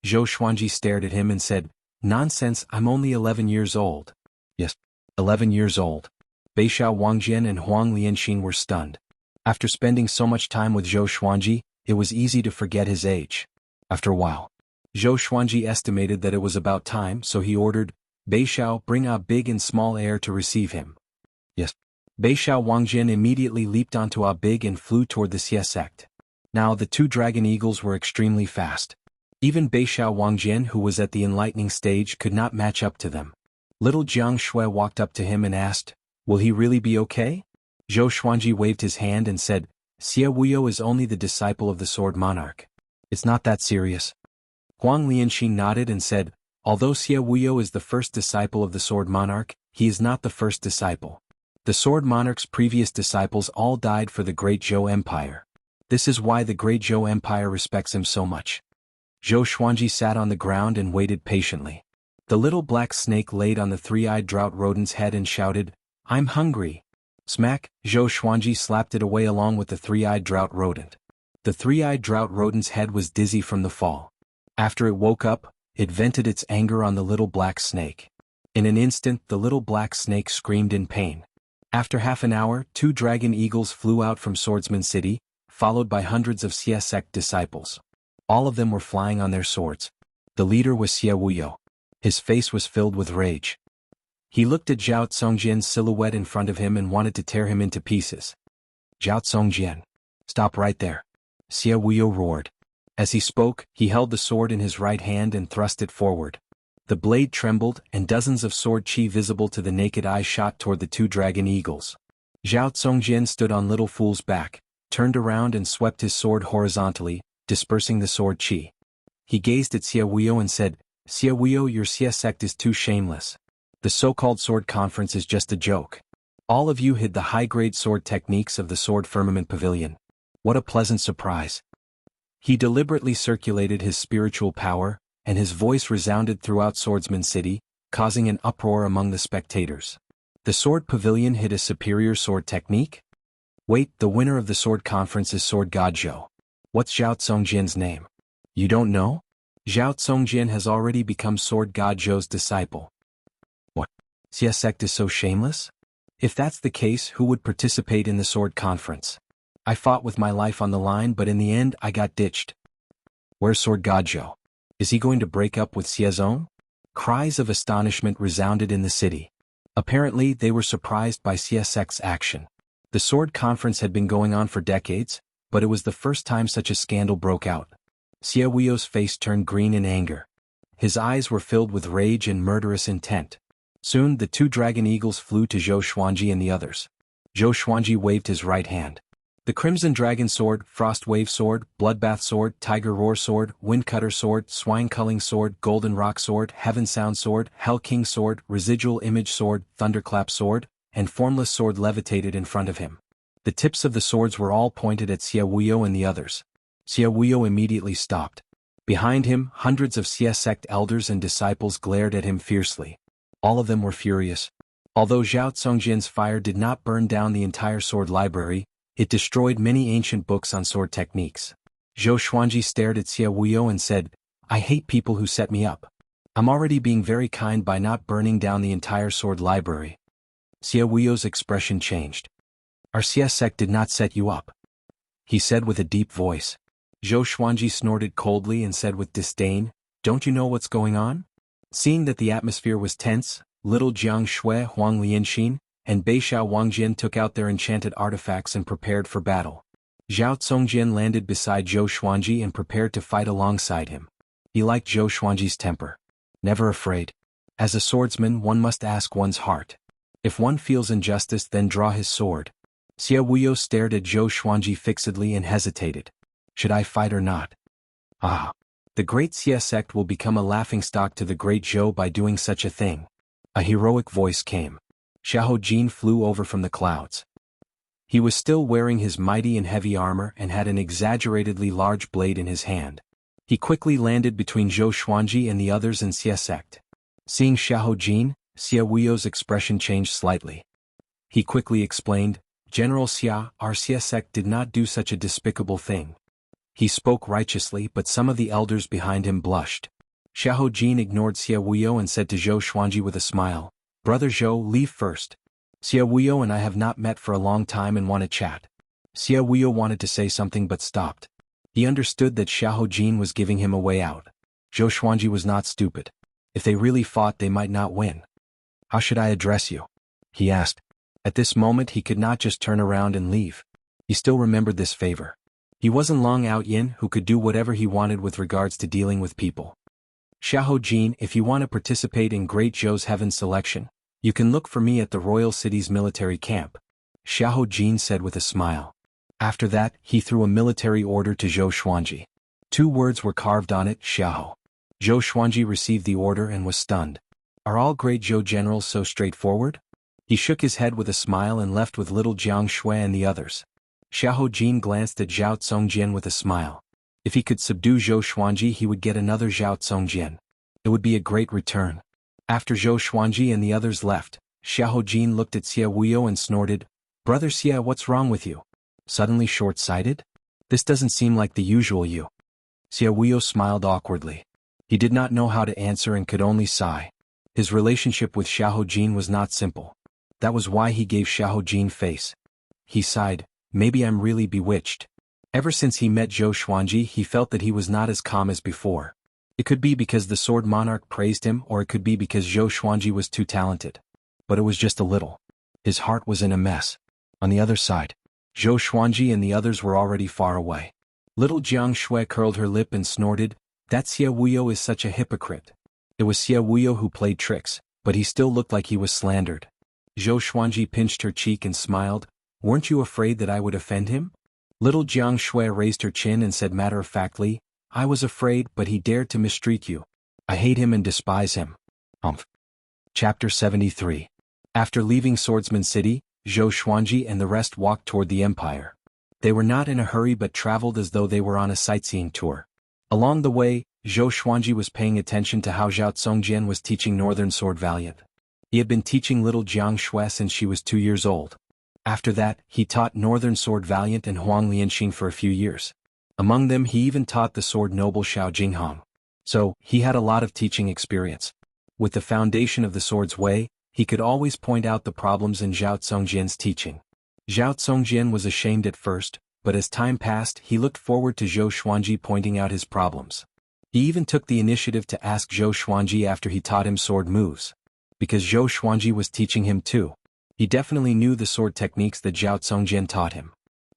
Zhou Xuanji stared at him and said, "Nonsense, I'm only 11 years old." "Yes, 11 years old." Beixiao Wangjian and Huang Lianxin were stunned. After spending so much time with Zhou Xuanji, it was easy to forget his age. After a while, Zhou Xuanji estimated that it was about time, so he ordered, "Beixiao, bring a big and small heir to receive him." "Yes." Beixiao Wangjian immediately leaped onto a big and flew toward the Xie sect. Now the two dragon eagles were extremely fast. Even Beixiao Wangjian, who was at the enlightening stage, could not match up to them. Little Jiang Shui walked up to him and asked, "Will he really be okay?" Zhou Xuanji waved his hand and said, "Xie Wuyo is only the disciple of the Sword Monarch. It's not that serious." Huang Lianxin nodded and said, "Although Xie Wuyo is the first disciple of the Sword Monarch, he is not the first disciple. The Sword Monarch's previous disciples all died for the Great Zhou Empire. This is why the Great Zhou Empire respects him so much." Zhou Xuanji sat on the ground and waited patiently. The little black snake laid on the three-eyed drought rodent's head and shouted, "I'm hungry." Smack, Zhou Xuanji slapped it away along with the three-eyed drought rodent. The three-eyed drought rodent's head was dizzy from the fall. After it woke up, it vented its anger on the little black snake. In an instant the little black snake screamed in pain. After half an hour, two dragon eagles flew out from Swordsman City, followed by hundreds of Xie sect disciples. All of them were flying on their swords. The leader was Xie Wuyo. His face was filled with rage. He looked at Zhao Congjian's silhouette in front of him and wanted to tear him into pieces. "Zhao Congjian, stop right there," Xie Wuyo roared. As he spoke, he held the sword in his right hand and thrust it forward. The blade trembled, and dozens of sword chi visible to the naked eye shot toward the two dragon eagles. Zhao Congjian stood on Little Fool's back, turned around and swept his sword horizontally, dispersing the sword chi. He gazed at Xie Wuyo and said, "Xie Wuyo, your Xie sect is too shameless. The so-called sword conference is just a joke. All of you hid the high-grade sword techniques of the Sword Firmament Pavilion. What a pleasant surprise." He deliberately circulated his spiritual power, and his voice resounded throughout Swordsman City, causing an uproar among the spectators. The Sword Pavilion hid a superior sword technique? Wait, the winner of the sword conference is Sword God Zhou. What's Zhao Congjian's name? You don't know? Zhao Congjian has already become Sword God Zhou's disciple. What? Xie sect is so shameless? If that's the case, who would participate in the sword conference? I fought with my life on the line, but in the end I got ditched. Where's Sword God Zhou? Is he going to break up with Xie Zong? Cries of astonishment resounded in the city. Apparently they were surprised by Xie sect's action. The sword conference had been going on for decades, but it was the first time such a scandal broke out. Xie Wuyo's face turned green in anger. His eyes were filled with rage and murderous intent. Soon the two dragon eagles flew to Zhou Xuanji and the others. Zhou Xuanji waved his right hand. The Crimson Dragon Sword, Frost Wave Sword, Bloodbath Sword, Tiger Roar Sword, Windcutter Sword, Swine Culling Sword, Golden Rock Sword, Heaven Sound Sword, Hell King Sword, Residual Image Sword, Thunderclap Sword, and Formless Sword levitated in front of him. The tips of the swords were all pointed at Xie Wuyo and the others. Xie Wuyo immediately stopped. Behind him, hundreds of Xie sect elders and disciples glared at him fiercely. All of them were furious. Although Zhao Congjian's fire did not burn down the entire sword library, it destroyed many ancient books on sword techniques. Zhou Xuanji stared at Xie Wuyo and said, "I hate people who set me up. I'm already being very kind by not burning down the entire sword library." Xie Wuyo's expression changed. "Our Xie sect did not set you up," he said with a deep voice. Zhou Xuanji snorted coldly and said with disdain, "Don't you know what's going on?" Seeing that the atmosphere was tense, little Jiang Shui, Huang Lianxin, and Beixiao Wangjian took out their enchanted artifacts and prepared for battle. Zhao Congjian landed beside Zhou Xuanji and prepared to fight alongside him. He liked Zhou Xuanji's temper. Never afraid. As a swordsman, one must ask one's heart. If one feels injustice, then draw his sword. Xie Wuyo stared at Zhou Xuanji fixedly and hesitated. Should I fight or not? Ah! The great Xie sect will become a laughingstock to the great Zhou by doing such a thing. A heroic voice came. Xiahou Jin flew over from the clouds. He was still wearing his mighty and heavy armor and had an exaggeratedly large blade in his hand. He quickly landed between Zhou Xuanji and the others in Xia sect. Seeing Xiahou Jin, Xia Wuyo's expression changed slightly. He quickly explained, "General Xia, our Xia sect did not do such a despicable thing." He spoke righteously, but some of the elders behind him blushed. Xiahou Jin ignored Xia Wuyo and said to Zhou Xuanji with a smile, "Brother Zhou, leave first. Xia Wuyo and I have not met for a long time and want to chat." Xia Wuyo wanted to say something but stopped. He understood that Xiahou Jin was giving him a way out. Zhou Xuanji was not stupid. If they really fought, they might not win. "How should I address you?" he asked. At this moment he could not just turn around and leave. He still remembered this favor. He wasn't Long Out Yin who could do whatever he wanted with regards to dealing with people. "Xiahou Jin, if you want to participate in Great Zhou's Heaven selection, you can look for me at the Royal City's military camp," Xiahou Jin said with a smile. After that, he threw a military order to Zhou Xuanji. 2 words were carved on it, Xiahou. Zhou Xuanji received the order and was stunned. Are all Great Zhou generals so straightforward? He shook his head with a smile and left with little Jiang Shui and the others. Xiahou Jin glanced at Zhao Tsongjian with a smile. If he could subdue Zhou Xuanji, he would get another Zhao Tsongjian. It would be a great return. After Zhou Xuanji and the others left, Xiahou Jin looked at Xia Wuyo and snorted, "Brother Xia, what's wrong with you? Suddenly short-sighted? This doesn't seem like the usual you." Xia Wuyo smiled awkwardly. He did not know how to answer and could only sigh. His relationship with Xiahou Jin was not simple. That was why he gave Xiahou Jin face. He sighed, "Maybe I'm really bewitched." Ever since he met Zhou Xuanji, he felt that he was not as calm as before. It could be because the Sword Monarch praised him, or it could be because Zhou Xuanji was too talented. But it was just a little. His heart was in a mess. On the other side, Zhou Xuanji and the others were already far away. Little Jiang Shui curled her lip and snorted, "That Xia Wuyo is such a hypocrite." It was Xia Wuyo who played tricks, but he still looked like he was slandered. Zhou Xuanji pinched her cheek and smiled, "Weren't you afraid that I would offend him?" Little Jiang Shui raised her chin and said matter-of-factly, "I was afraid, but he dared to mistreat you. I hate him and despise him." Chapter 73. After leaving Swordsman City, Zhou Xuanji and the rest walked toward the Empire. They were not in a hurry but traveled as though they were on a sightseeing tour. Along the way, Zhou Xuanji was paying attention to how Zhao Tsongjian was teaching Northern Sword Valiant. He had been teaching little Jiang Shui since she was 2 years old. After that, he taught Northern Sword Valiant and Huang Lianxing for a few years. Among them he even taught the sword noble Xiao Jinghong. So, he had a lot of teaching experience. With the foundation of the sword's way, he could always point out the problems in Zhao Tsongjian's teaching. Zhao Tsongjian was ashamed at first, but as time passed he looked forward to Zhou Xuanji pointing out his problems. He even took the initiative to ask Zhou Xuanji after he taught him sword moves. Because Zhou Xuanji was teaching him too. He definitely knew the sword techniques that Zhao Tsongjian taught him.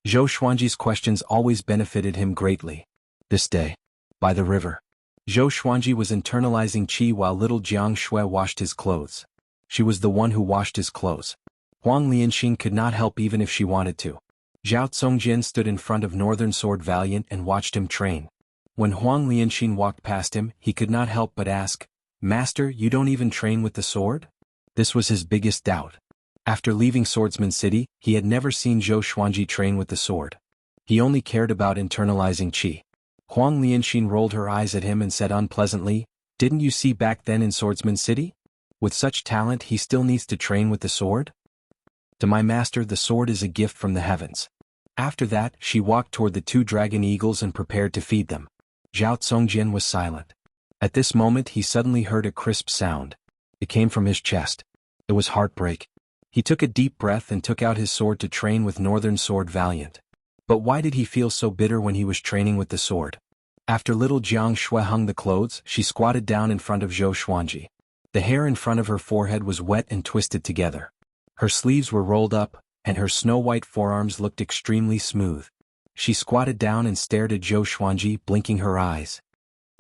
Zhou Xuanji's questions always benefited him greatly. This day, by the river, Zhou Xuanji was internalizing qi while little Jiang Shui washed his clothes. She was the one who washed his clothes. Huang Lianxing could not help even if she wanted to. Zhao Tsongjian stood in front of Northern Sword Valiant and watched him train. When Huang Lianxing walked past him, he could not help but ask, "Master, you don't even train with the sword?" This was his biggest doubt. After leaving Swordsman City, he had never seen Zhou Xuanji train with the sword. He only cared about internalizing qi. Huang Lianxing rolled her eyes at him and said unpleasantly, "Didn't you see back then in Swordsman City? With such talent he still needs to train with the sword? To my master the sword is a gift from the heavens." After that, she walked toward the 2 dragon eagles and prepared to feed them. Zhao Tsongjian was silent. At this moment he suddenly heard a crisp sound. It came from his chest. It was heartbreak. He took a deep breath and took out his sword to train with Northern Sword Valiant. But why did he feel so bitter when he was training with the sword? After little Jiang Shui hung the clothes, she squatted down in front of Zhou Xuanji. The hair in front of her forehead was wet and twisted together. Her sleeves were rolled up, and her snow-white forearms looked extremely smooth. She squatted down and stared at Zhou Xuanji, blinking her eyes.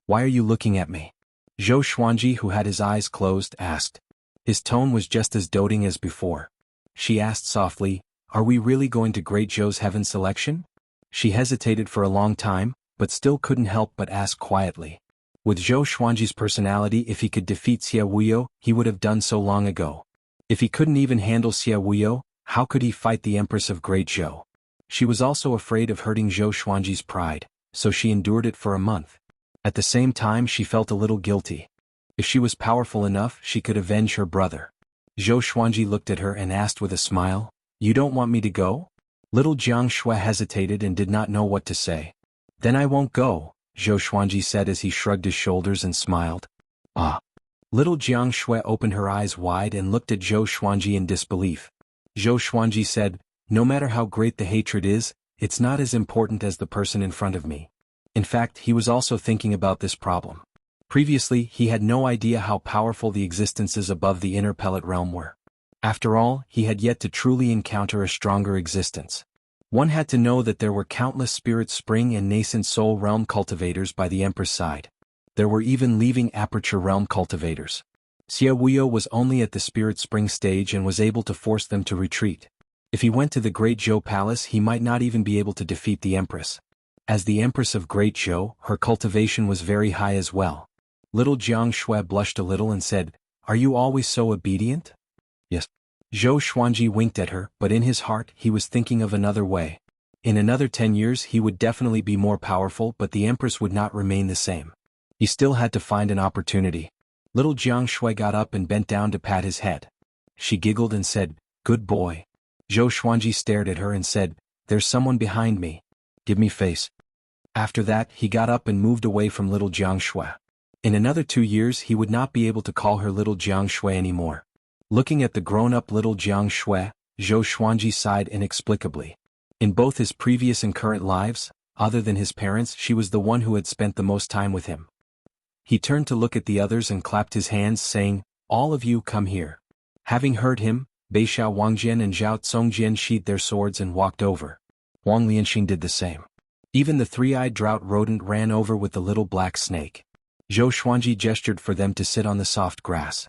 "Why are you looking at me?" Zhou Xuanji, who had his eyes closed, asked. His tone was just as doting as before. She asked softly, "Are we really going to Great Zhou's Heaven selection?" She hesitated for a long time, but still couldn't help but ask quietly. With Zhou Xuanji's personality, if he could defeat Xie Wuyo, he would have done so long ago. If he couldn't even handle Xie Wuyo, how could he fight the Empress of Great Zhou? She was also afraid of hurting Zhou Xuanji's pride, so she endured it for a month. At the same time, she felt a little guilty. If she was powerful enough, she could avenge her brother. Zhou Xuanji looked at her and asked with a smile, "You don't want me to go?" Little Jiang Shui hesitated and did not know what to say. "Then I won't go," Zhou Xuanji said as he shrugged his shoulders and smiled. "Ah." Little Jiang Shui opened her eyes wide and looked at Zhou Xuanji in disbelief. Zhou Xuanji said, "No matter how great the hatred is, it's not as important as the person in front of me." In fact, he was also thinking about this problem. Previously, he had no idea how powerful the existences above the inner pellet realm were. After all, he had yet to truly encounter a stronger existence. One had to know that there were countless spirit spring and nascent soul realm cultivators by the Empress side. There were even leaving aperture realm cultivators. Xie Wuyo was only at the spirit spring stage and was able to force them to retreat. If he went to the Great Zhou Palace, he might not even be able to defeat the Empress. As the Empress of Great Zhou, her cultivation was very high as well. Little Jiang Shui blushed a little and said, "Are you always so obedient?" "Yes." Zhou Xuanji winked at her, but in his heart he was thinking of another way. In another 10 years he would definitely be more powerful, but the Empress would not remain the same. He still had to find an opportunity. Little Jiang Shui got up and bent down to pat his head. She giggled and said, "Good boy." Zhou Xuanji stared at her and said, "There's someone behind me. Give me face." After that, he got up and moved away from little Jiang Shui. In another 2 years he would not be able to call her little Jiang Shui anymore. Looking at the grown-up little Jiang Shui, Zhou Xuanji sighed inexplicably. In both his previous and current lives, other than his parents, she was the one who had spent the most time with him. He turned to look at the others and clapped his hands, saying, "All of you come here." Having heard him, Beixiao Wangjian and Zhao Congjian sheathed their swords and walked over. Wang Lianxin did the same. Even the three-eyed drought rodent ran over with the little black snake. Zhou Xuanji gestured for them to sit on the soft grass.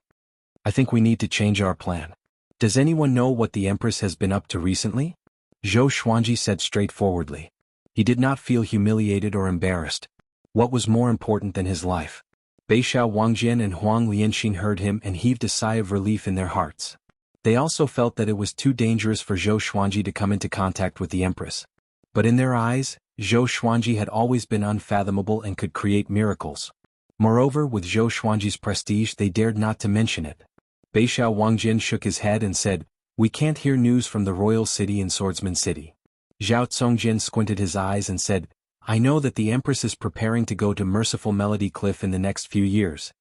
"I think we need to change our plan. Does anyone know what the Empress has been up to recently?" Zhou Xuanji said straightforwardly. He did not feel humiliated or embarrassed. What was more important than his life? Beixiao Wangjian and Huang Lianxin heard him and heaved a sigh of relief in their hearts. They also felt that it was too dangerous for Zhou Xuanji to come into contact with the Empress. But in their eyes, Zhou Xuanji had always been unfathomable and could create miracles. Moreover, with Zhou Xuanji's prestige, they dared not to mention it. Beixiao Wangjian shook his head and said, "We can't hear news from the royal city in Swordsman City." Zhao Congjian squinted his eyes and said, "I know that the Empress is preparing to go to Merciful Melody Cliff in the next few years."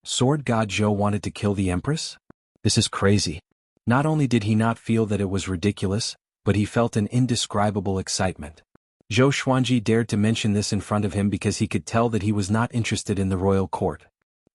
Sword God Zhou wanted to kill the Empress? This is crazy. Not only did he not feel that it was ridiculous, but he felt an indescribable excitement. Zhou Xuanji dared to mention this in front of him because he could tell that he was not interested in the royal court.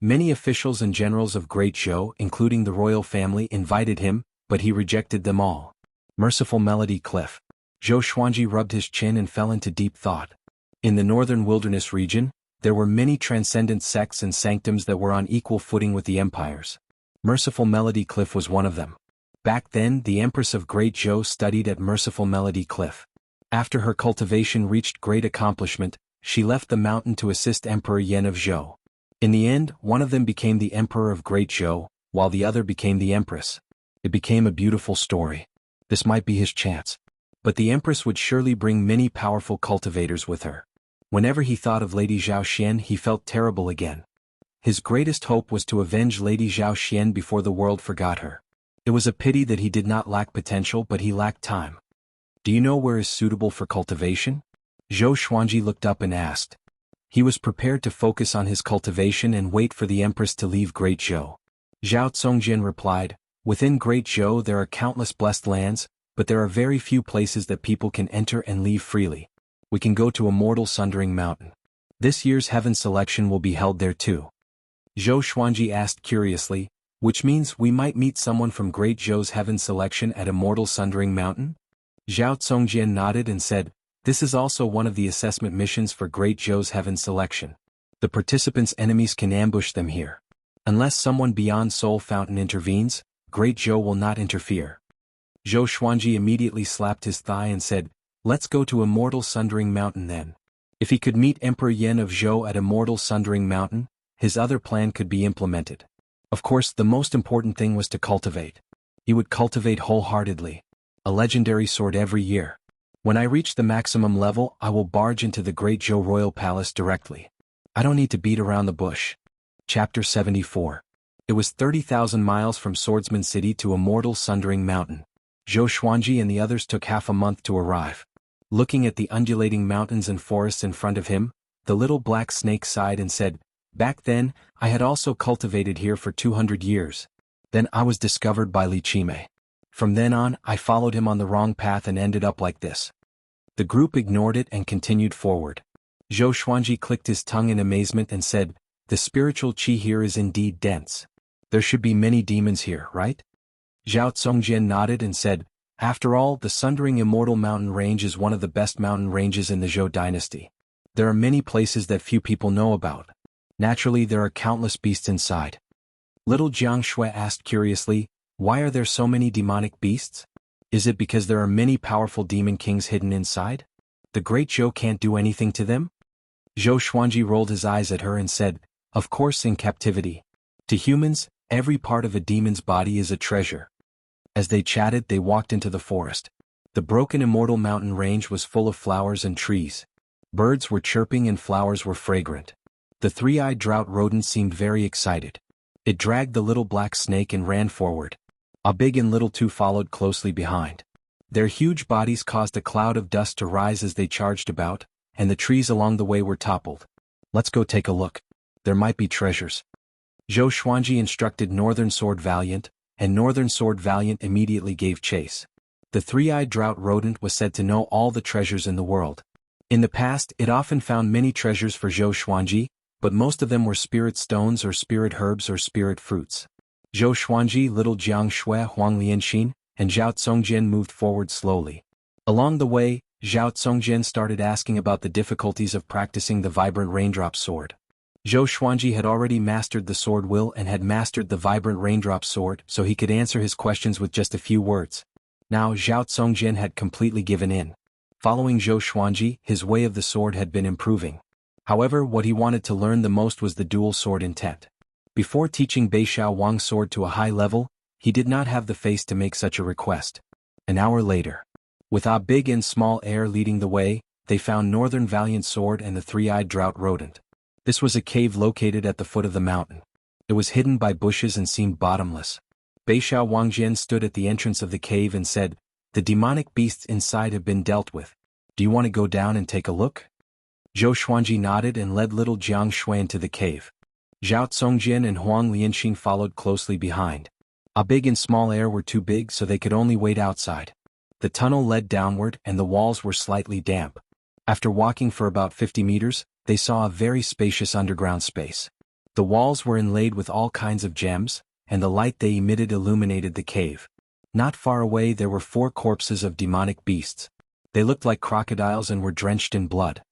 Many officials and generals of Great Zhou, including the royal family, invited him, but he rejected them all. Merciful Melody Cliff. Zhou Xuanji rubbed his chin and fell into deep thought. In the northern wilderness region, there were many transcendent sects and sanctums that were on equal footing with the empires. Merciful Melody Cliff was one of them. Back then, the Empress of Great Zhou studied at Merciful Melody Cliff. After her cultivation reached great accomplishment, she left the mountain to assist Emperor Yan of Zhou. In the end, one of them became the Emperor of Great Zhou, while the other became the Empress. It became a beautiful story. This might be his chance. But the Empress would surely bring many powerful cultivators with her. Whenever he thought of Lady Zhao Xian, he felt terrible again. His greatest hope was to avenge Lady Zhao Xian before the world forgot her. It was a pity that he did not lack potential, but he lacked time. "Do you know where is suitable for cultivation?" Zhou Xuanji looked up and asked. He was prepared to focus on his cultivation and wait for the Empress to leave Great Zhou. Zhao Congjian replied, "Within Great Zhou there are countless blessed lands, but there are very few places that people can enter and leave freely. We can go to Immortal Sundering Mountain. This year's heaven selection will be held there too." Zhou Xuanji asked curiously, "Which means we might meet someone from Great Zhou's heaven selection at Immortal Sundering Mountain?" Zhao Congjian nodded and said, "This is also one of the assessment missions for Great Zhou's heaven selection. The participants' enemies can ambush them here. Unless someone beyond Soul Fountain intervenes, Great Zhou will not interfere." Zhou Xuanji immediately slapped his thigh and said, "Let's go to Immortal Sundering Mountain then." If he could meet Emperor Yen of Zhou at Immortal Sundering Mountain, his other plan could be implemented. Of course, the most important thing was to cultivate. He would cultivate wholeheartedly. A legendary sword every year. When I reach the maximum level, I will barge into the Great Zhou Royal Palace directly. I don't need to beat around the bush. Chapter 74. It was 30,000 miles from Swordsman City to Immortal Sundering Mountain. Zhou Xuanji and the others took half a month to arrive. Looking at the undulating mountains and forests in front of him, the little black snake sighed and said, "Back then, I had also cultivated here for 200 years. Then I was discovered by Li Qimei. From then on, I followed him on the wrong path and ended up like this." The group ignored it and continued forward. Zhou Xuanji clicked his tongue in amazement and said, "The spiritual qi here is indeed dense. There should be many demons here, right?" Zhao Tsongjian nodded and said, "After all, the Sundering Immortal Mountain Range is one of the best mountain ranges in the Zhou dynasty. There are many places that few people know about. Naturally, there are countless beasts inside." Little Jiang Shui asked curiously, "Why are there so many demonic beasts? Is it because there are many powerful demon kings hidden inside? The Great Zhou can't do anything to them?" Zhou Xuanji rolled his eyes at her and said, "Of course, in captivity. To humans, every part of a demon's body is a treasure." As they chatted, they walked into the forest. The broken Immortal Mountain Range was full of flowers and trees. Birds were chirping and flowers were fragrant. The three-eyed drought rodent seemed very excited. It dragged the little black snake and ran forward. A big and little two followed closely behind. Their huge bodies caused a cloud of dust to rise as they charged about, and the trees along the way were toppled. "Let's go take a look. There might be treasures." Zhou Xuanji instructed Northern Sword Valiant, and Northern Sword Valiant immediately gave chase. The three-eyed drought rodent was said to know all the treasures in the world. In the past, it often found many treasures for Zhou Xuanji, but most of them were spirit stones or spirit herbs or spirit fruits. Zhou Xuanji, Little Jiang Shui, Huang Lianxin, and Zhao Tsongjian moved forward slowly. Along the way, Zhao Tsongjian started asking about the difficulties of practicing the Vibrant Raindrop Sword. Zhou Xuanji had already mastered the sword will and had mastered the Vibrant Raindrop Sword, so he could answer his questions with just a few words. Now Zhao Tsongjian had completely given in. Following Zhou Xuanji, his way of the sword had been improving. However, what he wanted to learn the most was the dual sword intent. Before teaching Beishao Wang's sword to a high level, he did not have the face to make such a request. An hour later, with a big and small air leading the way, they found Northern Valiant Sword and the three-eyed drought rodent. This was a cave located at the foot of the mountain. It was hidden by bushes and seemed bottomless. Beishao Wangjian stood at the entrance of the cave and said, "The demonic beasts inside have been dealt with. Do you want to go down and take a look?" Zhou Xuanji nodded and led little Jiang Shui into the cave. Zhao Tsongjian and Huang Lianxin followed closely behind. A big and small air were too big so they could only wait outside. The tunnel led downward and the walls were slightly damp. After walking for about 50 meters, they saw a very spacious underground space. The walls were inlaid with all kinds of gems, and the light they emitted illuminated the cave. Not far away there were 4 corpses of demonic beasts. They looked like crocodiles and were drenched in blood.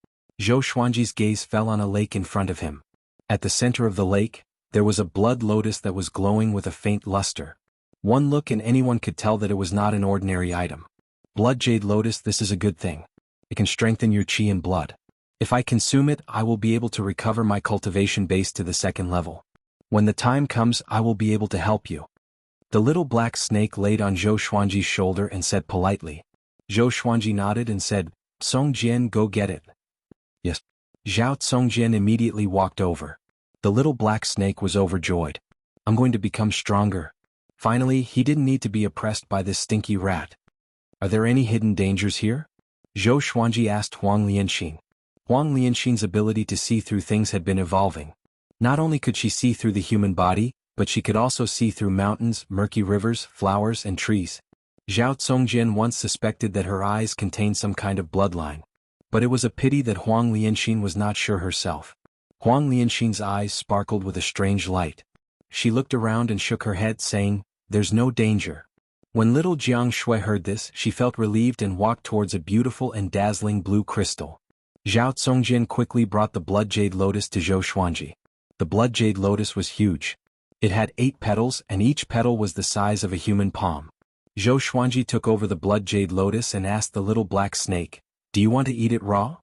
Zhou Xuanji's gaze fell on a lake in front of him. At the center of the lake, there was a blood lotus that was glowing with a faint luster. One look and anyone could tell that it was not an ordinary item. Blood jade lotus, this is a good thing. It can strengthen your qi and blood. If I consume it, I will be able to recover my cultivation base to the 2nd level. When the time comes, I will be able to help you." The little black snake laid on Zhou Xuanji's shoulder and said politely. Zhou Xuanji nodded and said, "Tsongjian, go get it." "Yes." Zhao Tsongjian immediately walked over. The little black snake was overjoyed. "I'm going to become stronger." Finally, he didn't need to be oppressed by this stinky rat. "Are there any hidden dangers here?" Zhou Xuanji asked Huang Lianxin. Huang Lianxin's ability to see through things had been evolving. Not only could she see through the human body, but she could also see through mountains, murky rivers, flowers, and trees. Zhao Tsongjian once suspected that her eyes contained some kind of bloodline. But it was a pity that Huang Lianxin was not sure herself. Huang Lianxin's eyes sparkled with a strange light. She looked around and shook her head, saying, "There's no danger." When little Jiang Shui heard this, she felt relieved and walked towards a beautiful and dazzling blue crystal. Zhao Tsongjian quickly brought the blood jade lotus to Zhou Xuanji. The blood jade lotus was huge. It had 8 petals and each petal was the size of a human palm. Zhou Xuanji took over the blood jade lotus and asked the little black snake, "Do you want to eat it raw?"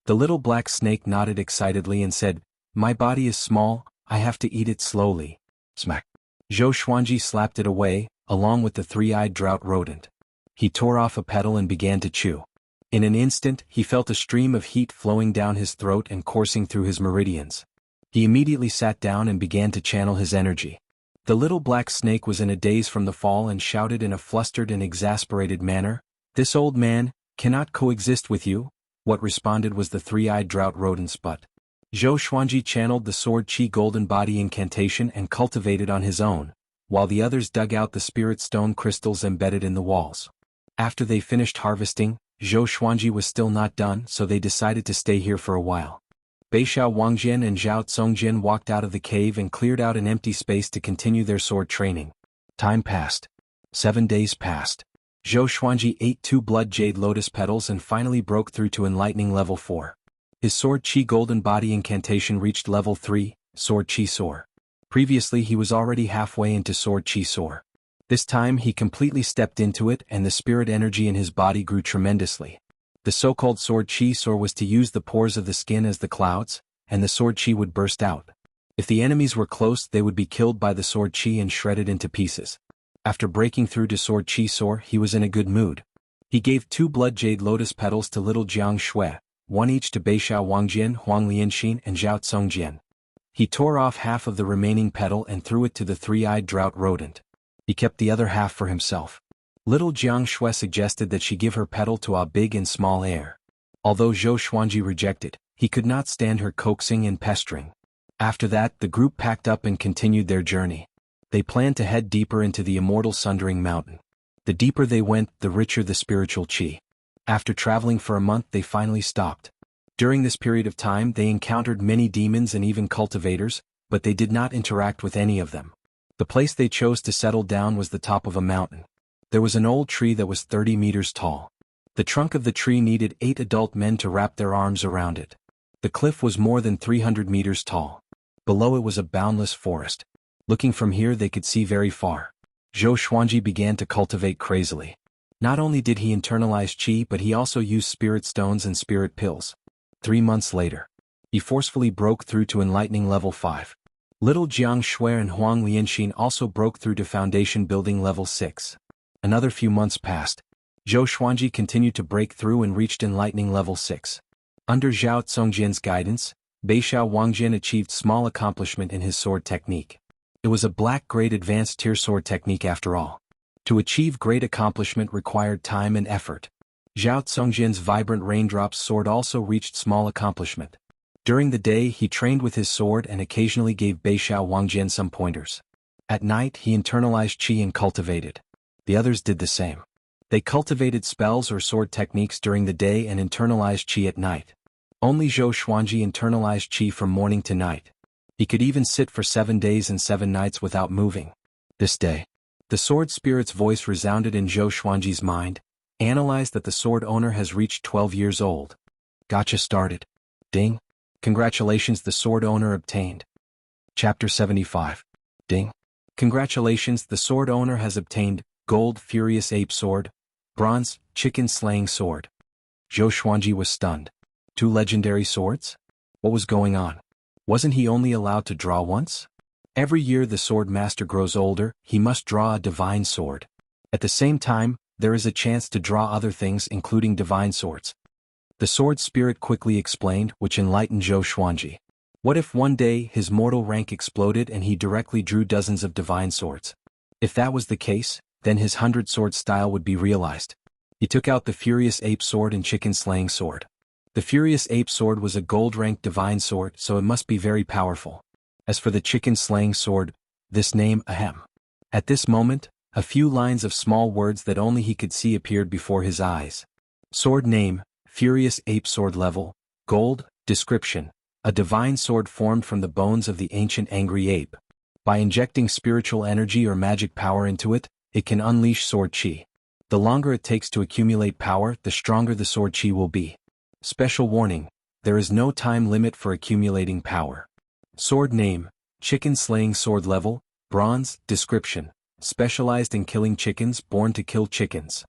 The little black snake nodded excitedly and said, "My body is small, I have to eat it slowly." Smack. Zhou Xuanji slapped it away, along with the three-eyed drought rodent. He tore off a petal and began to chew. In an instant, he felt a stream of heat flowing down his throat and coursing through his meridians. He immediately sat down and began to channel his energy. The little black snake was in a daze from the fall and shouted in a flustered and exasperated manner, "This old man cannot coexist with you." What responded was the three-eyed drought rodent's butt. Zhou Xuanji channeled the sword qi golden body incantation and cultivated on his own, while the others dug out the spirit stone crystals embedded in the walls. After they finished harvesting, Zhou Xuanji was still not done, so they decided to stay here for a while. Beixiao Wangjian and Zhao Congjian walked out of the cave and cleared out an empty space to continue their sword training. Time passed. 7 days passed. Zhou Xuanji ate 2 blood jade lotus petals and finally broke through to enlightening level 4. His sword qi golden body incantation reached level 3, sword qi soar. Previously he was already halfway into sword qi soar. This time he completely stepped into it and the spirit energy in his body grew tremendously. The so-called sword qi soar was to use the pores of the skin as the clouds, and the sword qi would burst out. If the enemies were close, they would be killed by the sword qi and shredded into pieces. After breaking through to sword qi soar, he was in a good mood. He gave 2 blood jade lotus petals to little Jiang Shui, 1 each to Beixiao Wangjian, Huang Lianxin and Zhao Congjian. He tore off half of the remaining petal and threw it to the three-eyed drought rodent. He kept the other half for himself. Little Jiang Shui suggested that she give her petal to a big and small heir. Although Zhou Xuanji rejected, he could not stand her coaxing and pestering. After that, the group packed up and continued their journey. They planned to head deeper into the immortal Sundering Mountain. The deeper they went, the richer the spiritual qi. After traveling for a month, they finally stopped. During this period of time, they encountered many demons and even cultivators, but they did not interact with any of them. The place they chose to settle down was the top of a mountain. There was an old tree that was 30 meters tall. The trunk of the tree needed 8 adult men to wrap their arms around it. The cliff was more than 300 meters tall. Below it was a boundless forest. Looking from here they could see very far. Zhou Xuanji began to cultivate crazily. Not only did he internalize qi, but he also used spirit stones and spirit pills. 3 months later, he forcefully broke through to enlightening level 5. Little Jiang Shui and Huang Lianxin also broke through to foundation building level 6. Another few months passed. Zhou Xuanji continued to break through and reached enlightening level 6. Under Zhao Congjian's guidance, Beixiao Wangjian achieved small accomplishment in his sword technique. It was a black-grade advanced tier sword technique after all. To achieve great accomplishment required time and effort. Zhao Congjian's vibrant raindrops sword also reached small accomplishment. During the day he trained with his sword and occasionally gave Beixiao Wangjian some pointers. At night he internalized qi and cultivated. The others did the same. They cultivated spells or sword techniques during the day and internalized qi at night. Only Zhou Xuanji internalized qi from morning to night. He could even sit for 7 days and 7 nights without moving. This day, the sword spirit's voice resounded in Zhou Xuanji's mind. Analyze that the sword owner has reached 12 years old. Gotcha started. Ding. Congratulations, the sword owner obtained. Chapter 75. Ding. Congratulations, the sword owner has obtained Gold Furious Ape Sword, Bronze Chicken Slaying Sword. Zhou Xuanji was stunned. 2 legendary swords? What was going on? Wasn't he only allowed to draw once? Every year the sword master grows older, he must draw a divine sword. At the same time, there is a chance to draw other things including divine swords. The sword spirit quickly explained, which enlightened Zhou Xuanji. What if one day his mortal rank exploded and he directly drew dozens of divine swords? If that was the case, then his 100-sword style would be realized. He took out the Furious Ape Sword and Chicken Slaying Sword. The Furious Ape Sword was a gold-ranked divine sword, so it must be very powerful. As for the Chicken Slaying Sword, this name, ahem. At this moment, a few lines of small words that only he could see appeared before his eyes. Sword name, Furious Ape Sword level, gold, description, a divine sword formed from the bones of the ancient angry ape. By injecting spiritual energy or magic power into it, it can unleash sword qi. The longer it takes to accumulate power, the stronger the sword qi will be. Special warning, there is no time limit for accumulating power. Sword name, Chicken Slaying Sword level, bronze, description, specialized in killing chickens, born to kill chickens.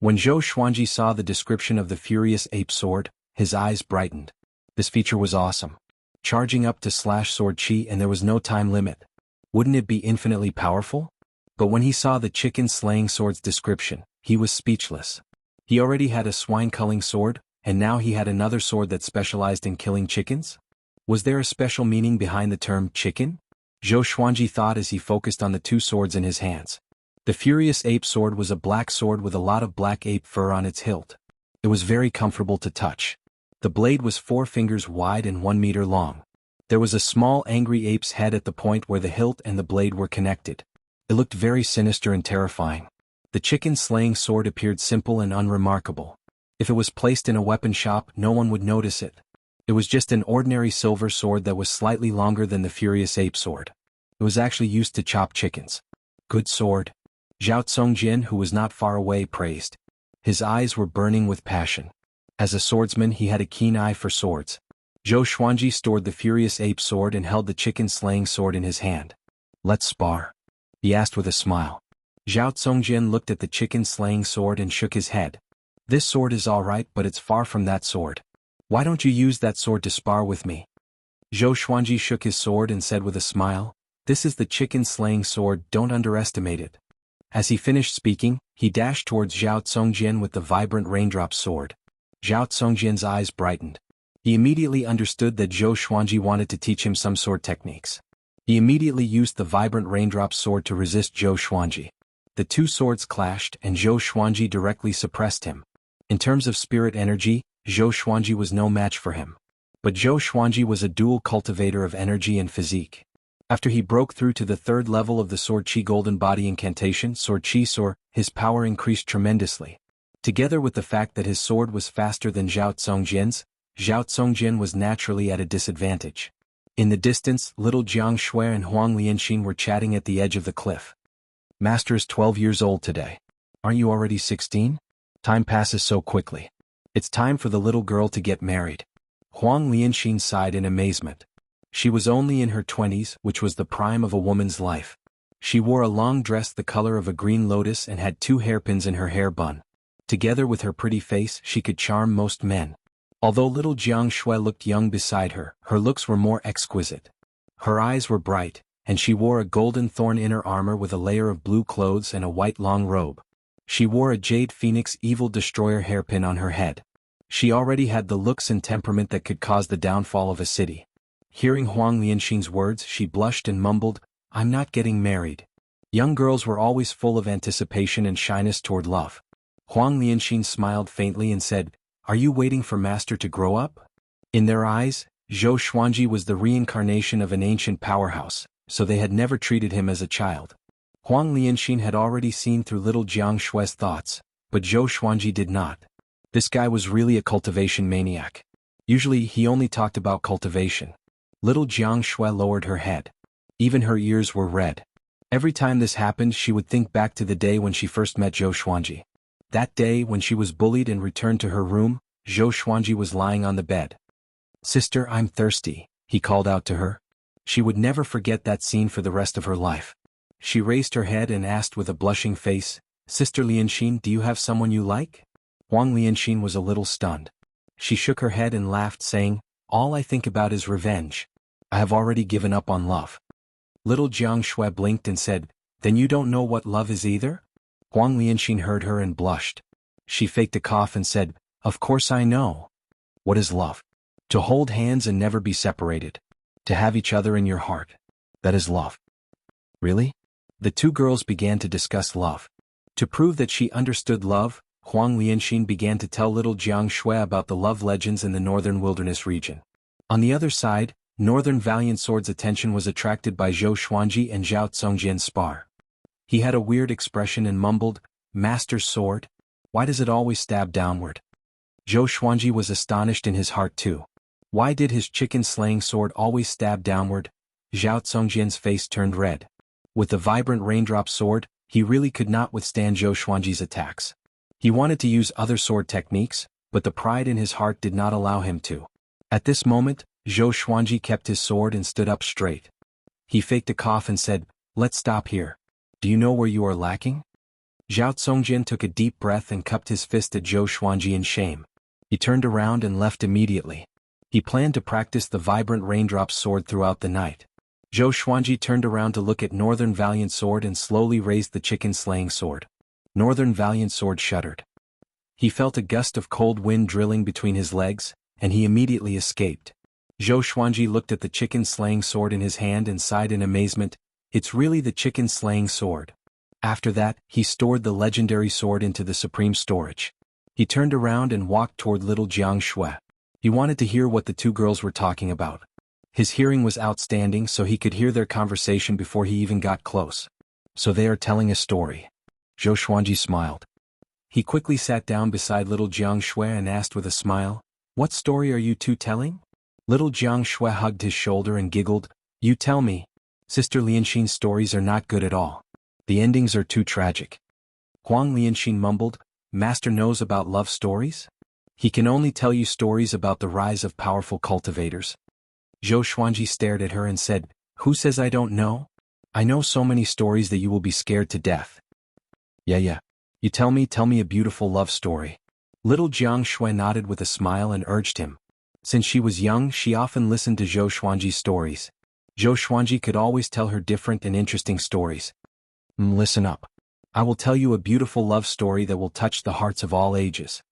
When Zhou Xuanji saw the description of the Furious Ape Sword, his eyes brightened. This feature was awesome. Charging up to slash sword chi and there was no time limit. Wouldn't it be infinitely powerful? But when he saw the chicken slaying sword's description, he was speechless. He already had a swine culling sword, and now he had another sword that specialized in killing chickens? Was there a special meaning behind the term chicken? Zhou Xuanji thought as he focused on the two swords in his hands. The Furious Ape sword was a black sword with a lot of black ape fur on its hilt. It was very comfortable to touch. The blade was 4 fingers wide and 1 meter long. There was a small angry ape's head at the point where the hilt and the blade were connected. It looked very sinister and terrifying. The chicken-slaying sword appeared simple and unremarkable. If it was placed in a weapon shop, no one would notice it. It was just an ordinary silver sword that was slightly longer than the Furious Ape sword. It was actually used to chop chickens. Good sword. Zhao Tsongjin, who was not far away, praised. His eyes were burning with passion. As a swordsman, he had a keen eye for swords. Zhou Xuanji stored the Furious Ape sword and held the chicken-slaying sword in his hand. Let's spar, he asked with a smile. Zhao Tsongjin looked at the chicken-slaying sword and shook his head. This sword is all right, but it's far from that sword. Why don't you use that sword to spar with me? Zhou Xuanji shook his sword and said with a smile, this is the chicken-slaying sword, don't underestimate it. As he finished speaking, he dashed towards Zhao Tsongjin with the vibrant raindrop sword. Zhao Tsongjin's eyes brightened. He immediately understood that Zhou Xuanji wanted to teach him some sword techniques. He immediately used the vibrant raindrop sword to resist Zhou Xuanji. The two swords clashed and Zhou Xuanji directly suppressed him. In terms of spirit energy, Zhou Xuanji was no match for him. But Zhou Xuanji was a dual cultivator of energy and physique. After he broke through to the 3rd level of the Sword Chi Golden Body incantation, Sword Chi Soar, his power increased tremendously. Together with the fact that his sword was faster than Zhao Tsongjin's, Zhao Tsongjin was naturally at a disadvantage. In the distance, little Jiang Shui and Huang Lianxin were chatting at the edge of the cliff. Master is 12 years old today. Aren't you already 16? Time passes so quickly. It's time for the little girl to get married. Huang Lianxin sighed in amazement. She was only in her 20s, which was the prime of a woman's life. She wore a long dress the color of a green lotus and had 2 hairpins in her hair bun. Together with her pretty face, she could charm most men. Although little Jiang Shui looked young beside her, her looks were more exquisite. Her eyes were bright, and she wore a golden thorn inner armor with a layer of blue clothes and a white long robe. She wore a jade phoenix evil destroyer hairpin on her head. She already had the looks and temperament that could cause the downfall of a city. Hearing Huang Lianxin's words, she blushed and mumbled, I'm not getting married. Young girls were always full of anticipation and shyness toward love. Huang Lianxin smiled faintly and said, Are you waiting for Master to grow up? In their eyes, Zhou Xuanji was the reincarnation of an ancient powerhouse, so they had never treated him as a child. Huang Lianxin had already seen through little Jiang Shui's thoughts, but Zhou Xuanji did not. This guy was really a cultivation maniac. Usually he only talked about cultivation. Little Jiang Shui lowered her head. Even her ears were red. Every time this happened, she would think back to the day when she first met Zhou Xuanji. That day when she was bullied and returned to her room, Zhou Xuanji was lying on the bed. Sister, I'm thirsty, he called out to her. She would never forget that scene for the rest of her life. She raised her head and asked with a blushing face, Sister Lianxin, do you have someone you like? Huang Lianxin was a little stunned. She shook her head and laughed, saying, All I think about is revenge. I have already given up on love. Little Jiang Shui blinked and said, Then you don't know what love is either? Huang Lianxin heard her and blushed. She faked a cough and said, Of course I know. What is love? To hold hands and never be separated. To have each other in your heart. That is love. Really? The two girls began to discuss love. To prove that she understood love, Huang Lianxin began to tell little Jiang Shui about the love legends in the northern wilderness region. On the other side, Northern Valiant Sword's attention was attracted by Zhou Xuanji and Zhao Tsongjin's spar. He had a weird expression and mumbled, Master's sword? Why does it always stab downward? Zhou Xuanji was astonished in his heart too. Why did his chicken-slaying sword always stab downward? Zhao Tsongjin's face turned red. With the vibrant raindrop sword, he really could not withstand Zhou Xuanji's attacks. He wanted to use other sword techniques, but the pride in his heart did not allow him to. At this moment, Zhou Xuanji kept his sword and stood up straight. He faked a cough and said, Let's stop here. Do you know where you are lacking? Zhao Tsongjin took a deep breath and cupped his fist at Zhou Xuanji in shame. He turned around and left immediately. He planned to practice the vibrant raindrop sword throughout the night. Zhou Xuanji turned around to look at Northern Valiant Sword and slowly raised the chicken-slaying sword. Northern Valiant Sword shuddered. He felt a gust of cold wind drilling between his legs, and he immediately escaped. Zhou Xuanji looked at the chicken-slaying sword in his hand and sighed in amazement. It's really the chicken-slaying sword. After that, he stored the legendary sword into the supreme storage. He turned around and walked toward little Jiang Shui. He wanted to hear what the two girls were talking about. His hearing was outstanding, so he could hear their conversation before he even got close. So they are telling a story. Zhou Xuanji smiled. He quickly sat down beside little Jiang Shui and asked with a smile, "What story are you two telling?" Little Jiang Shui hugged his shoulder and giggled, "You tell me. Sister Lianxin's stories are not good at all. The endings are too tragic." Huang Lianxin mumbled, "Master knows about love stories? He can only tell you stories about the rise of powerful cultivators." Zhou Xuanji stared at her and said, "Who says I don't know? I know so many stories that you will be scared to death." Yeah. You tell me a beautiful love story." Little Jiang Shui nodded with a smile and urged him. Since she was young, she often listened to Zhou Xuanji's stories. Zhou Xuanji could always tell her different and interesting stories. Listen up. I will tell you a beautiful love story that will touch the hearts of all ages."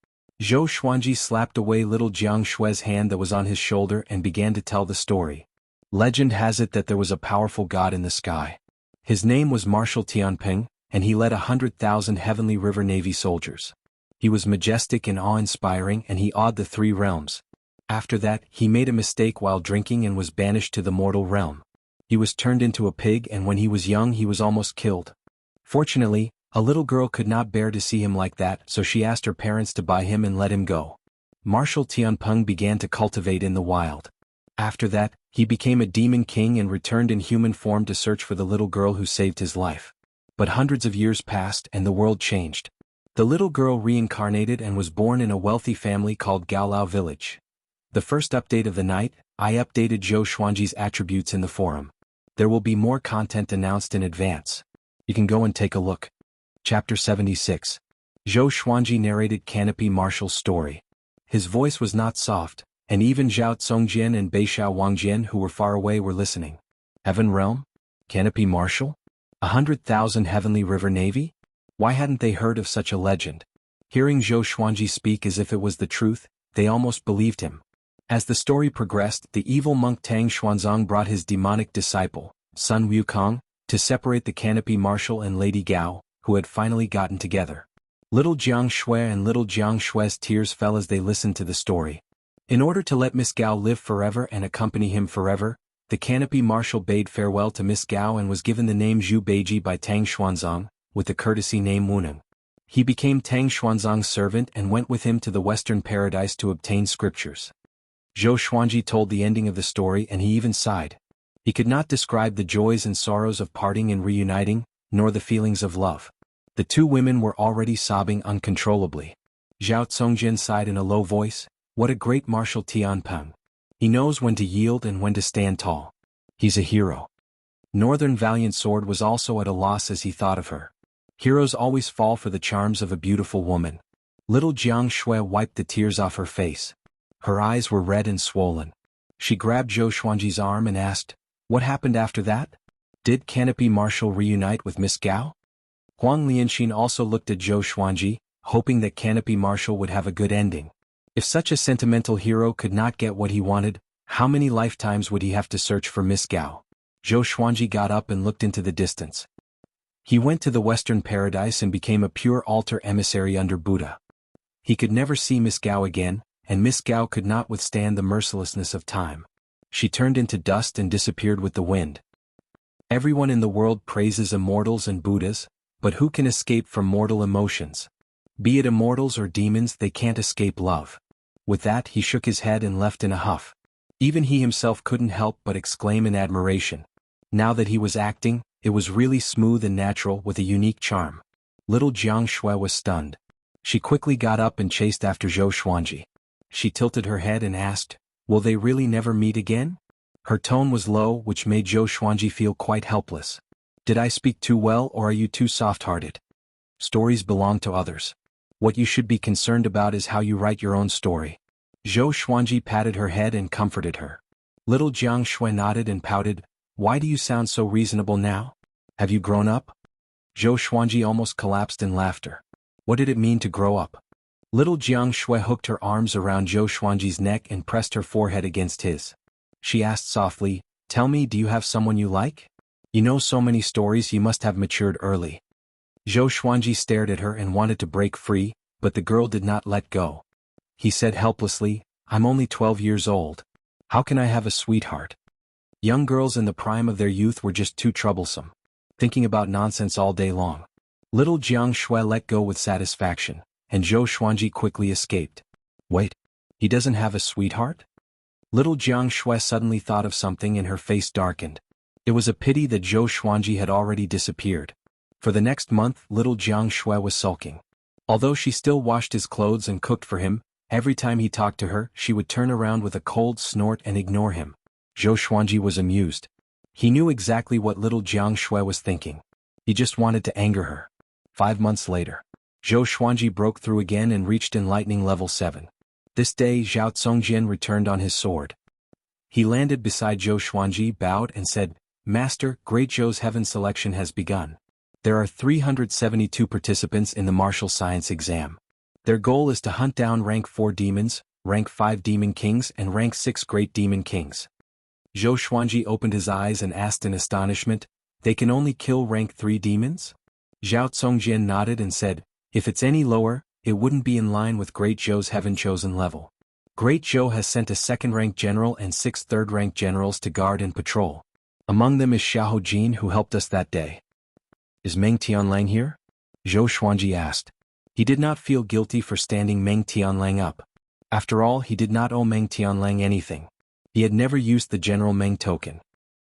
Zhou Xuanji slapped away little Jiang Shui's hand that was on his shoulder and began to tell the story. Legend has it that there was a powerful god in the sky. His name was Marshal Tianping, and he led 100,000 heavenly river navy soldiers. He was majestic and awe-inspiring, and he awed the three realms. After that, he made a mistake while drinking and was banished to the mortal realm. He was turned into a pig, and when he was young he was almost killed. Fortunately, a little girl could not bear to see him like that, so she asked her parents to buy him and let him go. Marshal Tianpeng began to cultivate in the wild. After that, he became a demon king and returned in human form to search for the little girl who saved his life. But hundreds of years passed and the world changed. The little girl reincarnated and was born in a wealthy family called Gaolao Village. The first update of the night, I updated Zhou Xuanji's attributes in the forum. There will be more content announced in advance. You can go and take a look. Chapter 76. Zhou Xuanji narrated Canopy Marshal's story. His voice was not soft, and even Zhao Congjian and Beixiao Wangjian who were far away were listening. Heaven Realm? Canopy Marshal? 100,000 Heavenly River Navy? Why hadn't they heard of such a legend? Hearing Zhou Xuanji speak as if it was the truth, they almost believed him. As the story progressed, the evil monk Tang Xuanzang brought his demonic disciple, Sun Wukong, to separate the Canopy Marshal and Lady Gao, who had finally gotten together. Little Jiang Shui and little Jiang Shui's tears fell as they listened to the story. In order to let Miss Gao live forever and accompany him forever, the Canopy Marshal bade farewell to Miss Gao and was given the name Zhu Beiji by Tang Xuanzang, with the courtesy name Wuneng. He became Tang Xuanzang's servant and went with him to the Western Paradise to obtain scriptures. Zhou Xuanji told the ending of the story and he even sighed. He could not describe the joys and sorrows of parting and reuniting, nor the feelings of love. The two women were already sobbing uncontrollably. Zhao Congjian sighed in a low voice, "What a great Marshal Tianpeng. He knows when to yield and when to stand tall. He's a hero." Northern Valiant Sword was also at a loss as he thought of her. Heroes always fall for the charms of a beautiful woman. Little Jiang Shui wiped the tears off her face. Her eyes were red and swollen. She grabbed Zhou Xuanji's arm and asked, "What happened after that? Did Canopy Marshal reunite with Miss Gao?" Huang Lianxin also looked at Zhou Xuanji, hoping that Canopy Marshal would have a good ending. If such a sentimental hero could not get what he wanted, how many lifetimes would he have to search for Miss Gao? Zhou Xuanji got up and looked into the distance. He went to the Western Paradise and became a pure altar emissary under Buddha. He could never see Miss Gao again, and Miss Gao could not withstand the mercilessness of time. She turned into dust and disappeared with the wind. Everyone in the world praises immortals and Buddhas, but who can escape from mortal emotions? Be it immortals or demons, they can't escape love. With that, he shook his head and left in a huff. Even he himself couldn't help but exclaim in admiration. Now that he was acting, it was really smooth and natural with a unique charm. Little Jiang Shui was stunned. She quickly got up and chased after Zhou Xuanji. She tilted her head and asked, "Will they really never meet again?" Her tone was low, which made Zhou Xuanji feel quite helpless. "Did I speak too well or are you too soft-hearted? Stories belong to others. What you should be concerned about is how you write your own story. Zhou Xuanji patted her head and comforted her. Little Jiang Shui nodded and pouted. Why do you sound so reasonable now? Have you grown up? Zhou Xuanji almost collapsed in laughter. What did it mean to grow up? Little Jiang Shui hooked her arms around Zhou Xuanji's neck and pressed her forehead against his. She asked softly, Tell me, do you have someone you like? You know so many stories, you must have matured early. Zhou Xuanji stared at her and wanted to break free, but the girl did not let go. He said helplessly, I'm only 12 years old. How can I have a sweetheart? Young girls in the prime of their youth were just too troublesome, thinking about nonsense all day long. Little Jiang Shui let go with satisfaction, and Zhou Xuanji quickly escaped. Wait, he doesn't have a sweetheart? Little Jiang Shui suddenly thought of something and her face darkened. It was a pity that Zhou Xuanji had already disappeared. For the next month, little Jiang Shui was sulking. Although she still washed his clothes and cooked for him, every time he talked to her, she would turn around with a cold snort and ignore him. Zhou Xuanji was amused. He knew exactly what little Jiang Shui was thinking. He just wanted to anger her. 5 months later, Zhou Xuanji broke through again and reached enlightening level 7. This day Zhao Congjian returned on his sword. He landed beside Zhou Xuanji, bowed and said, Master, Great Zhou's heaven selection has begun. There are 372 participants in the martial science exam. Their goal is to hunt down rank 4 demons, rank 5 demon kings and rank 6 great demon kings. Zhou Xuanji opened his eyes and asked in astonishment, They can only kill rank 3 demons? Zhao Congjian nodded and said, If it's any lower, it wouldn't be in line with Great Zhou's heaven-chosen level. Great Zhou has sent a 2nd-rank general and 6 3rd-rank generals to guard and patrol. Among them is Xiahou Jin, who helped us that day. Is Meng Tianlang here? Zhou Xuanji asked. He did not feel guilty for standing Meng Tianlang up. After all, he did not owe Meng Tianlang anything. He had never used the General Meng token.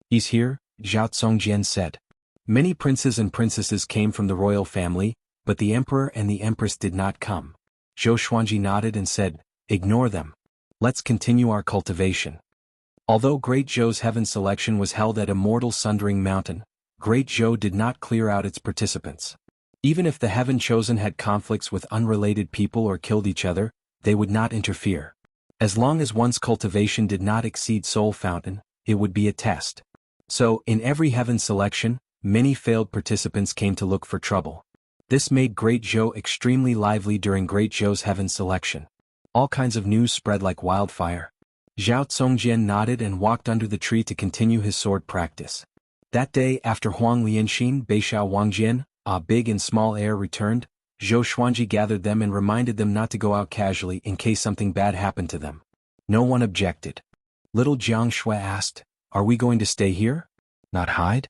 He's here, Zhao Congjian said. Many princes and princesses came from the royal family, but the emperor and the empress did not come. Zhou Xuanji nodded and said, Ignore them. Let's continue our cultivation. Although Great Zhou's heaven selection was held at Immortal Sundering Mountain, Great Zhou did not clear out its participants. Even if the heaven chosen had conflicts with unrelated people or killed each other, they would not interfere. As long as one's cultivation did not exceed Soul Fountain, it would be a test. So, in every heaven selection, many failed participants came to look for trouble. This made Great Zhou extremely lively during Great Zhou's heaven selection. All kinds of news spread like wildfire. Zhao Congjian nodded and walked under the tree to continue his sword practice. That day, after Huang Lianxin, Beishao Wangjian, a big and small heir returned, Zhou Xuanji gathered them and reminded them not to go out casually in case something bad happened to them. No one objected. Little Jiang Shui asked, Are we going to stay here? Not hide?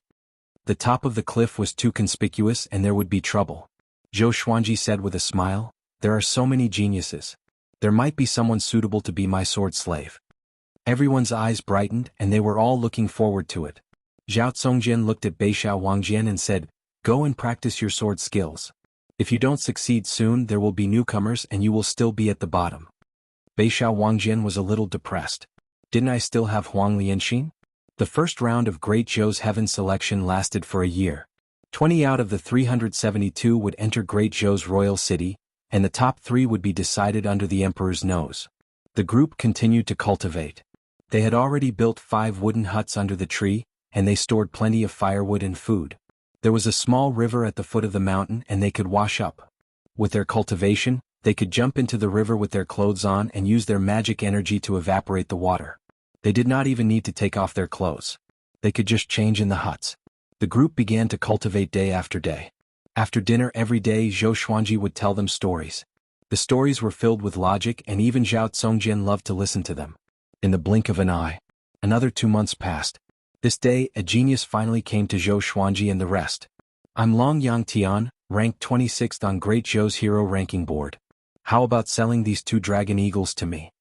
The top of the cliff was too conspicuous and there would be trouble. Zhou Xuanji said with a smile, There are so many geniuses. There might be someone suitable to be my sword slave. Everyone's eyes brightened and they were all looking forward to it. Zhao Congjian looked at Beishao Wangjian and said, Go and practice your sword skills. If you don't succeed soon, there will be newcomers and you will still be at the bottom. Beishao Wangjian was a little depressed. Didn't I still have Huang Lianxin? The first round of Great Zhou's heaven selection lasted for a year. 20 out of the 372 would enter Great Zhou's royal city, and the top 3 would be decided under the emperor's nose. The group continued to cultivate. They had already built 5 wooden huts under the tree, and they stored plenty of firewood and food. There was a small river at the foot of the mountain and they could wash up. With their cultivation, they could jump into the river with their clothes on and use their magic energy to evaporate the water. They did not even need to take off their clothes. They could just change in the huts. The group began to cultivate day after day. After dinner every day, Zhou Xuanji would tell them stories. The stories were filled with logic and even Zhao Congjian loved to listen to them. In the blink of an eye, another 2 months passed. This day, a genius finally came to Zhou Xuanji and the rest. I'm Long Yang Tian, ranked 26th on Great Zhou's hero ranking board. How about selling these 2 dragon eagles to me?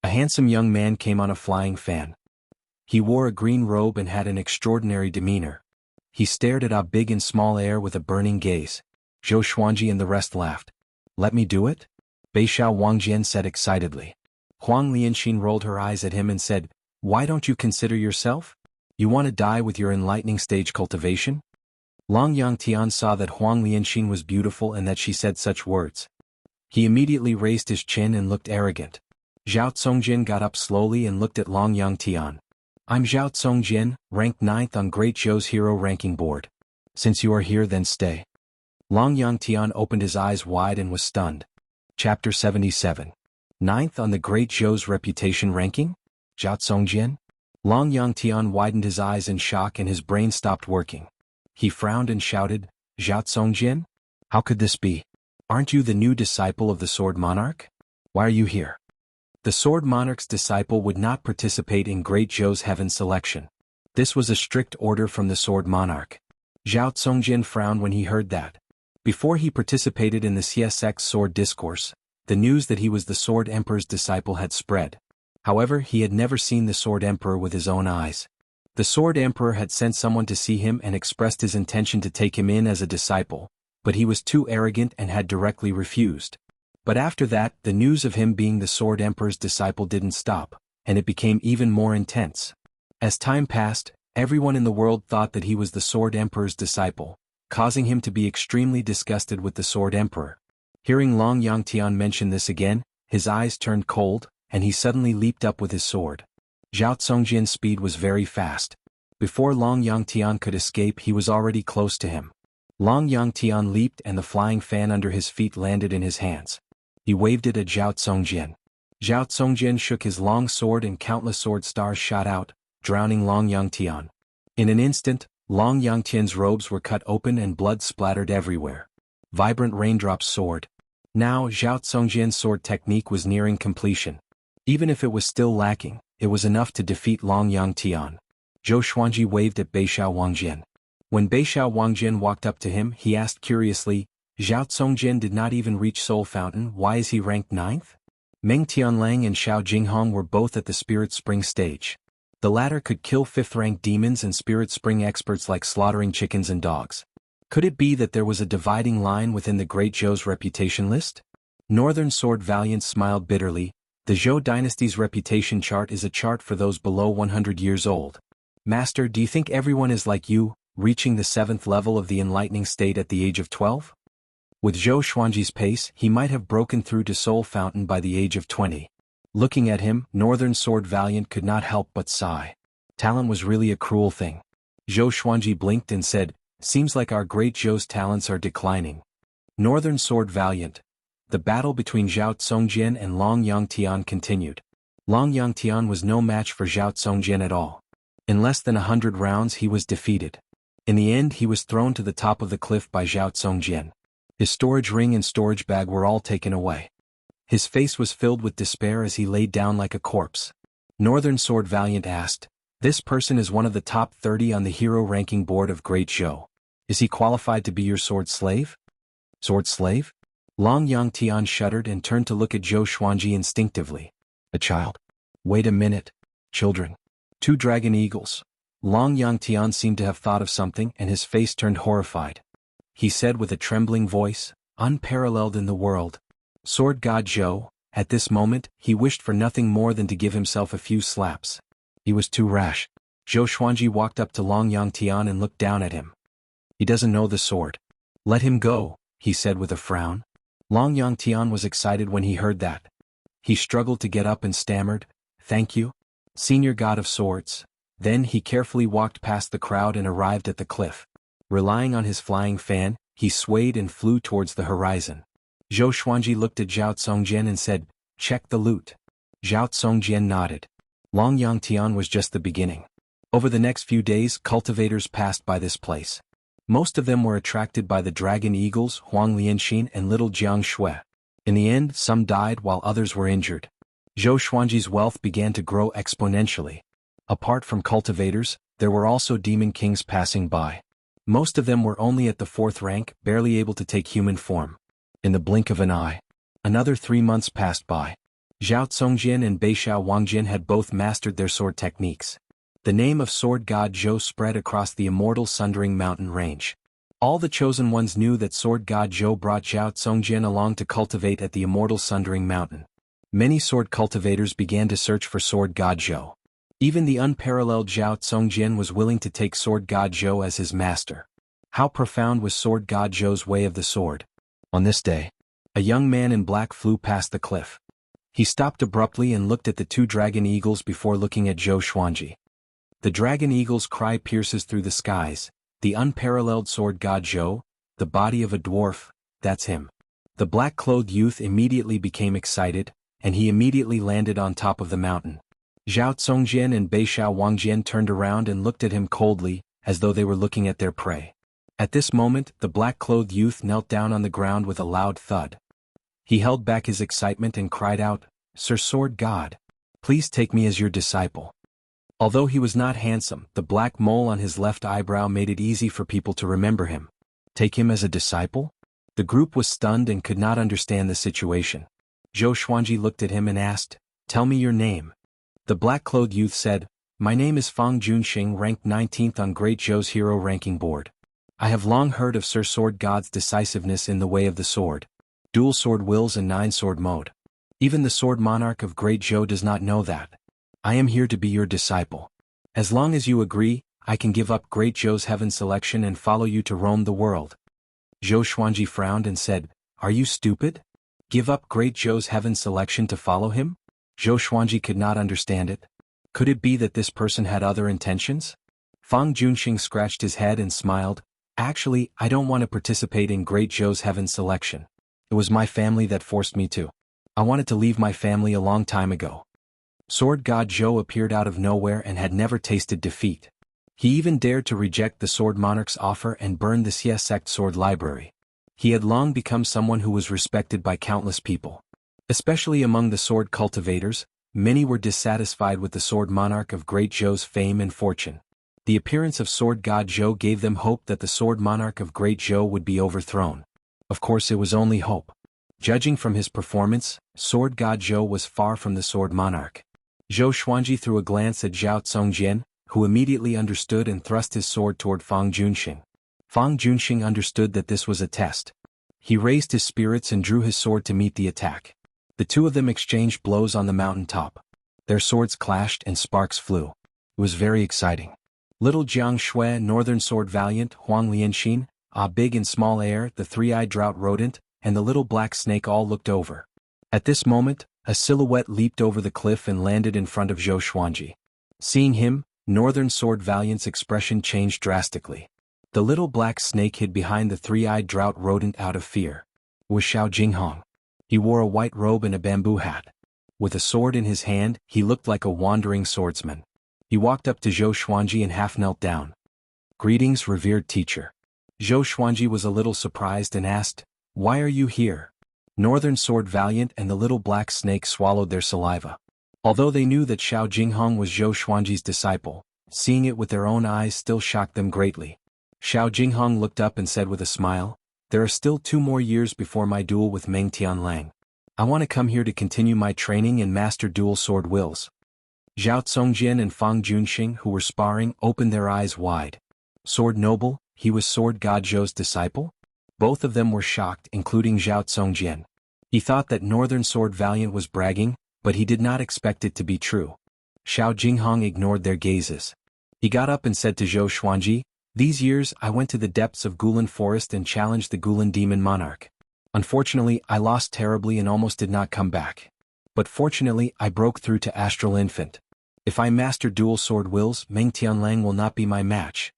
A handsome young man came on a flying fan. He wore a green robe and had an extraordinary demeanor. He stared at a big and small heir with a burning gaze. Zhou Xuanji and the rest laughed. Let me do it? Beishao Wangjian said excitedly. Huang Lianxin rolled her eyes at him and said, Why don't you consider yourself? You want to die with your enlightening stage cultivation? Long Yang Tian saw that Huang Lianxin was beautiful and that she said such words. He immediately raised his chin and looked arrogant. Zhao Songjin got up slowly and looked at Long Yangtian. I'm Zhao Songjin, ranked 9th on Great Zhou's hero ranking board. Since you are here, then stay. Long Yangtian opened his eyes wide and was stunned. Chapter 77. 9th on the Great Zhou's reputation ranking? Zhao Songjin? Long Yangtian widened his eyes in shock and his brain stopped working. He frowned and shouted, Zhao Songjin? How could this be? Aren't you the new disciple of the Sword Monarch? Why are you here? The Sword Monarch's disciple would not participate in Great Zhou's heaven selection. This was a strict order from the Sword Monarch. Zhao Songjin frowned when he heard that. Before he participated in the CSX Sword Discourse, the news that he was the Sword Emperor's disciple had spread. However, he had never seen the Sword Emperor with his own eyes. The Sword Emperor had sent someone to see him and expressed his intention to take him in as a disciple, but he was too arrogant and had directly refused. But after that, the news of him being the Sword Emperor's disciple didn't stop, and it became even more intense. As time passed, everyone in the world thought that he was the Sword Emperor's disciple, causing him to be extremely disgusted with the Sword Emperor. Hearing Long Yangtian mention this again, his eyes turned cold, and he suddenly leaped up with his sword. Zhao Songjin's speed was very fast. Before Long Yangtian could escape, he was already close to him. Long Yangtian leaped and the flying fan under his feet landed in his hands. He waved it at Zhao Songjin. Zhao Songjin shook his long sword and countless sword stars shot out, drowning Long Yangtian. In an instant, Long Yangtian's robes were cut open and blood splattered everywhere. Vibrant raindrops soared. Now Zhao Songjin's sword technique was nearing completion. Even if it was still lacking, it was enough to defeat Long Yangtian. Zhou Xuanji waved at Beixiao Wangjin. When Beixiao Wangjin walked up to him, he asked curiously, Zhao Songjin did not even reach Soul Fountain, why is he ranked 9th? Meng Tianlang and Xiao Jinghong were both at the Spirit Spring stage. The latter could kill 5th-ranked demons and Spirit Spring experts like slaughtering chickens and dogs. Could it be that there was a dividing line within the Great Zhou's reputation list? Northern Sword Valiant smiled bitterly. The Zhou dynasty's reputation chart is a chart for those below 100 years old. Master, do you think everyone is like you, reaching the 7th level of the enlightening state at the age of 12? With Zhou Xuanji's pace, he might have broken through to Soul Fountain by the age of 20. Looking at him, Northern Sword Valiant could not help but sigh. Talent was really a cruel thing. Zhou Xuanji blinked and said, seems like our Great Zhou's talents are declining. Northern Sword Valiant. The battle between Zhao Songjin and Long Yangtian continued. Long Yangtian was no match for Zhao Songjin at all. In less than 100 rounds he was defeated. In the end he was thrown to the top of the cliff by Zhao Songjin. His storage ring and storage bag were all taken away. His face was filled with despair as he laid down like a corpse. Northern Sword Valiant asked, this person is one of the top 30 on the hero ranking board of Great Zhou. Is he qualified to be your sword slave? Sword slave? Long Yangtian shuddered and turned to look at Zhou Xuanji instinctively. A child. Wait a minute. Children. 2 dragon eagles. Long Yangtian seemed to have thought of something and his face turned horrified. He said with a trembling voice, unparalleled in the world. Sword God Zhou, at this moment, he wished for nothing more than to give himself a few slaps. He was too rash. Zhou Xuanji walked up to Long Yangtian and looked down at him. He doesn't know the sword. Let him go, he said with a frown. Long Yangtian was excited when he heard that. He struggled to get up and stammered, thank you, Senior God of Swords. Then he carefully walked past the crowd and arrived at the cliff. Relying on his flying fan, he swayed and flew towards the horizon. Zhou Xuanji looked at Zhao Songjin and said, check the loot. Zhao Songjin nodded. Long Yangtian was just the beginning. Over the next few days, cultivators passed by this place. Most of them were attracted by the dragon eagles, Huang Lianxin and little Jiang Shui. In the end, some died while others were injured. Zhou Xuanji's wealth began to grow exponentially. Apart from cultivators, there were also demon kings passing by. Most of them were only at the 4th rank, barely able to take human form. In the blink of an eye, another 3 months passed by. Zhao Songjin and Beixiao Wangjin had both mastered their sword techniques. The name of Sword God Zhou spread across the immortal Sundering Mountain range. All the chosen ones knew that Sword God Zhou brought Zhao Songjin along to cultivate at the immortal Sundering Mountain. Many sword cultivators began to search for Sword God Zhou. Even the unparalleled Zhao Songjin was willing to take Sword God Zhou as his master. How profound was Sword God Zhou's way of the sword? On this day, a young man in black flew past the cliff. He stopped abruptly and looked at the two dragon eagles before looking at Zhou Xuanji. The dragon eagle's cry pierces through the skies. The unparalleled sword god Zhou, the body of a dwarf, that's him. The black-clothed youth immediately became excited, and he immediately landed on top of the mountain. Zhao Congjian and Beishao Wangjian turned around and looked at him coldly, as though they were looking at their prey. At this moment, the black-clothed youth knelt down on the ground with a loud thud. He held back his excitement and cried out, "Sir Sword God, please take me as your disciple." Although he was not handsome, the black mole on his left eyebrow made it easy for people to remember him. Take him as a disciple? The group was stunned and could not understand the situation. Zhou Xuanji looked at him and asked, "Tell me your name." The black-clothed youth said, "My name is Fang Junxing, ranked 19th on Great Zhou's hero ranking board. I have long heard of Sir Sword God's decisiveness in the way of the sword, dual sword wills and 9-sword mode. Even the sword monarch of Great Zhou does not know that. I am here to be your disciple. As long as you agree, I can give up Great Zhou's heaven selection and follow you to roam the world." Zhou Xuanji frowned and said, "Are you stupid? Give up Great Zhou's heaven selection to follow him?" Zhou Xuanji could not understand it. Could it be that this person had other intentions? Fang Junxing scratched his head and smiled. "Actually, I don't want to participate in Great Zhou's heaven selection. It was my family that forced me to. I wanted to leave my family a long time ago." Sword God Zhou appeared out of nowhere and had never tasted defeat. He even dared to reject the Sword Monarch's offer and burn the Xie sect sword library. He had long become someone who was respected by countless people. Especially among the sword cultivators, many were dissatisfied with the Sword Monarch of Great Zhou's fame and fortune. The appearance of Sword God Zhou gave them hope that the Sword Monarch of Great Zhou would be overthrown. Of course, it was only hope. Judging from his performance, Sword God Zhou was far from the Sword Monarch. Zhou Xuanji threw a glance at Zhao Congjian, who immediately understood and thrust his sword toward Fang Junxing. Fang Junxing understood that this was a test. He raised his spirits and drew his sword to meet the attack. The two of them exchanged blows on the mountain top. Their swords clashed and sparks flew. It was very exciting. Little Jiang Shui, Northern Sword Valiant, Huang Lianxin, Big and Small Air, the three-eyed drought rodent, and the little black snake all looked over. At this moment, a silhouette leaped over the cliff and landed in front of Zhou Xuanji. Seeing him, Northern Sword Valiant's expression changed drastically. The little black snake hid behind the three-eyed drought rodent out of fear. It was Xiao Jinghong. He wore a white robe and a bamboo hat. With a sword in his hand, he looked like a wandering swordsman. He walked up to Zhou Xuanji and half knelt down. "Greetings, revered teacher." Zhou Xuanji was a little surprised and asked, "Why are you here?" Northern Sword Valiant and the little black snake swallowed their saliva. Although they knew that Xiao Jinghong was Zhou Xuanji's disciple, seeing it with their own eyes still shocked them greatly. Xiao Jinghong looked up and said with a smile, "There are still 2 more years before my duel with Meng Tianlang. I want to come here to continue my training and master dual sword wills." Zhao Congjian and Fang Junxing, who were sparring, opened their eyes wide. Sword Noble, he was Sword God Zhou's disciple? Both of them were shocked, including Zhao Congjian. He thought that Northern Sword Valiant was bragging, but he did not expect it to be true. Xiao Jinghong ignored their gazes. He got up and said to Zhou Xuanji, "These years I went to the depths of Gulan Forest and challenged the Gulan Demon Monarch. Unfortunately, I lost terribly and almost did not come back. But fortunately, I broke through to Astral Infant. If I master dual sword wills, Meng Tianlang will not be my match."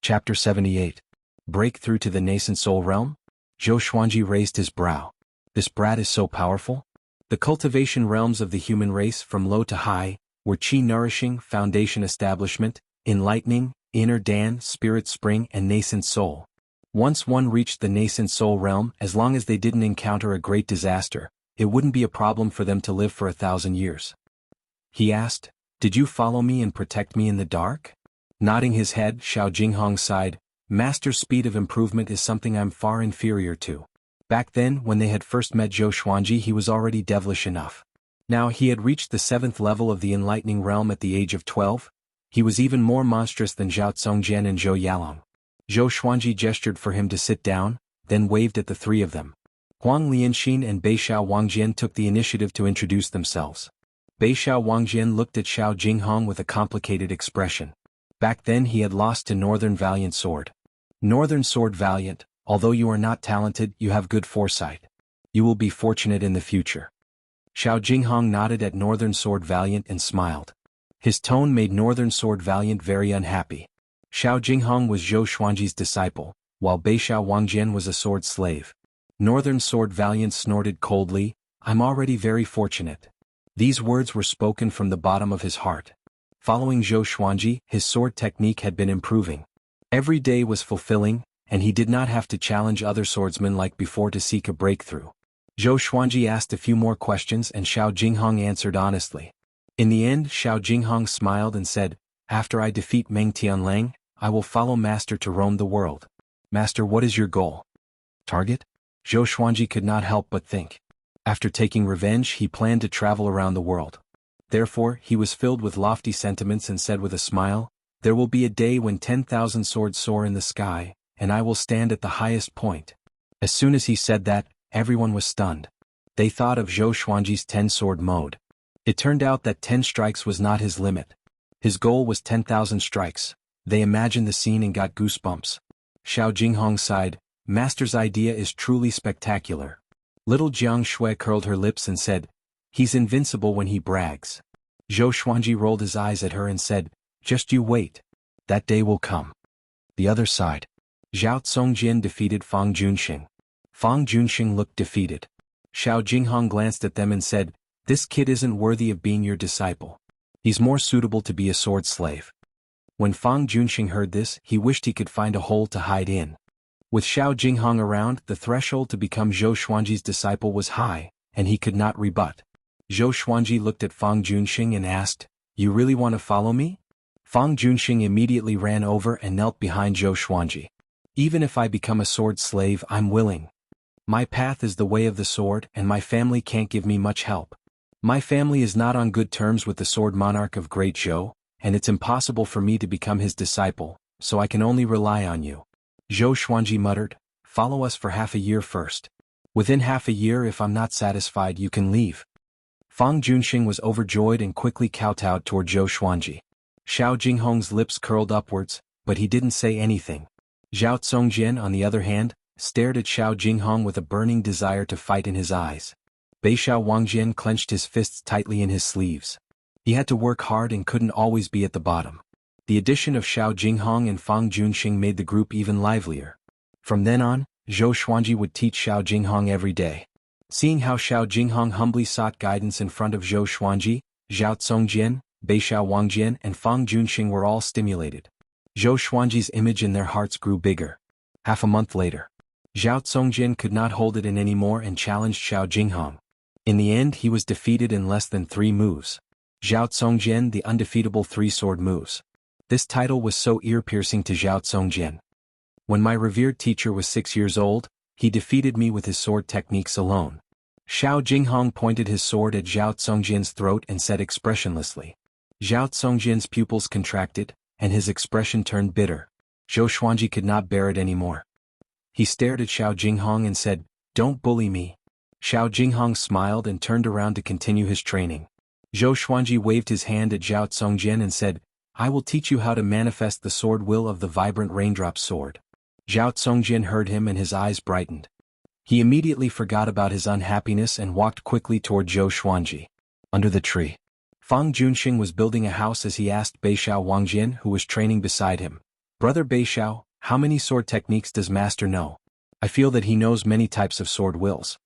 Chapter 78. Breakthrough to the Nascent Soul Realm? Zhou Xuanji raised his brow. This brat is so powerful? The cultivation realms of the human race from low to high were Qi-nourishing, foundation establishment, enlightening, inner Dan, spirit spring and nascent soul. Once one reached the nascent soul realm, as long as they didn't encounter a great disaster, it wouldn't be a problem for them to live for 1,000 years. He asked, "Did you follow me and protect me in the dark?" Nodding his head, Xiao Jinghong sighed, "Master's speed of improvement is something I'm far inferior to. Back then, when they had first met Zhou Xuanji, he was already devilish enough. Now he had reached the 7th level of the enlightening realm at the age of 12. He was even more monstrous than Zhao Congjian and Zhou Yalong." Zhou Xuanji gestured for him to sit down, then waved at the 3 of them. Huang Lianxin and Beishao Wangjian took the initiative to introduce themselves. Beishao Wangjian looked at Xiao Jinghong with a complicated expression. Back then he had lost to Northern Valiant Sword. "Northern Sword Valiant, although you are not talented, you have good foresight. You will be fortunate in the future." Xiao Jinghong nodded at Northern Sword Valiant and smiled. His tone made Northern Sword Valiant very unhappy. Xiao Jinghong was Zhou Xuanji's disciple, while Beixiao Wangjian was a sword slave. Northern Sword Valiant snorted coldly, "I'm already very fortunate." These words were spoken from the bottom of his heart. Following Zhou Xuanji, his sword technique had been improving. Every day was fulfilling, and he did not have to challenge other swordsmen like before to seek a breakthrough. Zhou Xuanji asked a few more questions and Xiao Jinghong answered honestly. In the end, Xiao Jinghong smiled and said, "After I defeat Meng Tianlang, I will follow Master to roam the world." "Master, what is your goal?" "Target?" Zhou Xuanji could not help but think. After taking revenge, he planned to travel around the world. Therefore, he was filled with lofty sentiments and said with a smile, "There will be a day when 10,000 swords soar in the sky, and I will stand at the highest point." As soon as he said that, everyone was stunned. They thought of Zhou Xuanji's 10-sword mode. It turned out that 10 strikes was not his limit. His goal was 10,000 strikes. They imagined the scene and got goosebumps. Xiao Jinghong sighed, "Master's idea is truly spectacular." Little Jiang Shui curled her lips and said, "He's invincible when he brags." Zhou Xuanji rolled his eyes at her and said, "Just you wait. That day will come." The other side. Zhao Tsongjin defeated Fang Junxing. Fang Junxing looked defeated. Xiao Jinghong glanced at them and said, "This kid isn't worthy of being your disciple. He's more suitable to be a sword slave." When Fang Junxing heard this, he wished he could find a hole to hide in. With Xiao Jinghong around, the threshold to become Zhou Xuanji's disciple was high, and he could not rebut. Zhou Xuanji looked at Fang Junxing and asked, "You really want to follow me?" Fang Junxing immediately ran over and knelt behind Zhou Xuanji. "Even if I become a sword slave, I'm willing. My path is the way of the sword and my family can't give me much help. My family is not on good terms with the sword monarch of Great Zhou, and it's impossible for me to become his disciple, so I can only rely on you." Zhou Xuanji muttered, "Follow us for half a year first. Within half a year, if I'm not satisfied, you can leave." Fang Junxing was overjoyed and quickly kowtowed toward Zhou Xuanji. Xiao Jinghong's lips curled upwards, but he didn't say anything. Zhao Tsongjian, on the other hand, stared at Xiao Jinghong with a burning desire to fight in his eyes. Beixiao Wangjian clenched his fists tightly in his sleeves. He had to work hard and couldn't always be at the bottom. The addition of Xiao Jinghong and Fang Junxing made the group even livelier. From then on, Zhou Xuanji would teach Xiao Jinghong every day. Seeing how Xiao Jinghong humbly sought guidance in front of Zhou Xuanji, Zhao Tsongjian, Beixiao Wangjian and Fang Junxing were all stimulated. Zhou Xuanji's image in their hearts grew bigger. Half a month later, Zhao Tsongjian could not hold it in anymore and challenged Xiao Jinghong. In the end, he was defeated in less than 3 moves. Zhao Tsongjian, the undefeatable 3-sword moves. This title was so ear-piercing to Zhao Tsongjian. When my revered teacher was 6 years old, he defeated me with his sword techniques alone. Xiao Jinghong pointed his sword at Zhao Tsongjian's throat and said expressionlessly. Zhao Tsongjian's pupils contracted, and his expression turned bitter. Zhou Xuanji could not bear it anymore. He stared at Xiao Jinghong and said, "Don't bully me." Xiao Jinghong smiled and turned around to continue his training. Zhou Xuanji waved his hand at Zhao Tsongjian and said, "I will teach you how to manifest the sword will of the vibrant raindrop sword." Zhao Tsongjian heard him and his eyes brightened. He immediately forgot about his unhappiness and walked quickly toward Zhou Xuanji. Under the tree, Fang Junxing was building a house as he asked Beixiao Wangjian, who was training beside him, "Brother Beixiao, how many sword techniques does Master know? I feel that he knows many types of sword wills."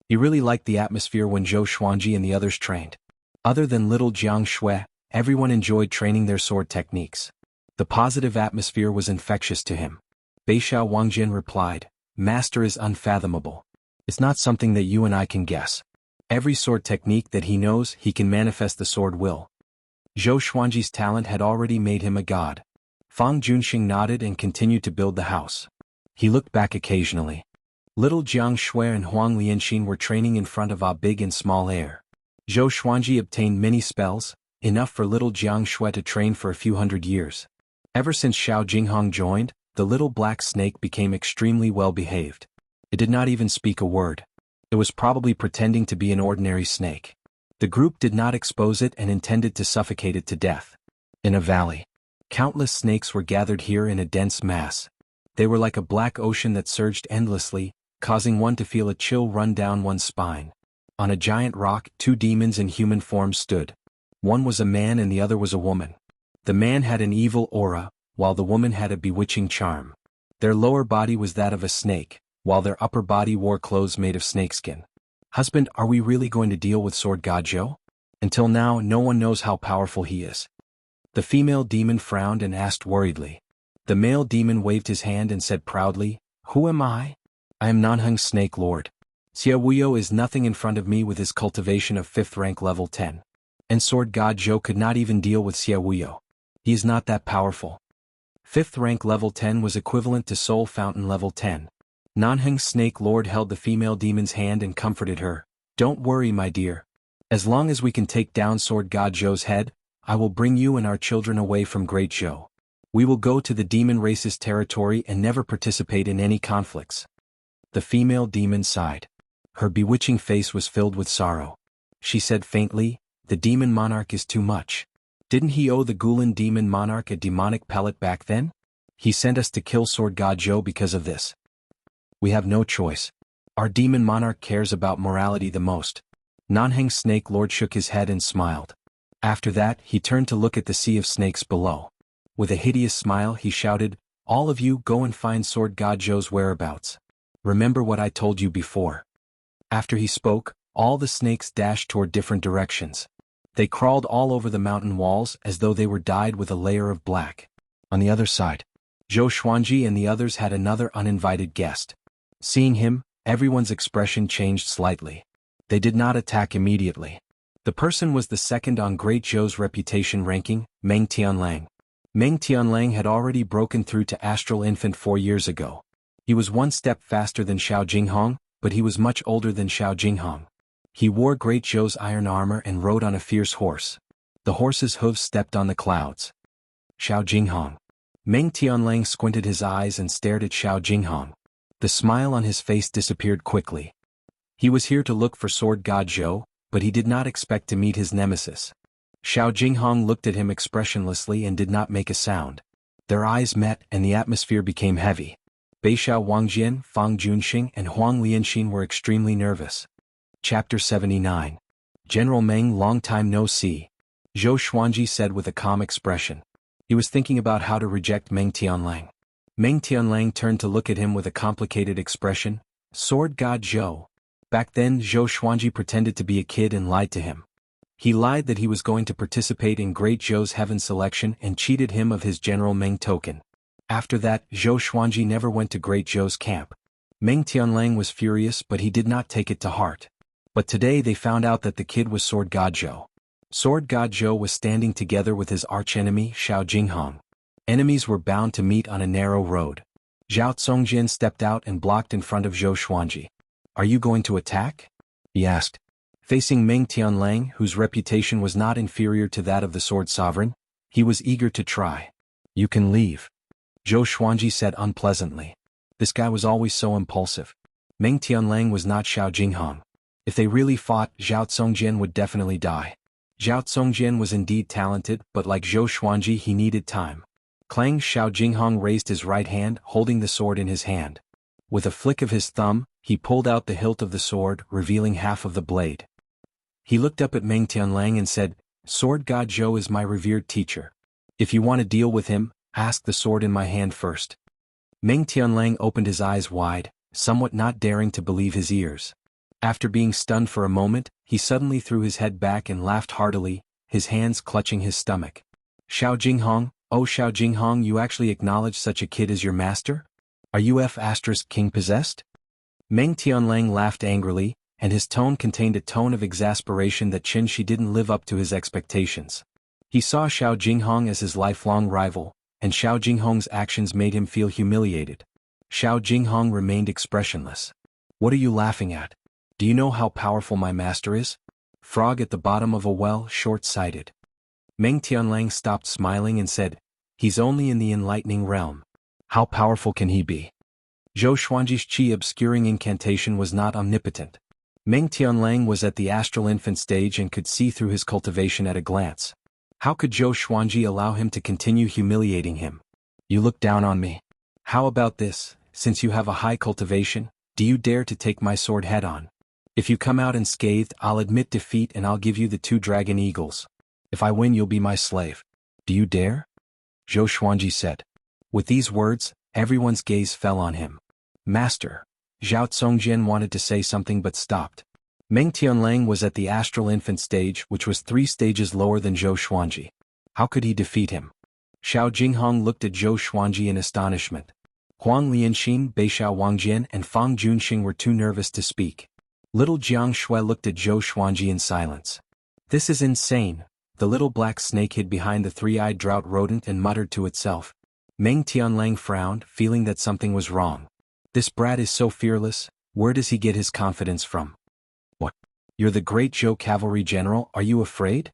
He really liked the atmosphere when Zhou Xuanji and the others trained. Other than little Jiang Shui, everyone enjoyed training their sword techniques. The positive atmosphere was infectious to him. Beixiao Wangjian replied, "Master is unfathomable. It's not something that you and I can guess. Every sword technique that he knows, he can manifest the sword will." Zhou Xuanji's talent had already made him a god. Fang Junxing nodded and continued to build the house. He looked back occasionally. Little Jiang Shui and Huang Lianxin were training in front of a big and small air. Zhou Xuanji obtained many spells, enough for little Jiang Shui to train for a few hundred years. Ever since Xiao Jinghong joined, the little black snake became extremely well-behaved. It did not even speak a word. It was probably pretending to be an ordinary snake. The group did not expose it and intended to suffocate it to death. In a valley, countless snakes were gathered here in a dense mass. They were like a black ocean that surged endlessly, causing one to feel a chill run down one's spine. On a giant rock, two demons in human form stood. One was a man and the other was a woman. The man had an evil aura, while the woman had a bewitching charm. Their lower body was that of a snake, while their upper body wore clothes made of snakeskin. Husband, are we really going to deal with Sword God Zhou? Until now, no one knows how powerful he is. The female demon frowned and asked worriedly. The male demon waved his hand and said proudly, Who am I? I am Nanheng's Snake Lord. Xie Wuyo is nothing in front of me with his cultivation of 5th rank level 10. And Sword God Zhou could not even deal with Xie Wuyo. He is not that powerful. 5th rank level 10 was equivalent to Soul Fountain level 10. Nanheng's Snake Lord held the female demon's hand and comforted her. Don't worry, my dear. As long as we can take down Sword God Zhou's head, I will bring you and our children away from Great Zhou. We will go to the demon race's territory and never participate in any conflicts. The female demon sighed. Her bewitching face was filled with sorrow. She said faintly, The demon monarch is too much. Didn't he owe the Gulan demon monarch a demonic pellet back then? He sent us to kill Sword God Zhou because of this. We have no choice. Our demon monarch cares about morality the most. Nanheng's Snake Lord shook his head and smiled. After that, he turned to look at the sea of snakes below. With a hideous smile, he shouted, All of you go and find Sword God Zhou's whereabouts. Remember what I told you before. After he spoke, all the snakes dashed toward different directions. They crawled all over the mountain walls as though they were dyed with a layer of black. On the other side, Zhou Xuanji and the others had another uninvited guest. Seeing him, everyone's expression changed slightly. They did not attack immediately. The person was the second on Great Zhou's reputation ranking, Meng Tianlang. Meng Tianlang had already broken through to Astral Infant 4 years ago. He was one step faster than Xiao Jinghong, but he was much older than Xiao Jinghong. He wore Great Zhou's iron armor and rode on a fierce horse. The horse's hooves stepped on the clouds. Xiao Jinghong. Meng Tianlang squinted his eyes and stared at Xiao Jinghong. The smile on his face disappeared quickly. He was here to look for Sword God Zhou, but he did not expect to meet his nemesis. Xiao Jinghong looked at him expressionlessly and did not make a sound. Their eyes met and the atmosphere became heavy. Beixiao Wangjian, Fang Junxing and Huang Lianxin were extremely nervous. Chapter 79. General Meng, long time no see. Zhou Xuanji said with a calm expression. He was thinking about how to reject Meng Tianlang. Meng Tianlang turned to look at him with a complicated expression. Sword God Zhou. Back then Zhou Xuanji pretended to be a kid and lied to him. He lied that he was going to participate in Great Zhou's heaven selection and cheated him of his General Meng token. After that, Zhou Xuanji never went to Great Zhou's camp. Meng Tianlang was furious, but he did not take it to heart. But today they found out that the kid was Sword God Zhou. Sword God Zhou was standing together with his archenemy Xiao Jinghong. Enemies were bound to meet on a narrow road. Zhao Congjian stepped out and blocked in front of Zhou Xuanji. Are you going to attack? He asked. Facing Meng Tianlang, whose reputation was not inferior to that of the Sword Sovereign, he was eager to try. You can leave. Zhou Xuanji said unpleasantly. This guy was always so impulsive. Meng Tianlang was not Xiao Jinghong. If they really fought, Zhao Congjian would definitely die. Zhao Congjian was indeed talented, but like Zhou Xuanji he needed time. Clang. Xiao Jinghong raised his right hand, holding the sword in his hand. With a flick of his thumb, he pulled out the hilt of the sword, revealing half of the blade. He looked up at Meng Tianlang and said, Sword God Zhou is my revered teacher. If you want to deal with him, ask the sword in my hand first. Meng Tianlang opened his eyes wide, somewhat not daring to believe his ears. After being stunned for a moment, he suddenly threw his head back and laughed heartily, his hands clutching his stomach. Xiao Jinghong, oh Xiao Jinghong, you actually acknowledge such a kid as your master? Are you king possessed? Meng Tianlang laughed angrily, and his tone contained a tone of exasperation that Qin didn't live up to his expectations. He saw Xiao Jinghong as his lifelong rival, and Xiao Jinghong's actions made him feel humiliated. Xiao Jinghong remained expressionless. What are you laughing at? Do you know how powerful my master is? Frog at the bottom of a well, short-sighted. Meng Tianlang stopped smiling and said, He's only in the enlightening realm. How powerful can he be? Zhou Xuanji's qi obscuring incantation was not omnipotent. Meng Tianlang was at the astral infant stage and could see through his cultivation at a glance. How could Zhou Xuanji allow him to continue humiliating him? You look down on me. How about this, since you have a high cultivation, do you dare to take my sword head-on? If you come out unscathed, I'll admit defeat and I'll give you the 2 dragon eagles. If I win, you'll be my slave. Do you dare? Zhou Xuanji said. With these words, everyone's gaze fell on him. Master. Zhao Congjian wanted to say something but stopped. Meng Tianlang was at the astral infant stage, which was 3 stages lower than Zhou Xuanji. How could he defeat him? Xiao Jinghong looked at Zhou Xuanji in astonishment. Huang Lianxin, Beixiao Wangjian, and Fang Junxing were too nervous to speak. Little Jiang Shui looked at Zhou Xuanji in silence. This is insane. The little black snake hid behind the 3-eyed drought rodent and muttered to itself. Meng Tianlang frowned, feeling that something was wrong. This brat is so fearless, where does he get his confidence from? What? You're the great Zhou cavalry general, are you afraid?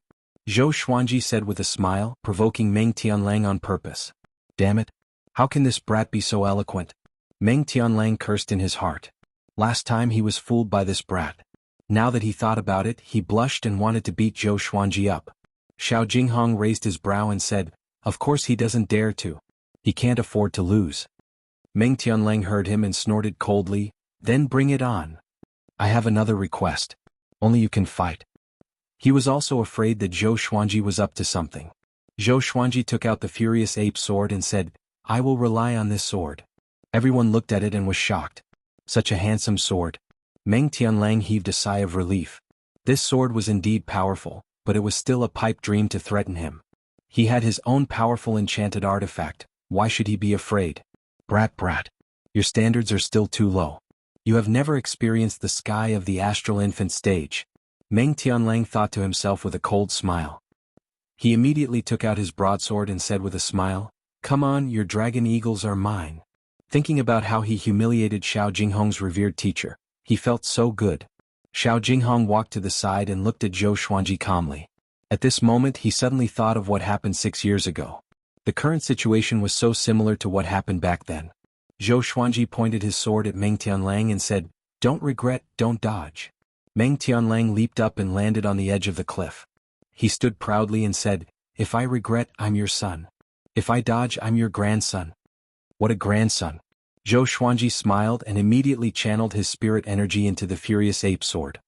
Zhou Xuanji said with a smile, provoking Meng Tianlang on purpose. Damn it. How can this brat be so eloquent? Meng Tianlang cursed in his heart. Last time he was fooled by this brat. Now that he thought about it, he blushed and wanted to beat Zhou Xuanji up. Xiao Jinghong raised his brow and said, of course he doesn't dare to. He can't afford to lose. Meng Tianlang heard him and snorted coldly, then bring it on. I have another request. Only you can fight. He was also afraid that Zhou Xuanji was up to something. Zhou Xuanji took out the furious ape sword and said, I will rely on this sword. Everyone looked at it and was shocked. Such a handsome sword. Meng Tianlang heaved a sigh of relief. This sword was indeed powerful, but it was still a pipe dream to threaten him. He had his own powerful enchanted artifact, why should he be afraid? Brat. Your standards are still too low. You have never experienced the sky of the astral infant stage. Meng Tianlang thought to himself with a cold smile. He immediately took out his broadsword and said with a smile, come on, your dragon eagles are mine. Thinking about how he humiliated Xiao Jinghong's revered teacher, he felt so good. Xiao Jinghong walked to the side and looked at Zhou Xuanji calmly. At this moment he suddenly thought of what happened 6 years ago. The current situation was so similar to what happened back then. Zhou Xuanji pointed his sword at Meng Tianlang and said, don't regret, don't dodge. Meng Tianlang leaped up and landed on the edge of the cliff. He stood proudly and said, if I regret, I'm your son. If I dodge, I'm your grandson. What a grandson. Zhou Xuanji smiled and immediately channeled his spirit energy into the furious ape sword.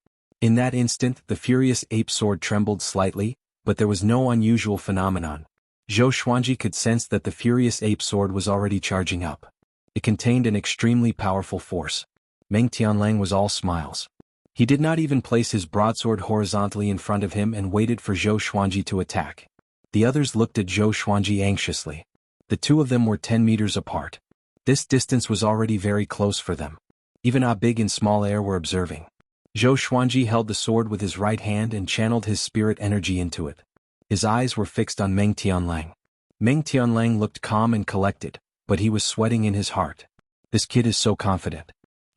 In that instant, the furious ape sword trembled slightly, but there was no unusual phenomenon. Zhou Xuanji could sense that the furious ape sword was already charging up. It contained an extremely powerful force. Meng Tianlang was all smiles. He did not even place his broadsword horizontally in front of him and waited for Zhou Xuanji to attack. The others looked at Zhou Xuanji anxiously. The 2 of them were 10 meters apart. This distance was already very close for them. Even big and small air were observing. Zhou Xuanji held the sword with his right hand and channeled his spirit energy into it. His eyes were fixed on Meng Tianlang. Meng Tianlang looked calm and collected, but he was sweating in his heart. This kid is so confident.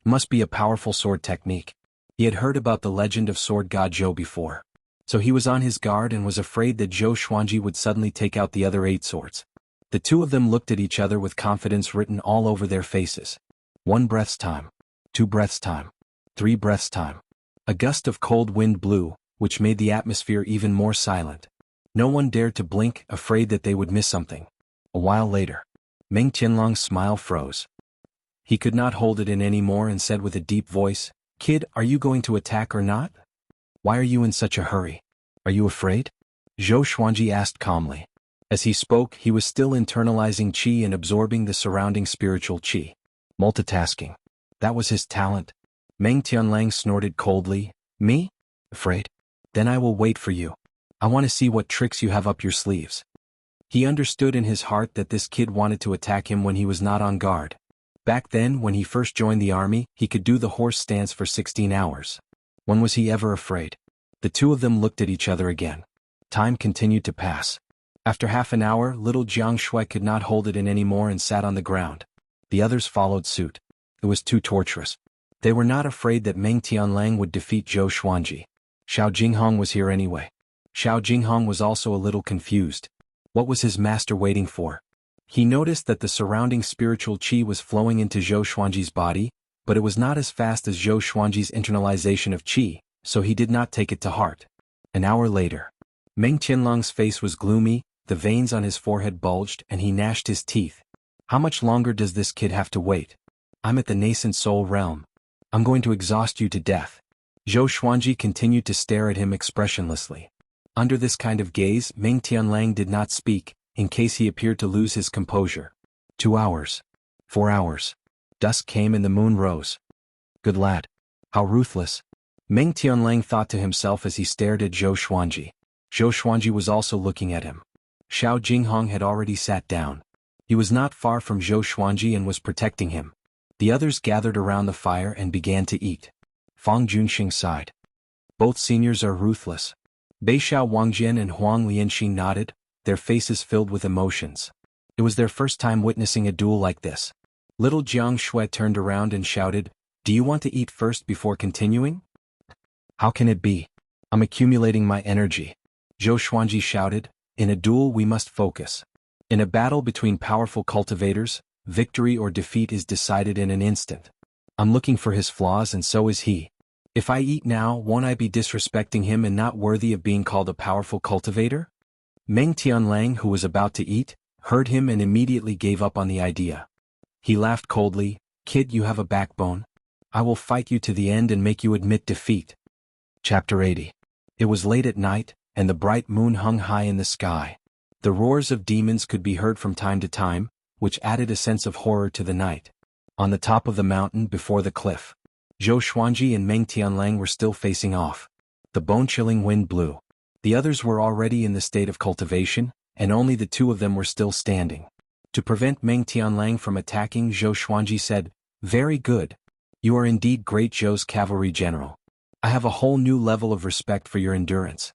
Must be a powerful sword technique. He had heard about the legend of Sword God Zhou before. So he was on his guard and was afraid that Zhou Xuanji would suddenly take out the other 8 swords. The 2 of them looked at each other with confidence written all over their faces. 1 breath's time. 2 breaths' time. 3 breaths' time. A gust of cold wind blew, which made the atmosphere even more silent. No one dared to blink, afraid that they would miss something. A while later, Meng Tianlang's smile froze. He could not hold it in anymore and said with a deep voice, Kid, are you going to attack or not? Why are you in such a hurry? Are you afraid? Zhou Xuanji asked calmly. As he spoke, he was still internalizing qi and absorbing the surrounding spiritual qi. Multitasking. That was his talent. Meng Tianlang snorted coldly. Me? Afraid? Then I will wait for you. I want to see what tricks you have up your sleeves. He understood in his heart that this kid wanted to attack him when he was not on guard. Back then, when he first joined the army, he could do the horse stance for 16 hours. When was he ever afraid? The 2 of them looked at each other again. Time continued to pass. After half an hour, little Jiang Shui could not hold it in anymore and sat on the ground. The others followed suit. It was too torturous. They were not afraid that Meng Tianlang would defeat Zhou Xuanji. Xiao Jinghong was here anyway. Xiao Jinghong was also a little confused. What was his master waiting for? He noticed that the surrounding spiritual qi was flowing into Zhou Xuanji's body, but it was not as fast as Zhou Xuanji's internalization of qi, so he did not take it to heart. An hour later, Meng Tianlang's face was gloomy, the veins on his forehead bulged, and he gnashed his teeth. How much longer does this kid have to wait? I'm at the nascent soul realm. I'm going to exhaust you to death. Zhou Xuanji continued to stare at him expressionlessly. Under this kind of gaze, Meng Tianlang did not speak, in case he appeared to lose his composure. 2 hours. 4 hours. Dusk came and the moon rose. Good lad. How ruthless. Meng Tianlang thought to himself as he stared at Zhou Xuanji. Zhou Xuanji was also looking at him. Xiao Jinghong had already sat down. He was not far from Zhou Xuanji and was protecting him. The others gathered around the fire and began to eat. Fang Junxing sighed. Both seniors are ruthless. Beixiao Wangjian and Huang Lianxin nodded, their faces filled with emotions. It was their first time witnessing a duel like this. Little Jiang Shui turned around and shouted, "Do you want to eat first before continuing?" "How can it be? I'm accumulating my energy." Zhou Xuanji shouted, "In a duel we must focus. In a battle between powerful cultivators, victory or defeat is decided in an instant. I'm looking for his flaws and so is he. If I eat now, won't I be disrespecting him and not worthy of being called a powerful cultivator?" Meng Tianlang, who was about to eat, heard him and immediately gave up on the idea. He laughed coldly, "Kid, you have a backbone. I will fight you to the end and make you admit defeat." Chapter 80. It was late at night, and the bright moon hung high in the sky. The roars of demons could be heard from time to time, which added a sense of horror to the night. On the top of the mountain before the cliff, Zhou Xuanji and Meng Tianlang were still facing off. The bone-chilling wind blew. The others were already in the state of cultivation, and only the two of them were still standing. To prevent Meng Tianlang from attacking, Zhou Xuanji said, "Very good. You are indeed great Zhou's cavalry general. I have a whole new level of respect for your endurance."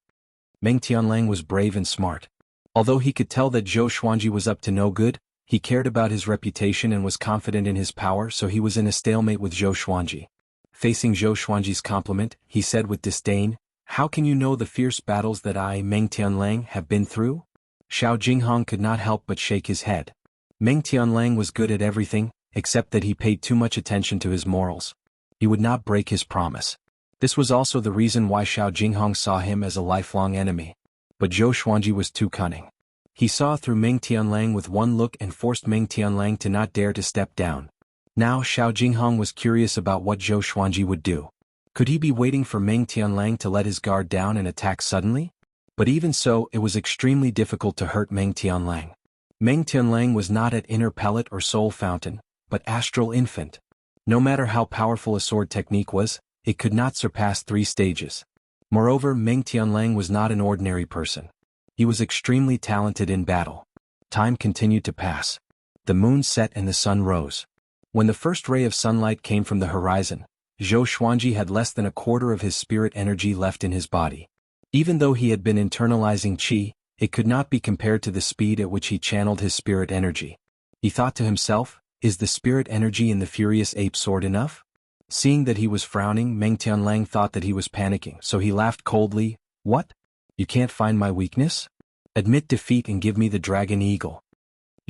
Meng Tianlang was brave and smart. Although he could tell that Zhou Xuanji was up to no good, he cared about his reputation and was confident in his power, so he was in a stalemate with Zhou Xuanji. Facing Zhou Xuanji's compliment, he said with disdain, "How can you know the fierce battles that I, Meng Tianlang, have been through?" Xiao Jinghong could not help but shake his head. Meng Tianlang was good at everything, except that he paid too much attention to his morals. He would not break his promise. This was also the reason why Xiao Jinghong saw him as a lifelong enemy. But Zhou Xuanji was too cunning. He saw through Meng Tianlang with one look and forced Meng Tianlang to not dare to step down. Now Xiao Jinghong was curious about what Zhou Xuanji would do. Could he be waiting for Meng Tianlang to let his guard down and attack suddenly? But even so, it was extremely difficult to hurt Meng Tianlang. Meng Tianlang was not at inner pellet or soul fountain, but astral infant. No matter how powerful a sword technique was, it could not surpass 3 stages. Moreover, Meng Tianlang was not an ordinary person. He was extremely talented in battle. Time continued to pass. The moon set and the sun rose. When the first ray of sunlight came from the horizon, Zhou Xuanji had less than a quarter of his spirit energy left in his body. Even though he had been internalizing qi, it could not be compared to the speed at which he channeled his spirit energy. He thought to himself, "Is the spirit energy in the furious ape sword enough?" Seeing that he was frowning, Meng Tianlang thought that he was panicking, so he laughed coldly, "What? You can't find my weakness? Admit defeat and give me the dragon eagle."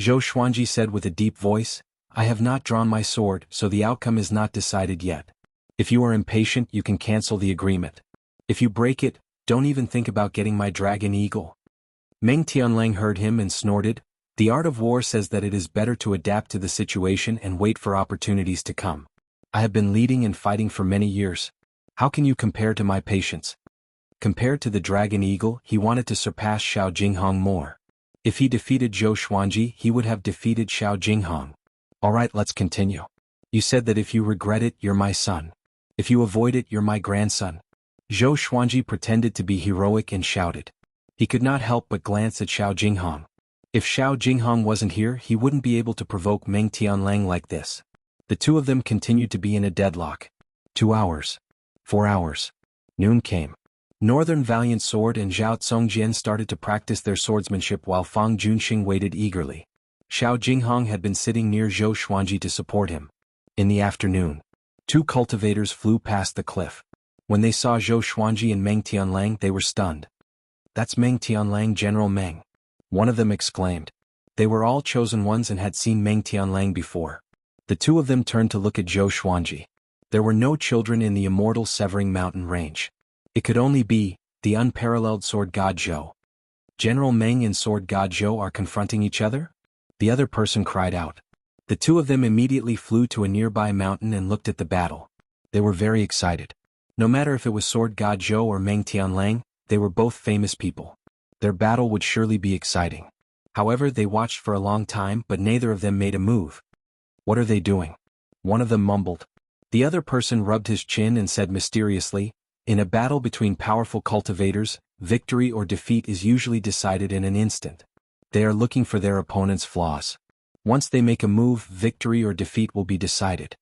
Zhou Xuanji said with a deep voice, "I have not drawn my sword, so the outcome is not decided yet. If you are impatient, you can cancel the agreement. If you break it, don't even think about getting my dragon eagle." Meng Tianlang heard him and snorted, "The art of war says that it is better to adapt to the situation and wait for opportunities to come. I have been leading and fighting for many years. How can you compare to my patience?" Compared to the dragon eagle, he wanted to surpass Xiao Jinghong more. If he defeated Zhou Xuanji, he would have defeated Xiao Jinghong. "Alright, let's continue. You said that if you regret it, you're my son. If you avoid it, you're my grandson." Zhou Xuanji pretended to be heroic and shouted. He could not help but glance at Xiao Jinghong. If Xiao Jinghong wasn't here, he wouldn't be able to provoke Meng Tianlang like this. The two of them continued to be in a deadlock. 2 hours. 4 hours. Noon came. Northern Valiant Sword and Zhao Tsongjian started to practice their swordsmanship while Fang Junxing waited eagerly. Xiao Jinghong had been sitting near Zhou Xuanji to support him. In the afternoon, 2 cultivators flew past the cliff. When they saw Zhou Xuanji and Meng Tianlang, they were stunned. "That's Meng Tianlang, General Meng," one of them exclaimed. They were all chosen ones and had seen Meng Tianlang before. The two of them turned to look at Zhou Xuanji. There were no children in the immortal Severing Mountain range. It could only be the unparalleled sword god Zhou. General Meng and sword god Zhou are confronting each other? The other person cried out. The two of them immediately flew to a nearby mountain and looked at the battle. They were very excited. No matter if it was Sword God Zhou or Meng Tianlang, they were both famous people. Their battle would surely be exciting. However, they watched for a long time but neither of them made a move. What are they doing? One of them mumbled. The other person rubbed his chin and said mysteriously, in a battle between powerful cultivators, victory or defeat is usually decided in an instant. They are looking for their opponent's flaws. Once they make a move, victory or defeat will be decided.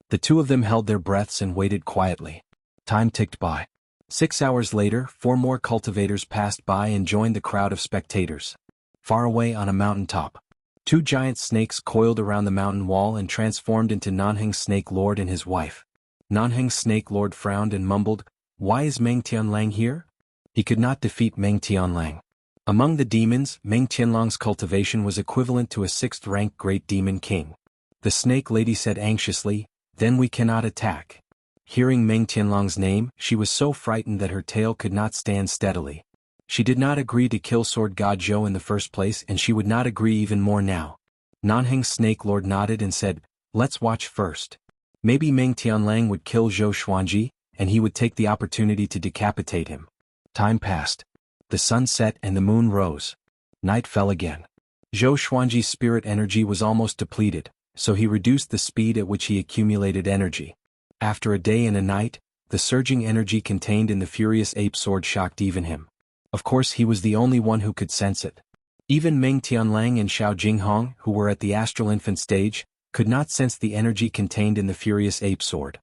The two of them held their breaths and waited quietly. Time ticked by. 6 hours later, 4 more cultivators passed by and joined the crowd of spectators. Far away on a mountaintop, 2 giant snakes coiled around the mountain wall and transformed into Nanheng Snake Lord and his wife. Nanheng Snake Lord frowned and mumbled, "Why is Meng Tianlang here?" He could not defeat Meng Tianlang. Among the demons, Meng Tianlang's cultivation was equivalent to a 6th-rank Great Demon King. The Snake Lady said anxiously, "Then we cannot attack." Hearing Meng Tianlang's name, she was so frightened that her tail could not stand steadily. She did not agree to kill Sword God Zhou in the first place and she would not agree even more now. Nanheng Snake Lord nodded and said, "Let's watch first. Maybe Meng Tianlang would kill Zhou Xuanji, and he would take the opportunity to decapitate him." Time passed. The sun set and the moon rose. Night fell again. Zhou Xuanji's spirit energy was almost depleted, so he reduced the speed at which he accumulated energy. After a day and a night, the surging energy contained in the furious ape sword shocked even him. Of course he was the only one who could sense it. Even Meng Tianlang and Xiao Jinghong, who were at the astral infant stage, could not sense the energy contained in the furious ape sword.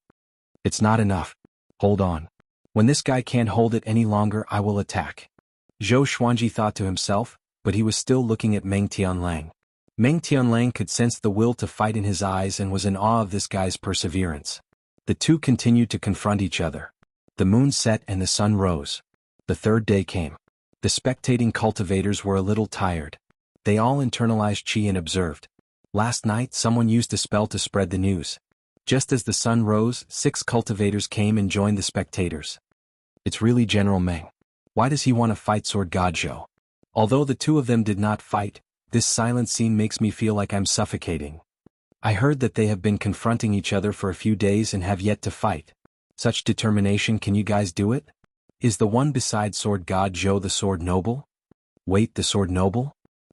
"It's not enough. Hold on. When this guy can't hold it any longer, I will attack." Zhou Xuanji thought to himself, but he was still looking at Meng Tianlang. Meng Tianlang could sense the will to fight in his eyes and was in awe of this guy's perseverance. The two continued to confront each other. The moon set and the sun rose. The third day came. The spectating cultivators were a little tired. They all internalized qi and observed. Last night someone used a spell to spread the news. Just as the sun rose, 6 cultivators came and joined the spectators. "It's really General Meng. Why does he want to fight Sword God Zhou?" Although the two of them did not fight, this silent scene makes me feel like I'm suffocating. I heard that they have been confronting each other for a few days and have yet to fight. Such determination, can you guys do it? Is the one beside Sword God Zhou the Sword Noble? Wait, the Sword Noble?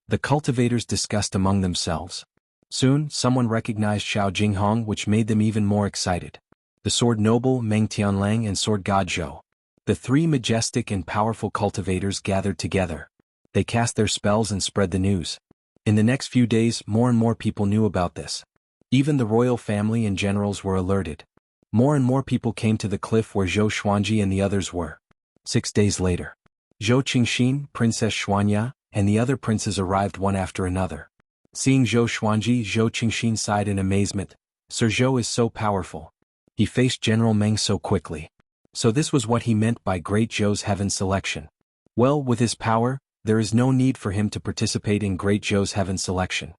The cultivators discussed among themselves. Soon, someone recognized Xiao Jinghong, which made them even more excited. The Sword Noble, Meng Tianlang and Sword God Zhou. The 3 majestic and powerful cultivators gathered together. They cast their spells and spread the news. In the next few days, more and more people knew about this. Even the royal family and generals were alerted. More and more people came to the cliff where Zhou Xuanji and the others were. 6 days later, Zhou Qingxin, Princess Xuanya, and the other princes arrived one after another. Seeing Zhou Xuanji, Zhou Qingxin sighed in amazement. "Sir Zhou is so powerful. He faced General Meng so quickly." So this was what he meant by Great Zhou's heaven selection. Well, with his power, there is no need for him to participate in Great Zhou's heaven selection.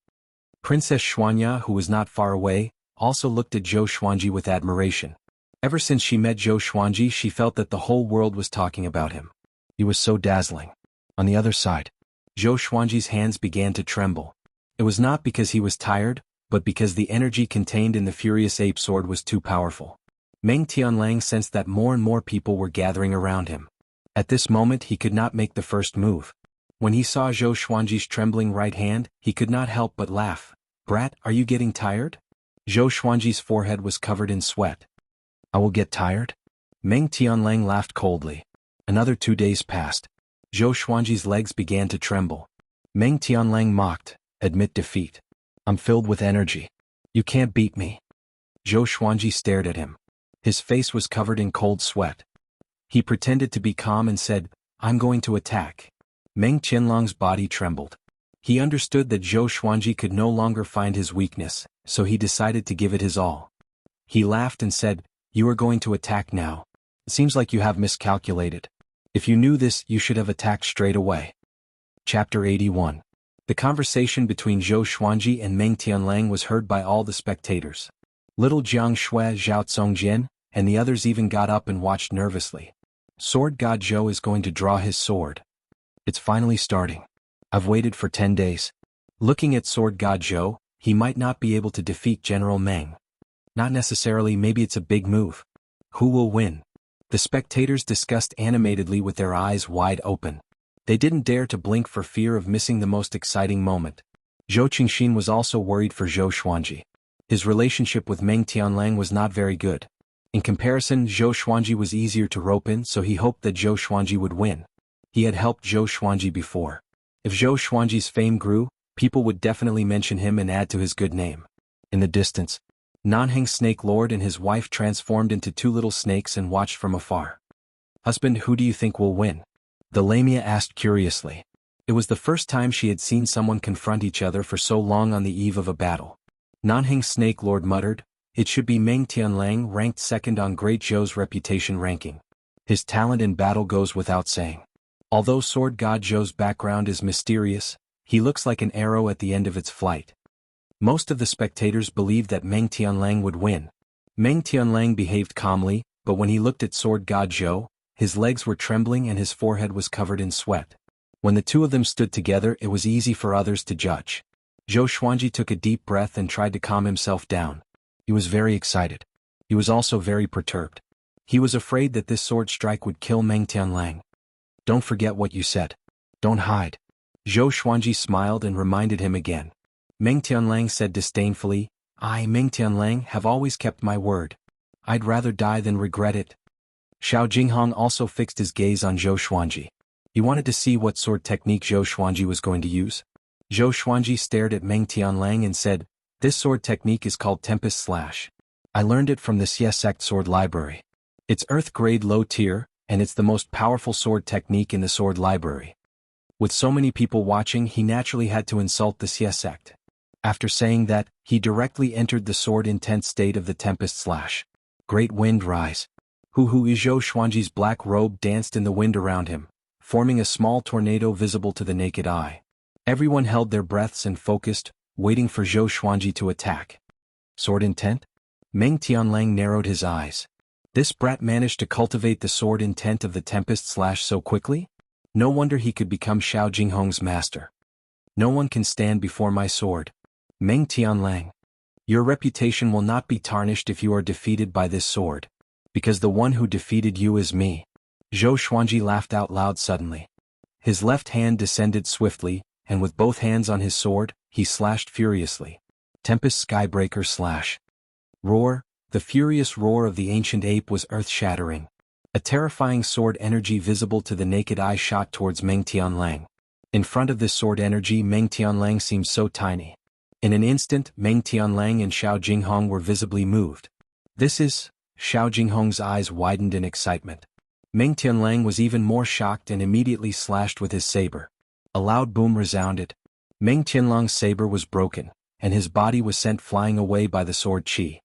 Princess Xuanya, who was not far away, also looked at Zhou Xuanji with admiration. Ever since she met Zhou Xuanji, she felt that the whole world was talking about him. He was so dazzling. On the other side, Zhou Xuanji's hands began to tremble. It was not because he was tired, but because the energy contained in the furious ape sword was too powerful. Meng Tianlang sensed that more and more people were gathering around him. At this moment he could not make the first move. When he saw Zhou Xuanji's trembling right hand, he could not help but laugh. "Brat, are you getting tired?" Zhou Xuanji's forehead was covered in sweat. "I will get tired?" Meng Tianlang laughed coldly. Another 2 days passed. Zhou Xuanji's legs began to tremble. Meng Tianlang mocked, "Admit defeat. I'm filled with energy. You can't beat me." Zhou Xuanji stared at him. His face was covered in cold sweat. He pretended to be calm and said, "I'm going to attack." Meng Tianlang's body trembled. He understood that Zhou Xuanji could no longer find his weakness, so he decided to give it his all. He laughed and said, "You are going to attack now. It seems like you have miscalculated. If you knew this, you should have attacked straight away." Chapter 81. The conversation between Zhou Xuanji and Meng Tianlang was heard by all the spectators. Little Jiang Shui, Zhao Tsongjian, and the others even got up and watched nervously. Sword God Zhou is going to draw his sword. It's finally starting. I've waited for 10 days. Looking at Sword God Zhou, he might not be able to defeat General Meng. Not necessarily, maybe it's a big move. Who will win? The spectators discussed animatedly with their eyes wide open. They didn't dare to blink for fear of missing the most exciting moment. Zhou Qingxin was also worried for Zhou Xuanji. His relationship with Meng Tianlang was not very good. In comparison, Zhou Xuanji was easier to rope in, so he hoped that Zhou Xuanji would win. He had helped Zhou Xuanji before. If Zhou Xuanji's fame grew, people would definitely mention him and add to his good name. In the distance, Nanheng Snake Lord and his wife transformed into two little snakes and watched from afar. "Husband, who do you think will win?" the lamia asked curiously. It was the first time she had seen someone confront each other for so long on the eve of a battle. Nanheng Snake Lord muttered, "It should be Meng Tianlang, ranked second on Great Zhou's reputation ranking. His talent in battle goes without saying. Although Sword God Zhou's background is mysterious, he looks like an arrow at the end of its flight." Most of the spectators believed that Meng Tianlang would win. Meng Tianlang behaved calmly, but when he looked at Sword God Zhou, his legs were trembling and his forehead was covered in sweat. When the two of them stood together, it was easy for others to judge. Zhou Xuanji took a deep breath and tried to calm himself down. He was very excited. He was also very perturbed. He was afraid that this sword strike would kill Meng Tianlang. "Don't forget what you said. Don't hide." Zhou Xuanji smiled and reminded him again. Meng Tianlang said disdainfully, "I, Meng Tianlang, have always kept my word. I'd rather die than regret it." Xiao Jinghong also fixed his gaze on Zhou Xuanji. He wanted to see what sword technique Zhou Xuanji was going to use. Zhou Xuanji stared at Meng Tianlang and said, "This sword technique is called Tempest Slash. I learned it from the Xie Sect Sword Library. It's Earth grade low tier, and it's the most powerful sword technique in the sword library." With so many people watching, he naturally had to insult the Xie Sect. After saying that, he directly entered the sword-intense state of the Tempest Slash. Great wind rise. Zhou Xuanji's black robe danced in the wind around him, forming a small tornado visible to the naked eye. Everyone held their breaths and focused, waiting for Zhou Xuanji to attack. Sword intent? Meng Tianlang narrowed his eyes. This brat managed to cultivate the sword intent of the Tempest Slash so quickly? No wonder he could become Xiao Jinghong's master. "No one can stand before my sword. Meng Tianlang. Your reputation will not be tarnished if you are defeated by this sword. Because the one who defeated you is me." Zhou Xuanji laughed out loud suddenly. His left hand descended swiftly, and with both hands on his sword, he slashed furiously. Tempest Skybreaker Slash. Roar. The furious roar of the ancient ape was earth-shattering. A terrifying sword energy visible to the naked eye shot towards Meng Tianlang. In front of this sword energy, Meng Tianlang seemed so tiny. In an instant, Meng Tianlang and Xiao Jinghong were visibly moved. "This is..." Xiao Jinghong's eyes widened in excitement. Meng Tianlang was even more shocked and immediately slashed with his saber. A loud boom resounded. Meng Tianlang's saber was broken, and his body was sent flying away by the sword qi.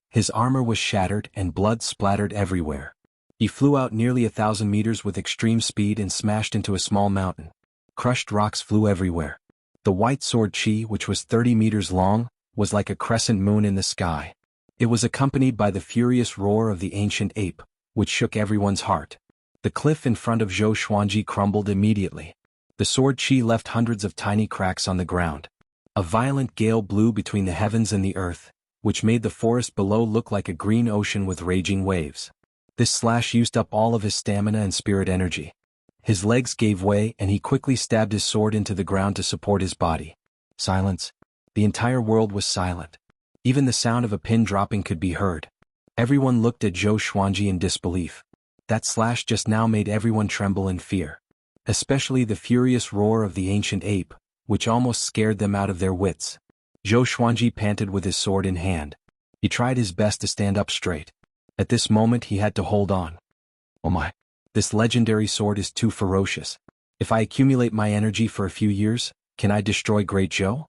His armor was shattered and blood splattered everywhere. He flew out nearly 1,000 meters with extreme speed and smashed into a small mountain. Crushed rocks flew everywhere. The white sword qi, which was 30 meters long, was like a crescent moon in the sky. It was accompanied by the furious roar of the ancient ape, which shook everyone's heart. The cliff in front of Zhou Xuanji crumbled immediately. The sword qi left hundreds of tiny cracks on the ground. A violent gale blew between the heavens and the earth, which made the forest below look like a green ocean with raging waves. This slash used up all of his stamina and spirit energy. His legs gave way and he quickly stabbed his sword into the ground to support his body. Silence. The entire world was silent. Even the sound of a pin dropping could be heard. Everyone looked at Zhou Xuanji in disbelief. That slash just now made everyone tremble in fear. Especially the furious roar of the ancient ape, which almost scared them out of their wits. Zhou Xuanji panted with his sword in hand. He tried his best to stand up straight. At this moment he had to hold on. "Oh my! This legendary sword is too ferocious. If I accumulate my energy for a few years, can I destroy Great Zhou?"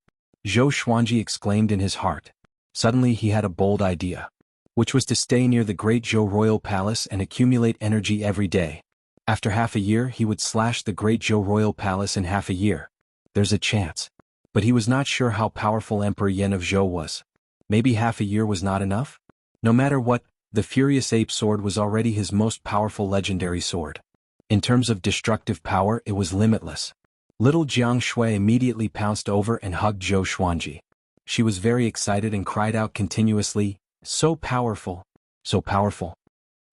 Zhou Xuanji exclaimed in his heart. Suddenly he had a bold idea, which was to stay near the Great Zhou Royal Palace and accumulate energy every day. After half a year he would slash the Great Zhou Royal Palace in half a year. There's a chance. But he was not sure how powerful Emperor Yan of Zhou was. Maybe half a year was not enough? No matter what, the Furious Ape Sword was already his most powerful legendary sword. In terms of destructive power, it was limitless. Little Jiang Shui immediately pounced over and hugged Zhou Xuanji. She was very excited and cried out continuously, "So powerful! So powerful!"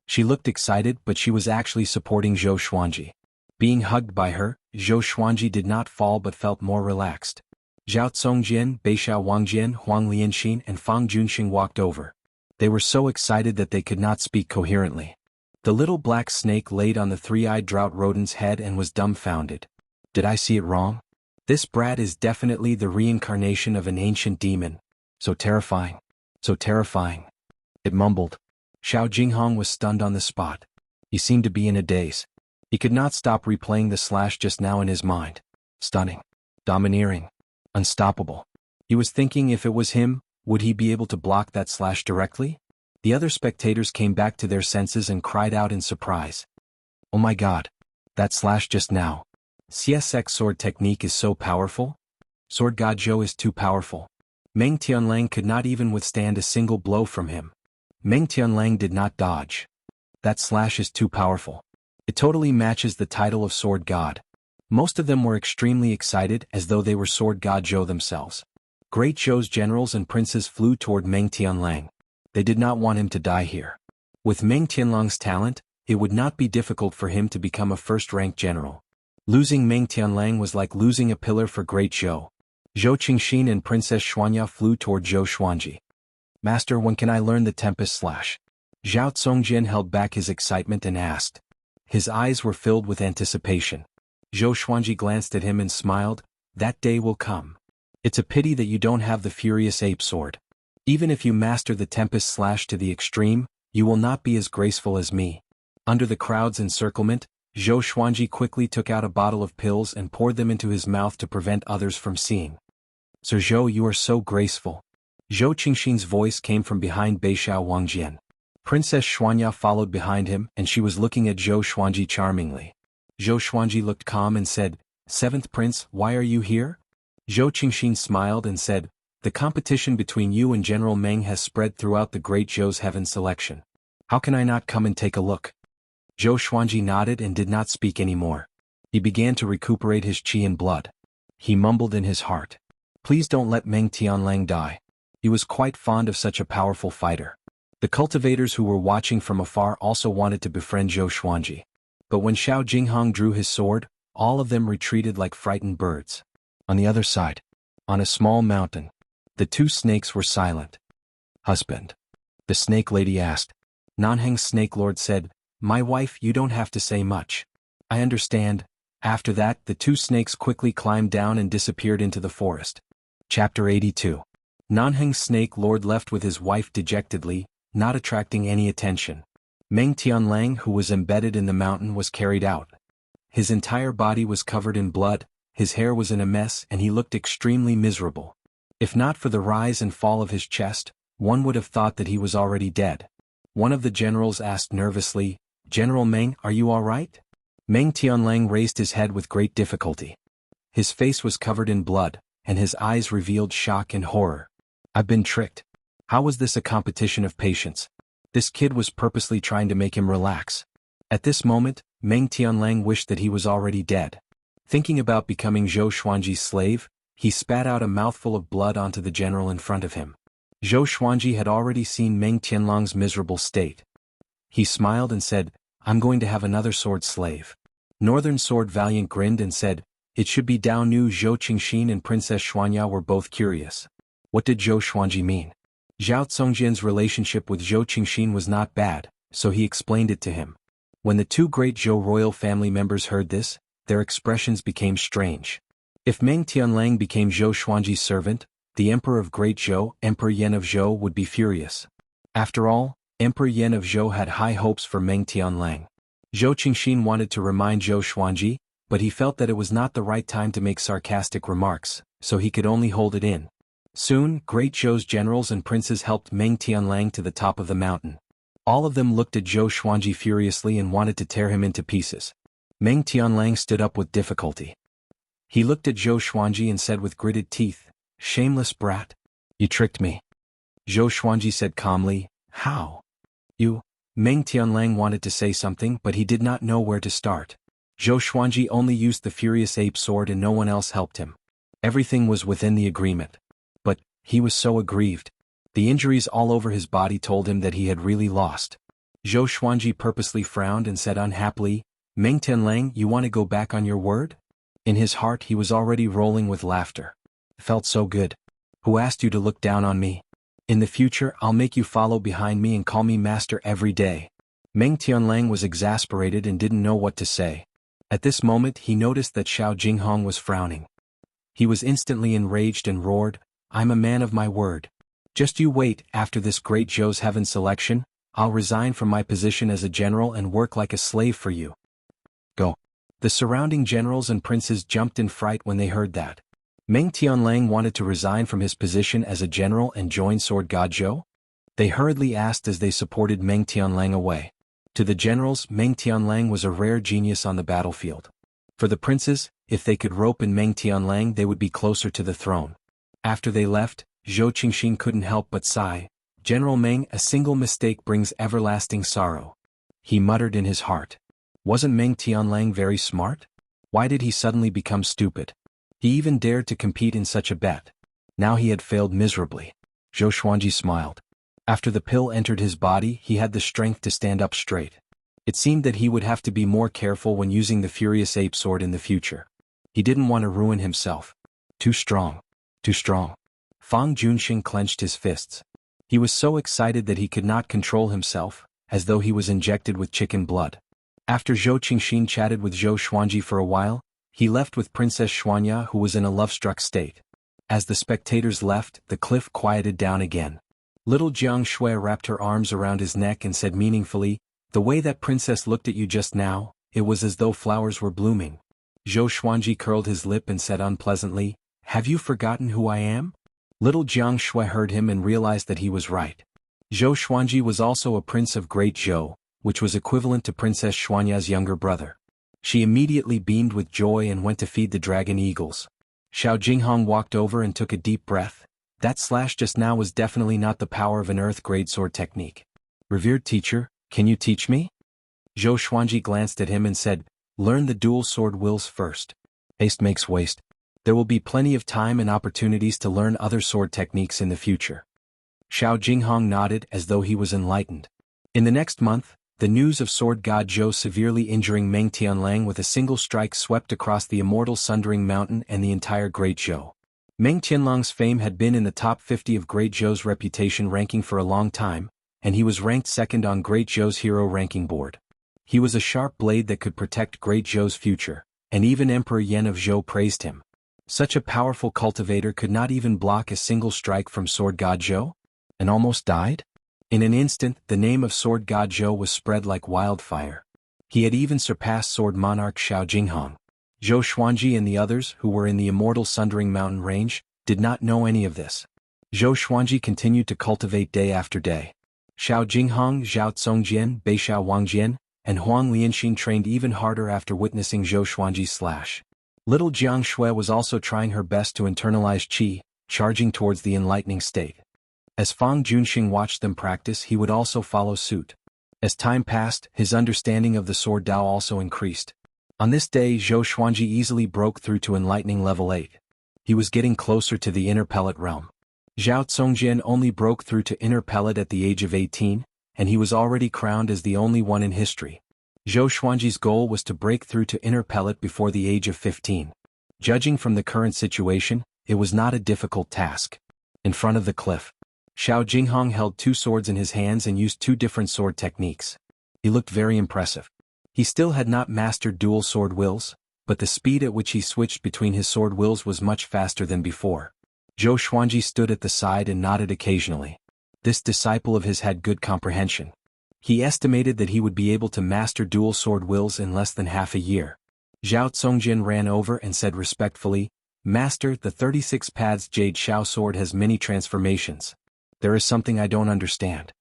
She looked excited, but she was actually supporting Zhou Xuanji. Being hugged by her, Zhou Xuanji did not fall but felt more relaxed. Zhao Congjian, Beixiao Wangjian, Huang Lianxin and Fang Junxing walked over. They were so excited that they could not speak coherently. The little black snake laid on the three-eyed drought rodent's head and was dumbfounded. Did I see it wrong? This brat is definitely the reincarnation of an ancient demon. So terrifying. So terrifying. It mumbled. Xiao Jinghong was stunned on the spot. He seemed to be in a daze. He could not stop replaying the slash just now in his mind. Stunning. Domineering. Unstoppable. He was thinking if it was him, would he be able to block that slash directly? The other spectators came back to their senses and cried out in surprise. Oh my god. That slash just now. CSX sword technique is so powerful? Sword God Zhou is too powerful. Meng Tianlang could not even withstand a single blow from him. Meng Tianlang did not dodge. That slash is too powerful. It totally matches the title of Sword God. Most of them were extremely excited as though they were Sword God Zhou themselves. Great Zhou's generals and princes flew toward Meng Tianlang. They did not want him to die here. With Meng Tianlang's talent, it would not be difficult for him to become a first-rank general. Losing Meng Tianlang was like losing a pillar for Great Zhou. Zhou Qingxin and Princess Xuanya flew toward Zhou Xuanji. Master, when can I learn the Tempest Slash? Zhao Congjian held back his excitement and asked. His eyes were filled with anticipation. Zhou Xuanji glanced at him and smiled. That day will come. It's a pity that you don't have the Furious Ape Sword. Even if you master the Tempest Slash to the extreme, you will not be as graceful as me. Under the crowd's encirclement, Zhou Xuanji quickly took out a bottle of pills and poured them into his mouth to prevent others from seeing. Sir Zhou, you are so graceful. Zhou Qingxin's voice came from behind Beixiao Wangjian. Princess Xuanya followed behind him and she was looking at Zhou Xuanji charmingly. Zhou Xuanji looked calm and said, "Seventh Prince, why are you here?" Zhou Qingxin smiled and said, "The competition between you and General Meng has spread throughout the Great Zhou's heaven selection. How can I not come and take a look?" Zhou Xuanji nodded and did not speak anymore. He began to recuperate his qi and blood. He mumbled in his heart. Please don't let Meng Tianlang die. He was quite fond of such a powerful fighter. The cultivators who were watching from afar also wanted to befriend Zhou Xuanji. But when Xiao Jinghong drew his sword, all of them retreated like frightened birds. On the other side, on a small mountain, the two snakes were silent. Husband. The snake lady asked. Nanheng's snake lord said, "My wife, you don't have to say much. I understand." After that, the two snakes quickly climbed down and disappeared into the forest. Chapter 82. Nanheng's snake lord left with his wife dejectedly, not attracting any attention. Meng Tianlang, who was embedded in the mountain, was carried out. His entire body was covered in blood, his hair was in a mess and he looked extremely miserable. If not for the rise and fall of his chest, one would have thought that he was already dead. One of the generals asked nervously, "General Meng, are you all right?" Meng Tianlang raised his head with great difficulty. His face was covered in blood, and his eyes revealed shock and horror. I've been tricked. How was this a competition of patience? This kid was purposely trying to make him relax. At this moment, Meng Tianlang wished that he was already dead. Thinking about becoming Zhou Xuanji's slave, he spat out a mouthful of blood onto the general in front of him. Zhou Xuanji had already seen Meng Tianlang's miserable state. He smiled and said, "I'm going to have another sword slave." Northern Sword Valiant grinned and said, "It should be Dao Nu." Zhou Qingxin and Princess Xuanya were both curious. What did Zhou Xuanji mean? Zhao Congjian's relationship with Zhou Qingxin was not bad, so he explained it to him. When the two great Zhou royal family members heard this, their expressions became strange. If Meng Tianlang became Zhou Xuanji's servant, the Emperor of Great Zhou, Emperor Yan of Zhou, would be furious. After all, Emperor Yan of Zhou had high hopes for Meng Tianlang. Zhou Qingxin wanted to remind Zhou Xuanji, but he felt that it was not the right time to make sarcastic remarks, so he could only hold it in. Soon, Great Zhou's generals and princes helped Meng Tianlang to the top of the mountain. All of them looked at Zhou Xuanji furiously and wanted to tear him into pieces. Meng Tianlang stood up with difficulty. He looked at Zhou Xuanji and said with gritted teeth, "Shameless brat. You tricked me." Zhou Xuanji said calmly, "How?" "You." Meng Tianlang wanted to say something but he did not know where to start. Zhou Xuanji only used the Furious Ape Sword and no one else helped him. Everything was within the agreement. But, he was so aggrieved. The injuries all over his body told him that he had really lost. Zhou Xuanji purposely frowned and said unhappily, Meng Tianlang, you want to go back on your word? In his heart he was already rolling with laughter. Felt so good. Who asked you to look down on me? In the future I'll make you follow behind me and call me master every day. Meng Tianlang was exasperated and didn't know what to say. At this moment he noticed that Xiao Jinghong was frowning. He was instantly enraged and roared, I'm a man of my word. Just you wait, after this great Zhou's heaven selection, I'll resign from my position as a general and work like a slave for you. Go. The surrounding generals and princes jumped in fright when they heard that. Meng Tianlang wanted to resign from his position as a general and join Sword God Zhou? They hurriedly asked as they supported Meng Tianlang away. To the generals, Meng Tianlang was a rare genius on the battlefield. For the princes, if they could rope in Meng Tianlang they would be closer to the throne. After they left, Zhou Qingxin couldn't help but sigh. General Meng, a single mistake brings everlasting sorrow. He muttered in his heart. Wasn't Meng Tianlang very smart? Why did he suddenly become stupid? He even dared to compete in such a bet. Now he had failed miserably. Zhou Xuanji smiled. After the pill entered his body he had the strength to stand up straight. It seemed that he would have to be more careful when using the Furious Ape Sword in the future. He didn't want to ruin himself. Too strong. Too strong. Fang Junxing clenched his fists. He was so excited that he could not control himself, as though he was injected with chicken blood. After Zhou Qingxin chatted with Zhou Xuanji for a while, he left with Princess Xuanya who was in a love-struck state. As the spectators left, the cliff quieted down again. Little Jiang Shui wrapped her arms around his neck and said meaningfully, the way that princess looked at you just now, it was as though flowers were blooming. Zhou Xuanji curled his lip and said unpleasantly, have you forgotten who I am? Little Jiang Shui heard him and realized that he was right. Zhou Xuanji was also a prince of Great Zhou, which was equivalent to Princess Xuanya's younger brother. She immediately beamed with joy and went to feed the dragon eagles. Xiao Jinghong walked over and took a deep breath. That slash just now was definitely not the power of an earth-grade sword technique. Revered teacher, can you teach me? Zhou Xuanji glanced at him and said, learn the dual sword wills first. Haste makes waste. There will be plenty of time and opportunities to learn other sword techniques in the future. Xiao Jinghong nodded as though he was enlightened. In the next month, the news of Sword God Zhou severely injuring Meng Tianlang with a single strike swept across the immortal Sundering Mountain and the entire Great Zhou. Meng Tianlang's fame had been in the top 50 of Great Zhou's reputation ranking for a long time, and he was ranked second on Great Zhou's hero ranking board. He was a sharp blade that could protect Great Zhou's future, and even Emperor Yan of Zhou praised him. Such a powerful cultivator could not even block a single strike from Sword God Zhou? And almost died? In an instant, the name of Sword God Zhou was spread like wildfire. He had even surpassed Sword Monarch Xiao Jinghong. Zhou Xuanji and the others, who were in the immortal Sundering Mountain range, did not know any of this. Zhou Xuanji continued to cultivate day after day. Xiao Jinghong, Zhao Congjian, Beixiao Wangjian, and Huang Lianxin trained even harder after witnessing Zhou Xuanji's slash. Little Jiang Shui was also trying her best to internalize qi, charging towards the enlightening state. As Fang Junxing watched them practice he would also follow suit. As time passed, his understanding of the sword Dao also increased. On this day Zhou Xuanji easily broke through to enlightening level 8. He was getting closer to the inner pellet realm. Zhao Congjian only broke through to inner pellet at the age of 18, and he was already crowned as the only one in history. Zhou Xuanji's goal was to break through to inner pellet before the age of 15. Judging from the current situation, it was not a difficult task. In front of the cliff, Xiao Jinghong held two swords in his hands and used two different sword techniques. He looked very impressive. He still had not mastered dual sword wills, but the speed at which he switched between his sword wills was much faster than before. Zhou Xuanji stood at the side and nodded occasionally. This disciple of his had good comprehension. He estimated that he would be able to master dual sword wills in less than half a year. Zhao Congjian ran over and said respectfully, Master, the 36 paths Jade Shao sword has many transformations. There is something I don't understand.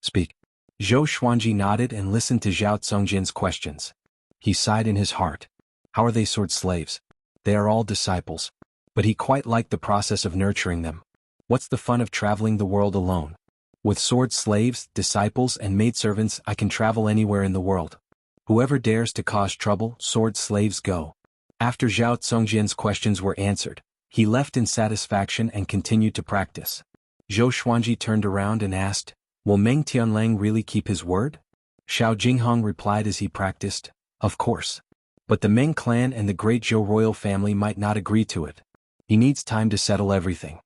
Speak. Zhou Xuanji nodded and listened to Zhao Congjian's questions. He sighed in his heart. How are they sword slaves? They are all disciples. But he quite liked the process of nurturing them. What's the fun of traveling the world alone? With sword slaves, disciples and maidservants I can travel anywhere in the world. Whoever dares to cause trouble, sword slaves go. After Zhao Congjian's questions were answered, he left in satisfaction and continued to practice. Zhou Xuanji turned around and asked, Will Meng Tianlang really keep his word? Xiao Jinghong replied as he practiced, of course. But the Meng clan and the great Zhou royal family might not agree to it. He needs time to settle everything.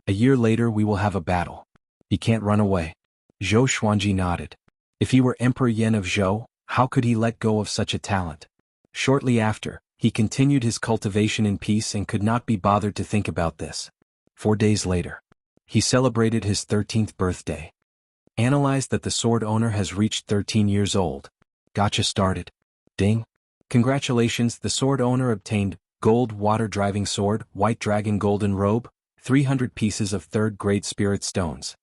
A year later we will have a battle. He can't run away. Zhou Xuanji nodded. If he were Emperor Yan of Zhou, how could he let go of such a talent? Shortly after, he continued his cultivation in peace and could not be bothered to think about this. 4 days later, he celebrated his 13th birthday. Analyzed that the sword owner has reached 13 years old. Gotcha started. Ding. Congratulations, the sword owner obtained gold water driving sword, white dragon golden robe, 300 pieces of 3rd grade spirit stones.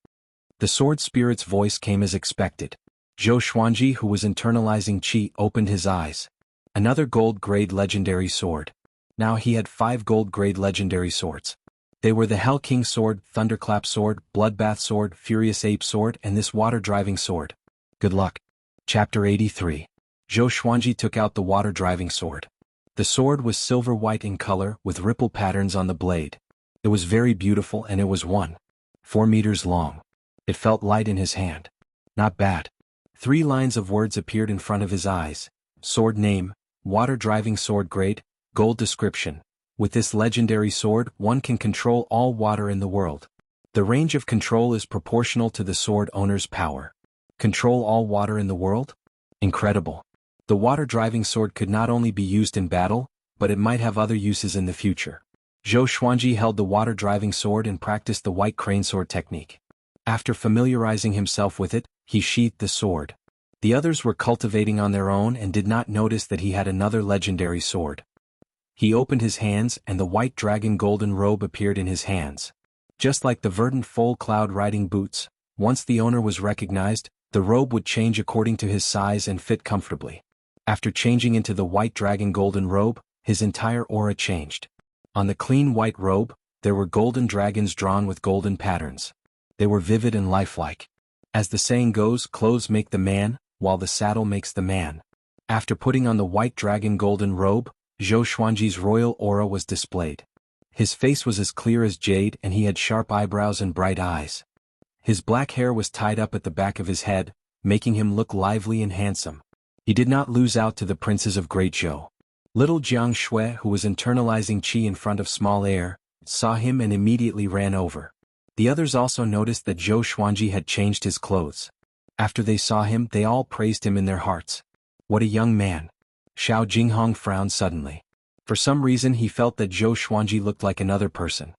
The sword spirit's voice came as expected. Zhou Xuanji, who was internalizing qi, opened his eyes. Another gold grade legendary sword. Now he had 5 gold grade legendary swords. They were the Hell King sword, Thunderclap sword, Bloodbath sword, Furious Ape sword, and this water driving sword. Good luck. Chapter 83. Zhou Xuanji took out the water driving sword. The sword was silver white in color with ripple patterns on the blade. It was very beautiful and it was 1.4 meters long. It felt light in his hand. Not bad. 3 lines of words appeared in front of his eyes. Sword name, water driving sword grade, gold description. With this legendary sword, one can control all water in the world. The range of control is proportional to the sword owner's power. Control all water in the world? Incredible. The water driving sword could not only be used in battle, but it might have other uses in the future. Zhou Xuanji held the water driving sword and practiced the white crane sword technique. After familiarizing himself with it, he sheathed the sword. The others were cultivating on their own and did not notice that he had another legendary sword. He opened his hands and the white dragon golden robe appeared in his hands. Just like the verdant full cloud riding boots, once the owner was recognized, the robe would change according to his size and fit comfortably. After changing into the white dragon golden robe, his entire aura changed. On the clean white robe, there were golden dragons drawn with golden patterns. They were vivid and lifelike. As the saying goes, clothes make the man, while the saddle makes the man. After putting on the white dragon golden robe, Zhou Xuanji's royal aura was displayed. His face was as clear as jade and he had sharp eyebrows and bright eyes. His black hair was tied up at the back of his head, making him look lively and handsome. He did not lose out to the princes of Great Zhou. Little Jiang Shui, who was internalizing qi in front of small air, saw him and immediately ran over. The others also noticed that Zhou Xuanji had changed his clothes. After they saw him, they all praised him in their hearts. What a young man. Xiao Jinghong frowned suddenly. For some reason he felt that Zhou Xuanji looked like another person.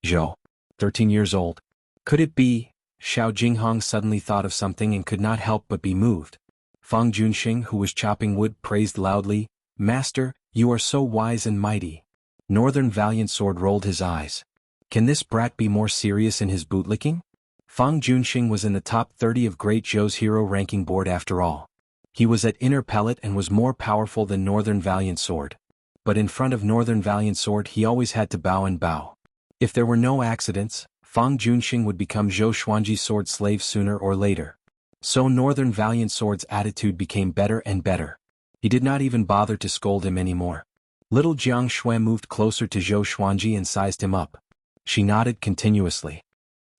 Zhou. 13 years old. Could it be? Xiao Jinghong suddenly thought of something and could not help but be moved. Feng Junxing, who was chopping wood, praised loudly, Master, you are so wise and mighty. Northern Valiant Sword rolled his eyes. Can this brat be more serious in his bootlicking? Feng Junxing was in the top 30 of Great Zhou's hero ranking board after all. He was at Inner Pellet and was more powerful than Northern Valiant Sword. But in front of Northern Valiant Sword he always had to bow and bow. If there were no accidents, Feng Junxing would become Zhou Xuanji's sword slave sooner or later. So Northern Valiant Sword's attitude became better and better. He did not even bother to scold him anymore. Little Jiang Shui moved closer to Zhou Xuanji and sized him up. She nodded continuously.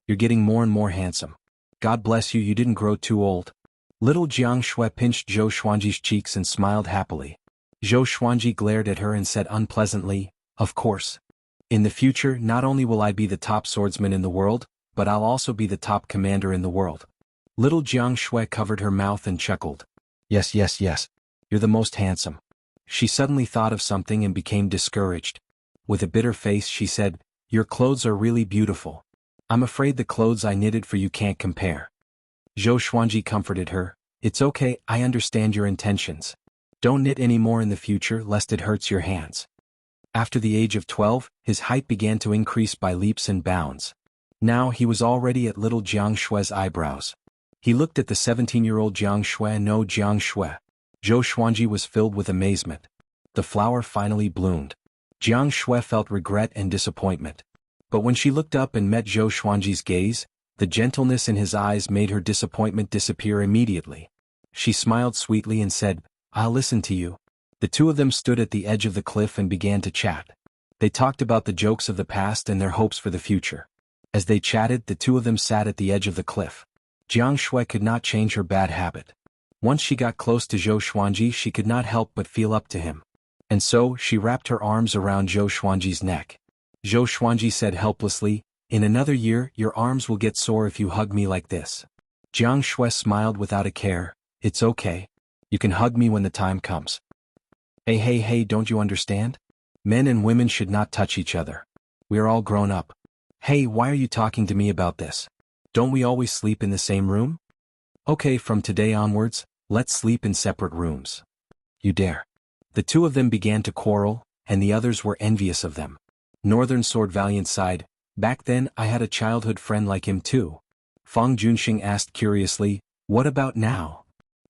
You're getting more and more handsome. God bless you, you didn't grow too old. Little Jiang Shui pinched Zhou Xuanji's cheeks and smiled happily. Zhou Xuanji glared at her and said unpleasantly, of course. In the future, not only will I be the top swordsman in the world, but I'll also be the top commander in the world. Little Jiang Shui covered her mouth and chuckled. Yes, yes, yes. You're the most handsome. She suddenly thought of something and became discouraged. With a bitter face she said, your clothes are really beautiful. I'm afraid the clothes I knitted for you can't compare. Zhou Xuanji comforted her. It's okay, I understand your intentions. Don't knit any more in the future lest it hurts your hands. After the age of 12, his height began to increase by leaps and bounds. Now he was already at little Jiang Shui's eyebrows. He looked at the 17-year-old Jiang Shui. No Jiang Shui. Zhou Xuanji was filled with amazement. The flower finally bloomed. Jiang Shui felt regret and disappointment. But when she looked up and met Zhou Xuanji's gaze, the gentleness in his eyes made her disappointment disappear immediately. She smiled sweetly and said, I'll listen to you. The two of them stood at the edge of the cliff and began to chat. They talked about the jokes of the past and their hopes for the future. As they chatted, the two of them sat at the edge of the cliff. Jiang Shui could not change her bad habit. Once she got close to Zhou Xuanji, she could not help but feel up to him. And so, she wrapped her arms around Zhou Xuanji's neck. Zhou Xuanji said helplessly, "In another year, your arms will get sore if you hug me like this." Jiang Shui smiled without a care. "It's okay. You can hug me when the time comes." Hey, don't you understand? Men and women should not touch each other. We are all grown up. Hey, why are you talking to me about this? Don't we always sleep in the same room? Okay, from today onwards, let's sleep in separate rooms. You dare. The two of them began to quarrel, and the others were envious of them. Northern Sword Valiant sighed. "Back then I had a childhood friend like him too." Fang Junxing asked curiously, "What about now?"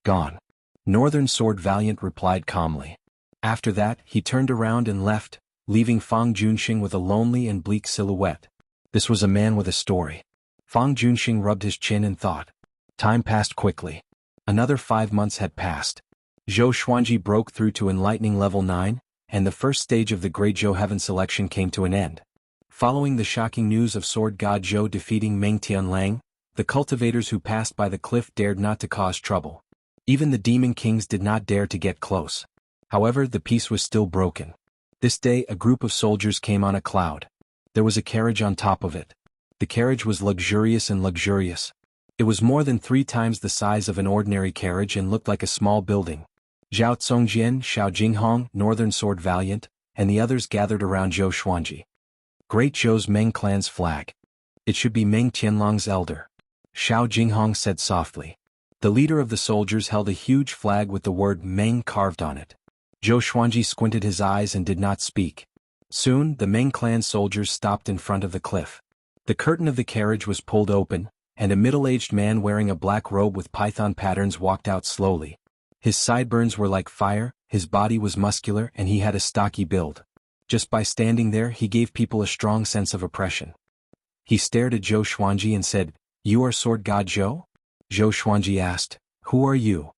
"Gone." Northern Sword Valiant replied calmly. After that, he turned around and left, leaving Fang Junxing with a lonely and bleak silhouette. This was a man with a story. Fang Junxing rubbed his chin and thought. Time passed quickly. Another 5 months had passed. Zhou Xuanji broke through to enlightening level 9, and the first stage of the Great Zhou Heaven selection came to an end. Following the shocking news of Sword God Zhou defeating Meng Tianlang, the cultivators who passed by the cliff dared not to cause trouble. Even the demon kings did not dare to get close. However, the peace was still broken. This day a group of soldiers came on a cloud. There was a carriage on top of it. The carriage was luxurious and luxurious. It was more than 3 times the size of an ordinary carriage and looked like a small building. Zhao Congjian, Xiao Jinghong, Northern Sword Valiant, and the others gathered around Zhou Xuanji. Great Zhou's Meng clan's flag. It should be Meng Tianlong's elder. Xiao Jinghong said softly. The leader of the soldiers held a huge flag with the word Meng carved on it. Zhou Xuanji squinted his eyes and did not speak. Soon, the Meng clan soldiers stopped in front of the cliff. The curtain of the carriage was pulled open, and a middle-aged man wearing a black robe with python patterns walked out slowly. His sideburns were like fire, his body was muscular, and he had a stocky build. Just by standing there, he gave people a strong sense of oppression. He stared at Zhou Xuanji and said, "You are Sword God Zhou?" Zhou Xuanji asked, "Who are you?"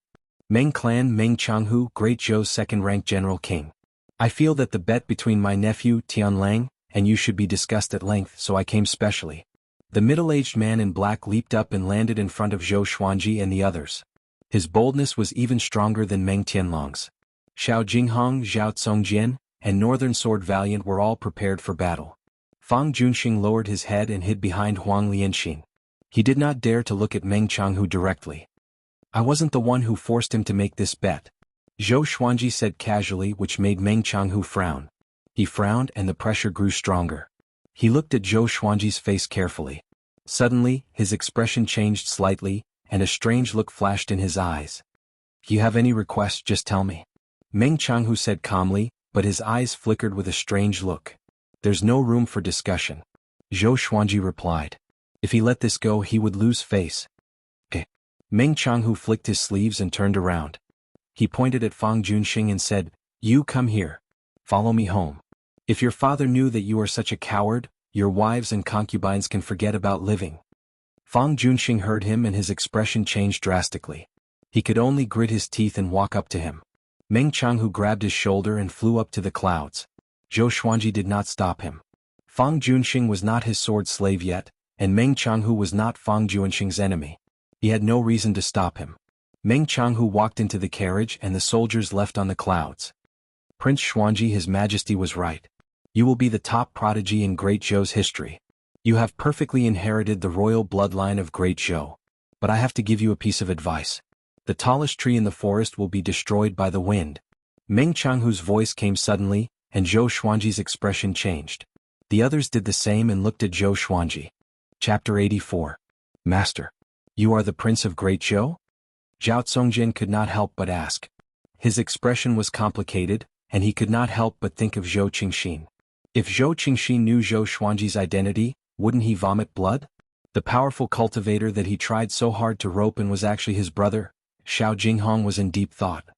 "Meng clan Meng Changhu, Great Zhou's second-rank general king. I feel that the bet between my nephew, Tianlang, and you should be discussed at length, so I came specially." The middle-aged man in black leaped up and landed in front of Zhou Xuanji and the others. His boldness was even stronger than Meng Tianlong's. Xiao Jinghong, Zhao Congjian, and Northern Sword Valiant were all prepared for battle. Fang Junxing lowered his head and hid behind Huang Lianxin. He did not dare to look at Meng Changhu directly. "I wasn't the one who forced him to make this bet," Zhou Xuanji said casually, which made Meng Changhu frown. He frowned and the pressure grew stronger. He looked at Zhou Xuanji's face carefully. Suddenly, his expression changed slightly, and a strange look flashed in his eyes. "If you have any requests, just tell me," Meng Changhu said calmly, but his eyes flickered with a strange look. "There's no room for discussion," Zhou Xuanji replied. "If he let this go, he would lose face." Meng Changhu flicked his sleeves and turned around. He pointed at Fang Junxing and said, "You come here. Follow me home. If your father knew that you are such a coward, your wives and concubines can forget about living." Fang Junxing heard him and his expression changed drastically. He could only grit his teeth and walk up to him. Meng Changhu grabbed his shoulder and flew up to the clouds. Zhou Xuanji did not stop him. Fang Junxing was not his sword slave yet, and Meng Changhu was not Fang Junxing's enemy. He had no reason to stop him. Meng Changhu walked into the carriage and the soldiers left on the clouds. "Prince Xuanji, His Majesty was right. You will be the top prodigy in Great Zhou's history. You have perfectly inherited the royal bloodline of Great Zhou. But I have to give you a piece of advice. The tallest tree in the forest will be destroyed by the wind." Meng Changhu's voice came suddenly, and Zhou Xuanji's expression changed. The others did the same and looked at Zhou Xuanji. Chapter 84. "Master, you are the Prince of Great Zhou?" Zhao Congjian could not help but ask. His expression was complicated, and he could not help but think of Zhou Qingxin. If Zhou Qingxin knew Zhou Xuanji's identity, wouldn't he vomit blood? The powerful cultivator that he tried so hard to rope in was actually his brother. Xiao Jinghong was in deep thought.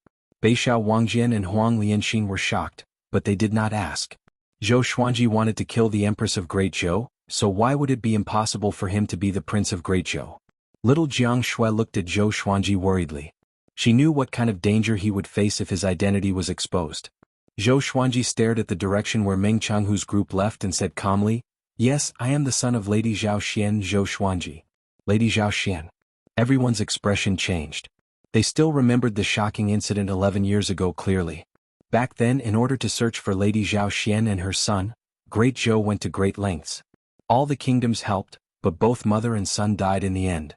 Beixiao Wangjian and Huang Lianxin were shocked, but they did not ask. Zhou Xuanji wanted to kill the Empress of Great Zhou, so why would it be impossible for him to be the Prince of Great Zhou? Little Jiang Shui looked at Zhou Xuanji worriedly. She knew what kind of danger he would face if his identity was exposed. Zhou Xuanji stared at the direction where Meng Changhu's group left and said calmly, "Yes, I am the son of Lady Zhao Xian, Zhou Xuanji." "Lady Zhao Xian." Everyone's expression changed. They still remembered the shocking incident 11 years ago clearly. Back then, in order to search for Lady Zhao Xian and her son, Great Zhou went to great lengths. All the kingdoms helped, but both mother and son died in the end.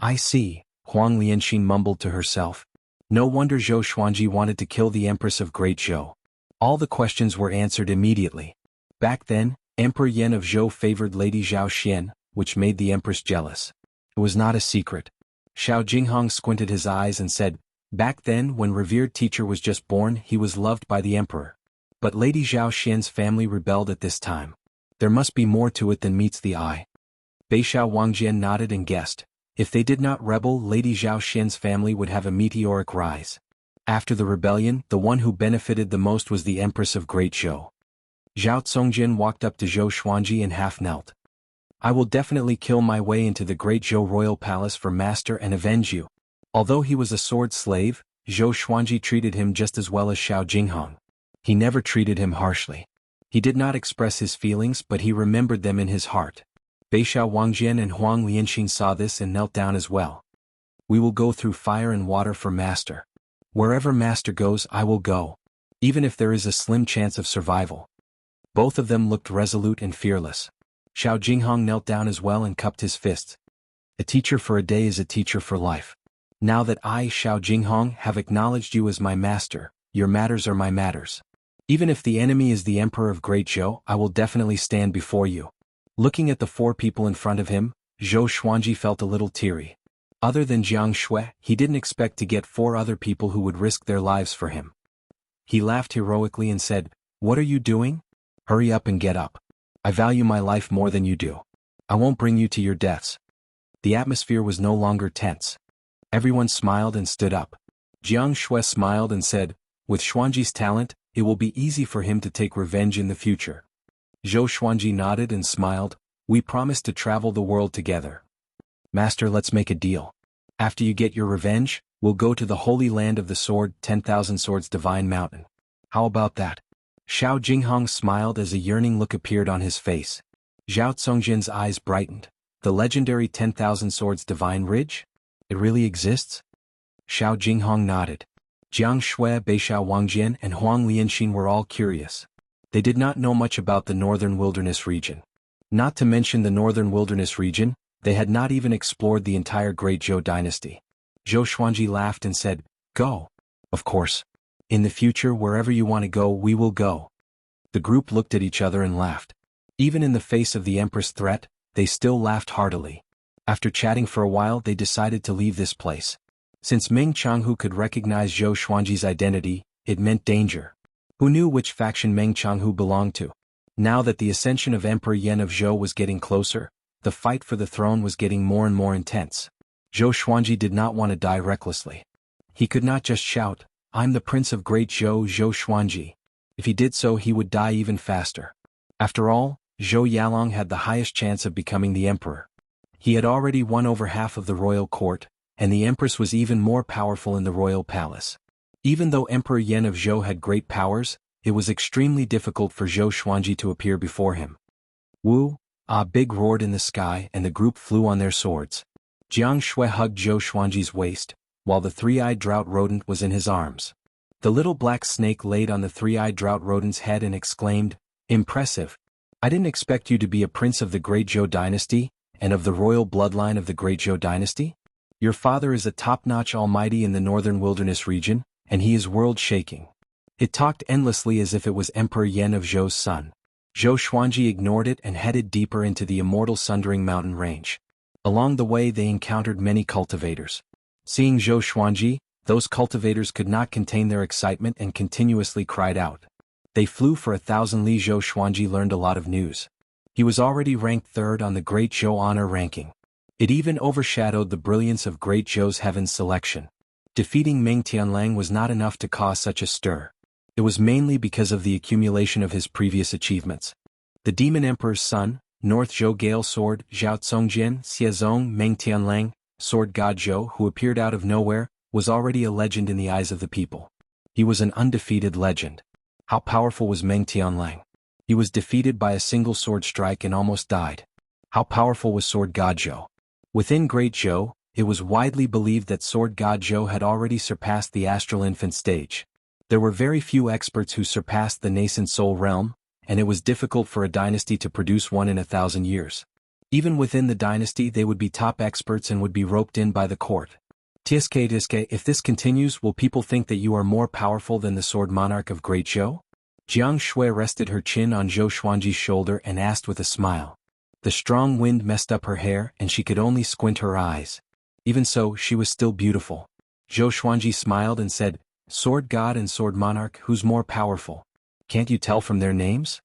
I see, Huang Lianxin mumbled to herself. No wonder Zhou Xuanji wanted to kill the Empress of Great Zhou. All the questions were answered immediately. Back then, Emperor Yan of Zhou favored Lady Zhao Xian, which made the Empress jealous. It was not a secret. Xiao Jinghong squinted his eyes and said, back then when revered teacher was just born he was loved by the emperor. But Lady Zhao Xian's family rebelled at this time. There must be more to it than meets the eye. Beixiao Wangjian nodded and guessed. If they did not rebel, Lady Zhao Xian's family would have a meteoric rise. After the rebellion, the one who benefited the most was the Empress of Great Zhou. Zhao Congjian walked up to Zhou Xuanji and half knelt. I will definitely kill my way into the Great Zhou royal palace for master and avenge you. Although he was a sword slave, Zhou Xuanji treated him just as well as Xiao Jinghong. He never treated him harshly. He did not express his feelings, but he remembered them in his heart. Beixiao Wangjian and Huang Lianxin saw this and knelt down as well. We will go through fire and water for master. Wherever master goes, I will go. Even if there is a slim chance of survival. Both of them looked resolute and fearless. Xiao Jinghong knelt down as well and cupped his fists. A teacher for a day is a teacher for life. Now that I, Xiao Jinghong, have acknowledged you as my master, your matters are my matters. Even if the enemy is the Emperor of Great Zhou, I will definitely stand before you. Looking at the four people in front of him, Zhou Xuanji felt a little teary. Other than Jiang Shui, he didn't expect to get 4 other people who would risk their lives for him. He laughed heroically and said, What are you doing? Hurry up and get up. I value my life more than you do. I won't bring you to your deaths. The atmosphere was no longer tense. Everyone smiled and stood up. Jiang Shui smiled and said, With Xuanji's talent, it will be easy for him to take revenge in the future. Zhou Xuanji nodded and smiled. We promise to travel the world together. Master, let's make a deal. After you get your revenge, we'll go to the Holy Land of the Sword, 10,000 Swords Divine Mountain. How about that? Xiao Jinghong smiled as a yearning look appeared on his face. Zhao Congjian's eyes brightened. The legendary 10,000 Swords Divine Ridge? It really exists? Xiao Jinghong nodded. Jiang Shui, Beixiao Wangjian, and Huang Lianxin were all curious. They did not know much about the Northern Wilderness region. Not to mention the Northern Wilderness region, they had not even explored the entire Great Zhou dynasty. Zhou Xuanji laughed and said, Go. Of course. In the future, wherever you want to go, we will go. The group looked at each other and laughed. Even in the face of the Empress' threat, they still laughed heartily. After chatting for a while, they decided to leave this place. Since Meng Changhu could recognize Zhou Xuanji's identity, it meant danger. Who knew which faction Meng Changhu belonged to? Now that the ascension of Emperor Yan of Zhou was getting closer, the fight for the throne was getting more and more intense. Zhou Xuanji did not want to die recklessly. He could not just shout, I'm the Prince of Great Zhou, Zhou Xuanji. If he did so, he would die even faster. After all, Zhou Yalong had the highest chance of becoming the emperor. He had already won over half of the royal court, and the empress was even more powerful in the royal palace. Even though Emperor Yan of Zhou had great powers, it was extremely difficult for Zhou Xuanji to appear before him. Wu, Ah Big roared in the sky and the group flew on their swords. Jiang Shui hugged Zhou Xuanji's waist, while the three-eyed drought rodent was in his arms. The little black snake laid on the three-eyed drought rodent's head and exclaimed, Impressive. I didn't expect you to be a prince of the Great Zhou dynasty, and of the royal bloodline of the Great Zhou dynasty? Your father is a top-notch almighty in the Northern Wilderness region, and he is world-shaking. It talked endlessly as if it was Emperor Yan of Zhou's son. Zhou Xuanji ignored it and headed deeper into the immortal Sundering Mountain range. Along the way they encountered many cultivators. Seeing Zhou Xuanji, those cultivators could not contain their excitement and continuously cried out. They flew for 1,000 li. Zhou Xuanji learned a lot of news. He was already ranked 3rd on the Great Zhou honor ranking. It even overshadowed the brilliance of Great Zhou's heavens selection. Defeating Meng Tianlang was not enough to cause such a stir. It was mainly because of the accumulation of his previous achievements. The Demon Emperor's son, North Zhou Gale Sword, Zhao Congjian, Xiazong, Meng Tianlang, Sword God Zhou, who appeared out of nowhere, was already a legend in the eyes of the people. He was an undefeated legend. How powerful was Meng Tianlang? He was defeated by a single sword strike and almost died. How powerful was Sword God Zhou? Within Great Zhou, It was widely believed that Sword God Zhou had already surpassed the astral infant stage. There were very few experts who surpassed the nascent soul realm, and it was difficult for a dynasty to produce one in 1,000 years. Even within the dynasty they would be top experts and would be roped in by the court. Tiske, if this continues, will people think that you are more powerful than the sword monarch of Great Zhou? Jiang Shui rested her chin on Zhou Xuanji's shoulder and asked with a smile. The strong wind messed up her hair and she could only squint her eyes. Even so, she was still beautiful. Zhou Xuanji smiled and said, Sword God and Sword Monarch, who's more powerful? Can't you tell from their names?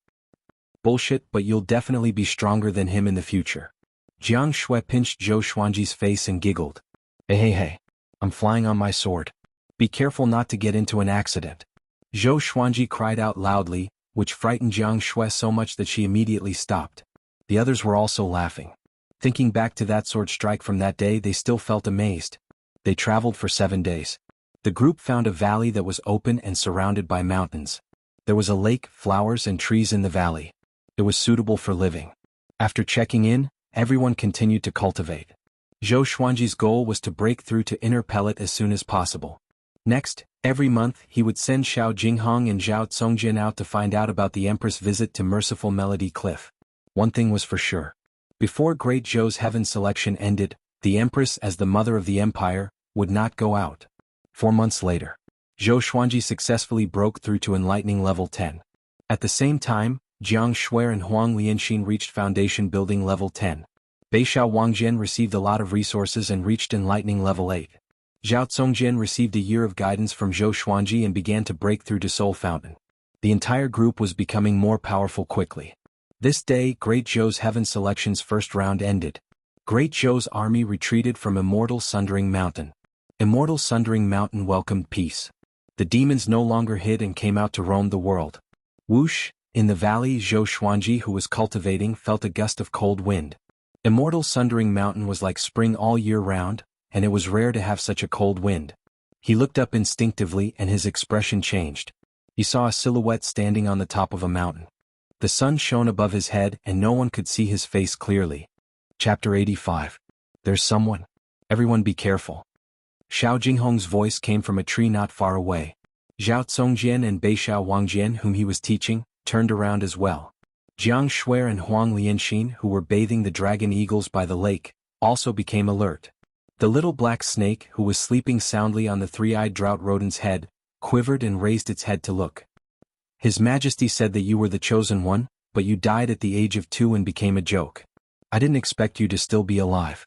Bullshit, but you'll definitely be stronger than him in the future. Jiang Shui pinched Zhou Xuanji's face and giggled. Hey, I'm flying on my sword. Be careful not to get into an accident. Zhou Xuanji cried out loudly, which frightened Jiang Shui so much that she immediately stopped. The others were also laughing. Thinking back to that sword strike from that day, they still felt amazed. They traveled for 7 days. The group found a valley that was open and surrounded by mountains. There was a lake, flowers and trees in the valley. It was suitable for living. After checking in, everyone continued to cultivate. Zhou Xuanji's goal was to break through to Inner Pellet as soon as possible. Next, every month he would send Xiao Jinghong and Zhao Congjian out to find out about the Empress' visit to Merciful Melody Cliff. One thing was for sure. Before Great Zhou's heaven selection ended, the Empress, as the mother of the empire, would not go out. 4 months later, Zhou Xuanji successfully broke through to Enlightening Level 10. At the same time, Jiang Shui and Huang Lianxin reached Foundation Building Level 10. Beixiao Wangjian received a lot of resources and reached Enlightening Level 8. Zhao Congjian received a year of guidance from Zhou Xuanji and began to break through to Soul Fountain. The entire group was becoming more powerful quickly. This day, Great Zhou's heaven selection's first round ended. Great Zhou's army retreated from Immortal Sundering Mountain. Immortal Sundering Mountain welcomed peace. The demons no longer hid and came out to roam the world. Whoosh, in the valley, Zhou Xuanji, who was cultivating, felt a gust of cold wind. Immortal Sundering Mountain was like spring all year round, and it was rare to have such a cold wind. He looked up instinctively and his expression changed. He saw a silhouette standing on the top of a mountain. The sun shone above his head and no one could see his face clearly. Chapter 85. There's someone. Everyone be careful. Xiao Jinghong's voice came from a tree not far away. Zhao Congjian and Beixiao Wangjian, whom he was teaching, turned around as well. Jiang Shui and Huang Lianxin, who were bathing the dragon eagles by the lake, also became alert. The little black snake, who was sleeping soundly on the three-eyed drought rodent's head, quivered and raised its head to look. His Majesty said that you were the chosen one, but you died at the age of 2 and became a joke. I didn't expect you to still be alive.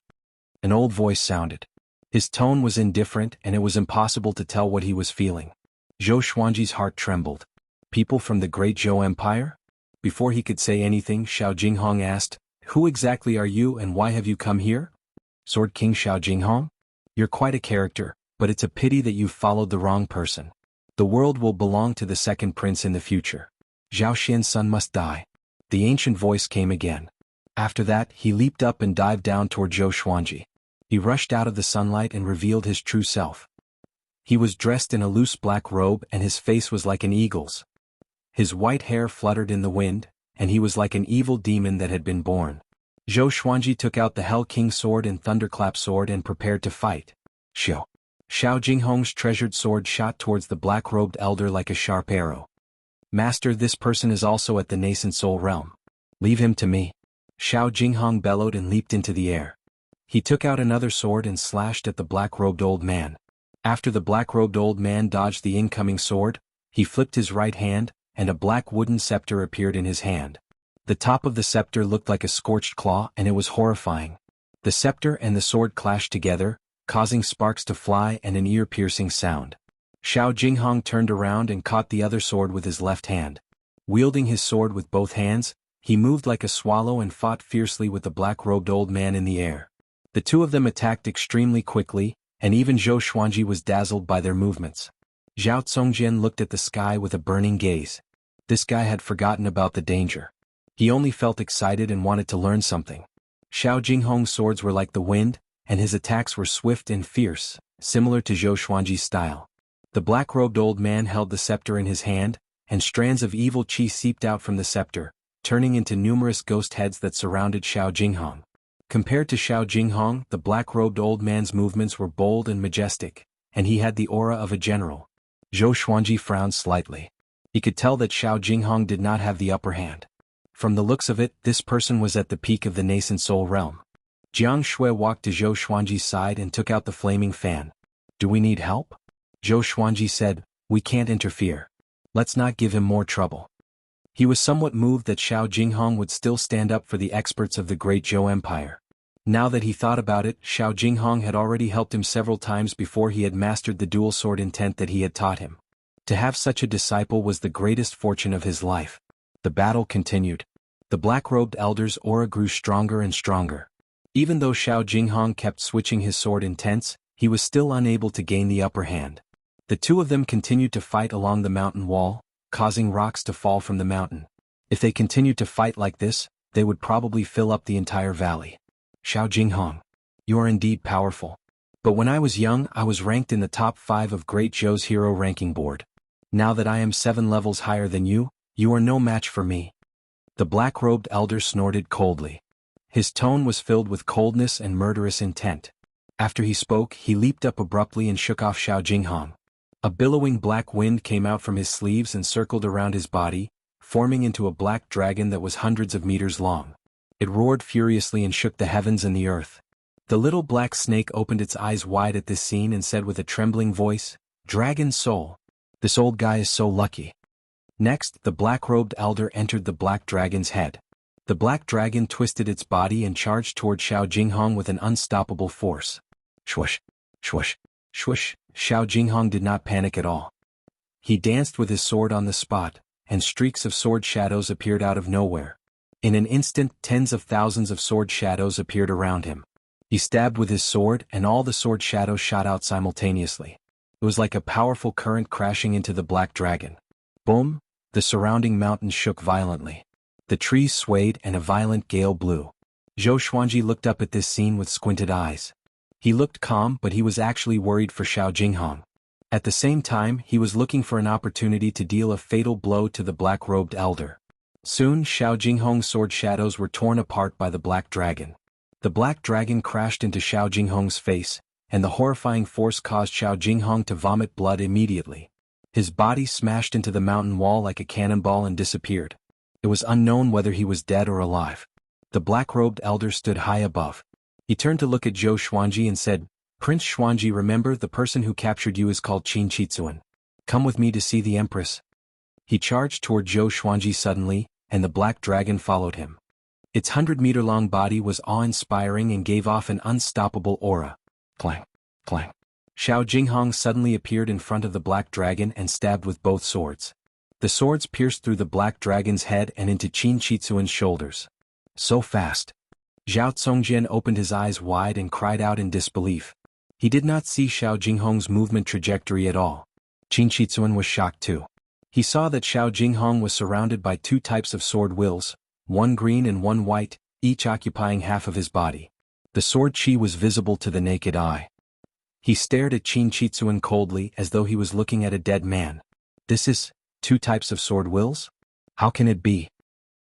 An old voice sounded. His tone was indifferent and it was impossible to tell what he was feeling. Zhou Xuanji's heart trembled. People from the Great Zhou Empire? Before he could say anything, Xiao Jinghong asked, Who exactly are you and why have you come here? Sword King Xiao Jinghong? You're quite a character, but it's a pity that you've followed the wrong person. The world will belong to the second prince in the future. Zhao Xian's son must die. The ancient voice came again. After that, he leaped up and dived down toward Zhou Xuanji. He rushed out of the sunlight and revealed his true self. He was dressed in a loose black robe and his face was like an eagle's. His white hair fluttered in the wind, and he was like an evil demon that had been born. Zhou Xuanji took out the Hell King sword and Thunderclap sword and prepared to fight. Xiao Jinghong's treasured sword shot towards the black-robed elder like a sharp arrow. Master, this person is also at the nascent soul realm. Leave him to me. Xiao Jinghong bellowed and leaped into the air. He took out another sword and slashed at the black-robed old man. After the black-robed old man dodged the incoming sword, he flipped his right hand, and a black wooden scepter appeared in his hand. The top of the scepter looked like a scorched claw and it was horrifying. The scepter and the sword clashed together, causing sparks to fly and an ear-piercing sound. Xiao Jinghong turned around and caught the other sword with his left hand. Wielding his sword with both hands, he moved like a swallow and fought fiercely with the black-robed old man in the air. The two of them attacked extremely quickly, and even Zhou Xuanji was dazzled by their movements. Zhao Congjian looked at the sky with a burning gaze. This guy had forgotten about the danger. He only felt excited and wanted to learn something. Xiao Jinghong's swords were like the wind, and his attacks were swift and fierce, similar to Zhou Xuanji's style. The black-robed old man held the scepter in his hand, and strands of evil qi seeped out from the scepter, turning into numerous ghost heads that surrounded Xiao Jinghong. Compared to Xiao Jinghong, the black-robed old man's movements were bold and majestic, and he had the aura of a general. Zhou Xuanji frowned slightly. He could tell that Xiao Jinghong did not have the upper hand. From the looks of it, this person was at the peak of the nascent soul realm. Jiang Shui walked to Zhou Xuanji's side and took out the flaming fan. "Do we need help?" Zhou Xuanji said, "We can't interfere. Let's not give him more trouble." He was somewhat moved that Xiao Jinghong would still stand up for the experts of the great Zhou Empire. Now that he thought about it, Xiao Jinghong had already helped him several times before he had mastered the dual sword intent that he had taught him. To have such a disciple was the greatest fortune of his life. The battle continued. The black-robed elder's aura grew stronger and stronger. Even though Xiao Jinghong kept switching his sword intents, he was still unable to gain the upper hand. The two of them continued to fight along the mountain wall, causing rocks to fall from the mountain. If they continued to fight like this, they would probably fill up the entire valley. "Xiao Jinghong, you are indeed powerful. But when I was young, I was ranked in the top 5 of Great Zhou's hero ranking board. Now that I am 7 levels higher than you, you are no match for me." The black-robed elder snorted coldly. His tone was filled with coldness and murderous intent. After he spoke, he leaped up abruptly and shook off Xiao Jinghong. A billowing black wind came out from his sleeves and circled around his body, forming into a black dragon that was hundreds of meters long. It roared furiously and shook the heavens and the earth. The little black snake opened its eyes wide at this scene and said with a trembling voice, "Dragon soul. This old guy is so lucky." Next, the black-robed elder entered the black dragon's head. The black dragon twisted its body and charged toward Xiao Jinghong with an unstoppable force. Swoosh, swoosh, swoosh. Xiao Jinghong did not panic at all. He danced with his sword on the spot, and streaks of sword shadows appeared out of nowhere. In an instant, tens of thousands of sword shadows appeared around him. He stabbed with his sword, and all the sword shadows shot out simultaneously. It was like a powerful current crashing into the black dragon. Boom! The surrounding mountains shook violently. The trees swayed and a violent gale blew. Zhou Xuanji looked up at this scene with squinted eyes. He looked calm, but he was actually worried for Xiao Jinghong. At the same time, he was looking for an opportunity to deal a fatal blow to the black-robed elder. Soon, Xiao Jinghong's sword shadows were torn apart by the black dragon. The black dragon crashed into Xiao Jinghong's face, and the horrifying force caused Xiao Jinghong to vomit blood immediately. His body smashed into the mountain wall like a cannonball and disappeared. It was unknown whether he was dead or alive. The black-robed elder stood high above. He turned to look at Zhou Xuanji and said, "Prince Xuanji, remember the person who captured you is called Qin Chitsuan. Come with me to see the Empress." He charged toward Zhou Xuanji suddenly, and the black dragon followed him. Its 100-meter-long body was awe-inspiring and gave off an unstoppable aura. Clang, clang. Xiao Jinghong suddenly appeared in front of the black dragon and stabbed with both swords. The swords pierced through the black dragon's head and into Qin Chitsuan's shoulders. So fast. Zhao Congjian opened his eyes wide and cried out in disbelief. He did not see Xiao Jinghong's movement trajectory at all. Qin Chitsuan was shocked too. He saw that Xiao Jinghong was surrounded by 2 types of sword wills, one green and one white, each occupying half of his body. The sword chi was visible to the naked eye. He stared at Qin Chitsuan coldly as though he was looking at a dead man. "This is 2 types of sword wills? How can it be?"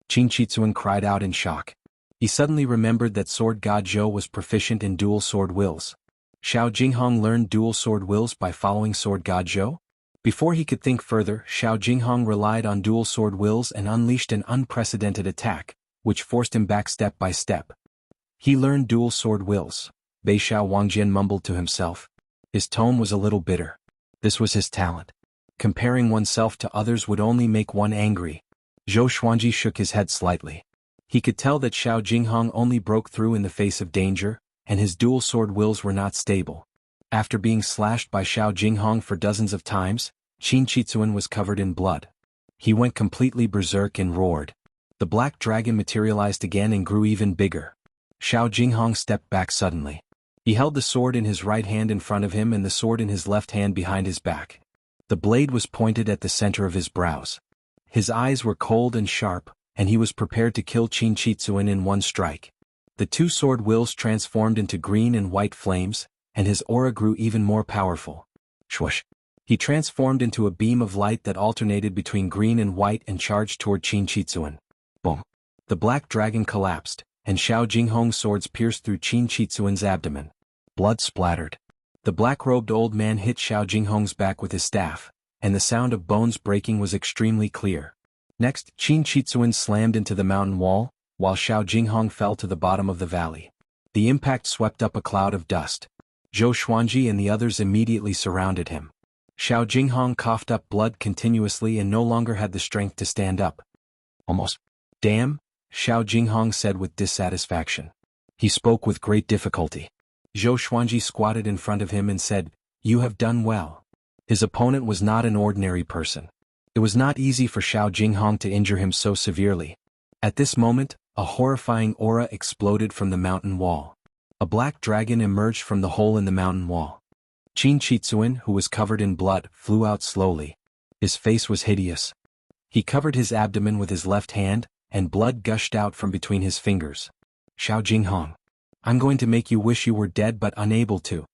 Qin Chitsuan cried out in shock. He suddenly remembered that Sword God Zhou was proficient in dual sword wills. Xiao Jinghong learned dual sword wills by following Sword God Zhou? Before he could think further, Xiao Jinghong relied on dual sword wills and unleashed an unprecedented attack, which forced him back step by step. He learned dual sword wills. Bei Xiao Wangjian mumbled to himself. His tone was a little bitter. This was his talent. Comparing oneself to others would only make one angry. Zhou Xuanji shook his head slightly. He could tell that Xiao Jinghong only broke through in the face of danger, and his dual sword wills were not stable. After being slashed by Xiao Jinghong for dozens of times, Qin Chitsuan was covered in blood. He went completely berserk and roared. The black dragon materialized again and grew even bigger. Xiao Jinghong stepped back suddenly. He held the sword in his right hand in front of him and the sword in his left hand behind his back. The blade was pointed at the center of his brows. His eyes were cold and sharp, and he was prepared to kill Qin Chitsuan in one strike. The 2 sword wills transformed into green and white flames, and his aura grew even more powerful. Swoosh! He transformed into a beam of light that alternated between green and white and charged toward Qin Chitsuan. Boom! The black dragon collapsed, and Xiao Jinghong's swords pierced through Qin Chitsuan's abdomen. Blood splattered. The black-robed old man hit Xiao Jinghong's back with his staff, and the sound of bones breaking was extremely clear. Next, Qin Chitsuan slammed into the mountain wall, while Xiao Jinghong fell to the bottom of the valley. The impact swept up a cloud of dust. Zhou Xuanji and the others immediately surrounded him. Xiao Jinghong coughed up blood continuously and no longer had the strength to stand up. Almost. Damn, Xiao Jinghong said with dissatisfaction. He spoke with great difficulty. Zhou Xuanji squatted in front of him and said, "You have done well." His opponent was not an ordinary person. It was not easy for Xiao Jinghong to injure him so severely. At this moment, a horrifying aura exploded from the mountain wall. A black dragon emerged from the hole in the mountain wall. Qin Chitsuan, who was covered in blood, flew out slowly. His face was hideous. He covered his abdomen with his left hand, and blood gushed out from between his fingers. "Xiao Jinghong, I'm going to make you wish you were dead but unable to."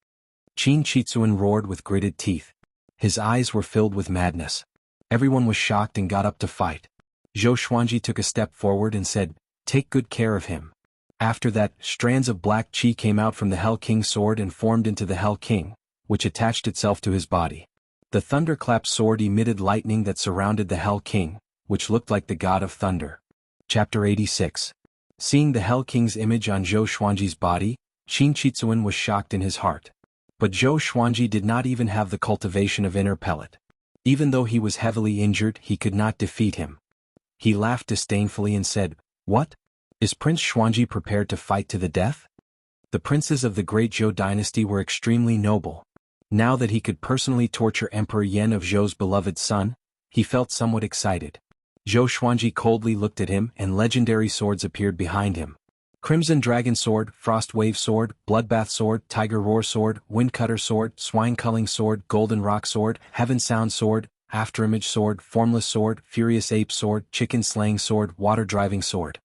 Qin Chitsuan roared with gritted teeth. His eyes were filled with madness. Everyone was shocked and got up to fight. Zhou Xuanji took a step forward and said, "Take good care of him." After that, strands of black qi came out from the Hell King's sword and formed into the Hell King, which attached itself to his body. The thunderclap sword emitted lightning that surrounded the Hell King, which looked like the god of thunder. Chapter 86. Seeing the Hell King's image on Zhou Xuanji's body, Qin Chitsuan was shocked in his heart. But Zhou Xuanji did not even have the cultivation of inner pellet. Even though he was heavily injured, he could not defeat him. He laughed disdainfully and said, "What? Is Prince Xuanji prepared to fight to the death?" The princes of the great Zhou dynasty were extremely noble. Now that he could personally torture Emperor Yan of Zhou's beloved son, he felt somewhat excited. Zhou Xuanji coldly looked at him and legendary swords appeared behind him. Crimson Dragon Sword, Frost Wave Sword, Bloodbath Sword, Tiger Roar Sword, Windcutter Sword, Swine Culling Sword, Golden Rock Sword, Heaven Sound Sword, Afterimage Sword, Formless Sword, Furious Ape Sword, Chicken Slaying Sword, Water Driving Sword.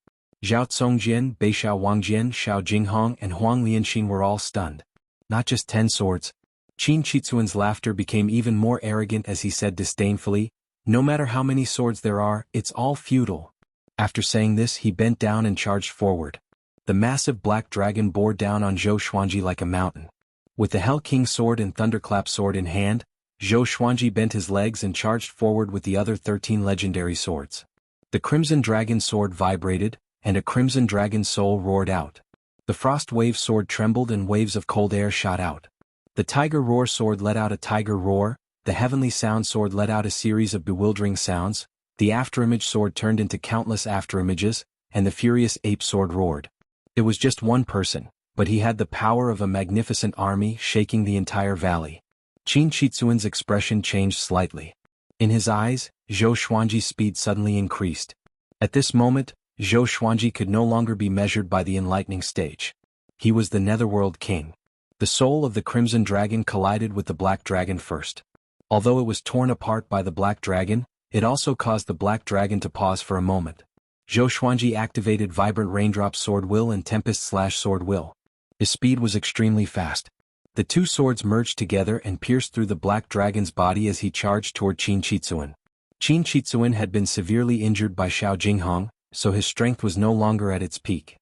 Zhao Congjian, Beixiao Wangjian, Xiao Jinghong and Huang Lianxin were all stunned. Not just 10 swords. Qin Chitsuan's laughter became even more arrogant as he said disdainfully, "No matter how many swords there are, it's all futile." After saying this, he bent down and charged forward. The massive black dragon bore down on Zhou Xuanji like a mountain. With the Hell King sword and Thunderclap sword in hand, Zhou Xuanji bent his legs and charged forward with the other 13 legendary swords. The Crimson Dragon sword vibrated, and a Crimson Dragon soul roared out. The Frost Wave sword trembled and waves of cold air shot out. The Tiger Roar sword let out a tiger roar, the Heavenly Sound sword let out a series of bewildering sounds, the Afterimage sword turned into countless afterimages, and the Furious Ape sword roared. It was just one person, but he had the power of a magnificent army shaking the entire valley. Qin Chitsuan's expression changed slightly. In his eyes, Zhou Xuanji's speed suddenly increased. At this moment, Zhou Xuanji could no longer be measured by the enlightening stage. He was the Netherworld King. The soul of the Crimson Dragon collided with the Black Dragon first. Although it was torn apart by the Black Dragon, it also caused the Black Dragon to pause for a moment. Zhou Xuanji activated Vibrant Raindrop Sword Will and Tempest Slash Sword Will. His speed was extremely fast. The two swords merged together and pierced through the Black Dragon's body as he charged toward Qin Chitsuan. Qin Chitsuan had been severely injured by Xiao Jinghong, so his strength was no longer at its peak.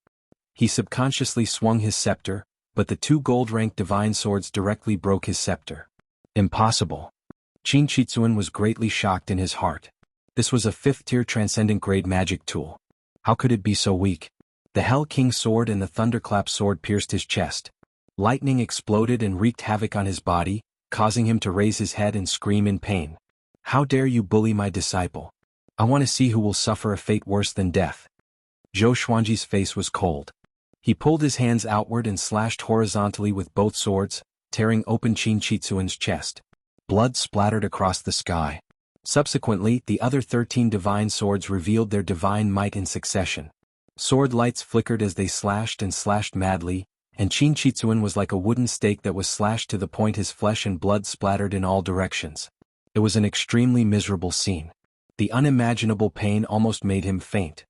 He subconsciously swung his scepter, but the two gold-ranked divine swords directly broke his scepter. Impossible. Qin Chitsuan was greatly shocked in his heart. This was a 5th-tier transcendent grade magic tool. How could it be so weak? The Hell King sword and the Thunderclap sword pierced his chest. Lightning exploded and wreaked havoc on his body, causing him to raise his head and scream in pain. "How dare you bully my disciple? I want to see who will suffer a fate worse than death." Zhou Xuanji's face was cold. He pulled his hands outward and slashed horizontally with both swords, tearing open Qin Chitsuan's chest. Blood splattered across the sky. Subsequently, the other 13 divine swords revealed their divine might in succession. Sword lights flickered as they slashed and slashed madly, and Qin Chitsuan was like a wooden stake that was slashed to the point his flesh and blood splattered in all directions. It was an extremely miserable scene. The unimaginable pain almost made him faint.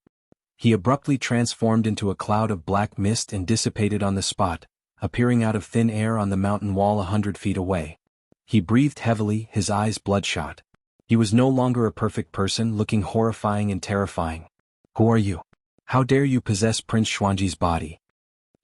He abruptly transformed into a cloud of black mist and dissipated on the spot, appearing out of thin air on the mountain wall 100 feet away. He breathed heavily, his eyes bloodshot. He was no longer a perfect person, looking horrifying and terrifying. "Who are you?" How dare you possess Prince Xuanji's body?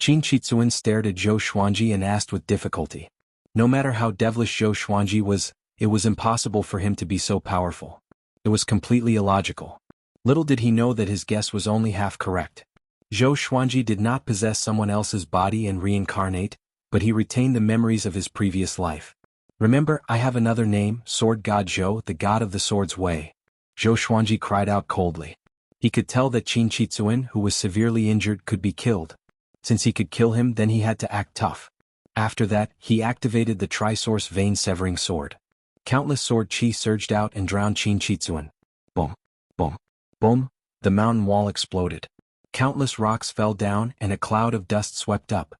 Qin Chitsuan stared at Zhou Xuanji and asked with difficulty. No matter how devilish Zhou Xuanji was, it was impossible for him to be so powerful. It was completely illogical. Little did he know that his guess was only half correct. Zhou Xuanji did not possess someone else's body and reincarnate, but he retained the memories of his previous life. Remember, I have another name, Sword God Zhou, the god of the sword's way. Zhou Xuanji cried out coldly. He could tell that Qin Chitsuan, who was severely injured, could be killed. Since he could kill him, then he had to act tough. After that, he activated the Tri-Source Vein-Severing Sword. Countless sword chi surged out and drowned Qin Chitsuan. Boom, boom, boom, the mountain wall exploded. Countless rocks fell down and a cloud of dust swept up.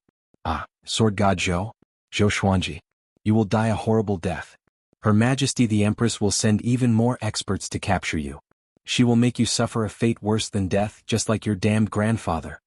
Ah, Sword God Zhou? Zhou Xuanji. You will die a horrible death. Her Majesty the Empress will send even more experts to capture you. She will make you suffer a fate worse than death, just like your damned grandfather.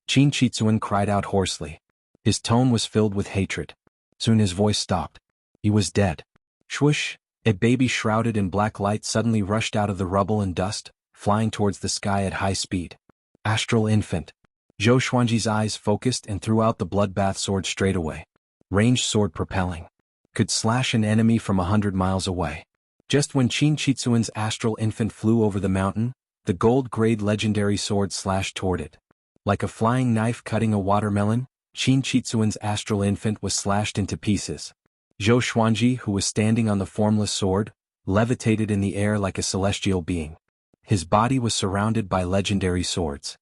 Qin Chitsuan cried out hoarsely. His tone was filled with hatred. Soon his voice stopped. He was dead. Swoosh! A baby shrouded in black light suddenly rushed out of the rubble and dust, flying towards the sky at high speed. Astral infant. Zhou Xuanji's eyes focused and threw out the bloodbath sword straight away. Ranged sword propelling. Could slash an enemy from 100 miles away. Just when Qin Chitsuan's astral infant flew over the mountain, the gold-grade legendary sword slashed toward it. Like a flying knife cutting a watermelon, Qin Chitsuan's astral infant was slashed into pieces. Zhou Xuanji, who was standing on the formless sword, levitated in the air like a celestial being. His body was surrounded by legendary swords.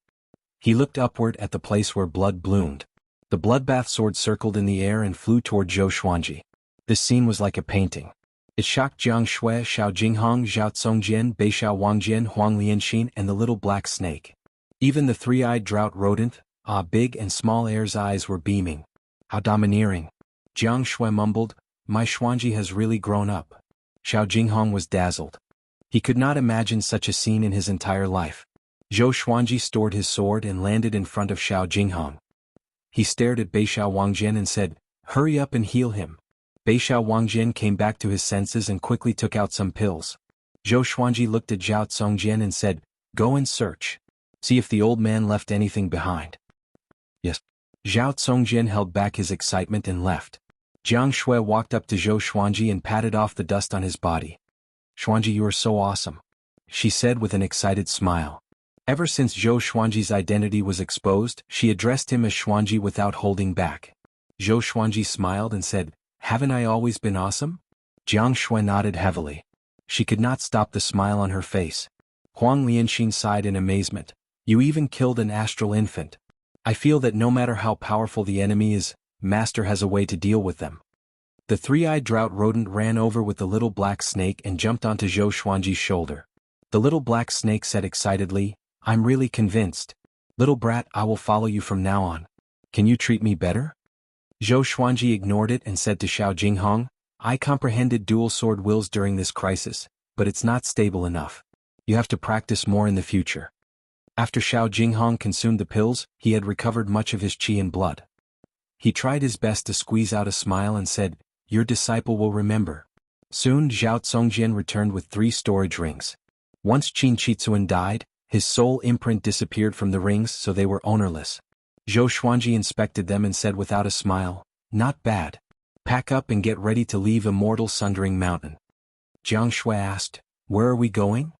He looked upward at the place where blood bloomed. The bloodbath sword circled in the air and flew toward Zhou Xuanji. This scene was like a painting. It shocked Jiang Shui, Xiao Jinghong, Zhao Congjian, Beishao Wangjian, Huang Lianxin, and the little black snake. Even the three-eyed drought rodent, big and small air's eyes were beaming. How domineering. Jiang Shui mumbled, my Xuanji has really grown up. Xiao Jinghong was dazzled. He could not imagine such a scene in his entire life. Zhou Xuanji stored his sword and landed in front of Xiao Jinghong. He stared at Beishao Wangjian and said, hurry up and heal him. Beishao Wangjian came back to his senses and quickly took out some pills. Zhou Xuanji looked at Zhao Congjian and said, go and search. See if the old man left anything behind. Yes. Zhao Congjian held back his excitement and left. Jiang Shui walked up to Zhou Xuanji and patted off the dust on his body. Xuanji, you are so awesome, she said with an excited smile. Ever since Zhou Xuanji's identity was exposed, she addressed him as Xuanji without holding back. Zhou Xuanji smiled and said, haven't I always been awesome? Jiang Shui nodded heavily. She could not stop the smile on her face. Huang Lianxin sighed in amazement. You even killed an astral infant. I feel that no matter how powerful the enemy is, Master has a way to deal with them. The three-eyed drought rodent ran over with the little black snake and jumped onto Zhou Xuanji's shoulder. The little black snake said excitedly, I'm really convinced. Little brat, I will follow you from now on. Can you treat me better? Zhou Xuanji ignored it and said to Xiao Jinghong, I comprehended dual sword wills during this crisis, but it's not stable enough. You have to practice more in the future. After Xiao Jinghong consumed the pills, he had recovered much of his qi and blood. He tried his best to squeeze out a smile and said, your disciple will remember. Soon Zhao Congjian returned with 3 storage rings. Once Qin Chitsuan died, his soul imprint disappeared from the rings so they were ownerless. Zhou Xuanji inspected them and said without a smile, not bad. Pack up and get ready to leave Immortal Sundering Mountain. Jiang Shui asked, where are we going?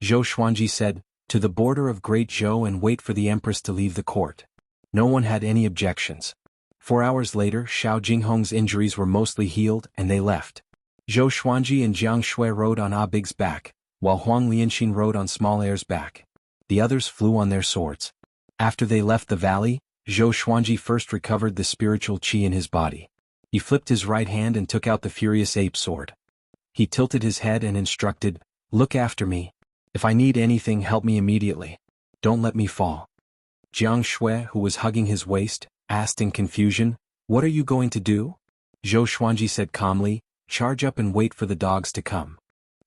Zhou Xuanji said, to the border of Great Zhou and wait for the Empress to leave the court. No one had any objections. 4 hours later, Xiao Jinghong's injuries were mostly healed and they left. Zhou Xuanji and Jiang Shui rode on Big's back, while Huang Lianxin rode on Small Air's back. The others flew on their swords. After they left the valley, Zhou Xuanji first recovered the spiritual qi in his body. He flipped his right hand and took out the furious ape sword. He tilted his head and instructed, look after me. If I need anything, help me immediately. Don't let me fall. Jiang Shui, who was hugging his waist, asked in confusion, what are you going to do? Zhou Xuanji said calmly, charge up and wait for the dogs to come.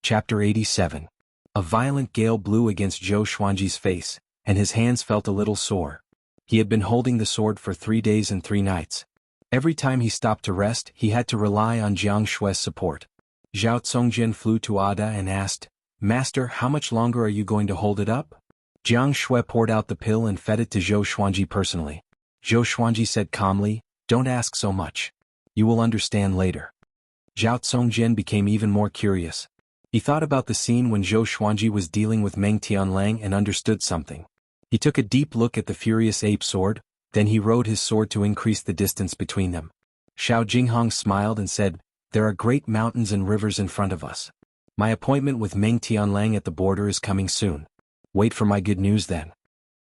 Chapter 87. A violent gale blew against Zhou Xuanji's face, and his hands felt a little sore. He had been holding the sword for 3 days and 3 nights. Every time he stopped to rest, he had to rely on Jiang Shui's support. Zhao Congjian flew to Ada and asked, Master, how much longer are you going to hold it up? Jiang Shui poured out the pill and fed it to Zhou Xuanji personally. Zhou Xuanji said calmly, "Don't ask so much. You will understand later." Zhao Tsongjin became even more curious. He thought about the scene when Zhou Xuanji was dealing with Meng Tianlang and understood something. He took a deep look at the furious ape sword, then he rode his sword to increase the distance between them. Xiao Jinghong smiled and said, "There are great mountains and rivers in front of us. My appointment with Meng Tianlang at the border is coming soon. Wait for my good news then."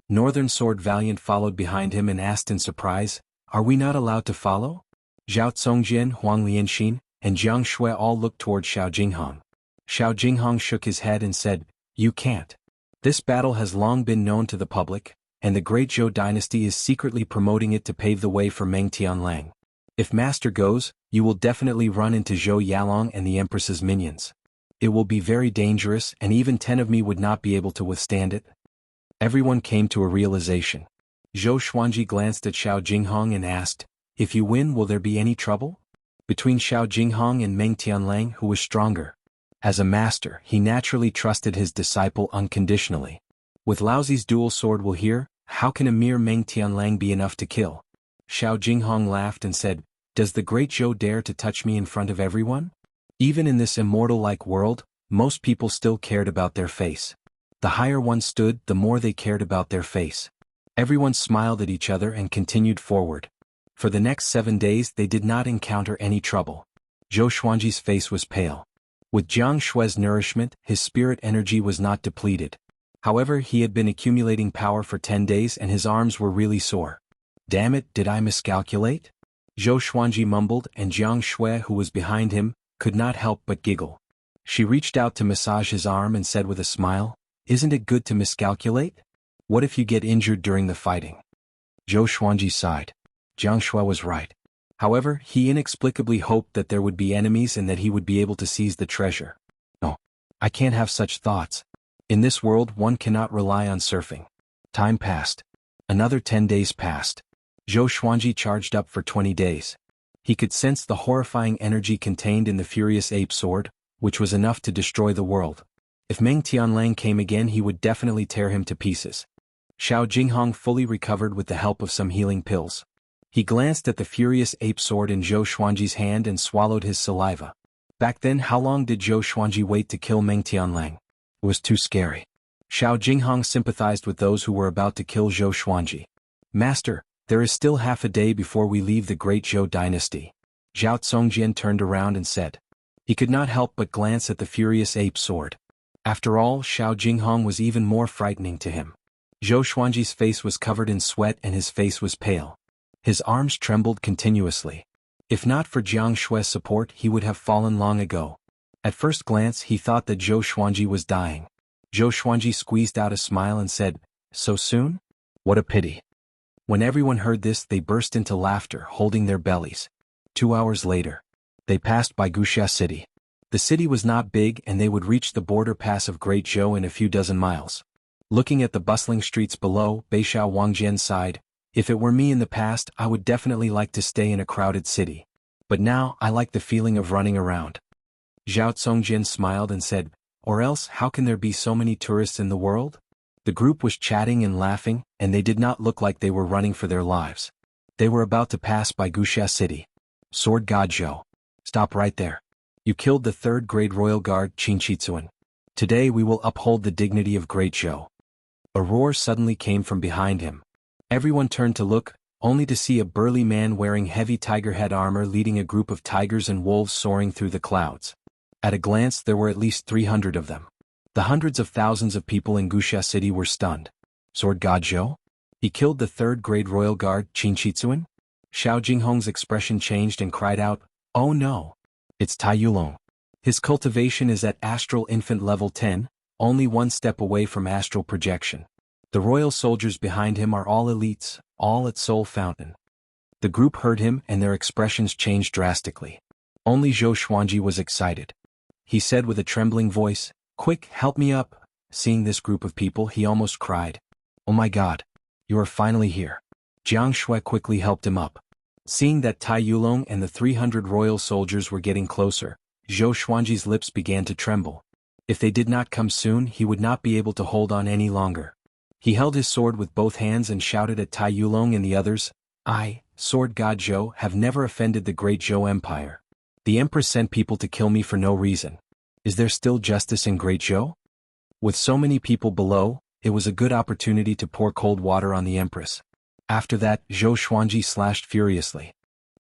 Northern Sword Valiant followed behind him and asked in surprise, "Are we not allowed to follow?" Zhao Tsongjin, Huang Lianxin, and Jiang Shui all looked toward Xiao Jinghong. Xiao Jinghong shook his head and said, "You can't. This battle has long been known to the public, and the great Zhou dynasty is secretly promoting it to pave the way for Meng Tianlang. If Master goes, you will definitely run into Zhou Yalong and the Empress's minions. It will be very dangerous and even 10 of me would not be able to withstand it." Everyone came to a realization. Zhou Xuanji glanced at Xiao Jinghong and asked, "If you win, will there be any trouble?" Between Xiao Jinghong and Meng Tianlang, who was stronger? As a master, he naturally trusted his disciple unconditionally. With Laozi's dual sword will here, how can a mere Meng Tianlang be enough to kill? Xiao Jinghong laughed and said, "Does the great Zhou dare to touch me in front of everyone?" Even in this immortal-like world, most people still cared about their face. The higher one stood, the more they cared about their face. Everyone smiled at each other and continued forward. For the next 7 days they did not encounter any trouble. Zhou Xuanji's face was pale. With Jiang Shui's nourishment, his spirit energy was not depleted. However, he had been accumulating power for 10 days and his arms were really sore. "Damn it, did I miscalculate?" Zhou Xuanji mumbled, and Jiang Shui, who was behind him, could not help but giggle. She reached out to massage his arm and said with a smile, "Isn't it good to miscalculate? What if you get injured during the fighting?" Zhou Xuanji sighed. Jiang Shui was right. However, he inexplicably hoped that there would be enemies and that he would be able to seize the treasure. "No, I can't have such thoughts. In this world one cannot rely on surfing." Time passed. Another 10 days passed. Zhou Xuanji charged up for 20 days. He could sense the horrifying energy contained in the furious ape sword, which was enough to destroy the world. If Meng Tianlang came again he would definitely tear him to pieces. Xiao Jinghong fully recovered with the help of some healing pills. He glanced at the furious ape sword in Zhou Xuanji's hand and swallowed his saliva. Back then, how long did Zhou Xuanji wait to kill Meng Tianlang? It was too scary. Xiao Jinghong sympathized with those who were about to kill Zhou Xuanji. "Master, there is still half a day before we leave the great Zhou dynasty." Zhao Tsongjin turned around and said. He could not help but glance at the furious ape sword. After all, Xiao Jinghong was even more frightening to him. Zhou Xuanji's face was covered in sweat and his face was pale. His arms trembled continuously. If not for Jiang Shui's support he would have fallen long ago. At first glance he thought that Zhou Xuanji was dying. Zhou Xuanji squeezed out a smile and said, "So soon? What a pity." When everyone heard this they burst into laughter, holding their bellies. 2 hours later. They passed by Wuxia City. The city was not big and they would reach the border pass of Great Zhou in a few dozen miles. Looking at the bustling streets below, Beixiao Wangjian sighed, "If it were me in the past I would definitely like to stay in a crowded city. But now I like the feeling of running around." Zhao Tsongjin smiled and said, "Or else how can there be so many tourists in the world?" The group was chatting and laughing, and they did not look like they were running for their lives. They were about to pass by Wuxia City. "Sword God Zhou. Stop right there. You killed the 3rd grade royal guard Qinqitsuan. Today we will uphold the dignity of Great Zhou." A roar suddenly came from behind him. Everyone turned to look, only to see a burly man wearing heavy tiger head armor leading a group of tigers and wolves soaring through the clouds. At a glance there were at least 300 of them. The hundreds of thousands of people in Wuxia City were stunned. Sword God Zhou? He killed the 3rd grade royal guard Qinqitsuan? Xiao Jinghong's expression changed and cried out, "Oh no! It's Tai Yulong. His cultivation is at astral infant level 10, only 1 step away from astral projection. The royal soldiers behind him are all elites, all at Soul Fountain." The group heard him and their expressions changed drastically. Only Zhou Xuanji was excited. He said with a trembling voice, "Quick, help me up." Seeing this group of people he almost cried. "Oh my God! You are finally here." Jiang Shui quickly helped him up. Seeing that Tai Yulong and the 300 royal soldiers were getting closer, Zhou Xuanji's lips began to tremble. If they did not come soon he would not be able to hold on any longer. He held his sword with both hands and shouted at Tai Yulong and the others, "I, Sword God Zhou, have never offended the great Zhou Empire. The Empress sent people to kill me for no reason. Is there still justice in Great Zhou?" With so many people below, it was a good opportunity to pour cold water on the Empress. After that, Zhou Xuanji slashed furiously.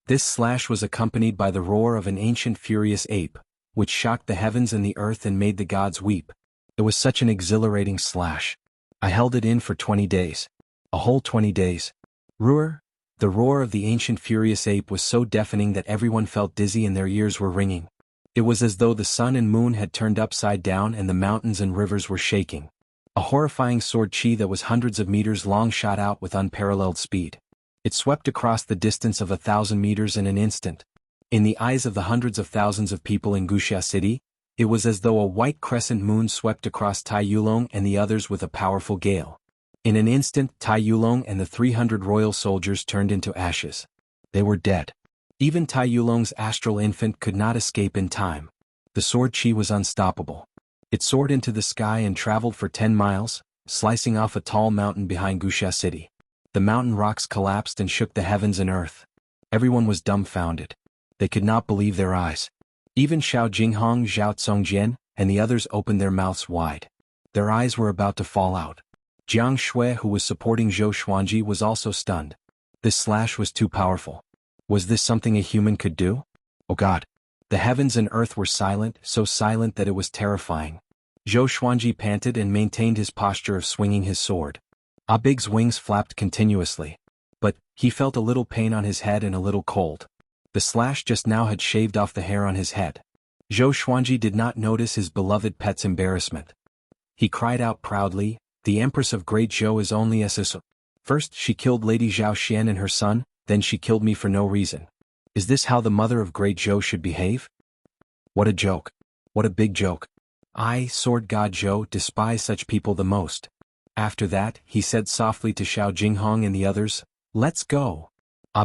This slash was accompanied by the roar of an ancient furious ape, which shocked the heavens and the earth and made the gods weep. It was such an exhilarating slash. I held it in for 20 days. A whole 20 days. Roar! The roar of the ancient furious ape was so deafening that everyone felt dizzy and their ears were ringing. It was as though the sun and moon had turned upside down and the mountains and rivers were shaking. A horrifying sword chi that was hundreds of meters long shot out with unparalleled speed. It swept across the distance of 1,000 meters in an instant. In the eyes of the hundreds of thousands of people in Wuxia City, it was as though a white crescent moon swept across Tai Yulong and the others with a powerful gale. In an instant, Tai Yulong and the 300 royal soldiers turned into ashes. They were dead. Even Tai Yulong's astral infant could not escape in time. The sword chi was unstoppable. It soared into the sky and traveled for 10 miles, slicing off a tall mountain behind Wuxia City. The mountain rocks collapsed and shook the heavens and earth. Everyone was dumbfounded. They could not believe their eyes. Even Xiao Jinghong, Zhao Tsongjian, and the others opened their mouths wide. Their eyes were about to fall out. Jiang Shui, who was supporting Zhou Xuanji, was also stunned. This slash was too powerful. Was this something a human could do? Oh God! The heavens and earth were silent, so silent that it was terrifying. Zhou Xuanji panted and maintained his posture of swinging his sword. Big's wings flapped continuously. But, he felt a little pain on his head and a little cold. The slash just now had shaved off the hair on his head. Zhou Xuanji did not notice his beloved pet's embarrassment. He cried out proudly, "The Empress of Great Zhou is only a sisu. First she killed Lady Zhao Xian and her son, then she killed me for no reason. Is this how the mother of Great Zhou should behave? What a joke. What a big joke. I, Sword God Zhou, despise such people the most." After that, he said softly to Xiao Jinghong and the others, "Let's go."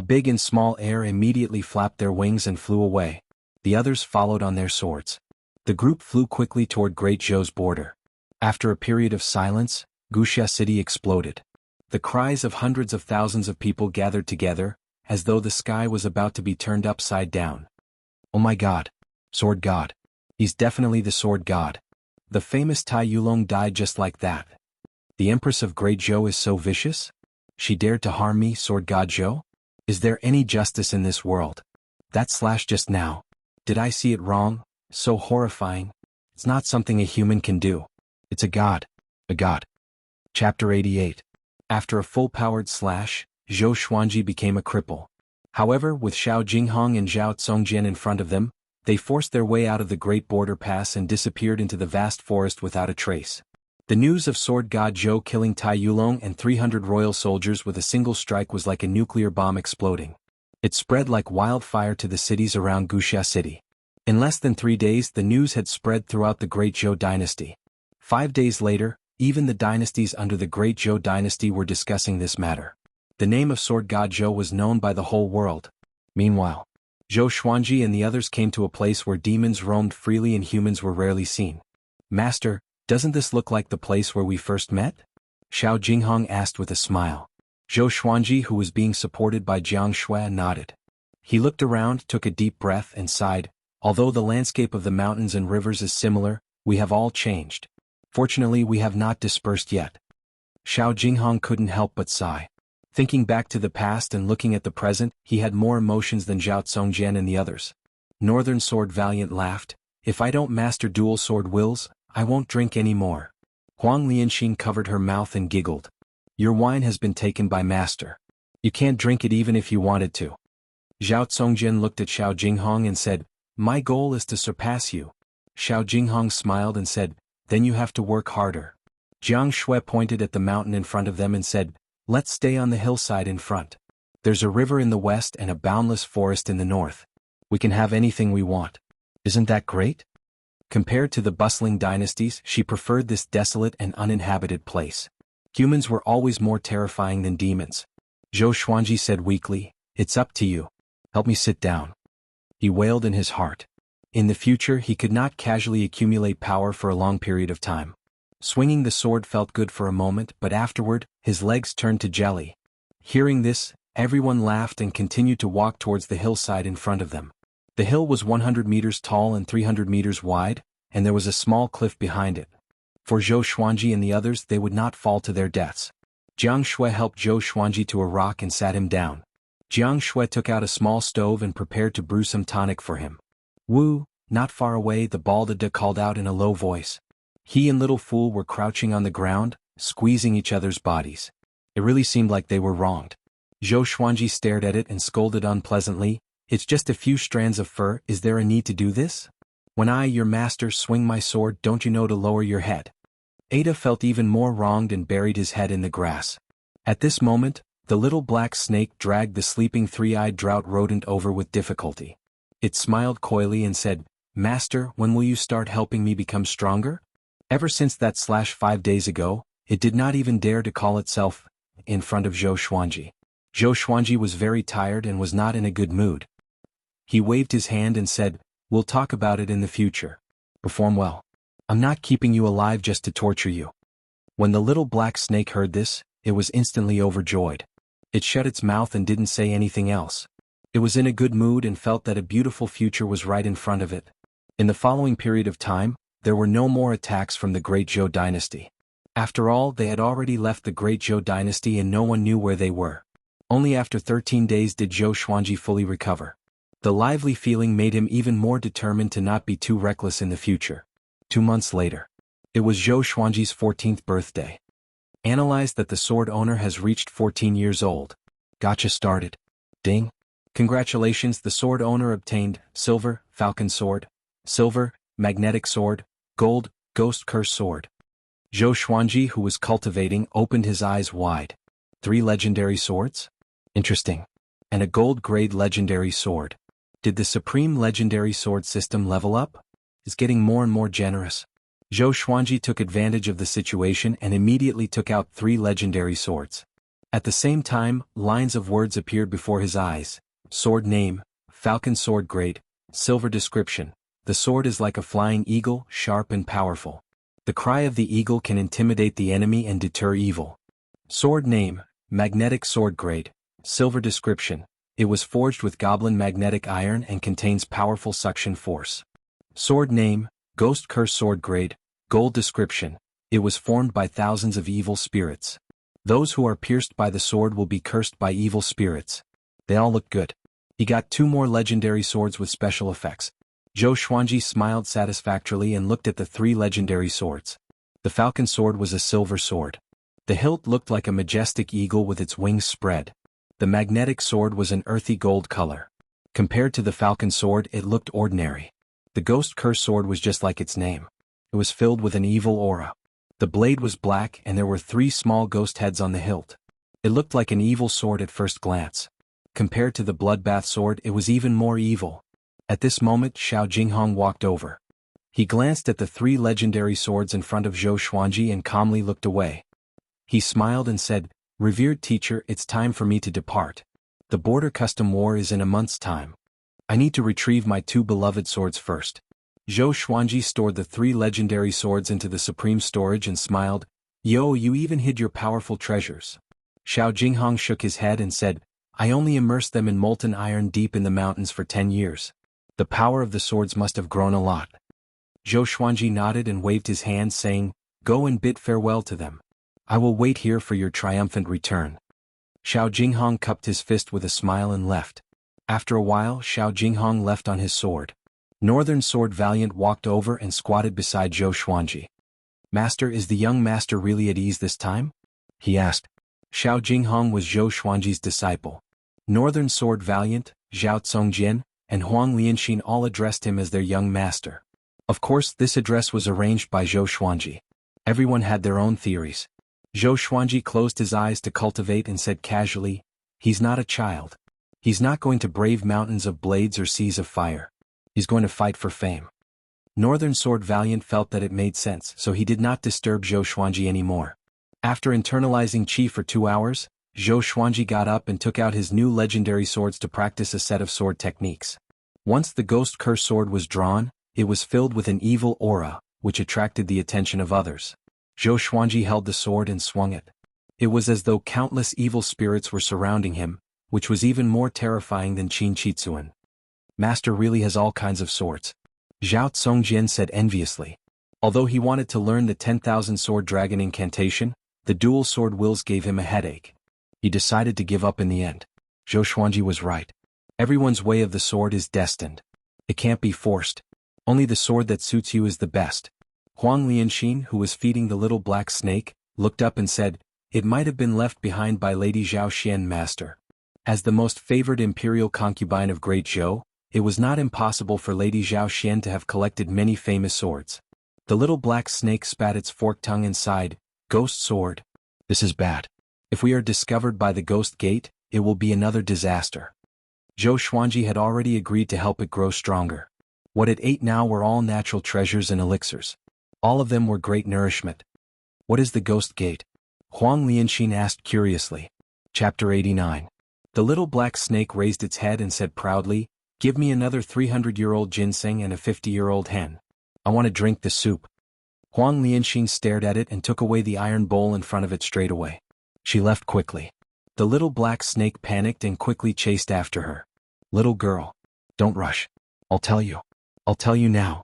Big and Small Air immediately flapped their wings and flew away. The others followed on their swords. The group flew quickly toward Great Zhou's border. After a period of silence, Wuxia City exploded. The cries of hundreds of thousands of people gathered together, as though the sky was about to be turned upside down. Oh my God! Sword God! He's definitely the Sword God. The famous Tai Yulong died just like that. The Empress of Great Zhou is so vicious? She dared to harm me, Sword God Zhou? Is there any justice in this world? That slash just now. Did I see it wrong? So horrifying. It's not something a human can do. It's a god. A god. Chapter 88. After a full-powered slash, Zhou Xuanji became a cripple. However, with Xiao Jinghong and Zhao Tsongjian in front of them, they forced their way out of the Great Border Pass and disappeared into the vast forest without a trace. The news of Sword God Zhou killing Tai Yulong and 300 royal soldiers with a single strike was like a nuclear bomb exploding. It spread like wildfire to the cities around Wuxia City. In less than 3 days, the news had spread throughout the Great Zhou dynasty. 5 days later, even the dynasties under the Great Zhou dynasty were discussing this matter. The name of Sword God Zhou was known by the whole world. Meanwhile, Zhou Xuanji and the others came to a place where demons roamed freely and humans were rarely seen. "Master, doesn't this look like the place where we first met?" Xiao Jinghong asked with a smile. Zhou Xuanji, who was being supported by Jiang Shui, nodded. He looked around, took a deep breath and sighed, "Although the landscape of the mountains and rivers is similar, we have all changed. Fortunately, we have not dispersed yet." Xiao Jinghong couldn't help but sigh. Thinking back to the past and looking at the present, he had more emotions than Zhao Tsongjian and the others. Northern Sword Valiant laughed, "If I don't master dual sword wills, I won't drink any more." Huang Lianxin covered her mouth and giggled. "Your wine has been taken by master. You can't drink it even if you wanted to." Zhao Tsongjian looked at Xiao Jinghong and said, "My goal is to surpass you." Xiao Jinghong smiled and said, "Then you have to work harder." Jiang Shui pointed at the mountain in front of them and said, "Let's stay on the hillside in front. There's a river in the west and a boundless forest in the north. We can have anything we want. Isn't that great?" Compared to the bustling dynasties, she preferred this desolate and uninhabited place. Humans were always more terrifying than demons. Zhou Xuanji said weakly, "It's up to you. Help me sit down." He wailed in his heart. In the future, he could not casually accumulate power for a long period of time. Swinging the sword felt good for a moment, but afterward, his legs turned to jelly. Hearing this, everyone laughed and continued to walk towards the hillside in front of them. The hill was 100 meters tall and 300 meters wide, and there was a small cliff behind it. For Zhou Xuanji and the others, they would not fall to their deaths. Jiang Shui helped Zhou Xuanji to a rock and sat him down. Jiang Shui took out a small stove and prepared to brew some tonic for him. Wu, not far away, the Baldada called out in a low voice. He and Little Fool were crouching on the ground, squeezing each other's bodies. It really seemed like they were wronged. Zhou Xuanji stared at it and scolded unpleasantly, "It's just a few strands of fur, is there a need to do this? When I, your master, swing my sword, don't you know to lower your head?" Ada felt even more wronged and buried his head in the grass. At this moment, the little black snake dragged the sleeping three-eyed drought rodent over with difficulty. It smiled coyly and said, "Master, when will you start helping me become stronger?" Ever since that 5 days ago, it did not even dare to call itself in front of Zhou Xuanji. Zhou Xuanji was very tired and was not in a good mood. He waved his hand and said, "We'll talk about it in the future. Perform well. I'm not keeping you alive just to torture you." When the little black snake heard this, it was instantly overjoyed. It shut its mouth and didn't say anything else. It was in a good mood and felt that a beautiful future was right in front of it. In the following period of time, there were no more attacks from the Great Zhou dynasty. After all, they had already left the Great Zhou dynasty and no one knew where they were. Only after 13 days did Zhou Xuanji fully recover. The lively feeling made him even more determined to not be too reckless in the future. 2 months later. It was Zhou Xuanji's 14th birthday. Analyze that the sword owner has reached 14 years old. Gotcha started. Ding. Congratulations, the sword owner obtained silver, falcon sword, silver, magnetic sword, gold, ghost curse sword. Zhou Xuanji, who was cultivating, opened his eyes wide. 3 legendary swords? Interesting. And a gold-grade legendary sword. Did the supreme legendary sword system level up? It's getting more and more generous. Zhou Xuanji took advantage of the situation and immediately took out 3 legendary swords. At the same time, lines of words appeared before his eyes. Sword name, falcon sword grade, silver description. The sword is like a flying eagle, sharp and powerful. The cry of the eagle can intimidate the enemy and deter evil. Sword name, magnetic sword grade, silver description. It was forged with goblin magnetic iron and contains powerful suction force. Sword name, ghost curse sword grade, gold description. It was formed by thousands of evil spirits. Those who are pierced by the sword will be cursed by evil spirits. They all look good. He got 2 more legendary swords with special effects. Zhou Xuanji smiled satisfactorily and looked at the 3 legendary swords. The falcon sword was a silver sword. The hilt looked like a majestic eagle with its wings spread. The magnetic sword was an earthy gold color. Compared to the falcon sword, it looked ordinary. The ghost curse sword was just like its name. It was filled with an evil aura. The blade was black and there were 3 small ghost heads on the hilt. It looked like an evil sword at first glance. Compared to the bloodbath sword, it was even more evil. At this moment, Xiao Jinghong walked over. He glanced at the 3 legendary swords in front of Zhou Xuanji and calmly looked away. He smiled and said, "Revered teacher, it's time for me to depart. The border custom war is in a month's time. I need to retrieve my 2 beloved swords first." Zhou Xuanji stored the 3 legendary swords into the supreme storage and smiled, "Yo, you even hid your powerful treasures." Xiao Jinghong shook his head and said, "I only immersed them in molten iron deep in the mountains for 10 years. The power of the swords must have grown a lot." Zhou Xuanji nodded and waved his hand saying, "Go and bid farewell to them. I will wait here for your triumphant return." Xiao Jinghong cupped his fist with a smile and left. After a while, Xiao Jinghong left on his sword. Northern Sword Valiant walked over and squatted beside Zhou Xuanji. "Master, is the young master really at ease this time?" he asked. Xiao Jinghong was Zhou Xuanji's disciple. Northern Sword Valiant, Zhao Tsongjian, and Huang Lianxin all addressed him as their young master. Of course, this address was arranged by Zhou Xuanji. Everyone had their own theories. Zhou Xuanji closed his eyes to cultivate and said casually, "He's not a child. He's not going to brave mountains of blades or seas of fire. He's going to fight for fame." Northern Sword Valiant felt that it made sense, so he did not disturb Zhou Xuanji anymore. After internalizing Qi for 2 hours, Zhou Xuanji got up and took out his new legendary swords to practice a set of sword techniques. Once the ghost curse sword was drawn, it was filled with an evil aura, which attracted the attention of others. Zhou Xuanji held the sword and swung it. It was as though countless evil spirits were surrounding him, which was even more terrifying than Qin Chitsuan. Master really has all kinds of swords. Zhao Tsongjian said enviously. Although he wanted to learn the 10,000 sword dragon incantation, the dual sword wills gave him a headache. He decided to give up in the end. Zhou Xuanji was right. Everyone's way of the sword is destined. It can't be forced. Only the sword that suits you is the best. Huang Lianxin, who was feeding the little black snake, looked up and said, "It might have been left behind by Lady Zhao Xian, Master." As the most favored imperial concubine of Great Zhou, it was not impossible for Lady Zhao Xian to have collected many famous swords. The little black snake spat its forked tongue and sighed, "Ghost sword. This is bad. If we are discovered by the ghost gate, it will be another disaster." Zhou Xuanji had already agreed to help it grow stronger. What it ate now were all natural treasures and elixirs. All of them were great nourishment. "What is the ghost gate?" Huang Lianxin asked curiously. Chapter 89. The little black snake raised its head and said proudly, "Give me another 300-year-old ginseng and a 50-year-old hen. I want to drink the soup." Huang Lianxin stared at it and took away the iron bowl in front of it straight away. She left quickly. The little black snake panicked and quickly chased after her. "Little girl, don't rush. I'll tell you. I'll tell you now."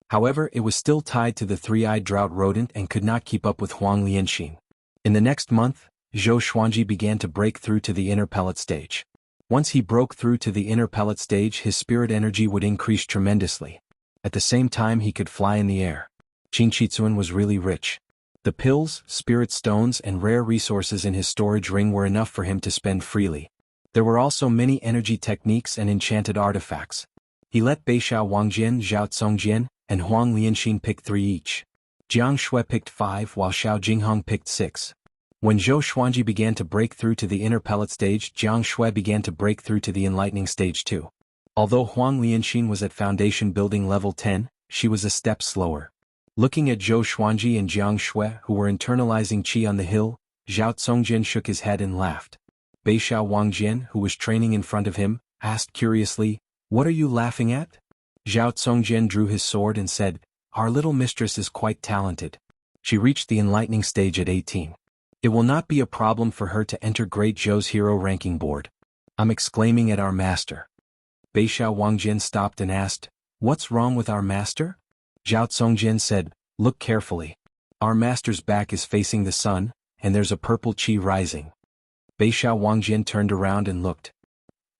However, it was still tied to the three-eyed drought rodent and could not keep up with Huang Lianxin. In the next month, Zhou Xuanji began to break through to the inner pellet stage. Once he broke through to the inner pellet stage, his spirit energy would increase tremendously. At the same time, he could fly in the air. Qin Chitsuan was really rich. The pills, spirit stones, and rare resources in his storage ring were enough for him to spend freely. There were also many energy techniques and enchanted artifacts. He let Beishao Wangjian, Zhao Tsongjian, and Huang Lianxin pick 3 each. Jiang Shui picked 5 while Xiao Jinghong picked 6. When Zhou Xuanji began to break through to the inner pellet stage, Jiang Shui began to break through to the enlightening stage too. Although Huang Lianxin was at foundation building level 10, she was a step slower. Looking at Zhou Xuanji and Jiang Shui, who were internalizing qi on the hill, Zhao Tsongjian shook his head and laughed. Beishao Wangjian, who was training in front of him, asked curiously, "What are you laughing at?" Zhao Tsongjian drew his sword and said, "Our little mistress is quite talented. She reached the enlightening stage at 18. It will not be a problem for her to enter Great Zhou's hero ranking board." I'm exclaiming at our master. Beishao Wangjian stopped and asked, "What's wrong with our master?" Zhao Tsongjian said, "Look carefully. Our master's back is facing the sun, and there's a purple qi rising." Beishao Wangjian turned around and looked.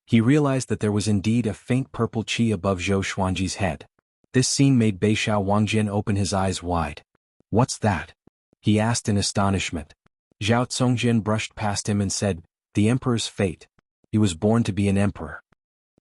He realized that there was indeed a faint purple qi above Zhou Xuanji's head. This scene made Beishao Wangjian open his eyes wide. "What's that?" he asked in astonishment. Zhao Tsongjian brushed past him and said, "The emperor's fate. He was born to be an emperor."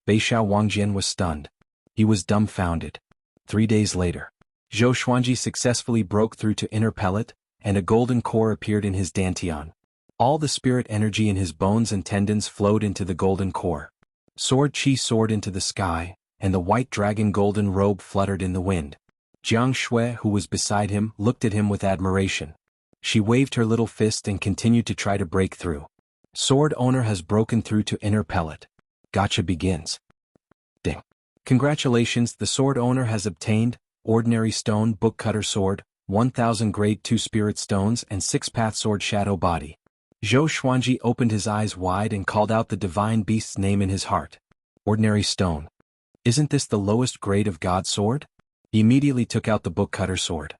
Beishao Wangjian was stunned. He was dumbfounded. 3 days later, Zhou Xuanji successfully broke through to inner pellet, and a golden core appeared in his dantian. All the spirit energy in his bones and tendons flowed into the golden core. Sword qi soared into the sky, and the white dragon golden robe fluttered in the wind. Jiang Shui, who was beside him, looked at him with admiration. She waved her little fist and continued to try to break through. Sword owner has broken through to inner pellet. Gotcha begins. Ding. Congratulations, the sword owner has obtained ordinary stone book cutter sword, 1000 grade 2 spirit stones and 6 path sword shadow body. Zhou Xuanji opened his eyes wide and called out the divine beast's name in his heart. Ordinary stone. Isn't this the lowest grade of God sword? He immediately took out the book cutter sword.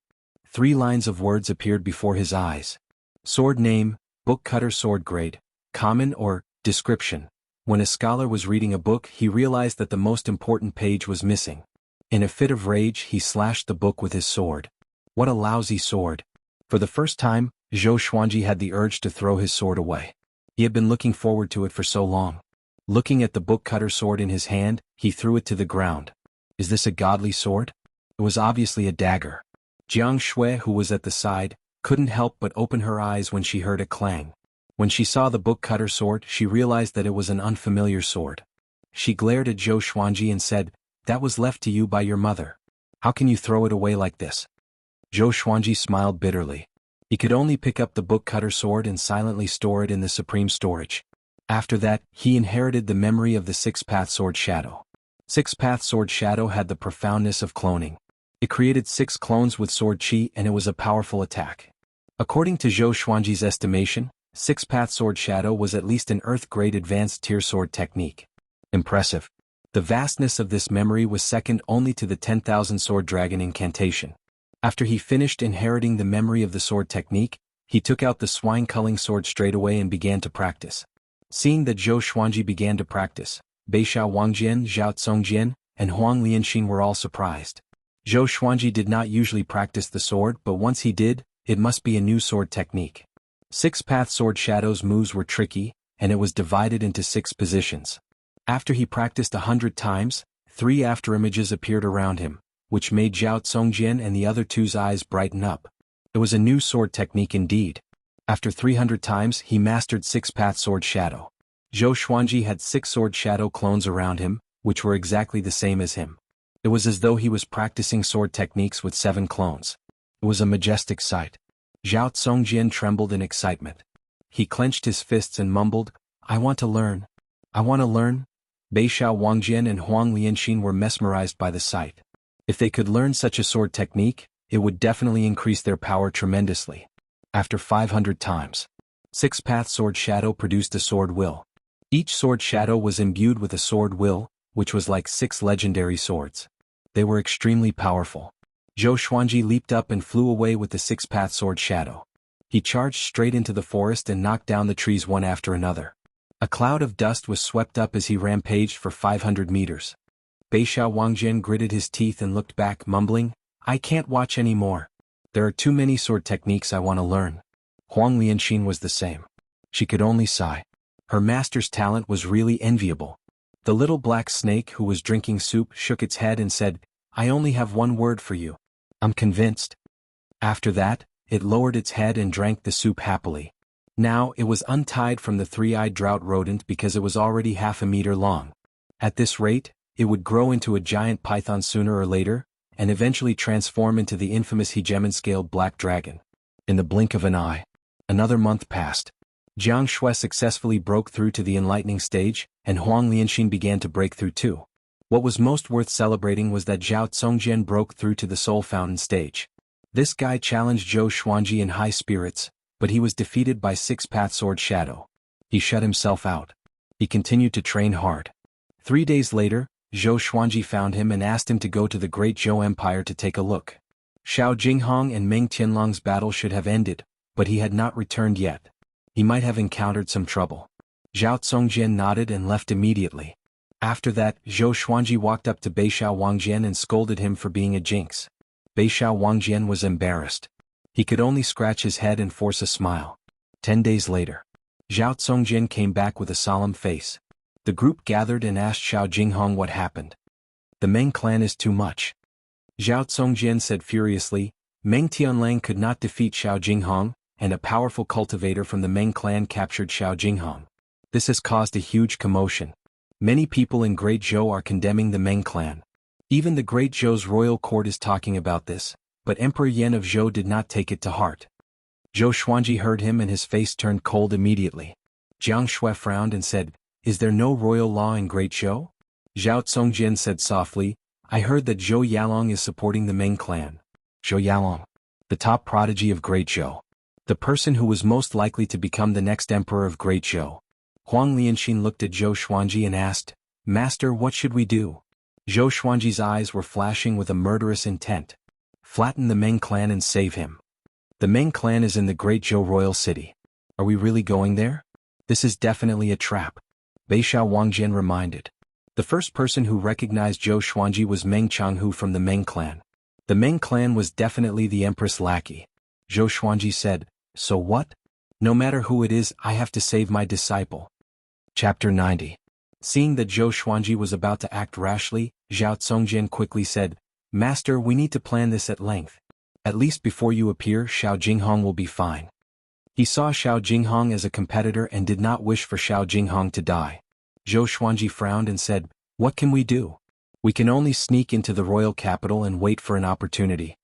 3 lines of words appeared before his eyes. Sword name, book cutter sword grade, common or description. When a scholar was reading a book, he realized that the most important page was missing. In a fit of rage, he slashed the book with his sword. What a lousy sword. For the first time, Zhou Xuanji had the urge to throw his sword away. He had been looking forward to it for so long. Looking at the book cutter sword in his hand, he threw it to the ground. Is this a godly sword? It was obviously a dagger. Jiang Shui, who was at the side, couldn't help but open her eyes when she heard a clang. When she saw the book cutter sword, she realized that it was an unfamiliar sword. She glared at Zhou Xuanji and said, "That was left to you by your mother. How can you throw it away like this?" Zhou Xuanji smiled bitterly. He could only pick up the book cutter sword and silently store it in the supreme storage. After that, he inherited the memory of the 6-path sword shadow. 6-path sword shadow had the profoundness of cloning. It created 6 clones with sword qi, and it was a powerful attack. According to Zhou Xuanji's estimation, Six-Path Sword Shadow was at least an Earth-grade advanced tier sword technique. Impressive. The vastness of this memory was second only to the 10,000 Sword Dragon incantation. After he finished inheriting the memory of the sword technique, he took out the swine-culling sword straight away and began to practice. Seeing that Zhou Xuanji began to practice, Beixiao Wangjian, Zhao Congjian, and Huang Lianxin were all surprised. Zhou Xuanji did not usually practice the sword, but once he did, it must be a new sword technique. Six-Path Sword Shadow's moves were tricky, and it was divided into 6 positions. After he practiced 100 times, 3 afterimages appeared around him, which made Zhao Congjian and the other two's eyes brighten up. It was a new sword technique indeed. After 300 times he mastered Six-Path Sword Shadow. Zhou Xuanji had 6 Sword Shadow clones around him, which were exactly the same as him. It was as though he was practicing sword techniques with 7 clones. It was a majestic sight. Zhao Congjian trembled in excitement. He clenched his fists and mumbled, "I want to learn. I want to learn." Beixiao Wangjian and Huang Lianxin were mesmerized by the sight. If they could learn such a sword technique, it would definitely increase their power tremendously. After 500 times, Six-Path Sword Shadow produced a sword will. Each sword shadow was imbued with a sword will, which was like 6 legendary swords. They were extremely powerful. Zhou Xuanji leaped up and flew away with the Six-Path Sword Shadow. He charged straight into the forest and knocked down the trees one after another. A cloud of dust was swept up as he rampaged for 500 meters. Beixiao Wangjian gritted his teeth and looked back, mumbling, "I can't watch any more. There are too many sword techniques I want to learn." Huang Lianxin was the same. She could only sigh. Her master's talent was really enviable. The little black snake who was drinking soup shook its head and said, "I only have one word for you. I'm convinced." After that, it lowered its head and drank the soup happily. Now it was untied from the 3-eyed drought rodent because it was already half a meter long. At this rate, it would grow into a giant python sooner or later, and eventually transform into the infamous hegemon-scaled black dragon. In the blink of an eye. Another month passed. Jiang Shui successfully broke through to the enlightening stage, and Huang Lianxin began to break through too. What was most worth celebrating was that Zhao Congjian broke through to the Soul Fountain stage. This guy challenged Zhou Xuanji in high spirits, but he was defeated by Six-Path Sword Shadow. He shut himself out. He continued to train hard. 3 days later, Zhou Xuanji found him and asked him to go to the Great Zhou Empire to take a look. Xiao Jinghong and Meng Tianlong's battle should have ended, but he had not returned yet. He might have encountered some trouble. Zhao Congjian nodded and left immediately. After that, Zhou Xuanji walked up to Beixiao Wangjian and scolded him for being a jinx. Beixiao Wangjian was embarrassed. He could only scratch his head and force a smile. 10 days later, Zhao Congjian came back with a solemn face. The group gathered and asked Xiao Jinghong what happened. "The Meng clan is too much," Zhao Congjian said furiously. Meng Tianlang could not defeat Xiao Jinghong, and a powerful cultivator from the Meng clan captured Xiao Jinghong. This has caused a huge commotion. Many people in Great Zhou are condemning the Meng clan. Even the Great Zhou's royal court is talking about this, but Emperor Yan of Zhou did not take it to heart. Zhou Xuanji heard him and his face turned cold immediately. Jiang Shui frowned and said, "Is there no royal law in Great Zhou?" Zhao Congjian said softly, "I heard that Zhou Yalong is supporting the Meng clan." Zhou Yalong, the top prodigy of Great Zhou. The person who was most likely to become the next emperor of Great Zhou. Huang Lianxin looked at Zhou Xuanji and asked, "Master, what should we do?" Zhou Xuanji's eyes were flashing with a murderous intent. "Flatten the Meng clan and save him. The Meng clan is in the Great Zhou royal city. Are we really going there? This is definitely a trap," Beixiao Wangjian reminded. The first person who recognized Zhou Xuanji was Meng Changhu from the Meng clan. The Meng clan was definitely the empress lackey. Zhou Xuanji said, "So what? No matter who it is, I have to save my disciple." Chapter 90. Seeing that Zhou Xuanji was about to act rashly, Zhao Congjian quickly said, "Master, we need to plan this at length. At least before you appear, Xiao Jinghong will be fine." He saw Xiao Jinghong as a competitor and did not wish for Xiao Jinghong to die. Zhou Xuanji frowned and said, "What can we do? We can only sneak into the royal capital and wait for an opportunity."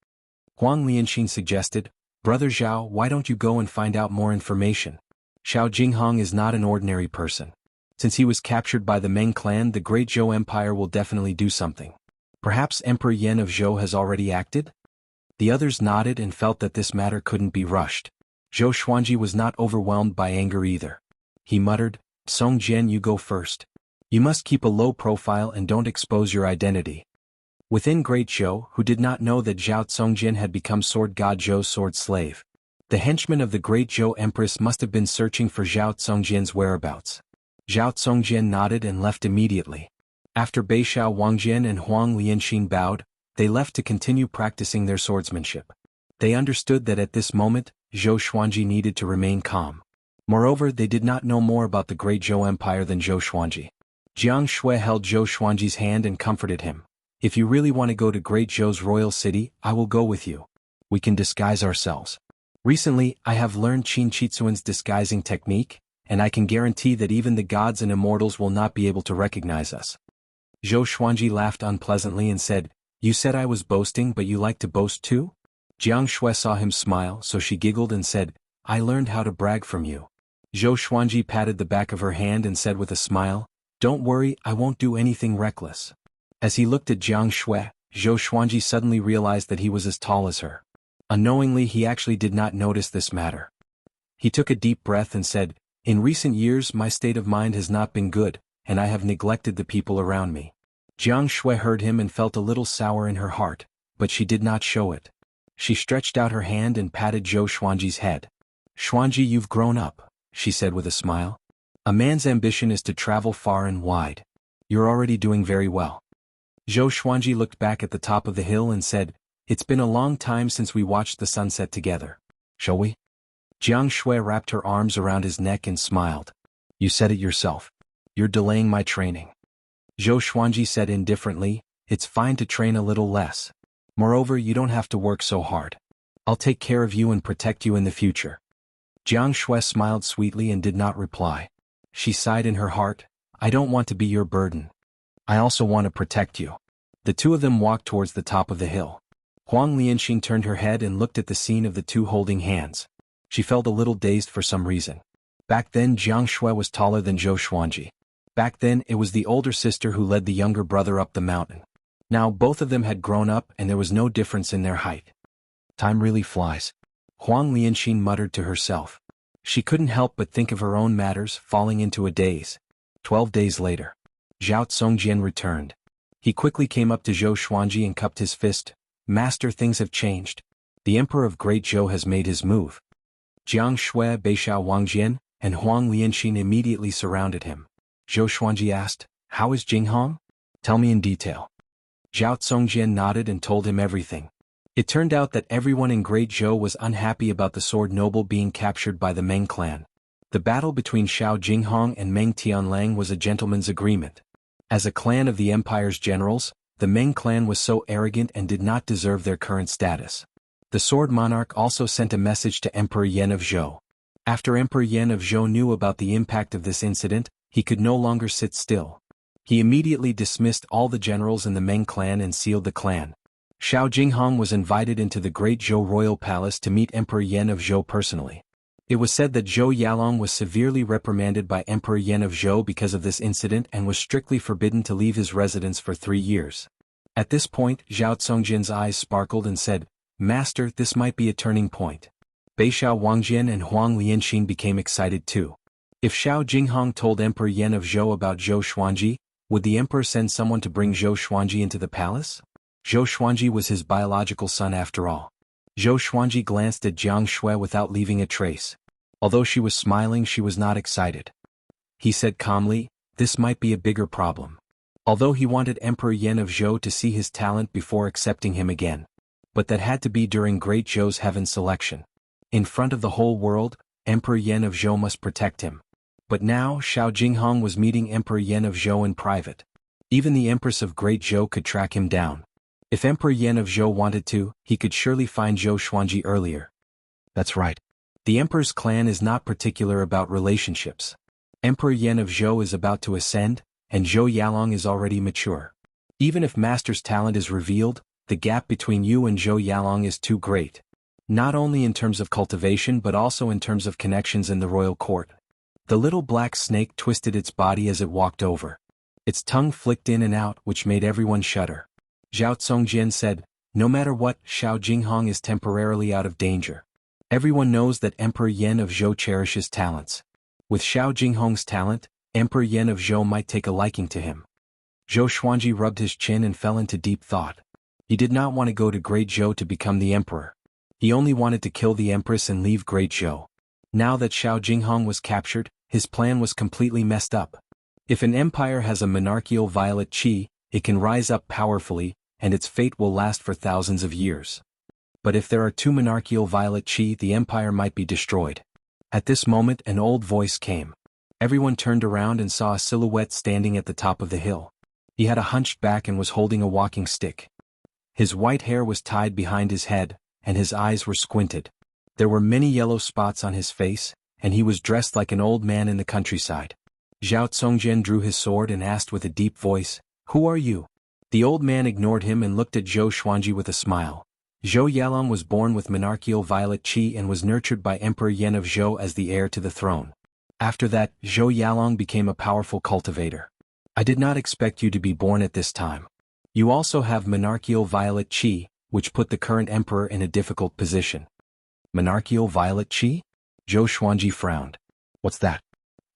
Huang Lianxin suggested, "Brother Zhao, why don't you go and find out more information? Xiao Jinghong is not an ordinary person. Since he was captured by the Meng clan, the Great Zhou Empire will definitely do something. Perhaps Emperor Yan of Zhou has already acted?" The others nodded and felt that this matter couldn't be rushed. Zhou Xuanji was not overwhelmed by anger either. He muttered, Song Jian, you go first. You must keep a low profile and don't expose your identity. Within Great Zhou, who did not know that Zhao Tsongjian had become Sword God Zhou's sword slave. The henchmen of the Great Zhou Empress must have been searching for Zhao Tsongjian's whereabouts. Zhao Tsongjian nodded and left immediately. After Beishao Wangjian and Huang Lianxin bowed, they left to continue practicing their swordsmanship. They understood that at this moment, Zhou Xuanji needed to remain calm. Moreover, they did not know more about the Great Zhou Empire than Zhou Xuanji. Jiang Shui held Zhou Xuanji's hand and comforted him. If you really want to go to Great Zhou's royal city, I will go with you. We can disguise ourselves. Recently, I have learned Qin Chitsuan's disguising technique, and I can guarantee that even the gods and immortals will not be able to recognize us. Zhou Xuanji laughed unpleasantly and said, You said I was boasting, but you like to boast too? Jiang Shui saw him smile, so she giggled and said, I learned how to brag from you. Zhou Xuanji patted the back of her hand and said with a smile, Don't worry, I won't do anything reckless. As he looked at Jiang Shui, Zhou Xuanji suddenly realized that he was as tall as her. Unknowingly, he actually did not notice this matter. He took a deep breath and said, In recent years my state of mind has not been good, and I have neglected the people around me. Jiang Shui heard him and felt a little sour in her heart, but she did not show it. She stretched out her hand and patted Zhou Xuanji's head. Xuanji, you've grown up, she said with a smile. A man's ambition is to travel far and wide. You're already doing very well. Zhou Xuanji looked back at the top of the hill and said, It's been a long time since we watched the sunset together. Shall we? Jiang Shui wrapped her arms around his neck and smiled. You said it yourself. You're delaying my training. Zhou Xuanji said indifferently, It's fine to train a little less. Moreover, you don't have to work so hard. I'll take care of you and protect you in the future. Jiang Shui smiled sweetly and did not reply. She sighed in her heart, I don't want to be your burden. I also want to protect you. The two of them walked towards the top of the hill. Huang Lianxin turned her head and looked at the scene of the two holding hands. She felt a little dazed for some reason. Back then Jiang Shui was taller than Zhou Xuanji. Back then it was the older sister who led the younger brother up the mountain. Now both of them had grown up and there was no difference in their height. Time really flies. Huang Lianxin muttered to herself. She couldn't help but think of her own matters, falling into a daze. 12 days later. Zhao Tsongjian returned. He quickly came up to Zhou Xuanji and cupped his fist. Master, things have changed. The Emperor of Great Zhou has made his move. Jiang Shui, Beishao Wangjian, and Huang Lianxin immediately surrounded him. Zhou Xuanji asked, How is Jinghong? Tell me in detail. Zhao Tsongjian nodded and told him everything. It turned out that everyone in Great Zhou was unhappy about the sword noble being captured by the Meng clan. The battle between Xiao Jinghong and Meng Tianlang was a gentleman's agreement. As a clan of the empire's generals, the Meng clan was so arrogant and did not deserve their current status. The sword monarch also sent a message to Emperor Yan of Zhou. After Emperor Yan of Zhou knew about the impact of this incident, he could no longer sit still. He immediately dismissed all the generals in the Meng clan and sealed the clan. Xiao Jinghong was invited into the Great Zhou royal palace to meet Emperor Yan of Zhou personally. It was said that Zhou Yalong was severely reprimanded by Emperor Yan of Zhou because of this incident and was strictly forbidden to leave his residence for 3 years. At this point, Zhao Tsongjian's eyes sparkled and said, Master, this might be a turning point. Beishao Wangjian and Huang Lianxin became excited too. If Xiao Jinghong told Emperor Yan of Zhou about Zhou Xuanji, would the emperor send someone to bring Zhou Xuanji into the palace? Zhou Xuanji was his biological son after all. Zhou Xuanji glanced at Jiang Shui without leaving a trace. Although she was smiling, she was not excited. He said calmly, This might be a bigger problem. Although he wanted Emperor Yan of Zhou to see his talent before accepting him again. But that had to be during Great Zhou's heaven selection. In front of the whole world, Emperor Yan of Zhou must protect him. But now Xiao Jinghong was meeting Emperor Yan of Zhou in private. Even the Empress of Great Zhou could track him down. If Emperor Yan of Zhou wanted to, he could surely find Zhou Xuanji earlier. That's right. The Emperor's clan is not particular about relationships. Emperor Yan of Zhou is about to ascend, and Zhou Yalong is already mature. Even if Master's talent is revealed, the gap between you and Zhou Yalong is too great. Not only in terms of cultivation but also in terms of connections in the royal court. The little black snake twisted its body as it walked over. Its tongue flicked in and out, which made everyone shudder. Zhao Tsongjian said, No matter what, Xiao Jinghong is temporarily out of danger. Everyone knows that Emperor Yan of Zhou cherishes talents. With Xiao Jinghong's talent, Emperor Yan of Zhou might take a liking to him. Zhou Xuanji rubbed his chin and fell into deep thought. He did not want to go to Great Zhou to become the emperor. He only wanted to kill the empress and leave Great Zhou. Now that Xiao Jinghong was captured, his plan was completely messed up. If an empire has a monarchical violet qi, it can rise up powerfully, and its fate will last for thousands of years. But if there are two monarchical violet qi, the empire might be destroyed. At this moment an old voice came. Everyone turned around and saw a silhouette standing at the top of the hill. He had a hunched back and was holding a walking stick. His white hair was tied behind his head, and his eyes were squinted. There were many yellow spots on his face, and he was dressed like an old man in the countryside. Zhao Congjian drew his sword and asked with a deep voice, "Who are you?" The old man ignored him and looked at Zhou Xuanji with a smile. Zhou Yalong was born with monarchical violet qi and was nurtured by Emperor Yan of Zhou as the heir to the throne. After that, Zhou Yalong became a powerful cultivator. I did not expect you to be born at this time. You also have monarchical violet qi, which put the current emperor in a difficult position. Monarchical violet qi? Zhou Xuanji frowned. What's that?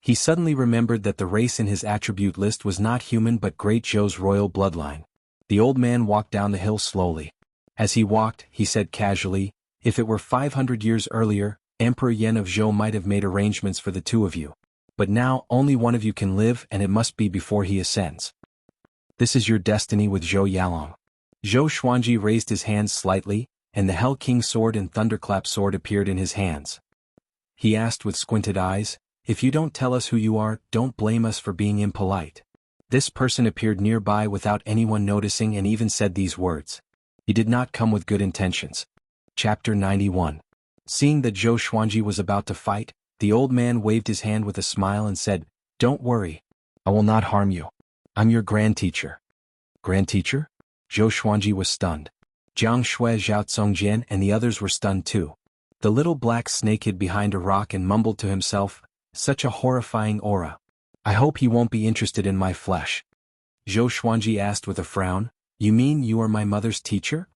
He suddenly remembered that the race in his attribute list was not human but Great Zhou's royal bloodline. The old man walked down the hill slowly. As he walked, he said casually, "If it were 500 years earlier, Emperor Yan of Zhou might have made arrangements for the two of you. But now, only one of you can live and it must be before he ascends. This is your destiny with Zhou Yalong." Zhou Xuanji raised his hands slightly, and the Hell King sword and Thunderclap sword appeared in his hands. He asked with squinted eyes, "If you don't tell us who you are, don't blame us for being impolite." This person appeared nearby without anyone noticing and even said these words. He did not come with good intentions. Chapter 91. Seeing that Zhou Xuanji was about to fight, the old man waved his hand with a smile and said, "Don't worry. I will not harm you. I'm your grand teacher." Grand teacher? Zhou Xuanji was stunned. Jiang Shui, Zhao Congjian and the others were stunned too. The little black snake hid behind a rock and mumbled to himself, "Such a horrifying aura. I hope he won't be interested in my flesh." Zhou Xuanji asked with a frown, "You mean you are my mother's teacher?"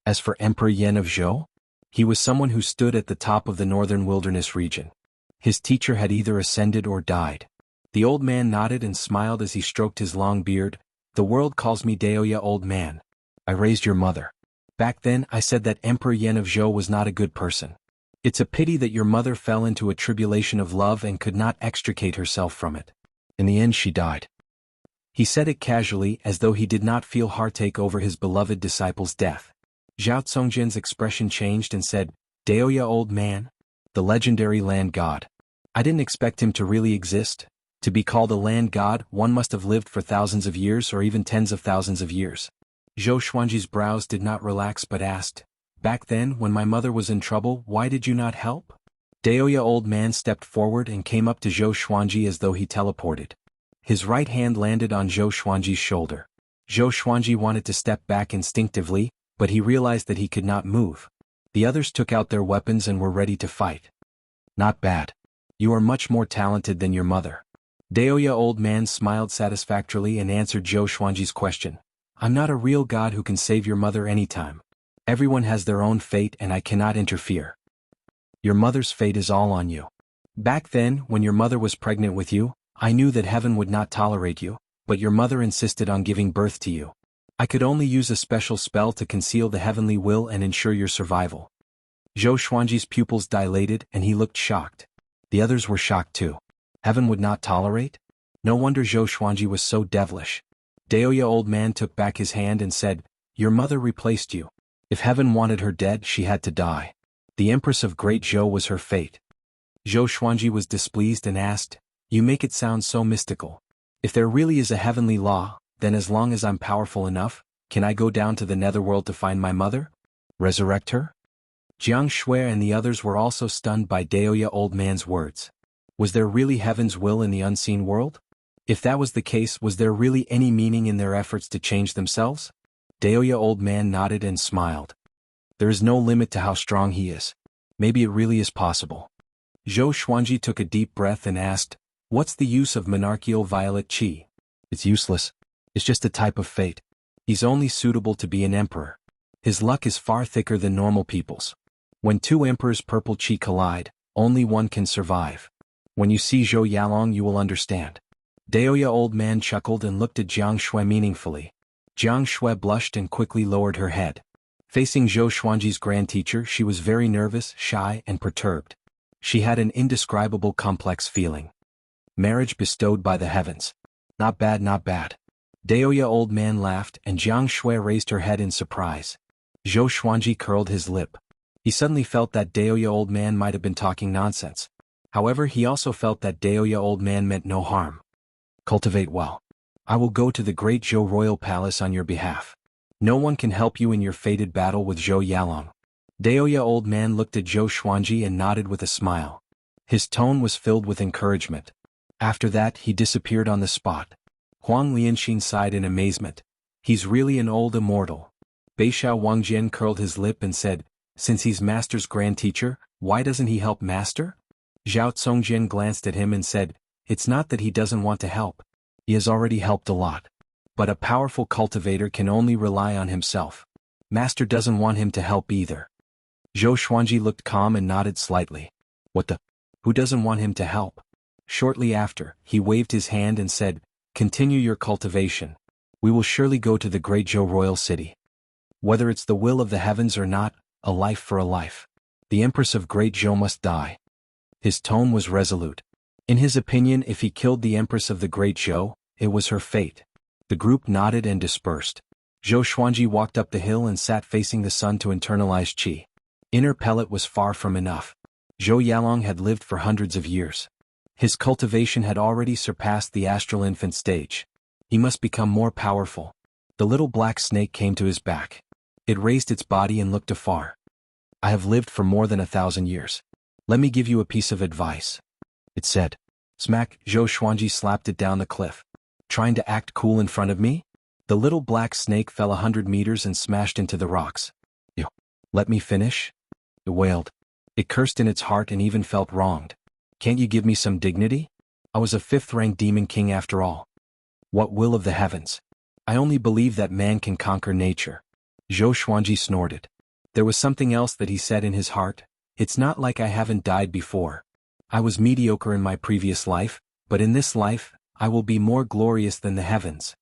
As for Emperor Yan of Zhou, he was someone who stood at the top of the northern wilderness region. His teacher had either ascended or died. The old man nodded and smiled as he stroked his long beard. "The world calls me Daoya, old man. I raised your mother. Back then I said that Emperor Yan of Zhou was not a good person. It's a pity that your mother fell into a tribulation of love and could not extricate herself from it. In the end she died." He said it casually as though he did not feel heartache over his beloved disciple's death. Zhao Congjian's expression changed and said, "Daoya, old man? The legendary land god. I didn't expect him to really exist. To be called a land god, one must have lived for thousands of years or even tens of thousands of years." Zhou Xuanji's brows did not relax but asked, "Back then, when my mother was in trouble, why did you not help?" Daoya, old man stepped forward and came up to Zhou Xuanji as though he teleported. His right hand landed on Zhou Xuanji's shoulder. Zhou Xuanji wanted to step back instinctively, but he realized that he could not move. The others took out their weapons and were ready to fight. "Not bad. You are much more talented than your mother." Daoya, old man smiled satisfactorily and answered Zhou Xuanji's question. "I'm not a real god who can save your mother anytime. Everyone has their own fate and I cannot interfere. Your mother's fate is all on you. Back then, when your mother was pregnant with you, I knew that heaven would not tolerate you, but your mother insisted on giving birth to you. I could only use a special spell to conceal the heavenly will and ensure your survival." Zhou Xuanji's pupils dilated and he looked shocked. The others were shocked too. Heaven would not tolerate? No wonder Zhou Xuanji was so devilish. Daoya, old man took back his hand and said, "Your mother replaced you. If heaven wanted her dead, she had to die. The Empress of Great Zhou was her fate." Zhou Xuanji was displeased and asked, "You make it sound so mystical. If there really is a heavenly law, then as long as I'm powerful enough, can I go down to the netherworld to find my mother? Resurrect her?" Jiang Shui and the others were also stunned by Daoya, old man's words. Was there really heaven's will in the unseen world? If that was the case, was there really any meaning in their efforts to change themselves? Daoya, old man nodded and smiled. There is no limit to how strong he is. Maybe it really is possible. Zhou Xuanji took a deep breath and asked, "What's the use of monarchical violet qi?" "It's useless. It's just a type of fate. He's only suitable to be an emperor. His luck is far thicker than normal people's." When two emperors' purple chi collide, only one can survive. When you see Zhou Yalong you will understand. Daoya old man chuckled and looked at Jiang Shui meaningfully. Jiang Shui blushed and quickly lowered her head. Facing Zhou Xuanji's grand teacher she was very nervous, shy, and perturbed. She had an indescribable complex feeling. Marriage bestowed by the heavens. Not bad, not bad. Daoya old man laughed and Jiang Shui raised her head in surprise. Zhou Xuanji curled his lip. He suddenly felt that Daoya old man might have been talking nonsense. However, he also felt that Daoya old man meant no harm. Cultivate well. I will go to the great Zhou royal palace on your behalf. No one can help you in your fated battle with Zhou Yalong. Daoya old man looked at Zhou Xuanji and nodded with a smile. His tone was filled with encouragement. After that he disappeared on the spot. Huang Lianxin sighed in amazement. He's really an old immortal. Beixiao Wangjian curled his lip and said, since he's Master's grand teacher, why doesn't he help Master? Zhao Congjian glanced at him and said, it's not that he doesn't want to help. He has already helped a lot. But a powerful cultivator can only rely on himself. Master doesn't want him to help either. Zhou Xuanji looked calm and nodded slightly. What the? Who doesn't want him to help? Shortly after, he waved his hand and said, continue your cultivation. We will surely go to the great Zhou royal city. Whether it's the will of the heavens or not, a life for a life. The Empress of Great Zhou must die. His tone was resolute. In his opinion, if he killed the Empress of the Great Zhou, it was her fate. The group nodded and dispersed. Zhou Xuanji walked up the hill and sat facing the sun to internalize qi. Inner pellet was far from enough. Zhou Yalong had lived for hundreds of years. His cultivation had already surpassed the astral infant stage. He must become more powerful. The little black snake came to his back. It raised its body and looked afar. I have lived for more than 1,000 years. Let me give you a piece of advice. It said. Smack, Zhou Xuanji slapped it down the cliff. Trying to act cool in front of me? The little black snake fell 100 meters and smashed into the rocks. You. Let me finish? It wailed. It cursed in its heart and even felt wronged. Can't you give me some dignity? I was a 5th-rank demon king after all. What will of the heavens? I only believe that man can conquer nature. Zhou Xuanji snorted. There was something else that he said in his heart. It's not like I haven't died before. I was mediocre in my previous life, but in this life, I will be more glorious than the heavens.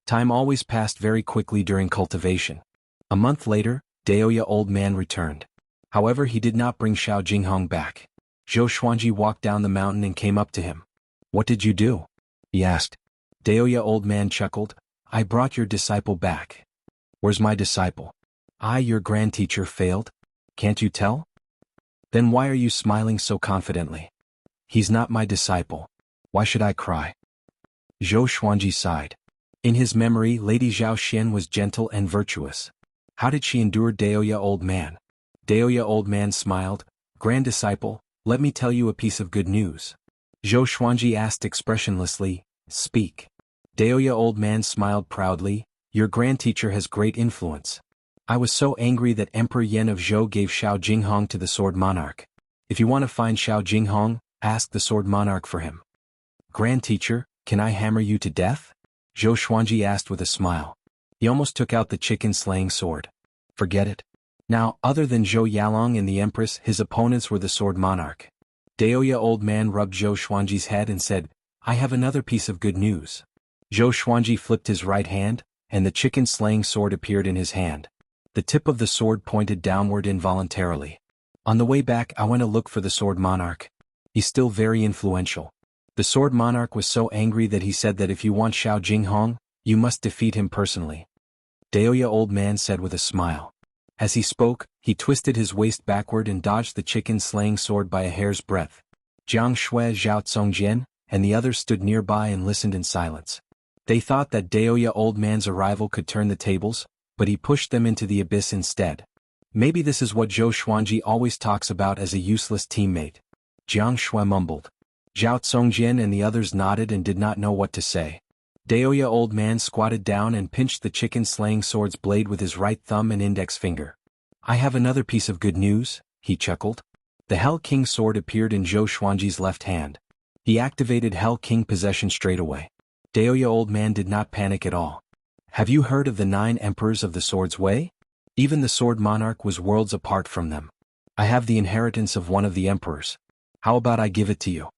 Time always passed very quickly during cultivation. A month later, Daoya old man returned. However, he did not bring Xiao Jinghong back. Zhou Xuanji walked down the mountain and came up to him. What did you do? He asked. Daoya old man chuckled. I brought your disciple back. Where's my disciple? I, your grand teacher, failed? Can't you tell? Then why are you smiling so confidently? He's not my disciple. Why should I cry? Zhou Xuanji sighed. In his memory, Lady Zhao Xian was gentle and virtuous. How did she endure Daoya old man? Daoya old man smiled. Grand disciple, let me tell you a piece of good news. Zhou Xuanji asked expressionlessly, speak. Daoya old man smiled proudly. Your grand teacher has great influence. I was so angry that Emperor Yan of Zhou gave Xiao Jinghong to the Sword Monarch. If you want to find Xiao Jinghong, ask the Sword Monarch for him. Grand teacher, can I hammer you to death? Zhou Xuanji asked with a smile. He almost took out the chicken-slaying sword. Forget it. Now, other than Zhou Yalong and the Empress, his opponents were the Sword Monarch. Daoya old man rubbed Zhou Xuanji's head and said, I have another piece of good news. Zhou Xuanji flipped his right hand, and the chicken-slaying sword appeared in his hand. The tip of the sword pointed downward involuntarily. On the way back I went to look for the Sword Monarch. He's still very influential. The Sword Monarch was so angry that he said that if you want Xiao Jinghong, you must defeat him personally. Daoya old man said with a smile. As he spoke, he twisted his waist backward and dodged the chicken-slaying sword by a hair's breadth. Jiang Shui, Zhao Congjian, and the others stood nearby and listened in silence. They thought that Daoya old man's arrival could turn the tables, but he pushed them into the abyss instead. Maybe this is what Zhou Xuanji always talks about as a useless teammate. Jiang Shui mumbled. Zhao Congjian and the others nodded and did not know what to say. Daoya old man squatted down and pinched the chicken-slaying sword's blade with his right thumb and index finger. I have another piece of good news, he chuckled. The Hell King sword appeared in Zhou Xuanji's left hand. He activated Hell King possession straight away. Daoya old man did not panic at all. Have you heard of the 9 emperors of the Sword's Way? Even the Sword Monarch was worlds apart from them. I have the inheritance of one of the emperors. How about I give it to you?